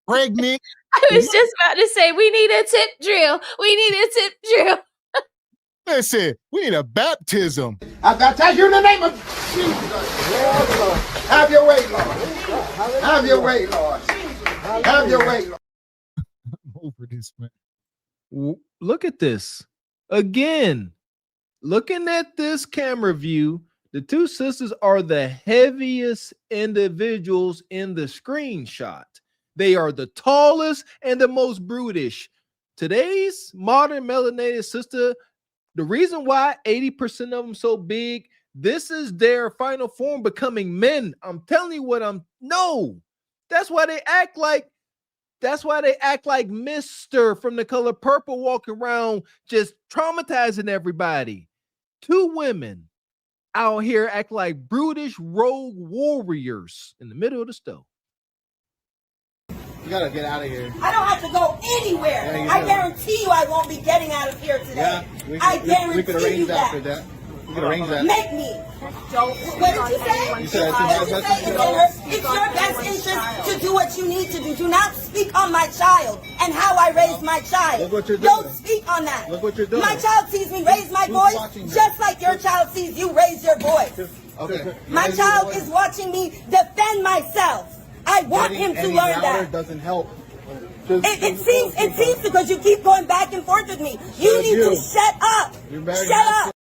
pregnant. I was just about to say, we need a tip drill. We need a tip drill. Listen, we need a baptism. I baptize you in the name of Jesus. Have your way, Lord. Have your way, Lord. Have your way, Lord. I'm over this, man. Look at this. Again, looking at this camera view, the two sisters are the heaviest individuals in the screenshot. They are the tallest and the most brutish. Today's modern melanated sister, the reason why 80% of them so big, this is their final form becoming men. I'm telling you no. That's why they act like Mr. from The Color Purple walking around just traumatizing everybody. Two women out here act like brutish rogue warriors in the middle of the stove. You gotta get out of here. I don't have to go anywhere. Yeah, I guarantee you I won't be getting out of here today. Yeah, we could arrange that for that. We could arrange that. Make me. What did you say? You said it's It's your best interest to do what you need to do. Do not speak on my child and how I raised my child. Look what you're doing. Don't speak on that. Look what you're doing. My child sees me raise my voice just like your child sees you raise your voice. Okay. My child is watching me defend myself. I want him to learn that. Doesn't help. It seems because you keep going back and forth with me. You need to shut up. Shut up.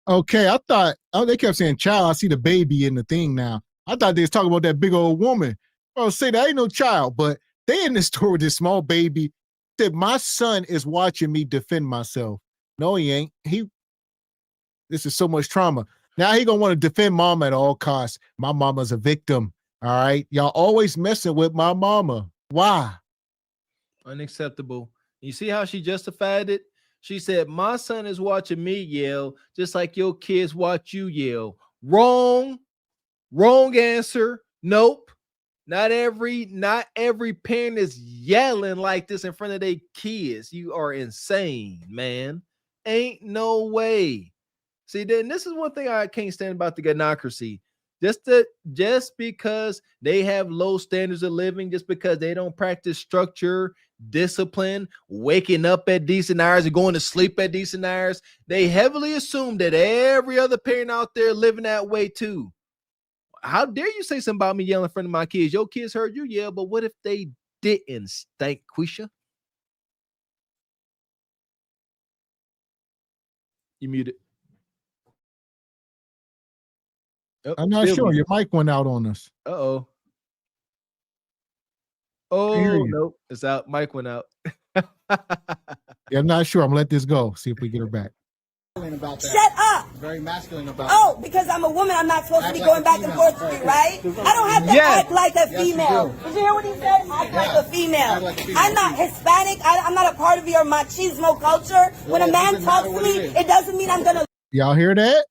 Okay, I thought, they kept saying child. I see the baby in the thing now. I thought they was talking about that big old woman. I was saying that ain't no child, but they in the store with this small baby. said, my son is watching me defend myself. No, he ain't. This is so much trauma. Now he gonna want to defend mom at all costs. My mama's a victim. All right. Y'all always messing with my mama. Why? Unacceptable. You see how she justified it? She said, my son is watching me yell, just like your kids watch you yell. Wrong. Wrong answer. Nope. Not every parent is yelling like this in front of their kids. You are insane, man. Ain't no way. See, then this is one thing I can't stand about the Ganocracy. Just because they have low standards of living, just because they don't practice structure, discipline, waking up at decent hours and going to sleep at decent hours, they heavily assume that every other parent out there living that way too. How dare you say something about me yelling in front of my kids? Your kids heard you yell, but what if they didn't, Stank Quisha? You muted. Oh, I'm not sure. Your mic went out on us. Uh-oh. Oh, nope. It's out. Mic went out. Yeah, I'm not sure. I'm gonna let this go. See if we get her back. About that. Shut up. Very masculine about Oh, because I'm a woman, I'm not supposed to be going back and forth with you, right? I don't have to act like a female. Did you hear what he said? Act like a female. I'm not Hispanic. I'm not a part of your machismo culture. When a man talks to me, it doesn't mean I'm going to. Y'all hear that?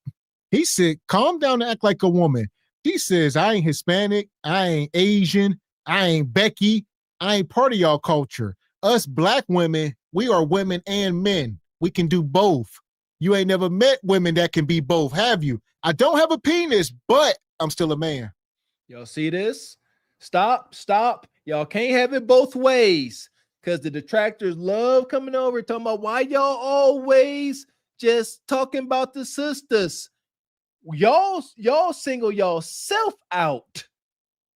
He said, calm down and act like a woman. He says, I ain't Hispanic. I ain't Asian. I ain't Becky. I ain't part of y'all culture. Us black women, we are women and men. We can do both. You ain't never met women that can be both, have you? I don't have a penis, but I'm still a man. Y'all see this? Stop. Y'all can't have it both ways, because the detractors love coming over talking about why y'all always just talking about the sisters. Y'all single yourself out.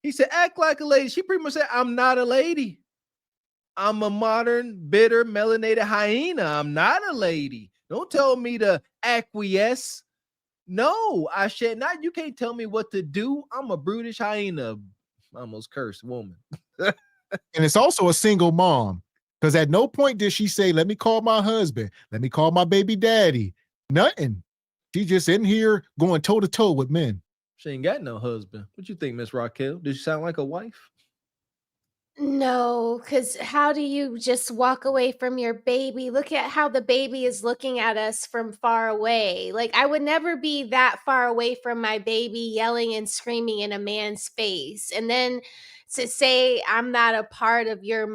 He said, act like a lady. She pretty much said, I'm not a lady. I'm a modern, bitter, melanated hyena. I'm not a lady. Don't tell me to acquiesce. No, I should not. You can't tell me what to do. I'm a brutish hyena. Almost cursed woman. And it's also a single mom, because at no point did she say, let me call my husband. Let me call my baby daddy. Nothing. She just in here going toe to toe with men. She ain't got no husband. What you think, Miss Raquel? Does she sound like a wife? No, because how do you just walk away from your baby? Look at how the baby is looking at us from far away. Like, I would never be that far away from my baby yelling and screaming in a man's face. And then to say I'm not a part of your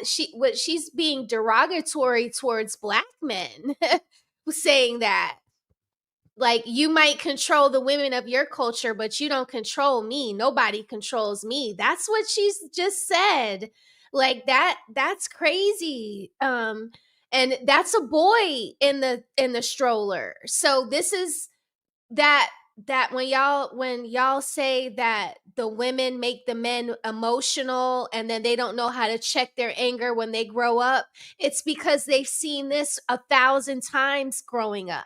she's being derogatory towards black men saying that. Like, you might control the women of your culture, but you don't control me. Nobody controls me. That's what she's just said. Like, that's crazy. And that's a boy in the stroller. So this is that when y'all say that the women make the men emotional and then they don't know how to check their anger when they grow up, it's because they've seen this 1,000 times growing up.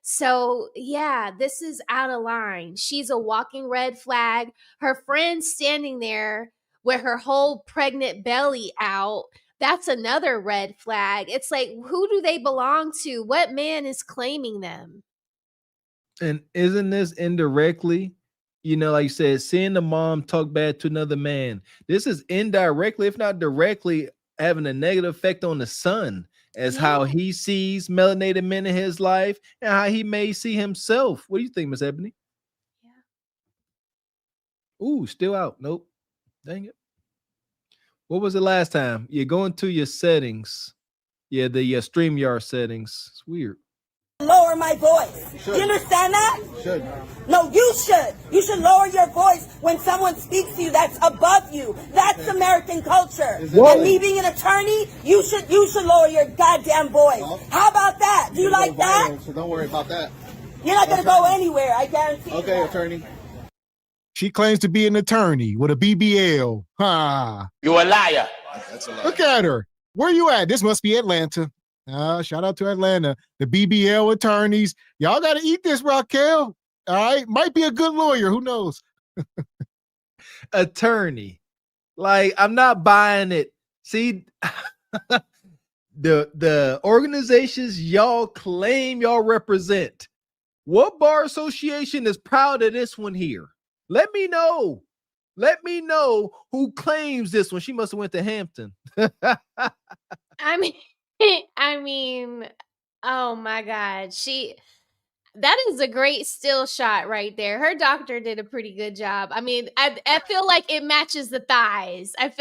So, yeah, this is out of line. She's a walking red flag. Her friend's standing there with her whole pregnant belly out. That's another red flag. It's like, who do they belong to? What man is claiming them? And isn't this indirectly, like you said, seeing the mom talk bad to another man? This is indirectly, if not directly, having a negative effect on the son. As how he sees melanated men in his life and how he may see himself. What do you think, Miss Ebony? Yeah. Ooh, still out. Nope. Dang it. What was the last time? You go into your settings. Yeah, the StreamYard settings. It's weird. Lower my voice. You understand that? Should. No, you should. You should lower your voice when someone speaks to you that's above you. That's American culture. And me being an attorney, you should lower your goddamn voice. How about that? Do you like that? So don't worry about that. You're not going to go anywhere, I guarantee you. Okay, attorney. She claims to be an attorney with a BBL. Ha! You a liar. That's a lie. Look at her. Where you at? This must be Atlanta. Shout out to Atlanta. The BBL attorneys. Y'all got to eat this, Raquel. All right. Might be a good lawyer. Who knows? Attorney. Like, I'm not buying it. See, the organizations y'all claim y'all represent. What bar association is proud of this one here? Let me know. Let me know who claims this one. She must have went to Hampton. I mean, oh my God. That is a great still shot right there. Her doctor did a pretty good job. I mean, I feel like it matches the thighs. If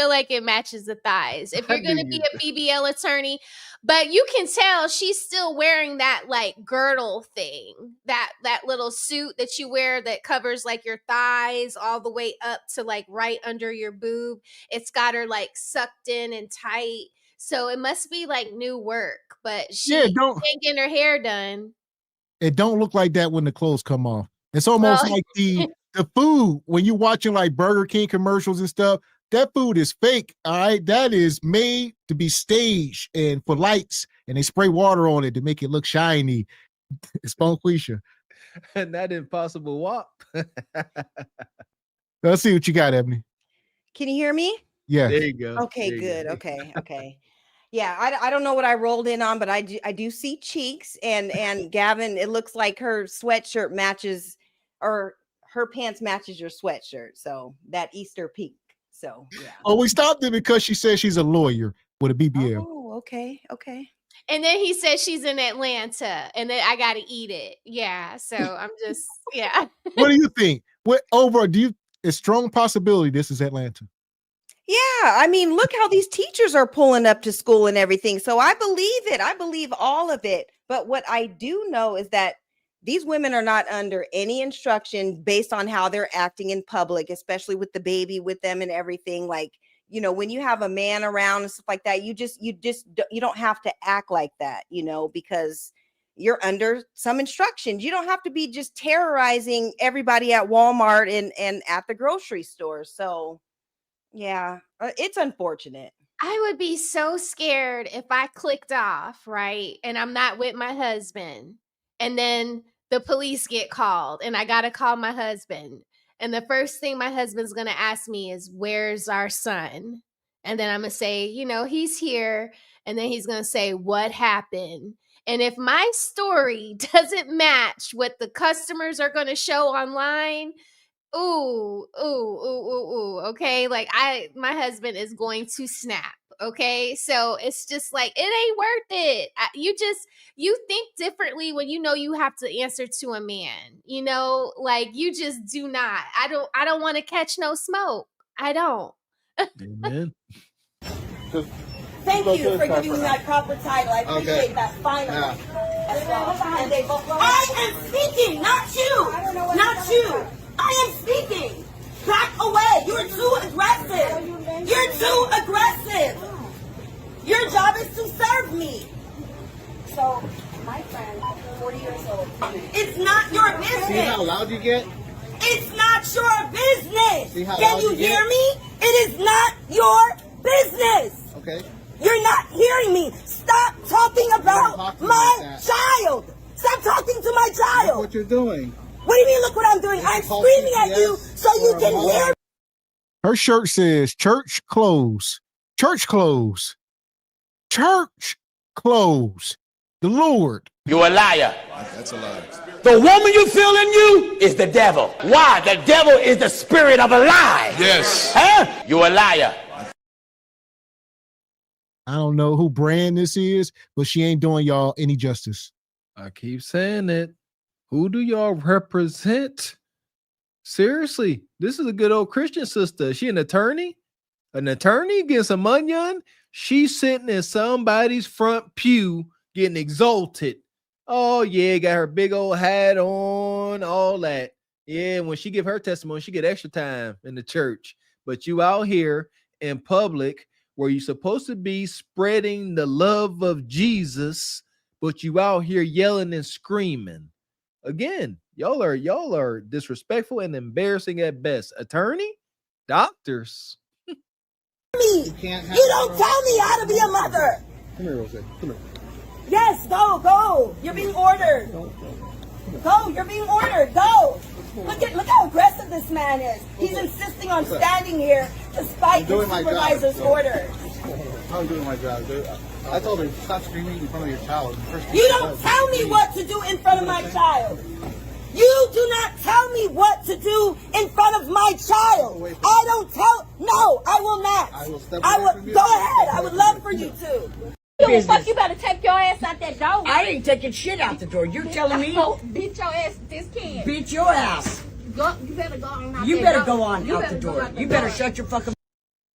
you're going to be a BBL attorney, but you can tell she's still wearing that like girdle thing, that little suit that you wear that covers like your thighs all the way up to like right under your boob. It's got her like sucked in and tight. So it must be like new work, but she can't get her hair done. It don't look like that when the clothes come off. It's almost like the food when you're watching like Burger King commercials and stuff. That food is fake. All right, that is made to be staged and for lights, and they spray water on it to make it look shiny. It's Bonquisha. And that Impossible Wop. Let's see what you got, Ebony. Can you hear me? Yeah. There you go. Okay, good. Okay. Yeah, I don't know what I rolled in on, but I do see cheeks and Gavin, it looks like her sweatshirt matches, or her pants matches your sweatshirt. So that Easter pink. So yeah. Oh, we stopped it because she said she's a lawyer with a BBL. Oh, okay. And then he said she's in Atlanta, and then I got to eat it. Yeah, so I'm just, yeah. What do you think? A strong possibility this is Atlanta? Yeah, I mean, look how these teachers are pulling up to school and everything. So I believe it. I believe all of it. But what I do know is that these women are not under any instruction based on how they're acting in public, especially with the baby with them and everything. Like, you know, when you have a man around and stuff like that, you don't have to act like that, you know, because you're under some instructions. You don't have to be just terrorizing everybody at Walmart and at the grocery store. So yeah, it's unfortunate. I would be so scared if I clicked off, right? And I'm not with my husband. And then the police get called and I got to call my husband. And the first thing my husband's going to ask me is, where's our son? And then I'm going to say, you know, he's here. And then he's going to say, what happened? And if my story doesn't match what the customers are going to show online, ooh, okay, like my husband is going to snap, okay? So it's just like, it ain't worth it. You think differently when you know you have to answer to a man, you know, like you just do not. I don't want to catch no smoke. I don't. Amen. Thank you for giving me that proper title. I appreciate that. Finally. I am speaking, not you. Not you. I am speaking. Back away. You're too aggressive. You're too aggressive. Your job is to serve me. So, my friend, 40 years old. It's not your business. See how loud you get? It's not your business. Can you hear me? It is not your business. Okay. You're not hearing me. Stop talking about my child. Stop talking to my child. Look what you're doing. What do you mean, look what I'm doing? I'm screaming at you so you can hear me. Her shirt says church close. Church close. Church close. The Lord. You're a liar. That's a lie. The woman you feel in you is the devil. Why? The devil is the spirit of a lie. Yes. Huh? You're a liar. I don't know who brand this is, but she ain't doing y'all any justice. I keep saying it. Who do y'all represent? Seriously, this is a good old Christian sister. Is she an attorney? An attorney getting some onion? She's sitting in somebody's front pew getting exalted. Oh, yeah, got her big old hat on, all that. Yeah, when she give her testimony, she get extra time in the church. But you out here in public where you're supposed to be spreading the love of Jesus, but you out here yelling and screaming. Again, y'all are disrespectful and embarrassing at best. Attorney? Doctors? You don't tell me how to be a mother. Come here, Rose. Come here. Yes, go. You're being ordered. Go, you're being ordered. Go. Look how aggressive this man is. He's insisting on standing here despite the supervisor's orders. I'm doing my job, dude. I told her, stop screaming in front of your child. You don't tell me what to do in front of my child. You do not tell me what to do in front of my child. I don't tell. No, I will not. I will. Go ahead. I would love for you to. You fuck, you better take your ass out that door. I ain't taking shit out the door. You're telling me? Beat your ass this kid. Beat your ass. Go, you better go on out You that better door. go on You out better the go door. out the You better door. shut your fucking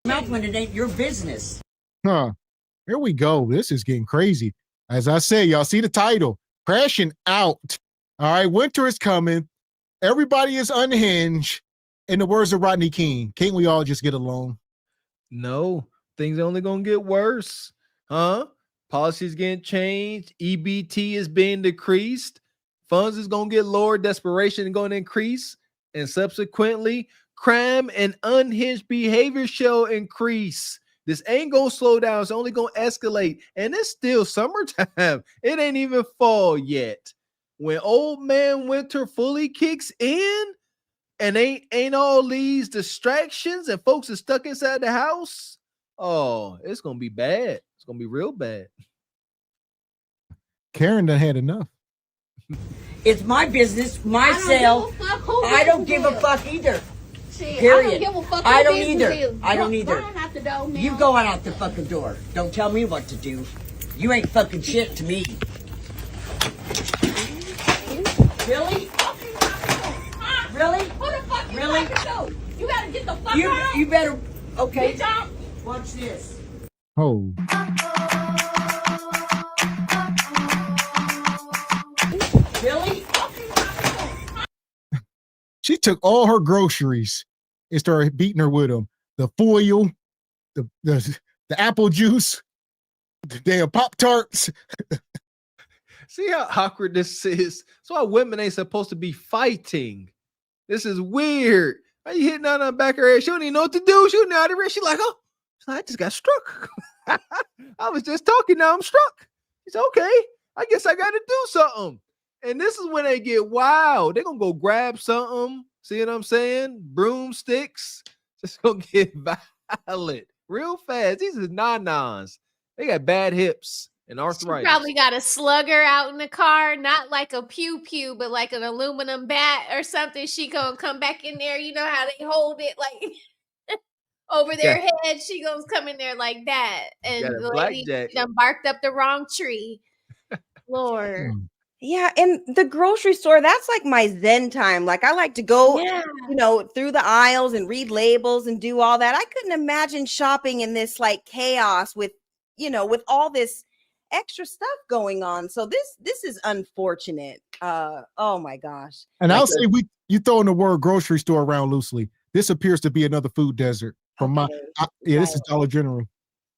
mouth when it ain't your business. Huh. Here we go. This is getting crazy. As I say, y'all see the title, Crashing Out. All right, winter is coming. Everybody is unhinged. In the words of Rodney King, can't we all just get along? No, things are only going to get worse. Huh? Policies getting changed. EBT is being decreased. Funds is going to get lower. Desperation is going to increase. And subsequently, crime and unhinged behavior shall increase. This ain't going to slow down. It's only going to escalate. And it's still summertime. It ain't even fall yet. When old man winter fully kicks in and ain't all these distractions and folks are stuck inside the house, oh, it's going to be bad. It's going to be real bad. Karen done had enough. It's my business, my sale. I don't give a fuck either. Shit, Period. I don't give a fuck. I who don't business either. is. I don't Go either. on out the door, man. You go on out the fucking door. Don't tell me what to do. You ain't fucking shit to me. Really? Really? Who the fuck you Really? talking to? You gotta get the fuck out. You better. Okay. Bitch, out. Watch this. Oh. Really? She took all her groceries and started beating her with them. The foil, the apple juice, the damn Pop-Tarts. See how awkward this is? That's why women ain't supposed to be fighting. This is weird. Why you hitting on the back of her head? She don't even know what to do. She don't know how to react. She's like, oh, I just got struck. I was just talking, now I'm struck. She's okay. I guess I got to do something. And this is when they get wild. They're going to go grab something. See what I'm saying? Broomsticks. Just going to get violent real fast. These are non-nons. They got bad hips and arthritis. Probably got a slugger out in the car, not like a pew-pew, but like an aluminum bat or something. She gonna come back in there. You know how they hold it like over their head. She gonna come in there like that. And the lady done barked up the wrong tree. Lord. Yeah, and the grocery store, that's like my zen time. Like I like to go, through the aisles and read labels and do all that. I couldn't imagine shopping in this like chaos with all this extra stuff going on. So this is unfortunate. Oh my gosh. And I'll say you throwing the word grocery store around loosely. This appears to be another food desert from this is Dollar General.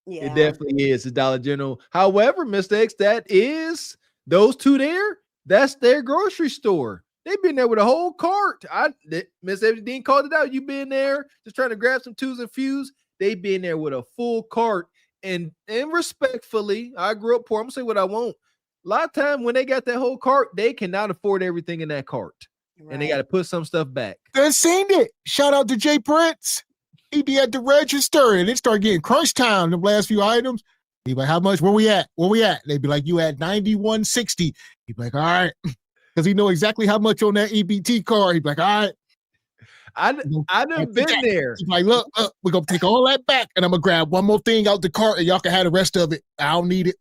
Yeah. It definitely is a Dollar General. However, Mr. X, that is those two there. That's their grocery store. They've been there with a whole cart. Miss Dean called it out. You been there just trying to grab some twos and fews. They've been there with a full cart. And respectfully, I grew up poor. I'm gonna say what I want. A lot of time when they got that whole cart, they cannot afford everything in that cart. Right. And they got to put some stuff back. Done seen it. Shout out to Jay Prince. He be at the register and it start getting crunch time. The last few items. He be like, how much? Where we at? Where we at? They'd be like, you at 91.60. He'd be like, all right. Because he know exactly how much on that EBT card. He'd be like, all right. I done been there. He's like, look, we're going to take all that back and I'm going to grab one more thing out the cart and y'all can have the rest of it. I don't need it.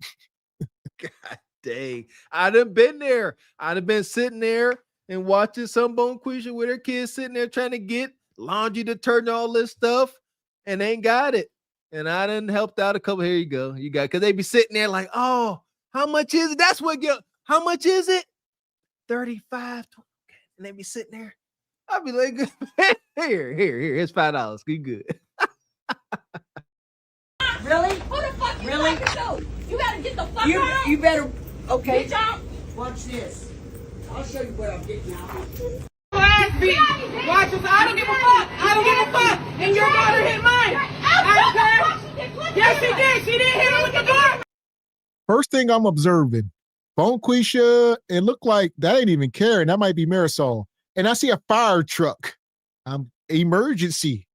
God dang. I done been there. I done been sitting there and watching some Bonquisha with her kids sitting there trying to get laundry detergent, all this stuff, and they ain't got it. And I done helped out a couple. Here you go. You got, because they be sitting there like, oh, how much is it? That's what how much is it? 35. And they be sitting there. I'll be like, here, here's $5. You good. Really? Who the fuck you Really? talking to? You gotta get the fuck out. You better. Okay. Bitch, out. Watch this. I'll show you where I'm getting out. Watch this. I don't give a fuck. I don't give a fuck. And your daughter hit mine. Yes, she did. She did hit her with the door. First thing I'm observing, Bonquisha, it looked like that ain't even Karen. That might be Marisol. And I see a fire truck. Emergency.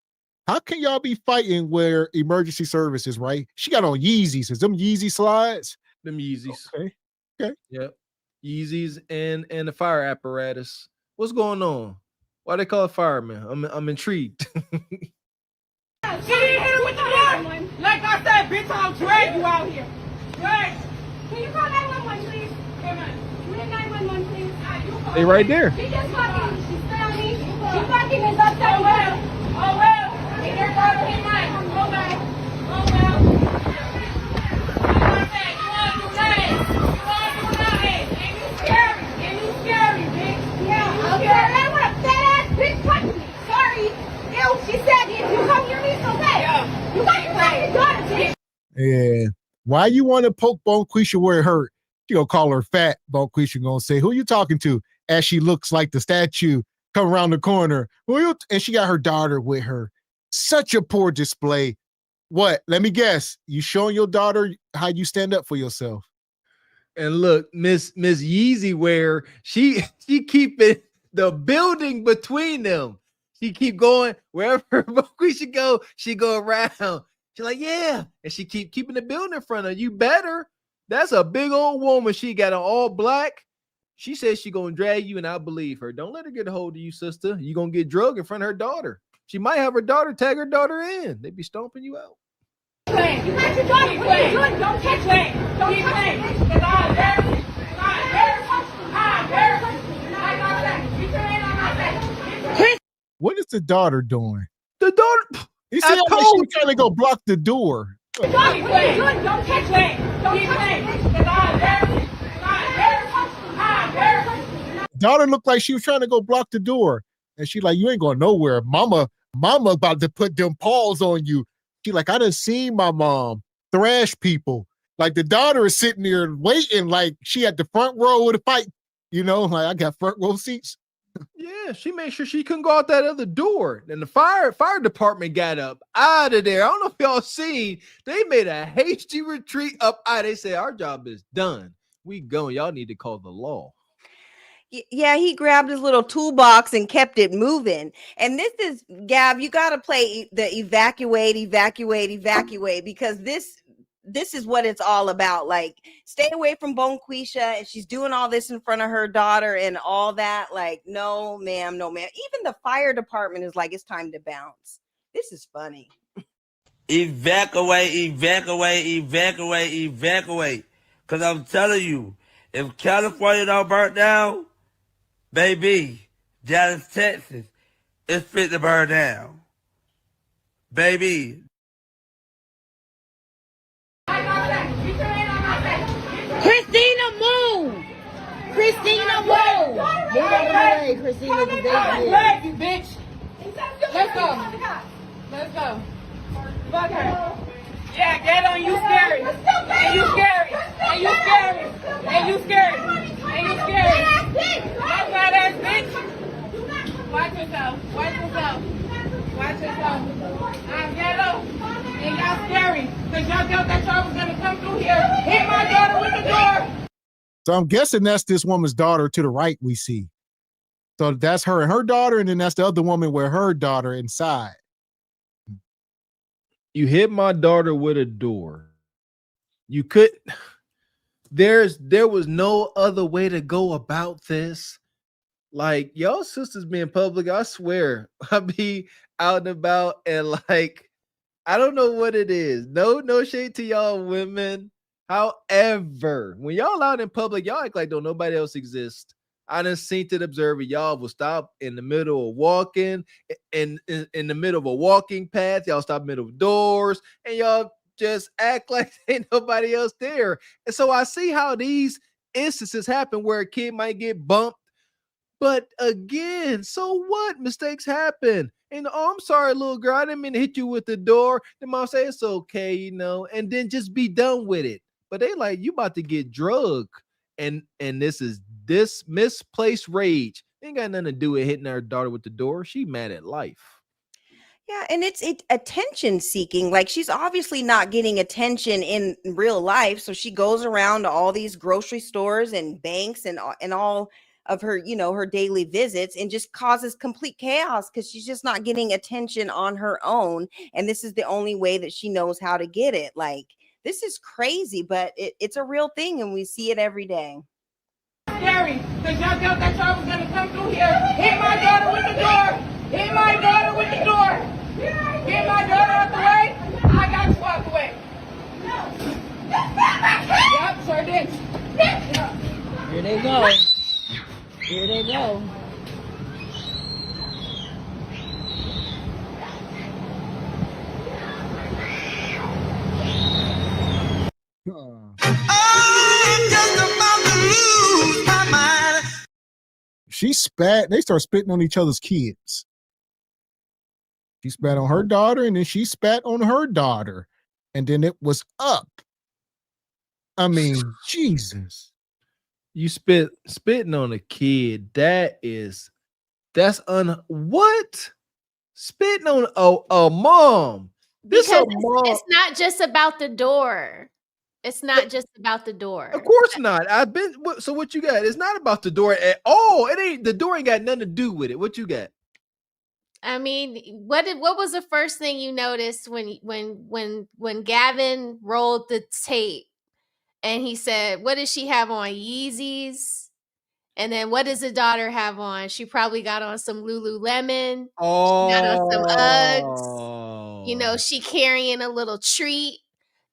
How can y'all be fighting where emergency services, right? She got on Yeezys. Is them Yeezy slides? Them Yeezys. Okay. Okay. Yep. Yeezys and the fire apparatus. What's going on? Why they call it fireman? I'm intrigued. She didn't hit her with the gun. Like I said, bitch, I'll drag you out here. Drag. Can you call 911, please? Come on. Can you hit 911, please? They right there. She just fucking, she's telling me, she fucking is upset with her. Oh, well. And your daughter hit mine. Oh, well. Oh, well. Like I said, you want to do nothing. You want to do nothing. And you scary. And you scary, bitch. Yeah, okay. I want a fat ass bitch touching me. Sorry. Ew, she said if you come near me, it's okay. Yeah. You got your fucking daughter, bitch. Yeah. Why you want to poke Bonquisha where it hurt? You gonna call her fat. Bonquisha gonna say, who you talking to? As she looks like the statue come around the corner. Who you? And she got her daughter with her. Such a poor display. What? Let me guess. You showing your daughter how you stand up for yourself. And look, Miss Yeezy wear, she keeping the building between them. She keep going wherever Bonquisha go, she go around. She's like, yeah. And she keeping the building in front of you. Better. That's a big old woman. She got an all black. She says she gonna drag you, and I believe her. Don't let her get a hold of you, sister. You gonna get drugged in front of her daughter. She might have her daughter tag her daughter in. They be stomping you out. You got your daughter. What are you doing? Don't touch me. Don't touch me. Because I'm embarrassed. I'm embarrassed. Like I said, you turn in on my face. What is the daughter doing? The daughter. You see how she's trying to go block the door. Your daughter. What are you doing? Don't touch me. Don't touch me. Because I'm embarrassed. I'm embarrassed. Daughter looked like she was trying to go block the door. And she like, you ain't going nowhere. Mama about to put them paws on you. She like, I done seen my mom thrash people. Like the daughter is sitting there waiting like she at the front row of the fight. You know, like I got front row seats. Yeah, she made sure she couldn't go out that other door. And the fire department got up out of there. I don't know if y'all seen. They made a hasty retreat up out. They said, our job is done. We going. Y'all need to call the law. Yeah, he grabbed his little toolbox and kept it moving. And this is, Gav, you got to play the evacuate, because this is what it's all about. Like, stay away from Bonquisha, and she's doing all this in front of her daughter and all that. Like, no, ma'am, no, ma'am. Even the fire department is like, it's time to bounce. This is funny. Evacuate. Because I'm telling you, if California don't burn down, baby, Dallas, Texas, it's fit to burn down. Baby. Christina, move! Christina, move! Move out of the way, Christina, the Drag you, bitch. Let's go. Let's go. Fuck her. Yeah, get on. You scary. And you scary. And you scary. And you scary. And you scary. My fat ass bitch. Watch yourself. Watch yourself. Watch yourself. I'm ghetto. And y'all scary. Because y'all thought that y'all was going to come through here, hit my daughter with the door. So I'm guessing that's this woman's daughter to the right we see. So that's her and her daughter, and then that's the other woman with her daughter inside. You hit my daughter with a door. You could. There was no other way to go about this. Like, y'all sisters being public, I swear, I be out and about and like, I don't know what it is. No shade to y'all women. However, when y'all out in public, y'all act like don't nobody else exist. I done seen to the observer, y'all will stop in the middle of walking, in the middle of a walking path. Y'all stop in the middle of doors, and y'all just act like ain't nobody else there. And so I see how these instances happen where a kid might get bumped. But again, so what? Mistakes happen. And oh, I'm sorry, little girl, I didn't mean to hit you with the door. The mom say it's okay, you know, and then just be done with it. But they like, you about to get drugged. And this misplaced rage. Ain't got nothing to do with hitting her daughter with the door. She mad at life. Yeah, and it's attention seeking. Like, she's obviously not getting attention in real life, so she goes around to all these grocery stores and banks and all of her, her daily visits, and just causes complete chaos because she's just not getting attention on her own. And this is the only way that she knows how to get it. Like, this is crazy, but it's a real thing, and we see it every day. Scary, because y'all thought that y'all was gonna come through here, hit my daughter with the door, hit my daughter with the door, get my daughter out the way. I got to walk away. Yep, sure did. Here they go. Here they go. She spat. They start spitting on each other's kids. She spat on her daughter, and then she spat on her daughter, and then it was up. I mean, Jesus. You spitting on a kid. That's what? Spitting on a mom. Because it's not just about the door. It's not just about the door. Of course not. So what you got? It's not about the door at all. The door ain't got nothing to do with it. What you got? I mean, what was the first thing you noticed when Gavin rolled the tape and he said, "What does she have on? Yeezys?" And then what does the daughter have on? She probably got on some Lululemon. Oh, she got on some Uggs. She carrying a little treat.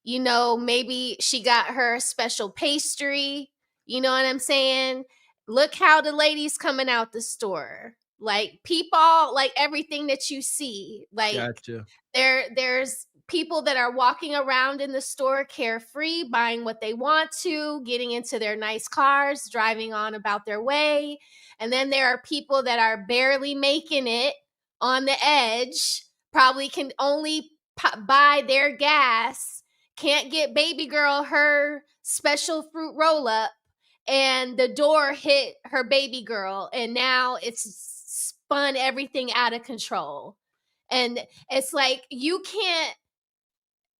Maybe she got her a special pastry. You know what I'm saying? Look how the ladies coming out the store. Like, people, like everything that you see. Like, gotcha. There's people that are walking around in the store carefree, buying what they want to, getting into their nice cars, driving on about their way. And then there are people that are barely making it on the edge, probably can only buy their gas, can't get baby girl her special fruit roll up, and the door hit her baby girl, and now it's spun everything out of control. And it's like, you can't,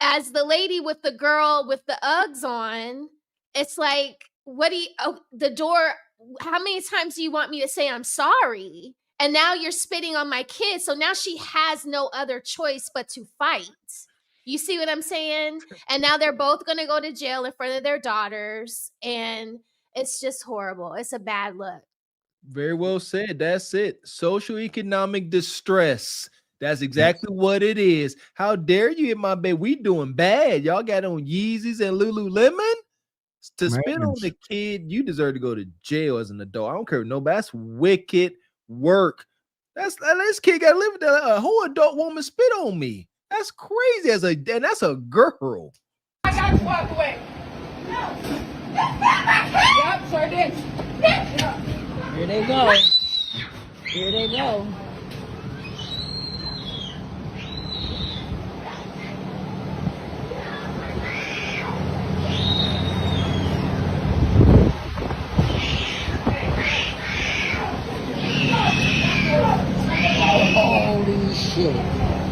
as the lady with the girl with the Uggs on, it's like, the door, how many times do you want me to say I'm sorry? And now you're spitting on my kid. So now she has no other choice but to fight. You see what I'm saying? And now they're both going to go to jail in front of their daughters. And it's just horrible. It's a bad look. Very well said. That's it. Social economic distress. That's exactly what it is. How dare you hit my baby? We doing bad. Y'all got on Yeezys and Lululemon? To spit on the kid, you deserve to go to jail as an adult. I don't care. No, that's wicked work. This kid got to live with that. A whole adult woman spit on me. That's crazy. And that's a girl. I got to walk away. Yep, sure did. Here they go. Here they go. Holy shit.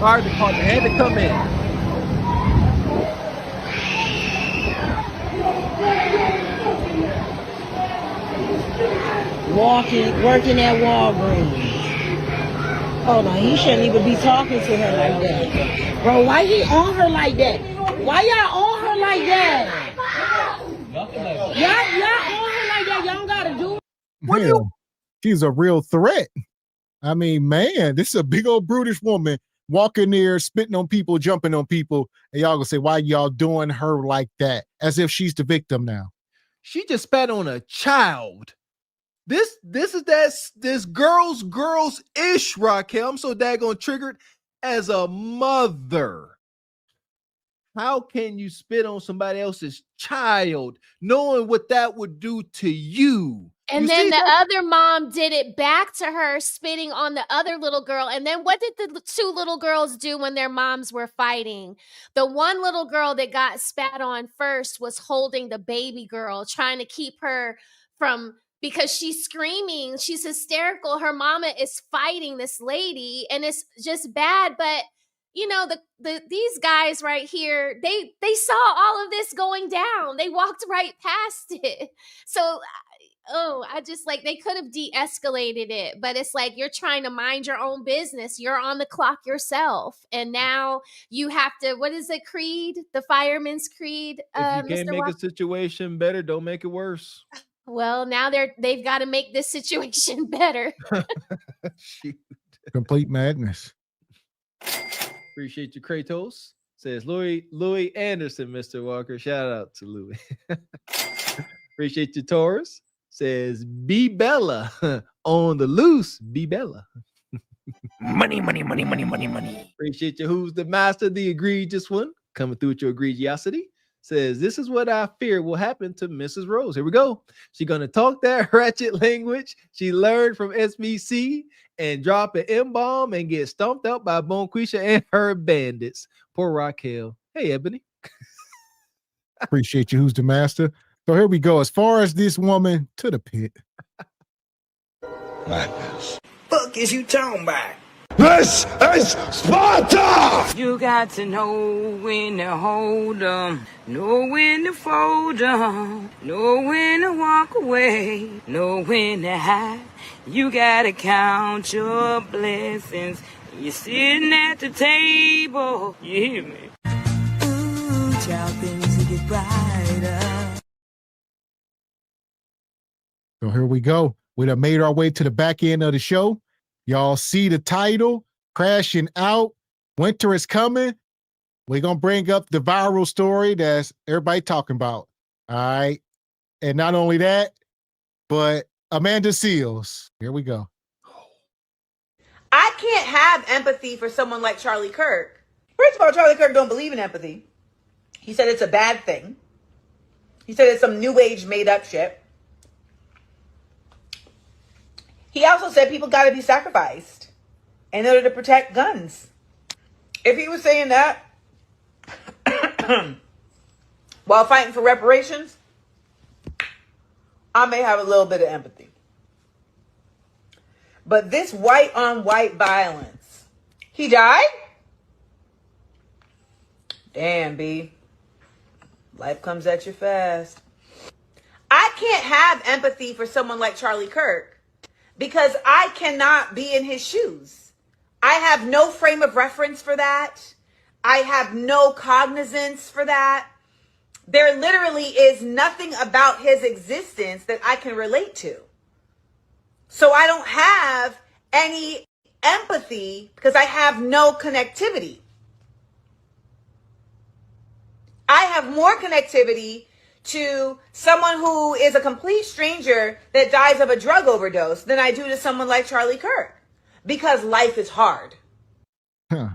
Fire department had to come in. Working at Walgreens. Hold on, he shouldn't even be talking to her like that. Bro, why he on her like that? Why y'all on her like that? Y'all on her like that. Y'all gotta do it. She's a real threat. I mean, man, this is a big old brutish woman walking there, spitting on people, jumping on people, and y'all gonna say, why y'all doing her like that? As if she's the victim now. She just spat on a child. This is this girls ish, Raquel. I'm so daggone triggered as a mother. How can you spit on somebody else's child knowing what that would do to you? And then the other mom did it back to her, spitting on the other little girl. And then what did the two little girls do when their moms were fighting? The one little girl that got spat on first was holding the baby girl, trying to keep her from, because she's screaming, she's hysterical. Her mama is fighting this lady, and it's just bad. But these guys right here, they saw all of this going down. They walked right past it. So oh, I just like they could have de-escalated it, but it's like you're trying to mind your own business. You're on the clock yourself, and now you have to. What is it? Creed, the fireman's creed. If you can't Mr. make Walker? a situation better, don't make it worse. Well, now they've got to make this situation better. Complete madness. Appreciate you, Kratos. Says Louis Anderson, Mr. Walker. Shout out to Louis. Appreciate you, Taurus. Says B Bella on the loose. B Bella. Money, money, money, money, money, money. Appreciate you. Who's the master? The egregious one. Coming through with your egregiosity. Says, this is what I fear will happen to Mrs. Rose. Here we go. She's going to talk that ratchet language she learned from SBC and drop an M-bomb and get stomped out by Bonquisha and her bandits. Poor Raquel. Hey, Ebony. Appreciate you. Who's the master? So here we go. As far as this woman, to the pit. Madness. Fuck is you talking about? This is Sparta! You got to know when to hold 'em, know when to fold 'em, know when to walk away, know when to hide. You gotta count your blessings. You're sitting at the table. You hear me? Ooh, child, things will get brighter. So here we go. We done made our way to the back end of the show. Y'all see the title, Crashing Out. Winter is coming. We're going to bring up the viral story that's everybody talking about. All right. And not only that, but Amanda Seales. Here we go. I can't have empathy for someone like Charlie Kirk. First of all, Charlie Kirk don't believe in empathy. He said it's a bad thing. He said it's some new age made up shit. He also said people got to be sacrificed in order to protect guns. If he was saying that while fighting for reparations, I may have a little bit of empathy. But this white on white violence, he died? Damn, B. Life comes at you fast. I can't have empathy for someone like Charlie Kirk because I cannot be in his shoes. I have no frame of reference for that. I have no cognizance for that. There literally is nothing about his existence that I can relate to. So I don't have any empathy because I have no connectivity. I have more connectivity to someone who is a complete stranger that dies of a drug overdose than I do to someone like Charlie Kirk, because life is hard. Huh.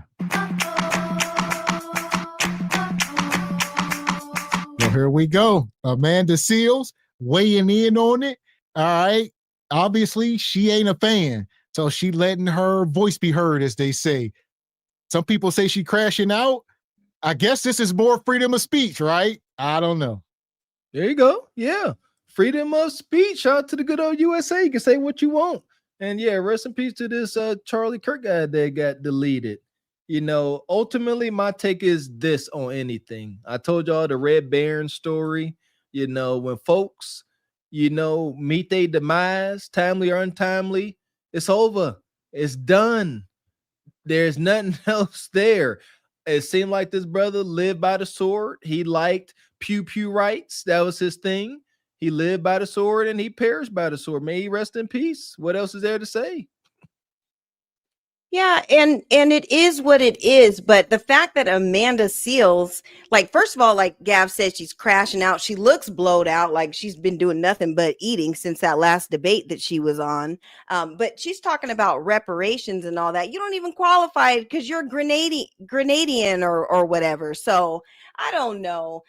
Well, here we go. Amanda Seales weighing in on it. All right. Obviously, she ain't a fan, so she letting her voice be heard, as they say. Some people say she crashing out. I guess this is more freedom of speech, right? I don't know. There you go. Yeah. Freedom of speech. Shout out to the good old USA. You can say what you want. And yeah, rest in peace to this Charlie Kirk guy that got deleted. You know, ultimately, my take is this on anything. I told y'all the Red Baron story. You know, when folks, you know, meet their demise, timely or untimely, it's over. It's done. There's nothing else there. It seemed like this brother lived by the sword. He liked pew pew rights. That was his thing. He lived by the sword and he perished by the sword. May he rest in peace. What else is there to say? Yeah, and it is what it is. But the fact that Amanda Seales, like, first of all, like Gav said, she's crashing out. She looks blowed out, like she's been doing nothing but eating since that last debate that she was on. But she's talking about reparations and all that. You don't even qualify because you're Grenadian or whatever. So I don't know.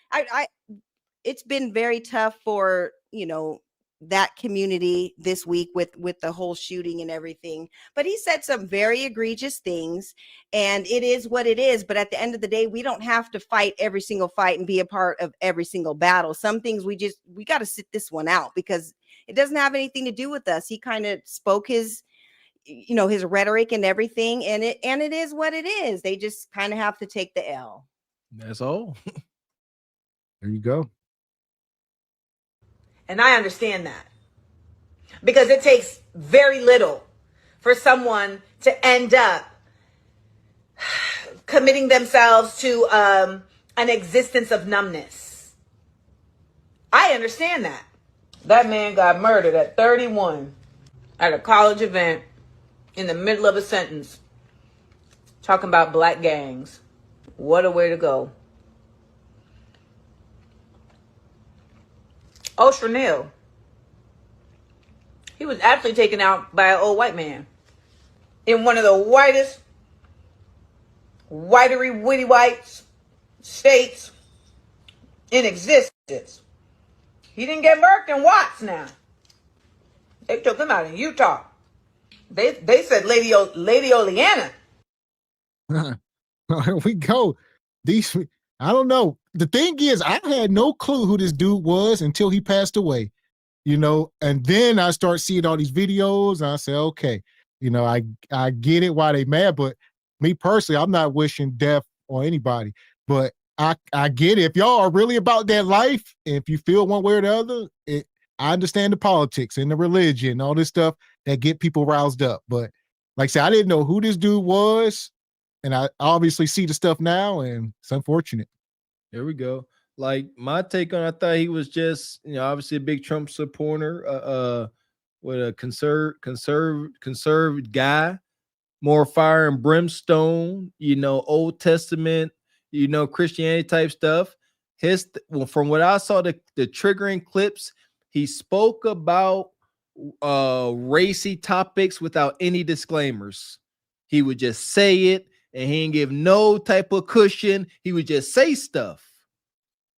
It's been very tough for, you know, that community this week with the whole shooting and everything. But he said some very egregious things, and it is what it is. But at the end of the day, we don't have to fight every single fight and be a part of every single battle. Some things we got to sit this one out because it doesn't have anything to do with us. He kind of spoke his, you know, his rhetoric and everything, and it is what it is. They just kind of have to take the L. That's all. There you go. And I understand that. because it takes very little for someone to end up committing themselves to an existence of numbness. I understand that. That man got murdered at 31 at a college event in the middle of a sentence talking about black gangs. What a way to go. Oh, Chanel. He was actually taken out by an old white man in one of the whitest, whitery, witty white states in existence. He didn't get murked in Watts now. They took him out in Utah. They said Lady Oleana. Here we go. These, I don't know. The thing is, I had no clue who this dude was until he passed away, you know, and then I start seeing all these videos and I say, okay, you know, I get it why they mad, but me personally, I'm not wishing death on anybody, but I get it. If y'all are really about that life, and if you feel one way or the other, I understand the politics and the religion, all this stuff that get people roused up. But like I said, I didn't know who this dude was. And I obviously see the stuff now, and it's unfortunate. There we go. Like my take on, I thought he was just, you know, obviously a big Trump supporter, with a conservative guy, more fire and brimstone, you know, Old Testament, you know, Christianity type stuff. From what I saw, the triggering clips, he spoke about racy topics without any disclaimers. He would just say it. And he didn't give no type of cushion. He would just say stuff.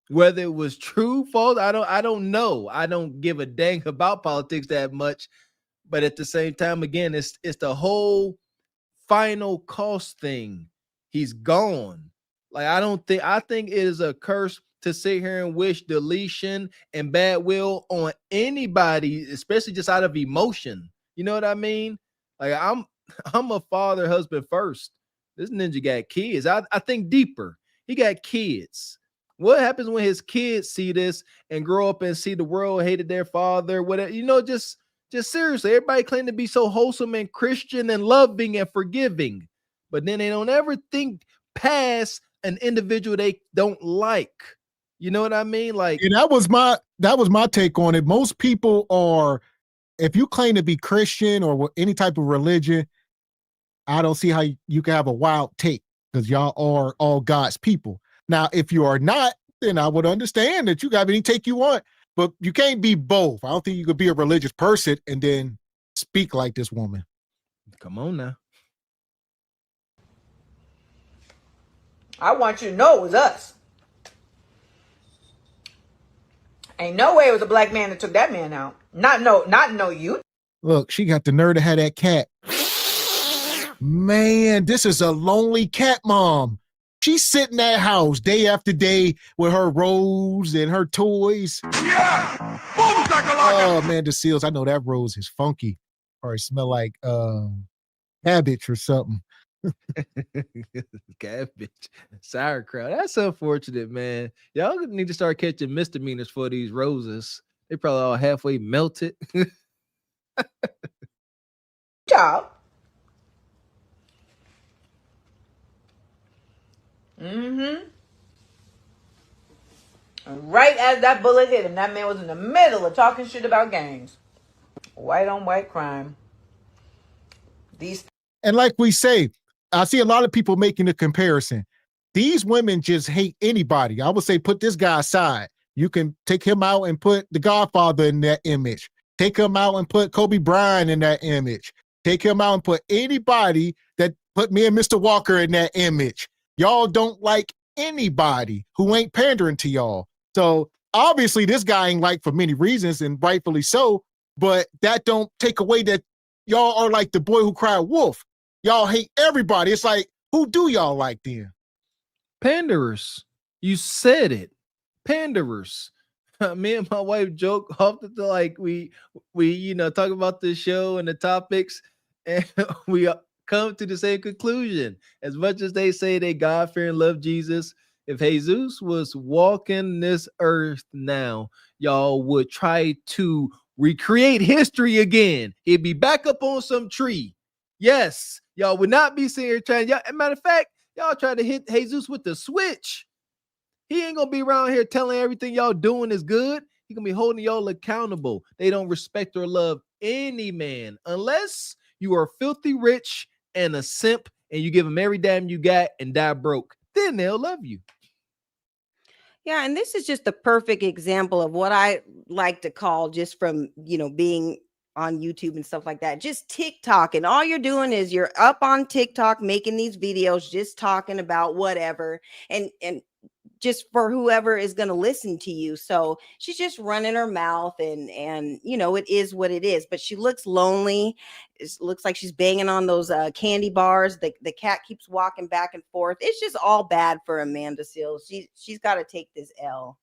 Whether it was true, false, I don't know. I don't give a dang about politics that much. But at the same time, again, it's the whole final cost thing. He's gone. Like I think it is a curse to sit here and wish deletion and bad will on anybody, especially just out of emotion. You know what I mean? Like I'm a father, husband first. This ninja got kids. I think deeper. He got kids. What happens when his kids see this and grow up and see the world hated their father? Whatever, you know, just seriously, everybody claim to be so wholesome and Christian and loving and forgiving, but then they don't ever think past an individual they don't like. You know what I mean? Like, and that was my take on it. Most people are, if you claim to be Christian or any type of religion, I don't see how you can have a wild take because y'all are all God's people. Now, if you are not, then I would understand that you got any take you want, but you can't be both. I don't think you could be a religious person and then speak like this woman. Come on now. I want you to know it was us. Ain't no way it was a black man that took that man out. Not no you. Look, she got the nerve to have that cat. Man, this is a lonely cat mom. She's sitting at house day after day with her rose and her toys. Yeah! Oh, man, the seals. I know that rose is funky. Or it smell like cabbage or something. Cabbage. Sauerkraut. That's unfortunate, man. Y'all need to start catching misdemeanors for these roses. They probably all halfway melted. Job. Mm-hmm. And right as that bullet hit him, that man was in the middle of talking shit about gangs. White on white crime. And like we say, I see a lot of people making the comparison. These women just hate anybody. I would say put this guy aside. You can take him out and put the Godfather in that image. Take him out and put Kobe Bryant in that image. Take him out and put anybody that put me and Mr. Walker in that image. Y'all don't like anybody who ain't pandering to y'all. So obviously this guy ain't liked for many reasons, and rightfully so, but that don't take away that y'all are like the boy who cried wolf. Y'all hate everybody. It's like, who do y'all like then? Panderers. You said it. Panderers. Me and my wife joke often, like we you know, talk about the show and the topics, and we come to the same conclusion. As much as they say they God fear and love Jesus, if Jesus was walking this earth now, y'all would try to recreate history again. He'd be back up on some tree. Yes, y'all would not be sitting here trying. Y'all, as a matter of fact, y'all try to hit Jesus with the switch. He ain't gonna be around here telling everything y'all doing is good. He gonna be holding y'all accountable. They don't respect or love any man unless you are filthy rich and a simp and you give them every damn you got and die broke. Then they'll love you. Yeah, and this is just the perfect example of what I like to call, just from, being on YouTube and stuff like that, just TikTok. And all you're doing is you're up on TikTok making these videos, just talking about whatever, and just for whoever is going to listen to you. So she's just running her mouth, and it is what it is. But she looks lonely. It looks like she's banging on those candy bars. The cat keeps walking back and forth. It's just all bad for Amanda Seales. She's got to take this L.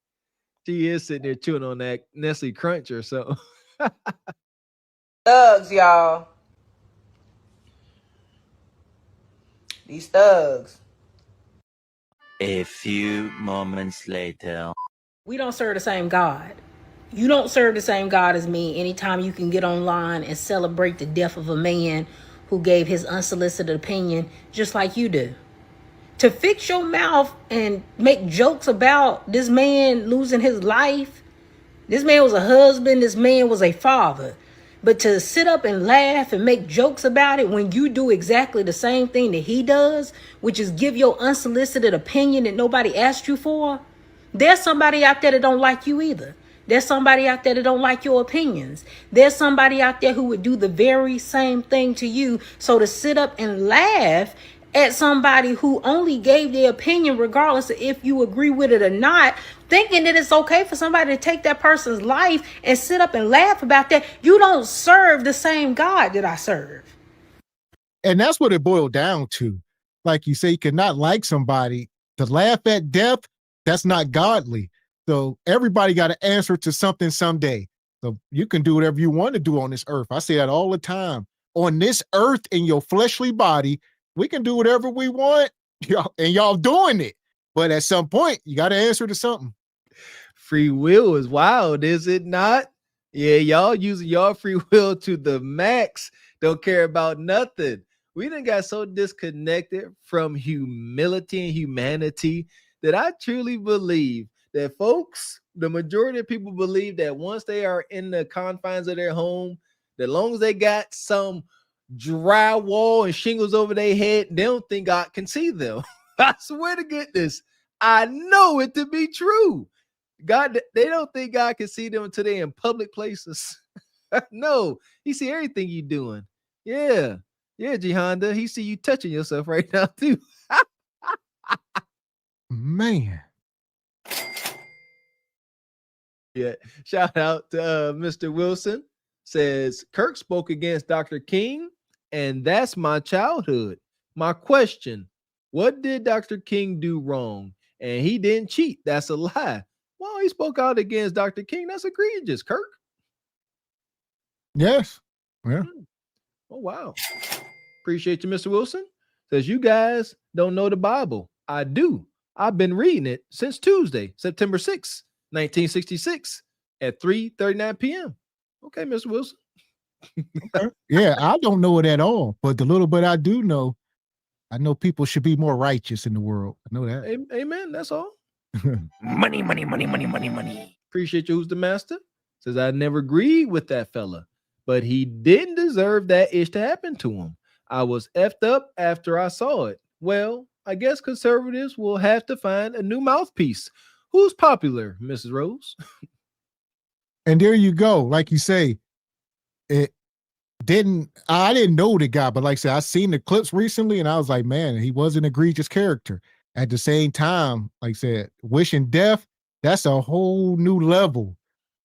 She is sitting there chewing on that Nestle Crunch or so. Thugs, y'all. These thugs. A few moments later. We don't serve the same God. You don't serve the same God as me. Anytime you can get online and celebrate the death of a man who gave his unsolicited opinion just like you do. To fix your mouth and make jokes about this man losing his life. This man was a husband. This man was a father. But to sit up and laugh and make jokes about it when you do exactly the same thing that he does, which is give your unsolicited opinion that nobody asked you for, there's somebody out there that don't like you either. There's somebody out there that don't like your opinions. There's somebody out there who would do the very same thing to you. So to sit up and laugh at somebody who only gave their opinion, regardless of if you agree with it or not, thinking that it's okay for somebody to take that person's life and sit up and laugh about that, you don't serve the same God that I serve. And that's what it boiled down to. Like you say, you cannot like somebody. To laugh at death, that's not godly. So everybody got to answer to something someday. So you can do whatever you want to do on this earth. I say that all the time. On this earth, in your fleshly body, we can do whatever we want, and y'all doing it. But at some point, you got to answer to something. Free will is wild, is it not? Yeah, y'all using y'all free will to the max. Don't care about nothing. We done got so disconnected from humility and humanity that I truly believe that, folks, the majority of people believe that once they are in the confines of their home, that long as they got some drywall and shingles over their head, they don't think God can see them. I swear to goodness, I know it to be true. God, they don't think God can see them until they're in public places. No, he see everything you doing. Yeah, G Honda, he see you touching yourself right now too. Man. Yeah, shout out to Mr. Wilson. Says Kirk spoke against Dr. King, and that's my childhood. My question, what did Dr. King do wrong? And he didn't cheat. That's a lie. Well, he spoke out against Dr. King. That's egregious, Kirk. Yes. Yeah. Oh, wow. Appreciate you, Mr. Wilson. Says you guys don't know the Bible. I do. I've been reading it since Tuesday, September 6th, 1966 at 3:39 p.m. Okay, Mr. Wilson. Okay. Yeah, I don't know it at all, but the little bit I do know, I know people should be more righteous in the world. I know that. Amen. That's all. Money, money, money, money, money, money. Appreciate you. Who's the master? Says I never agreed with that fella, but he didn't deserve that ish to happen to him. I was effed up after I saw it. Well, I guess conservatives will have to find a new mouthpiece. Who's popular, Mrs. Rose? And there you go. Like you say, I didn't know the guy, but like I said, I seen the clips recently and I was like, man, he was an egregious character. At the same time, like I said, wishing death, that's a whole new level.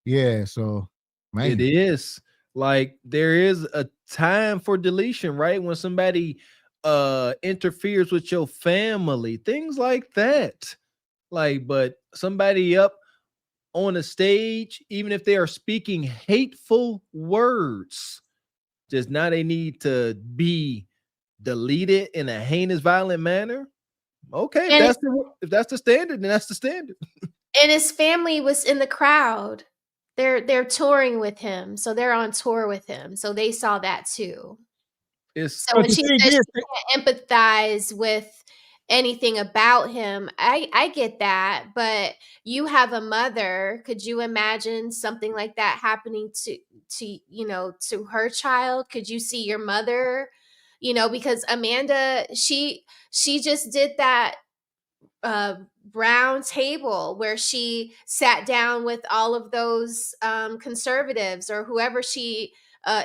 Yeah, so man. It is. Like there is a time for deletion, right? When somebody interferes with your family, things like that. Like, but somebody up on a stage, even if they are speaking hateful words, just now they need to be deleted in a heinous, violent manner. Okay, if that's the standard, then that's the standard. And his family was in the crowd. they're touring with him, so they're on tour with him, so they saw that too. So when she says she can't empathize with anything about him, I get that, but you have a mother. Could you imagine something like that happening to to her child? Could you see your mother? Because Amanda, she just did that brown table where she sat down with all of those conservatives or whoever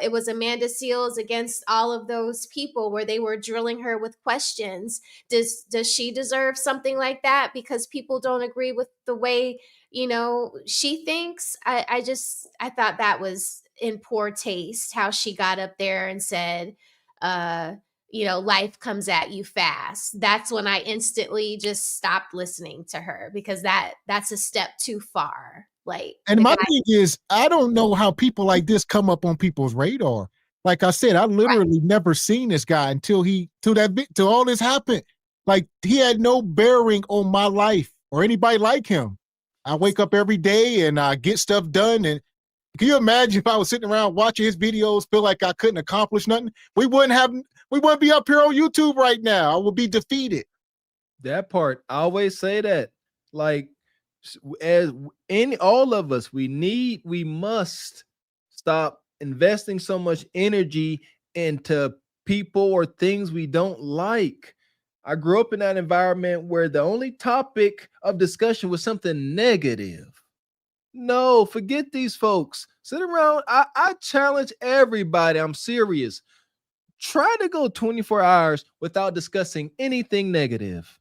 it was Amanda Seals against all of those people where they were drilling her with questions. Does she deserve something like that because people don't agree with the way she thinks? I thought that was in poor taste how she got up there and said life comes at you fast. That's when I instantly just stopped listening to her, because that's a step too far. And my thing is, I don't know how people like this come up on people's radar. Like I said, I literally never seen this guy until all this happened. Like, he had no bearing on my life or anybody like him. I wake up every day and I get stuff done. And can you imagine if I was sitting around watching his videos, feel like I couldn't accomplish nothing? We wouldn't be up here on YouTube right now. I would be defeated. That part, I always say that. Like, all of us, we must stop investing so much energy into people or things we don't like. I grew up in that environment where the only topic of discussion was something negative. No, forget these folks. Sit around. I challenge everybody. I'm serious. Try to go 24 hours without discussing anything negative.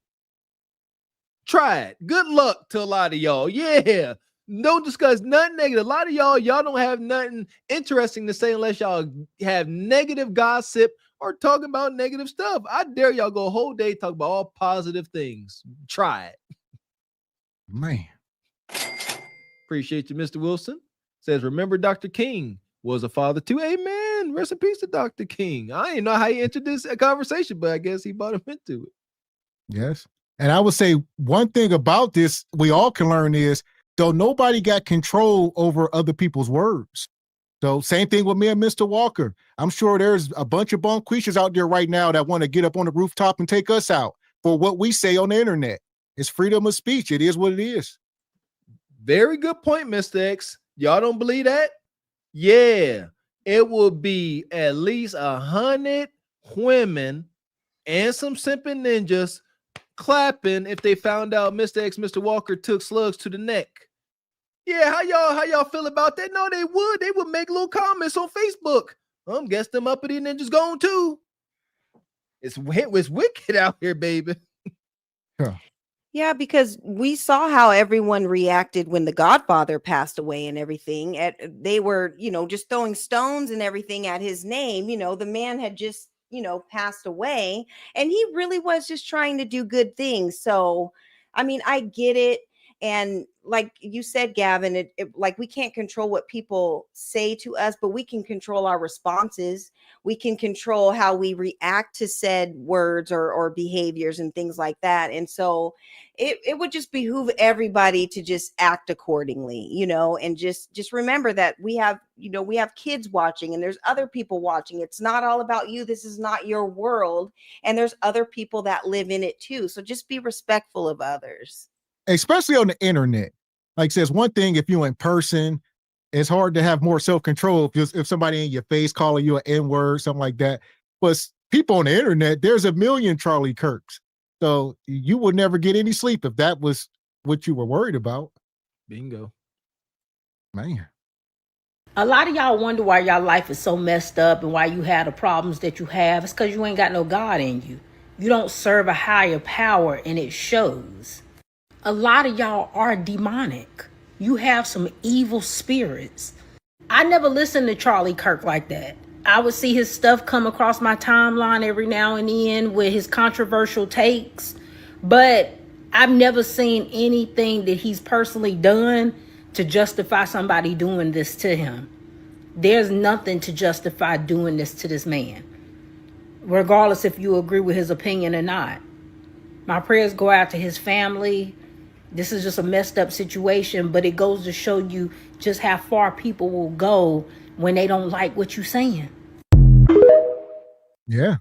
Try it. Good luck to a lot of y'all. Yeah. Don't discuss nothing negative. A lot of y'all don't have nothing interesting to say unless y'all have negative gossip or talking about negative stuff. I dare y'all go a whole day talk about all positive things. Try it. Man. Appreciate you, Mr. Wilson. Says, remember Dr. King was a father too. Amen. Rest in peace to Dr. King. I didn't know how he entered this conversation, but I guess he brought him into it. Yes. And I would say one thing about this we all can learn is, though nobody got control over other people's words. So same thing with me and Mr. Walker. I'm sure there's a bunch of bonquishers out there right now that want to get up on the rooftop and take us out for what we say on the internet. It's freedom of speech. It is what it is. Very good point, Mr. X. Y'all don't believe that? Yeah. It will be at least 100 women and some simping ninjas clapping if they found out Mr. X Mr. Walker took slugs to the neck. Yeah, how y'all feel about that? No, they would make little comments on Facebook. Guess them uppity ninjas gone too. It's wicked out here, baby. Yeah. Yeah, because we saw how everyone reacted when the Godfather passed away and everything. They were, just throwing stones and everything at his name. The man had just, passed away, and he really was just trying to do good things. So, I mean, I get it. And like you said, Gavin, like, we can't control what people say to us, but we can control our responses. We can control how we react to said words or behaviors and things like that. And so it would just behoove everybody to just act accordingly, and just remember that we have kids watching and there's other people watching. It's not all about you. This is not your world. And there's other people that live in it too. So just be respectful of others. Especially on the internet. Like, says one thing, if you're in person, it's hard to have more self-control if somebody in your face calling you an N-word, something like that. But people on the internet, there's a million Charlie Kirks. So you would never get any sleep if that was what you were worried about. Bingo. Man. A lot of y'all wonder why y'all life is so messed up and why you have the problems that you have. It's because you ain't got no God in you. You don't serve a higher power, and it shows. A lot of y'all are demonic. You have some evil spirits. I never listened to Charlie Kirk like that. I would see his stuff come across my timeline every now and then with his controversial takes, but I've never seen anything that he's personally done to justify somebody doing this to him. There's nothing to justify doing this to this man, regardless if you agree with his opinion or not. My prayers go out to his family. This is just a messed up situation, but it goes to show you just how far people will go when they don't like what you're saying. Yeah.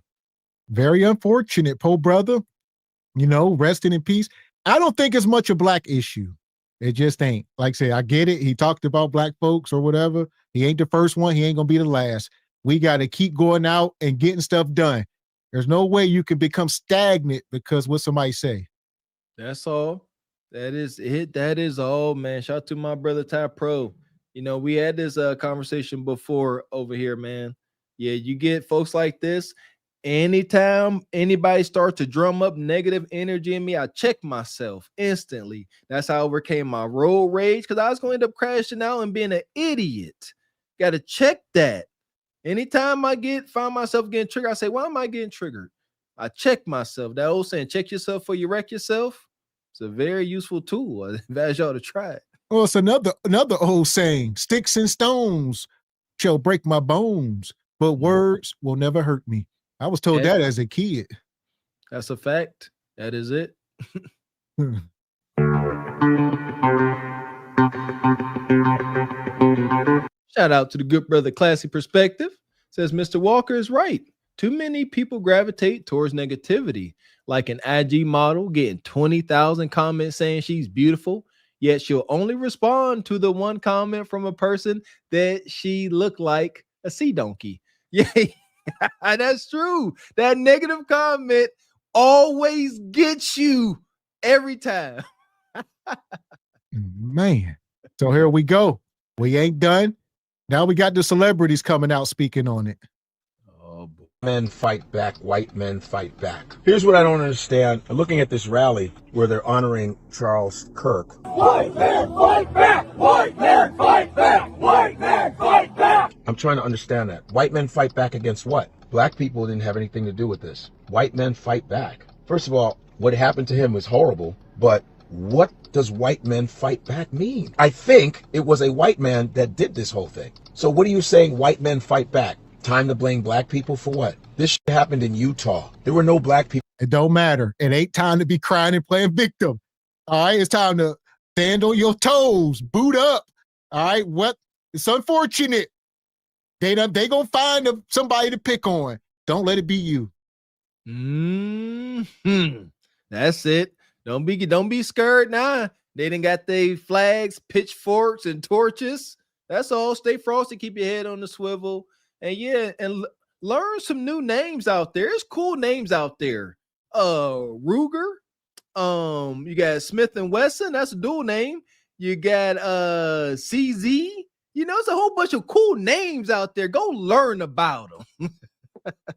Very unfortunate, poor brother. You know, resting in peace. I don't think it's much a black issue. It just ain't. Like I say, I get it. He talked about black folks or whatever. He ain't the first one. He ain't going to be the last. We got to keep going out and getting stuff done. There's no way you can become stagnant because what somebody say. That's all. That is it. That is all, man. Shout out to my brother Ty Pro. You know, we had this conversation before over here, man. Yeah, you get folks like this. Anytime anybody starts to drum up negative energy in me, I check myself instantly. That's how I overcame my road rage, because I was going to end up crashing out and being an idiot. Got to check that. Anytime I find myself getting triggered, I say, why am I getting triggered? I check myself. That old saying, check yourself before you wreck yourself. It's a very useful tool. I advise y'all to try it. Well, it's another old saying, sticks and stones shall break my bones, but words will never hurt me. I was told that as a kid. That's a fact. That is it. Shout out to the good brother Classy Perspective. Says Mr. Walker is right. Too many people gravitate towards negativity, like an IG model getting 20,000 comments saying she's beautiful, yet she'll only respond to the one comment from a person that she looked like a sea donkey. Yeah, that's true. That negative comment always gets you every time. Man. So here we go. We ain't done. Now we got the celebrities coming out speaking on it. Men fight back, white men fight back. Here's what I don't understand. I'm looking at this rally where they're honoring Charles Kirk. White men fight back! White men fight back! White men fight back! I'm trying to understand that. White men fight back against what? Black people didn't have anything to do with this. White men fight back. First of all, what happened to him was horrible, but what does white men fight back mean? I think it was a white man that did this whole thing. So what are you saying white men fight back? Time to blame black people for what? This shit happened in Utah. There were no black people. It don't matter. It ain't time to be crying and playing victim. All right, it's time to stand on your toes, boot up. All right, what? It's unfortunate. They gonna find somebody to pick on. Don't let it be you. That's it. Don't be scared now. They done got their flags, pitchforks, and torches. That's all. Stay frosty. Keep your head on the swivel. And yeah, and learn some new names out there. There's cool names out there. Ruger. You got Smith and Wesson. That's a dual name. You got CZ. You know, it's a whole bunch of cool names out there. Go learn about them.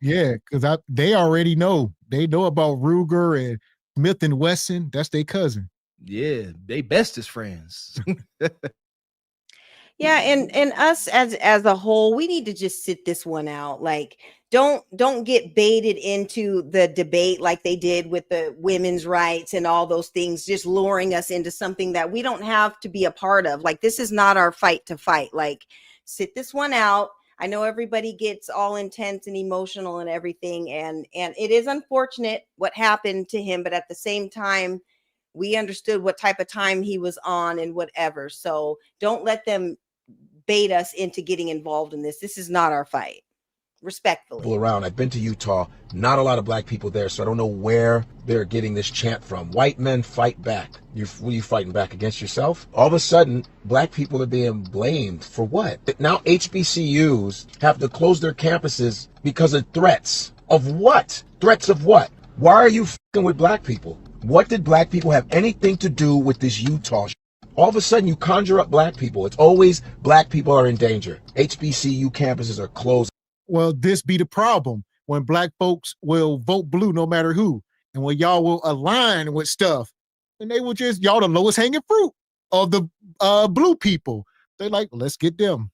Yeah, because they already know. They know about Ruger and Smith and Wesson. That's their cousin. Yeah, they bestest friends. Yeah, and us as a whole, we need to just sit this one out. Like, don't get baited into the debate like they did with the women's rights and all those things, just luring us into something that we don't have to be a part of. Like, this is not our fight to fight. Like, sit this one out. I know everybody gets all intense and emotional and everything, and it is unfortunate what happened to him, but at the same time, we understood what type of time he was on and whatever. So don't let them bait us into getting involved in this. This is not our fight. Respectfully. Around. I've been to Utah. Not a lot of black people there, so I don't know where they're getting this chant from. White men fight back. What are you fighting back against yourself? All of a sudden, black people are being blamed for what? Now HBCUs have to close their campuses because of threats. Of what? Threats of what? Why are you fucking with black people? What did black people have anything to do with this Utah shit? All of a sudden, you conjure up black people. It's always black people are in danger. HBCU campuses are closed. Well, this be the problem when black folks will vote blue no matter who. And when y'all will align with stuff, and they will just, y'all the lowest hanging fruit of the blue people. They're like, let's get them.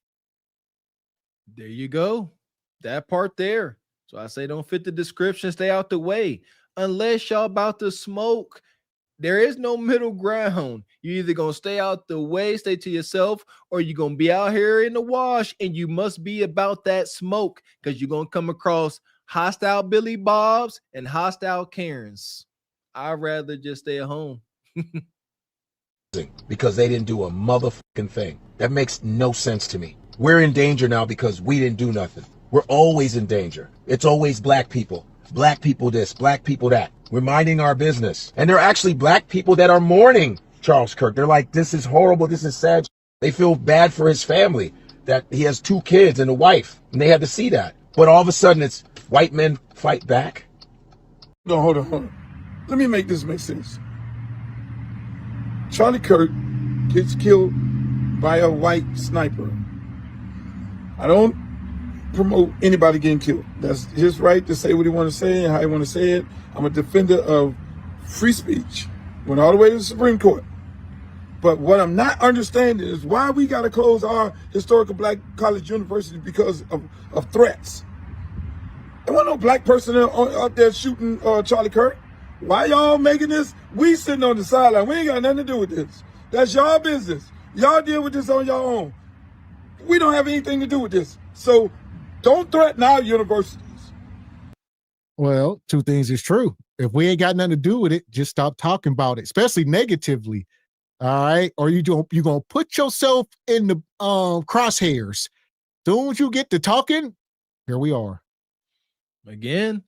There you go. That part there. So I say don't fit the description, stay out the way. Unless y'all about to smoke, there is no middle ground. You're either going to stay out the way, stay to yourself, or you're going to be out here in the wash, and you must be about that smoke because you're going to come across hostile Billy Bobs and hostile Karens. I'd rather just stay at home. because they didn't do a motherfucking thing. That makes no sense to me. We're in danger now because we didn't do nothing. We're always in danger. It's always black people this, black people that. We're minding our business. And there are actually black people that are mourning Charles Kirk. They're like, this is horrible, this is sad. They feel bad for his family, that he has 2 kids and a wife, and they had to see that. But all of a sudden it's white men fight back. No, hold on. Let me make this make sense. Charlie Kirk gets killed by a white sniper. I don't promote anybody getting killed. That's his right to say what he want to say and how he want to say it. I'm a defender of free speech. Went all the way to the Supreme Court. But what I'm not understanding is why we got to close our historical black college universities because of threats. There wasn't no black person out there shooting Charlie Kirk. Why y'all making this? We sitting on the sideline. We ain't got nothing to do with this. That's y'all business. Y'all deal with this on your own. We don't have anything to do with this. So don't threaten our universities. Well, 2 things is true. If we ain't got nothing to do with it, just stop talking about it, especially negatively. All right. Or you're going to put yourself in the crosshairs. Soon as you get to talking, here we are. Again,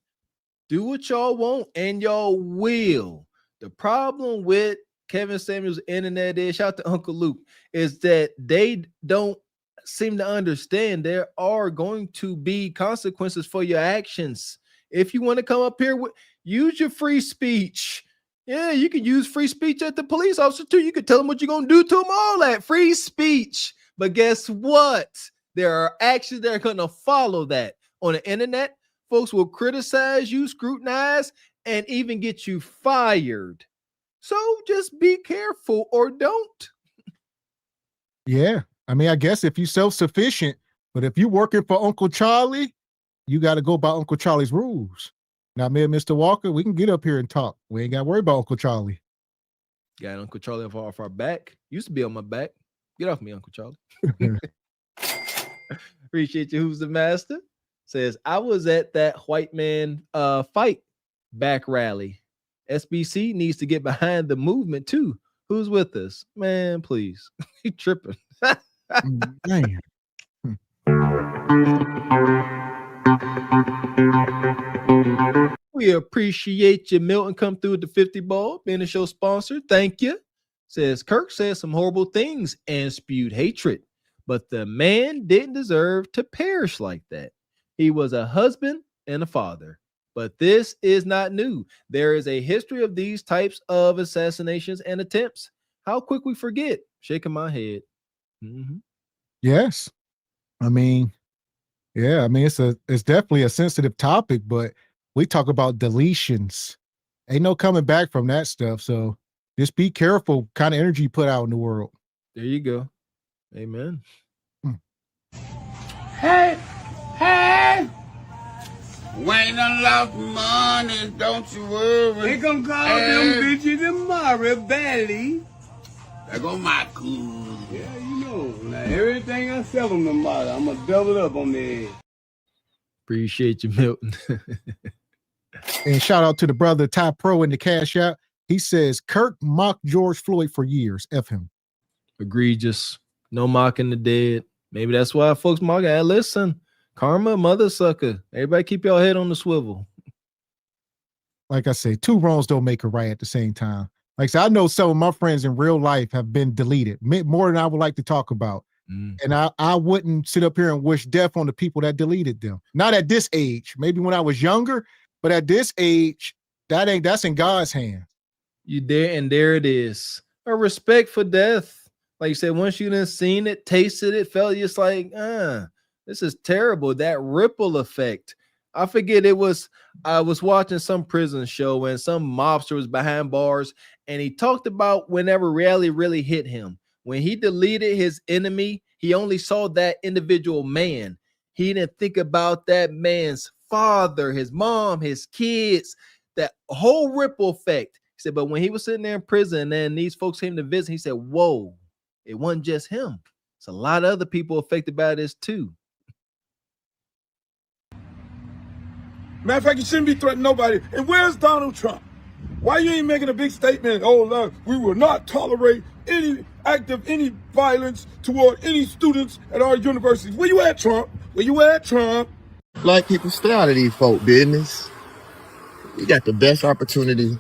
do what y'all want and y'all will. The problem with Kevin Samuels' internet is, shout out to Uncle Luke, is that they don't seem to understand there are going to be consequences for your actions. If you want to come up here, use your free speech. Yeah, you can use free speech at the police officer too. You can tell them what you're going to do to them, all that free speech. But guess what? There are actions that are going to follow that. On the internet, folks will criticize you, scrutinize, and even get you fired. So just be careful or don't. Yeah. I mean, I guess if you're self-sufficient, but if you're working for Uncle Charlie, you got to go by Uncle Charlie's rules. Now, me and Mr. Walker, we can get up here and talk. We ain't got to worry about Uncle Charlie. Got Uncle Charlie off our back. Used to be on my back. Get off me, Uncle Charlie. Appreciate you. Who's the master? Says, I was at that white man fight back rally. SBC needs to get behind the movement too. Who's with us? Man, please. He tripping. Man. We appreciate you, Milton. Come through with the 50 ball, being a show sponsor. Thank you. Says Kirk said some horrible things and spewed hatred, but the man didn't deserve to perish like that. He was a husband and a father. But this is not new. There is a history of these types of assassinations and attempts. How quick we forget. Shaking my head. Mm-hmm. Yes. I mean, yeah, I mean, it's definitely a sensitive topic, but we talk about deletions. Ain't no coming back from that stuff. So just be careful kind of energy you put out in the world. There you go. Amen. Hey, hey. When I lost money, don't you worry. They gonna call them bitches tomorrow, Belly. There go my cool. Yeah, you know. Now everything I sell them tomorrow, I'm gonna double up on their head. Appreciate you, Milton. And shout out to the brother Ty Pro in the Cash App. He says Kirk mocked George Floyd for years. F him. Egregious. No mocking the dead. Maybe that's why folks mock it. Listen. Karma, mother sucker. Everybody keep your head on the swivel. Like I say, 2 wrongs don't make a right at the same time. Like I said, I know some of my friends in real life have been deleted, more than I would like to talk about. And I wouldn't sit up here and wish death on the people that deleted them. Not at this age. Maybe when I was younger, but at this age, that's in God's hand. You there, and there it is. A respect for death. Like you said, once you done seen it, tasted it, felt just like, this is terrible. That ripple effect. I forget I was watching some prison show and some mobster was behind bars and he talked about whenever reality really hit him. When he deleted his enemy, he only saw that individual man. He didn't think about that man's father, his mom, his kids, that whole ripple effect. He said, but when he was sitting there in prison and these folks came to visit, he said, whoa, it wasn't just him. It's a lot of other people affected by this too. Matter of fact, you shouldn't be threatening nobody. And where's Donald Trump? Why you ain't making a big statement? Oh, look, we will not tolerate any act of any violence toward any students at our universities. Where you at, Trump? Where you at, Trump? Black people, stay out of these folk business. We got the best opportunity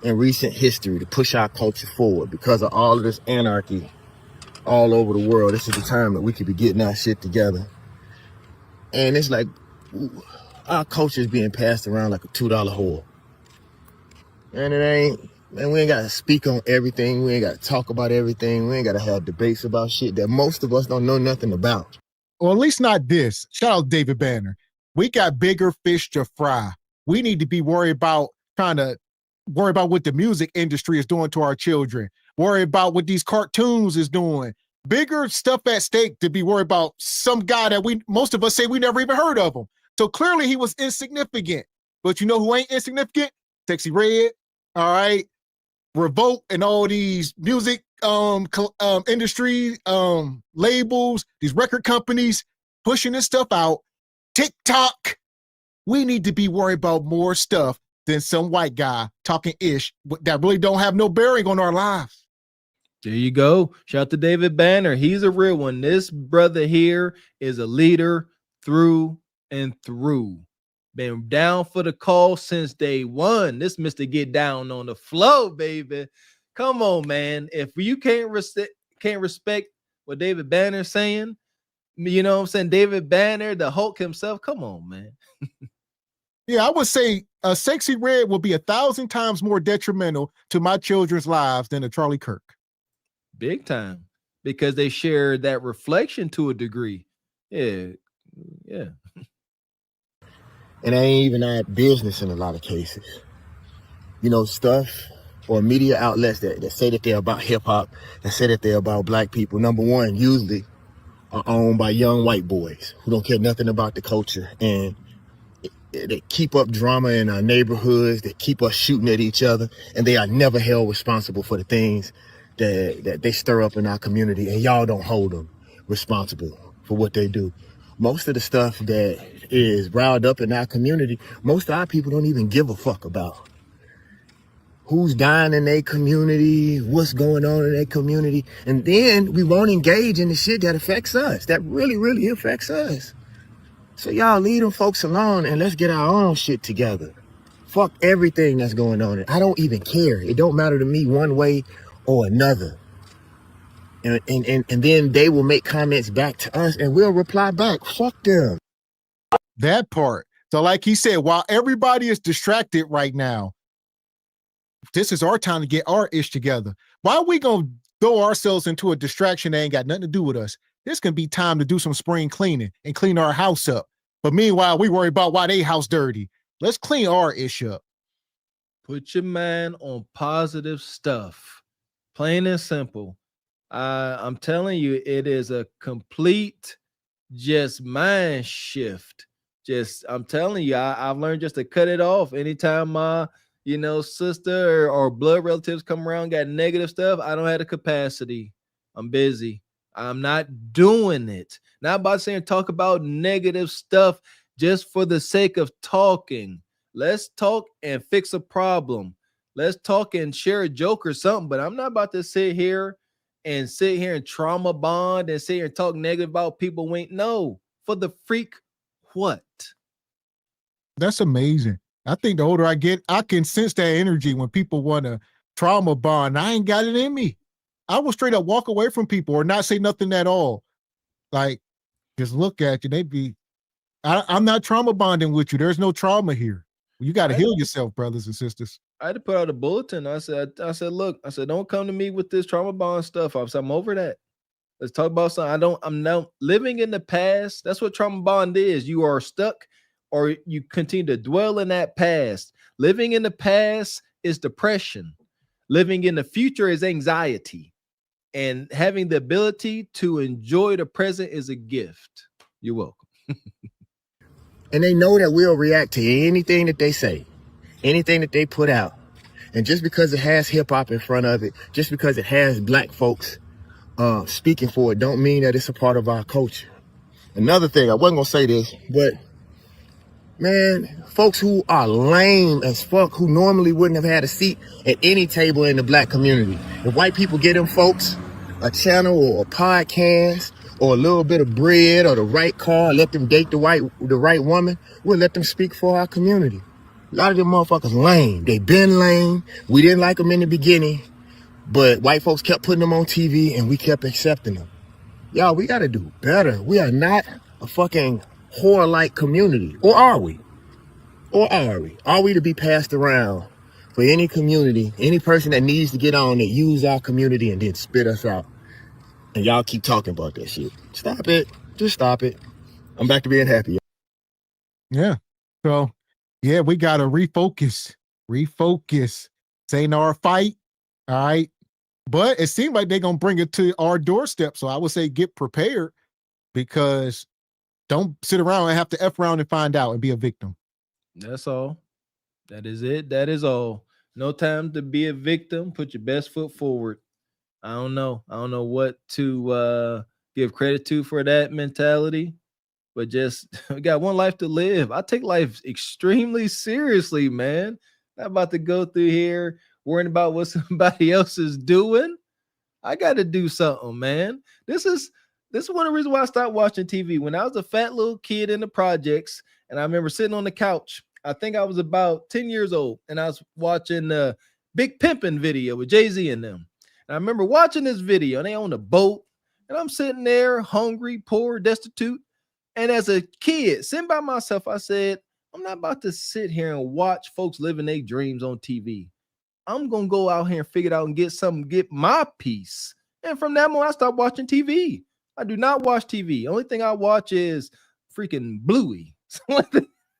in recent history to push our culture forward because of all of this anarchy all over the world. This is the time that we could be getting our shit together. And it's like our culture is being passed around like a $2 whore. And it ain't, man, we ain't got to speak on everything. We ain't got to talk about everything. We ain't got to have debates about shit that most of us don't know nothing about. Or at least not this. Shout out David Banner. We got bigger fish to fry. We need to be worried about what the music industry is doing to our children. Worry about what these cartoons is doing. Bigger stuff at stake to be worried about some guy that most of us say we never even heard of him. So clearly he was insignificant. But you know who ain't insignificant? Sexy Red, all right? Revolt and all these music industry labels, these record companies pushing this stuff out. TikTok. We need to be worried about more stuff than some white guy talking ish that really don't have no bearing on our lives. There you go. Shout out to David Banner. He's a real one. This brother here is a leader through and through. Been down for the call since day one. This Mr. Get Down on the flow, baby. Come on, man. If you can't respect what David Banner's saying, you know what I'm saying? David Banner, the Hulk himself. Come on, man. Yeah, I would say a Sexy Red will be 1,000 times more detrimental to my children's lives than a Charlie Kirk. Big time. Because they share that reflection to a degree. Yeah. And it ain't even our business in a lot of cases. You know, stuff or media outlets that say that they're about hip-hop, that say that they're about black people, number one, usually are owned by young white boys who don't care nothing about the culture. And they keep up drama in our neighborhoods, they keep us shooting at each other, and they are never held responsible for the things that they stir up in our community, and y'all don't hold them responsible for what they do. Most of the stuff that is riled up in our community, most of our people don't even give a fuck about. Who's dying in their community, what's going on in their community, and then we won't engage in the shit that affects us, that really, really affects us. So y'all leave them folks alone and let's get our own shit together. Fuck everything that's going on. I don't even care. It don't matter to me one way or another. And then they will make comments back to us and we'll reply back. Fuck them. That part. So like he said, while everybody is distracted right now, this is our time to get our ish together. Why are we going to throw ourselves into a distraction that ain't got nothing to do with us? This can be time to do some spring cleaning and clean our house up. But meanwhile, we worry about why they house dirty. Let's clean our ish up. Put your mind on positive stuff. Plain and simple. I'm telling you, it is a complete just mind shift. I'm telling you, I've learned just to cut it off. Anytime my, sister or blood relatives come around, got negative stuff, I don't have the capacity. I'm busy. I'm not doing it. Not about saying talk about negative stuff just for the sake of talking. Let's talk and fix a problem. Let's talk and share a joke or something, but I'm not about to sit here and trauma bond and sit here and talk negative about people. No, for the freak, what? That's amazing. I think the older I get, I can sense that energy when people want to trauma bond. I ain't got it in me. I will straight up walk away from people or not say nothing at all. Like, just look at you. I'm not trauma bonding with you. There's no trauma here. You got to heal yourself, brothers and sisters. I had to put out a bulletin. I said, look, don't come to me with this trauma bond stuff. I'm over that. Let's talk about something. I'm now living in the past. That's what trauma bond is. You are stuck or you continue to dwell in that past. Living in the past is depression. Living in the future is anxiety. And having the ability to enjoy the present is a gift. You're welcome. And they know that we'll react to anything that they say, anything that they put out. And just because it has hip hop in front of it, just because it has black folks speaking for it, don't mean that it's a part of our culture. Another thing, I wasn't going to say this, but Man, folks who are lame as fuck, who normally wouldn't have had a seat at any table in the black community. If white people get them folks a channel or a podcast or a little bit of bread or the right car, let them date the right woman, we'll let them speak for our community. A lot of them motherfuckers lame. They been lame. We didn't like them in the beginning, but white folks kept putting them on TV and we kept accepting them. Y'all, we gotta do better. We are not a fucking whore-like community. Or are we? Or are we? Are we to be passed around for any community, any person that needs to get on that use our community and then spit us out? And y'all keep talking about that shit. Stop it. Just stop it. I'm back to being happy. Yeah. So, yeah, we got to refocus. This ain't our fight. All right. But it seems like they're going to bring it to our doorstep. So I would say get prepared, because don't sit around and have to F around and find out and be a victim. That's all. That is it. That is all. No time to be a victim. Put your best foot forward. I don't know what to give credit to for that mentality, but just we got one life to live. I take life extremely seriously, man. Not about to go through here worrying about what somebody else is doing. I got to do something, man. This is one of the reasons why I stopped watching TV. When I was a fat little kid in the projects, and I remember sitting on the couch, I think I was about 10 years old, and I was watching the Big Pimpin' video with Jay-Z and them. And I remember watching this video, and they on a boat, and I'm sitting there hungry, poor, destitute. And as a kid, sitting by myself, I said, I'm not about to sit here and watch folks living their dreams on TV. I'm going to go out here and figure it out and get my piece. And from that moment, I stopped watching TV. I do not watch TV. Only thing I watch is freaking Bluey.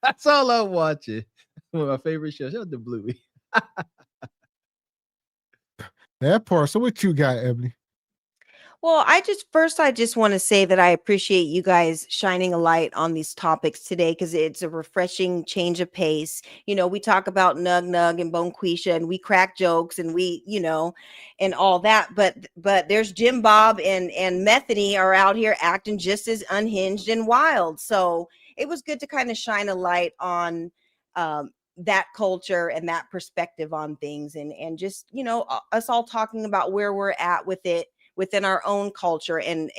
That's all I'm watching. One of my favorite shows. Shout out to Bluey. That part. So what you got, Ebony? Well, I just want to say that I appreciate you guys shining a light on these topics today, because it's a refreshing change of pace. You know, we talk about Nug Nug and Bonquisha, and we crack jokes, and we, and all that. But there's Jim Bob and Metheny are out here acting just as unhinged and wild. So it was good to kind of shine a light on that culture and that perspective on things, and just, us all talking about where we're at with it within our own culture, and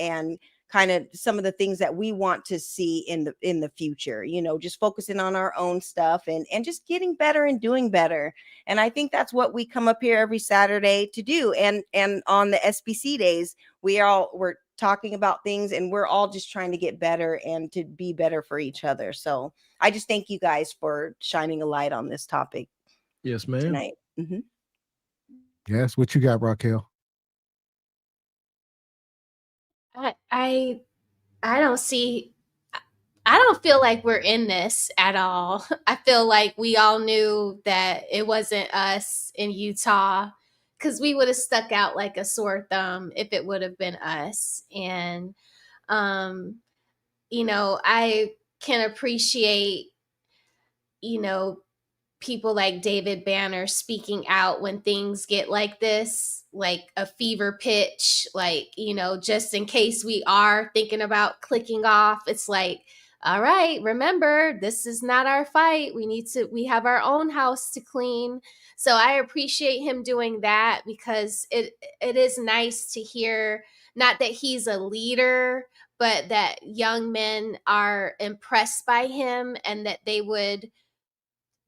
kind of some of the things that we want to see in the future, just focusing on our own stuff and just getting better and doing better. And I think that's what we come up here every Saturday to do. And on the SBC days, we're talking about things, and we're all just trying to get better and to be better for each other. So I just thank you guys for shining a light on this topic. Yes, ma'am. Tonight. Mm-hmm. Yes. What you got, Raquel? I don't feel like we're in this at all. I feel like we all knew that it wasn't us in Utah, because we would have stuck out like a sore thumb if it would have been us. And, I can appreciate, people like David Banner speaking out when things get like this, like a fever pitch, like, just in case we are thinking about clicking off. It's like, all right, remember, this is not our fight. We have our own house to clean. So I appreciate him doing that, because it is nice to hear, not that he's a leader, but that young men are impressed by him and that they would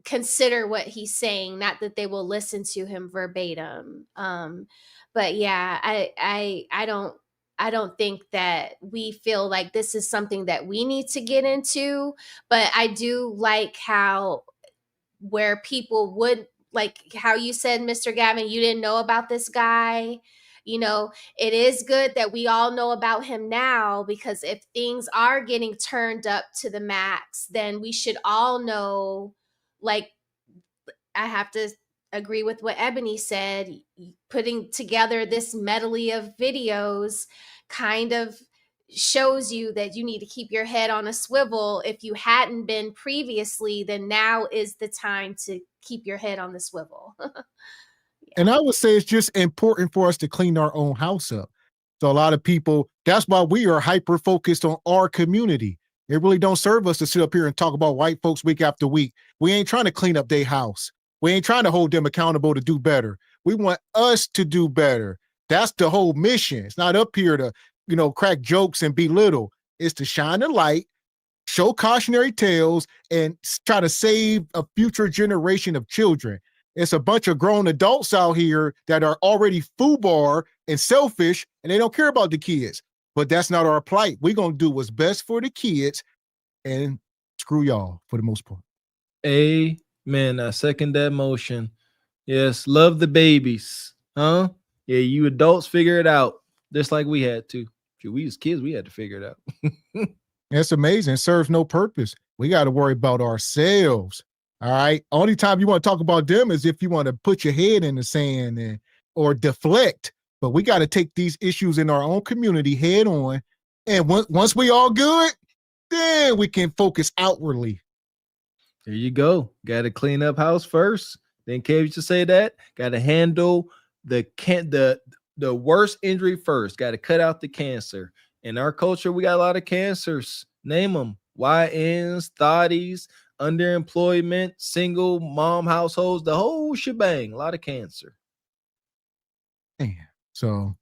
consider what he's saying, not that they will listen to him verbatim. But yeah, I don't think that we feel like this is something that we need to get into, but I do like where people would, like how you said, Mr. Gavin, you didn't know about this guy. It is good that we all know about him now, because if things are getting turned up to the max, then we should all know. Like, I have to agree with what Ebony said. Putting together this medley of videos kind of shows you that you need to keep your head on a swivel. If you hadn't been previously, then now is the time to keep your head on the swivel. And I would say it's just important for us to clean our own house up. So a lot of people, that's why we are hyper focused on our community. It really don't serve us to sit up here and talk about white folks week after week. We ain't trying to clean up their house. We ain't trying to hold them accountable to do better. We want us to do better. That's the whole mission. It's not up here to, crack jokes and belittle. It's to shine the light, show cautionary tales, and try to save a future generation of children. It's a bunch of grown adults out here that are already FUBAR and selfish, and they don't care about the kids. But that's not our plight. We're going to do what's best for the kids and screw y'all for the most part. Amen. I second that motion. Yes, love the babies. Huh? Yeah, you adults figure it out. Just like we had to. We as kids, we had to figure it out. It's amazing. It serves no purpose. We got to worry about ourselves. All right. Only time you want to talk about them is if you want to put your head in the sand or deflect. But we got to take these issues in our own community head on. And once we all good, then we can focus outwardly. There you go. Got to clean up house first. Then Kev used to say that. Got to handle the worst injury first. Got to cut out the cancer. In our culture, we got a lot of cancers. Name them. YNs, thotties, underemployment, single mom households, the whole shebang. A lot of cancer. Damn. So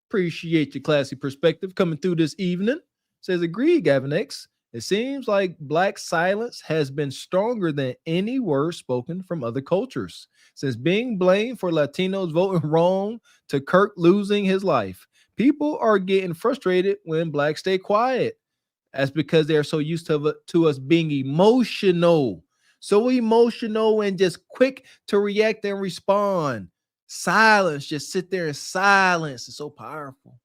appreciate your classy perspective coming through this evening. Says, agreed, Gavin X. It seems like Black silence has been stronger than any word spoken from other cultures. Since being blamed for Latinos voting wrong to Kirk losing his life, people are getting frustrated when Blacks stay quiet. That's because they're so used to us being emotional. So emotional and just quick to react and respond. Silence, just sit there in silence. It's so powerful.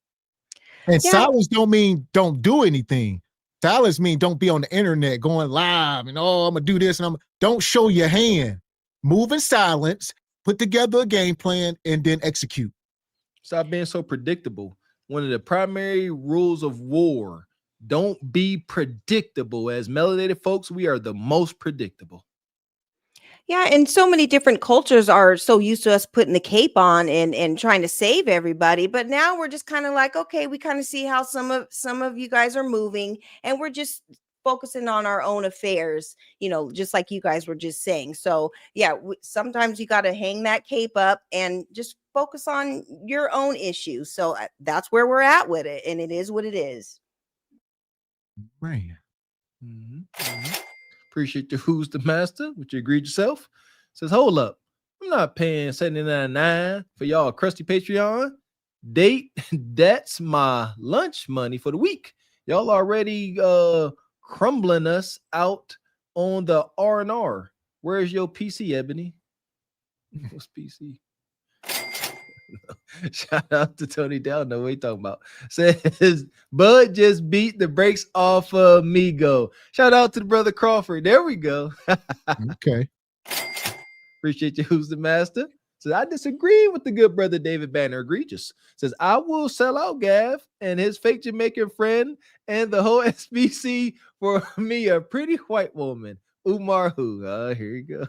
And silence don't mean don't do anything. Silence mean don't be on the internet going live and I'm gonna do this and don't show your hand. Move in silence, put together a game plan, and then execute. Stop being so predictable. One of the primary rules of war: don't be predictable. As melanated folks, we are the most predictable. Yeah, and so many different cultures are so used to us putting the cape on and trying to save everybody, but now we're just kind of like, okay, we kind of see how some of you guys are moving, and we're just focusing on our own affairs, just like you guys were just saying. So yeah, sometimes you got to hang that cape up and just focus on your own issues. So that's where we're at with it, and it is what it is. Right. Appreciate your who's the master, which you agreed yourself. Says, hold up. I'm not paying $79.9 for y'all crusty Patreon. Date, that's my lunch money for the week. Y'all already crumbling us out on the R&R. Where's your PC, Ebony? What's PC? Shout out to Tony Down. Know what he talking about. Says Bud just beat the brakes off of Migo. Shout out to the brother Crawford. There we go. Okay. Appreciate you. Who's the master? Says I disagree with the good brother David Banner. Egregious. Says I will sell out Gav and his fake Jamaican friend and the whole SBC for me, a pretty white woman. Umar who? Here you go.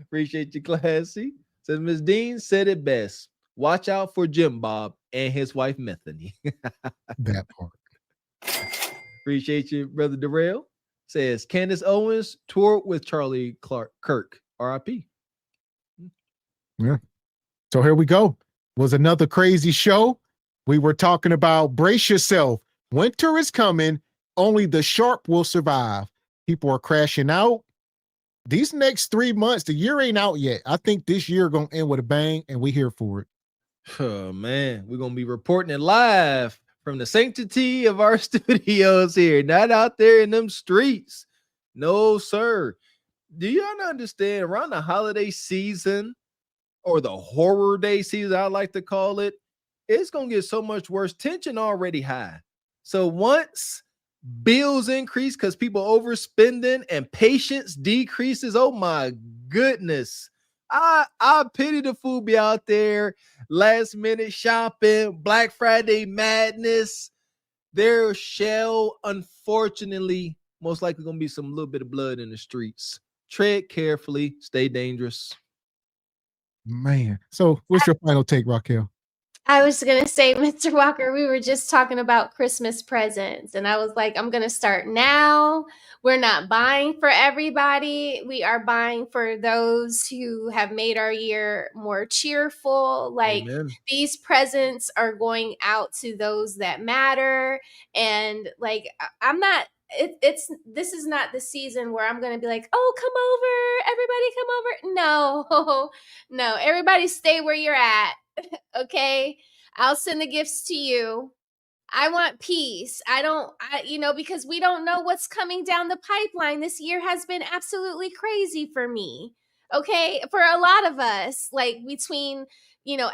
Appreciate you, classy. Says Ms. Dean said it best. Watch out for Jim Bob and his wife Methany. That part. Appreciate you, brother Darrell. Says Candace Owens toured with Charlie Kirk. R.I.P. Yeah. So here we go. Was another crazy show. We were talking about brace yourself. Winter is coming. Only the sharp will survive. People are crashing out. These next 3 months, the year ain't out yet. I think this year gonna end with a bang, and we here for it. Oh man, we're gonna be reporting it live from the sanctity of our studios here, not out there in them streets. No, sir. Do you understand? Around the holiday season or the horror day season, I like to call it, it's gonna get so much worse. Tension already high. So once bills increase because people overspending and patience decreases, oh my goodness, I pity the fool be out there last minute shopping, Black Friday madness. There shall unfortunately most likely gonna be some little bit of blood in the streets. Tread carefully, stay dangerous. Man. So what's your final take, Raquel? I was going to say, Mr. Walker, we were just talking about Christmas presents. And I was like, I'm going to start now. We're not buying for everybody. We are buying for those who have made our year more cheerful. Like, Amen. these presents are going out to those that matter. And like, I'm not. This is not the season where I'm gonna be like, oh, come over, everybody come over. No, everybody stay where you're at. Okay, I'll send the gifts to you. I want peace. Because we don't know what's coming down the pipeline. This year has been absolutely crazy for me. Okay, for a lot of us, like between,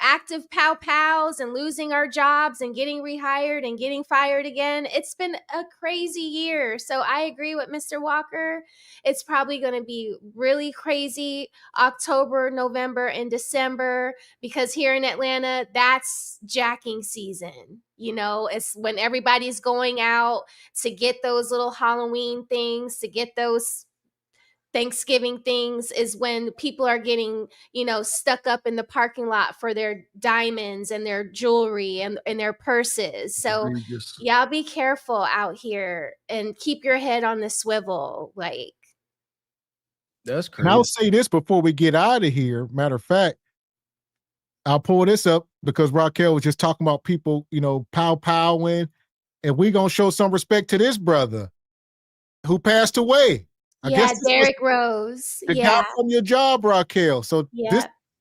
active pows and losing our jobs and getting rehired and getting fired again, it's been a crazy year. So I agree with Mr. Walker. It's probably going to be really crazy October, November, and December, because here in Atlanta, that's jacking season. It's when everybody's going out to get those little Halloween things, to get those Thanksgiving things, is when people are getting, stuck up in the parking lot for their diamonds and their jewelry and their purses. So y'all be careful out here and keep your head on the swivel. Like, that's And I'll crazy. say this before we get out of here. Matter of fact, I'll pull this up because Raquel was just talking about people, powing, and we're going to show some respect to this brother who passed away. I guess this Derek Rose. the guy from your job, Raquel. So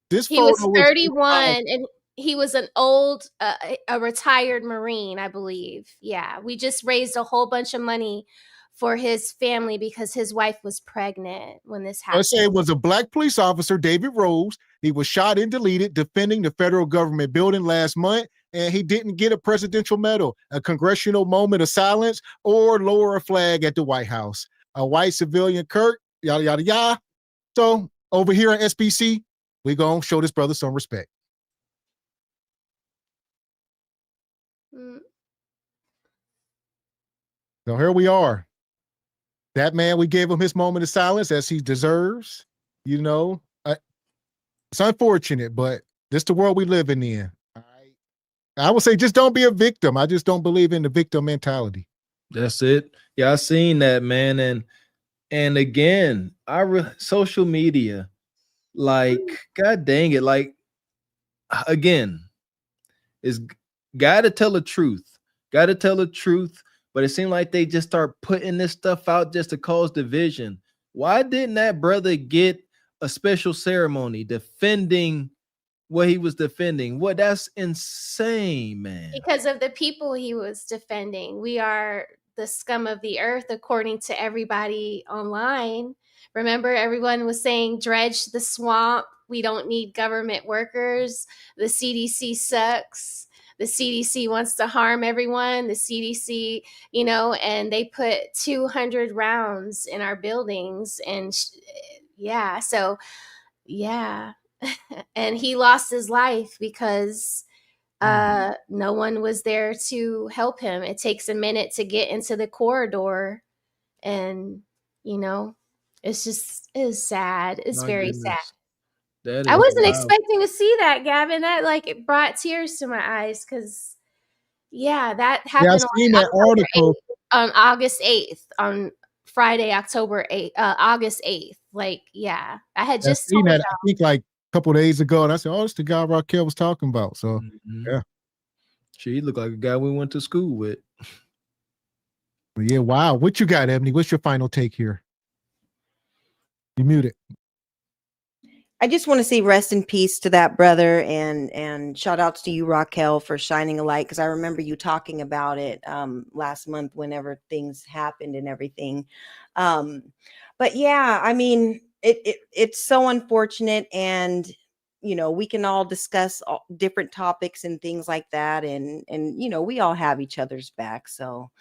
this he was photo 31 and he was an old, a retired Marine, I believe. Yeah, we just raised a whole bunch of money for his family because his wife was pregnant when this happened. I say it was a black police officer, David Rose. He was shot and deleted defending the federal government building last month, and he didn't get a presidential medal, a congressional moment of silence, or lower a flag at the White House. A white civilian Kirk, yada, yada, yada. So over here at SBC, we're going to show this brother some respect. So here we are. That man, we gave him his moment of silence as he deserves. It's unfortunate, but this is the world we living in. I would say just don't be a victim. I just don't believe in the victim mentality. That's it. Yeah, I seen that, man. And again, social media, like, God dang it. Like, again, is gotta tell the truth. Gotta tell the truth. But it seemed like they just start putting this stuff out just to cause division. Why didn't that brother get a special ceremony defending what he was defending? What? That's insane, man. Because of the people he was defending. We are the scum of the earth, according to everybody online. Remember, everyone was saying, dredge the swamp. We don't need government workers. The CDC sucks. The CDC wants to harm everyone. The CDC, and they put 200 rounds in our buildings. And and he lost his life because no one was there to help him. It takes a minute to get into the corridor, and it is sad. It's very sad. I wasn't expecting to see that, Gavin. That it brought tears to my eyes because that happened. I've seen that article on August 8th, on Friday, August 8th. I had just seen that. I think a couple of days ago, and I said, "Oh, it's the guy Raquel was talking about." So, yeah, she looked like a guy we went to school with. Yeah, wow. What you got, Ebony? What's your final take here? You muted. I just want to say rest in peace to that brother, and shout outs to you, Raquel, for shining a light, because I remember you talking about it last month whenever things happened and everything. But yeah, I mean, it's so unfortunate, and we can all discuss different topics and things like that, and we all have each other's back. So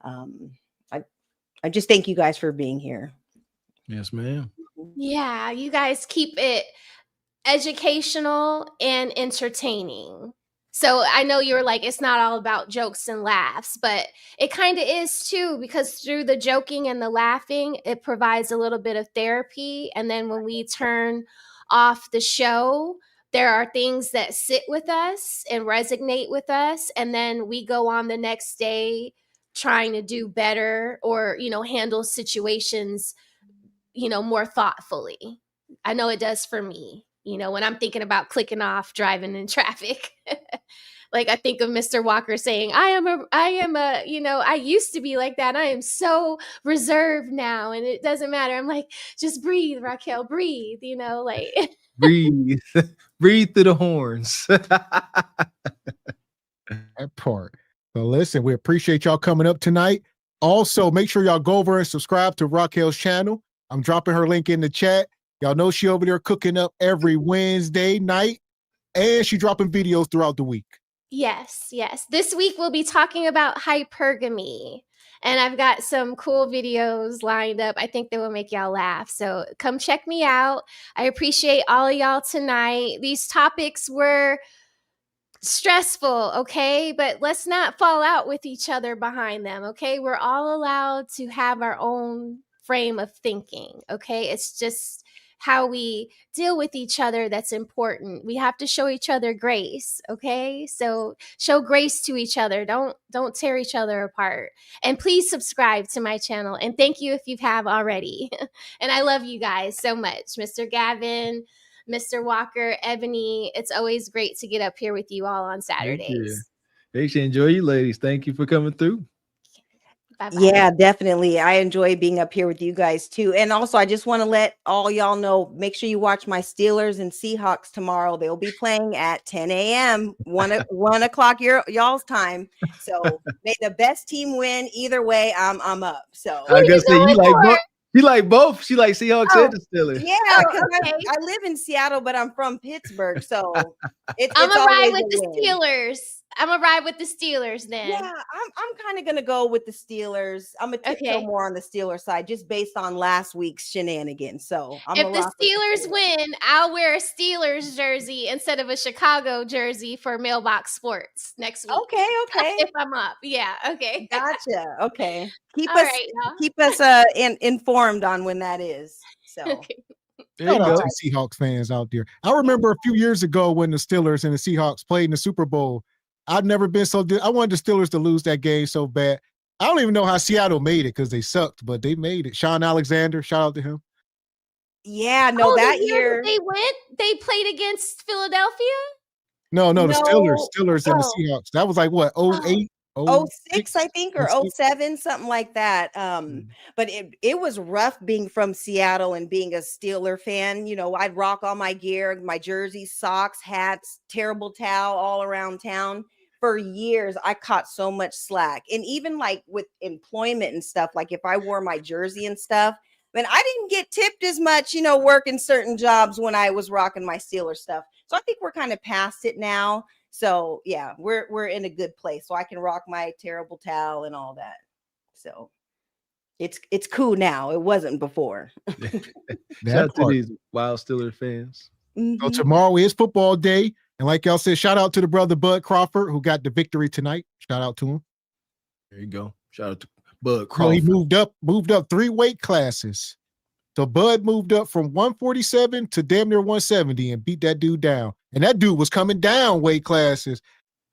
I just thank you guys for being here. Yes, ma'am. Yeah, you guys keep it educational and entertaining. So I know you're like, it's not all about jokes and laughs, but it kind of is too, because through the joking and the laughing, it provides a little bit of therapy. And then when we turn off the show, there are things that sit with us and resonate with us, and then we go on the next day trying to do better or, handle situations, more thoughtfully. I know it does for me, when I'm thinking about clicking off driving in traffic. Like I think of Mr. Walker saying, I used to be like that. I am so reserved now and it doesn't matter. I'm like, just breathe, Raquel, breathe, like. Breathe. Breathe through the horns. That part. So listen, we appreciate y'all coming up tonight. Also, make sure y'all go over and subscribe to Raquel's channel. I'm dropping her link in the chat. Y'all know she over there cooking up every Wednesday night, and she dropping videos throughout the week. Yes. This week we'll be talking about hypergamy, and I've got some cool videos lined up. I think they will make y'all laugh. So come check me out. I appreciate all of y'all tonight. These topics were stressful, okay? But let's not fall out with each other behind them, okay? We're all allowed to have our own frame of thinking, okay? It's just how we deal with each other that's important. We have to show each other grace, okay? So show grace to each other. Don't tear each other apart. And please subscribe to my channel. And thank you if you have already. And I love you guys so much. Mr. Gavin, Mr. Walker, Ebony, it's always great to get up here with you all on Saturdays. Thank you. Enjoy you ladies. Thank you for coming through. Bye-bye. Yeah, definitely. I enjoy being up here with you guys too. And also, I just want to let all y'all know, make sure you watch my Steelers and Seahawks tomorrow. They'll be playing at 10 a.m., 1 o'clock y'all's time. So may the best team win. Either way, I'm up. So I guess you like both. She like both. She like Seahawks and the Steelers. Yeah, because I live in Seattle, but I'm from Pittsburgh. So I'm gonna ride with the Steelers. I'm gonna ride with the Steelers then. Yeah, I'm kind of gonna go with the Steelers. I'm gonna tiptoe more on the Steelers side, just based on last week's shenanigans. So if the Steelers win, I'll wear a Steelers jersey instead of a Chicago jersey for Mailbox Sports next week. Okay. If I'm up, yeah. Okay. Gotcha. Okay. Keep All us informed on when that is. So. Okay. Shout out to the Seahawks fans out there. I remember a few years ago when the Steelers and the Seahawks played in the Super Bowl. I've never been so I wanted the Steelers to lose that game so bad. I don't even know how Seattle made it because they sucked, but they made it. Sean Alexander, shout out to him. Yeah, no, that year they went. They played against Philadelphia. No, the Steelers and the Seahawks. That was like what, 08? 06, I think, or 07, something like that. But it was rough being from Seattle and being a Steeler fan. I'd rock all my gear, my jerseys, socks, hats, terrible towel all around town. For years, I caught so much slack. And even like with employment and stuff, like if I wore my jersey and stuff, man, I didn't get tipped as much, working certain jobs when I was rocking my Steeler stuff. So I think we're kind of past it now. So yeah, we're in a good place. So I can rock my terrible towel and all that. So it's cool now. It wasn't before. Shout out to these wild Steelers fans. So tomorrow is football day. And like y'all said, shout out to the brother Bud Crawford who got the victory tonight. Shout out to him. There you go. Shout out to Bud Crawford. He moved up 3 weight classes. So Bud moved up from 147 to damn near 170 and beat that dude down. And that dude was coming down weight classes.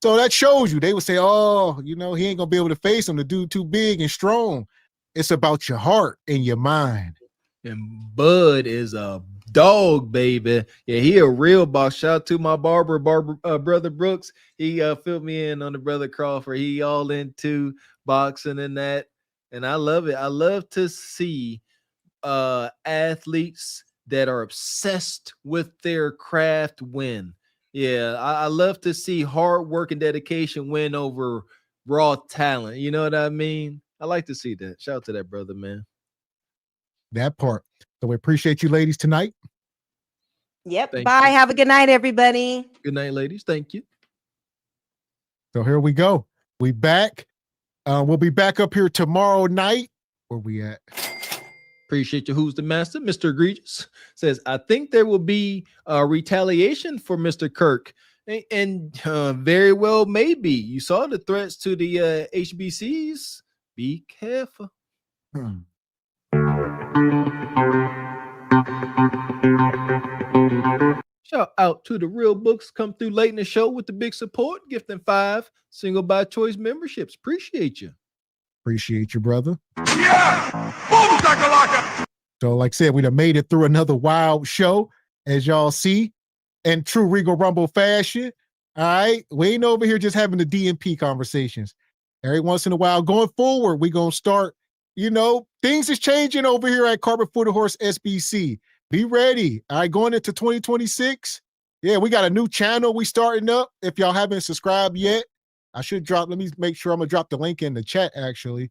So that shows you. They would say, oh, he ain't going to be able to face him. The dude too big and strong. It's about your heart and your mind. And Bud is a dog, baby. Yeah, he a real boss. Shout out to my brother Brooks. He filled me in on the brother Crawford. He all into boxing and that. And I love it. I love to see athletes that are obsessed with their craft win. Yeah, I love to see hard work and dedication win over raw talent. You know what I mean? I like to see that. Shout out to that brother, man. That part. So we appreciate you ladies tonight. Yep. Bye. Have a good night, everybody. Good night, ladies. Thank you. So here we go. We back. We'll be back up here tomorrow night. Where we at? Appreciate you. Who's the master? Mr. Egregious says, I think there will be a retaliation for Mr. Kirk. And very well, maybe. You saw the threats to the HBCs. Be careful. Shout out to the Real Books come through late in the show with the big support, gifting 5 single by choice memberships. Appreciate you. Appreciate you, brother. Yeah! Boom, shakalaka! So, like I said, we done made it through another wild show, as y'all see, in true Regal Rumble fashion. All right, we ain't over here just having the DMP conversations. Every once in a while, going forward, we gonna start. Things is changing over here at Carpet for the Horse SBC. Be ready. All right, going into 2026. Yeah, we got a new channel we starting up. If y'all haven't subscribed yet, let me make sure I'm gonna drop the link in the chat, actually.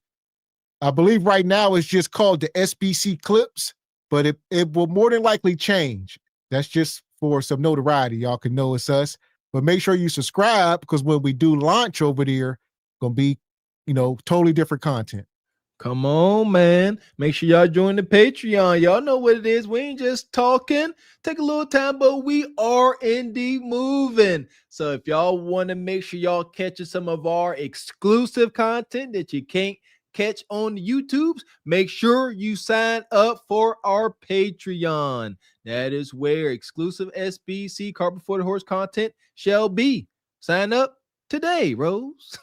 I believe right now it's just called the SBC Clips, but it will more than likely change. That's just for some notoriety. Y'all can know it's us. But make sure you subscribe, because when we do launch over there, gonna be, totally different content. Come on, man. Make sure y'all join the Patreon. Y'all know what it is. We ain't just talking. Take a little time, but we are indeed moving. So if y'all want to make sure y'all catching some of our exclusive content that you can't catch on the YouTubes, make sure you sign up for our Patreon. That is where exclusive SBC Carpet for the Horse content shall be. Sign up today, Rose.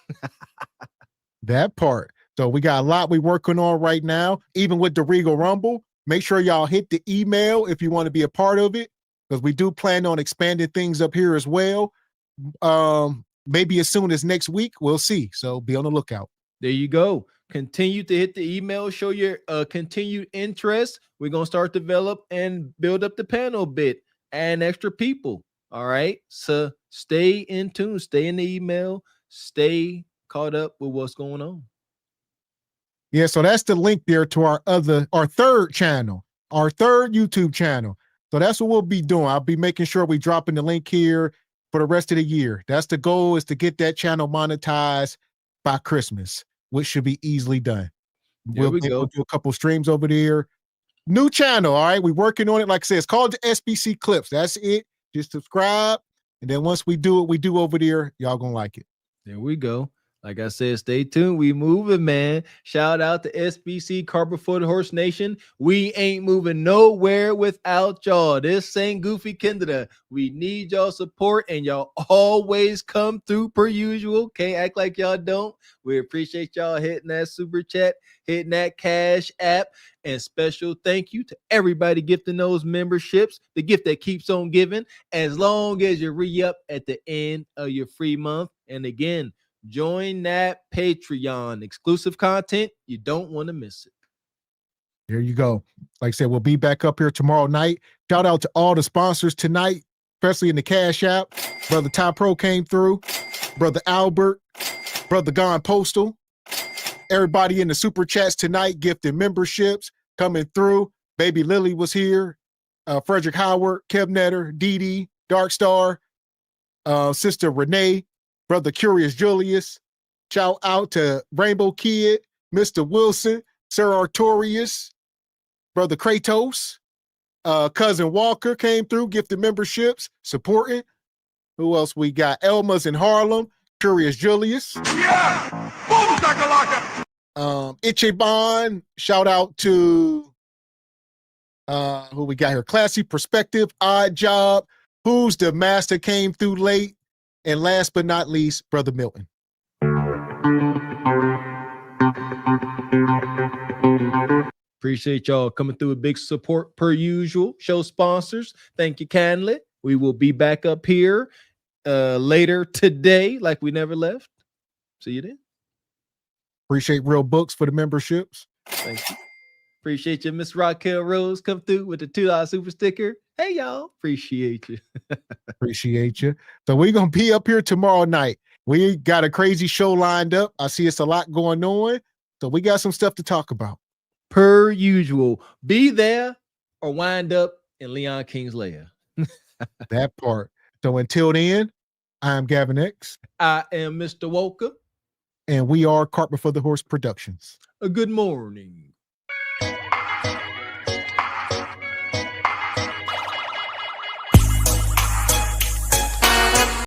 That part. So we got a lot we working on right now, even with the Regal Rumble. Make sure y'all hit the email if you want to be a part of it, because we do plan on expanding things up here as well. Maybe as soon as next week, we'll see. So be on the lookout. There you go. Continue to hit the email, show your continued interest. We're going to start develop and build up the panel a bit, and extra people. All right. So stay in tune, stay in the email, stay caught up with what's going on. Yeah, so that's the link there to our third channel, our third YouTube channel. So that's what we'll be doing. I'll be making sure we dropping the link here for the rest of the year. That's the goal, is to get that channel monetized by Christmas, which should be easily done. We'll do a couple streams over there. New channel, all right? We're working on it. Like I said, it's called the SBC Clips. That's it. Just subscribe. And then once we do what we do over there, y'all gonna like it. There we go. Like I said, stay tuned. We moving, man. Shout out to SBC Carpet for the Horse Nation. We ain't moving nowhere without y'all. This ain't Goofy Canada. We need y'all support, and y'all always come through per usual. Can't act like y'all don't. We appreciate y'all hitting that super chat, hitting that cash app, and special thank you to everybody gifting those memberships, the gift that keeps on giving, as long as you re-up at the end of your free month. And again, join that Patreon. Exclusive content. You don't want to miss it. There you go. Like I said, we'll be back up here tomorrow night. Shout out to all the sponsors tonight, especially in the Cash App. Brother Ty Pro came through. Brother Albert. Brother Gone Postal. Everybody in the super chats tonight, gifted memberships coming through. Baby Lily was here. Frederick Howard, Kev Netter, Dee Dee, Dark Star, Sister Renee, Brother Curious Julius. Shout out to Rainbow Kid, Mr. Wilson, Sir Artorius, Brother Kratos, Cousin Walker came through, gifted memberships, supporting. Who else we got? Elma's in Harlem, Curious Julius. Yeah! Boom, shakalaka! Ichiban, shout out to who we got here? Classy Perspective, Odd Job, Who's the Master came through late, and last but not least, Brother Milton. Appreciate y'all coming through with big support per usual. Show sponsors, thank you kindly. We will be back up here later today, like we never left. See you then. Appreciate Real Books for the memberships. Thank you. Appreciate you, Miss Raquel Rose. Come through with the $2 super sticker. Hey, y'all. Appreciate you. Appreciate you. So we're going to be up here tomorrow night. We got a crazy show lined up. I see it's a lot going on. So we got some stuff to talk about. Per usual. Be there or wind up in Leon King's lair. That part. So until then, I'm Gavin X. I am Mr. Walker. And we are Carpet for the Horse Productions. A good morning.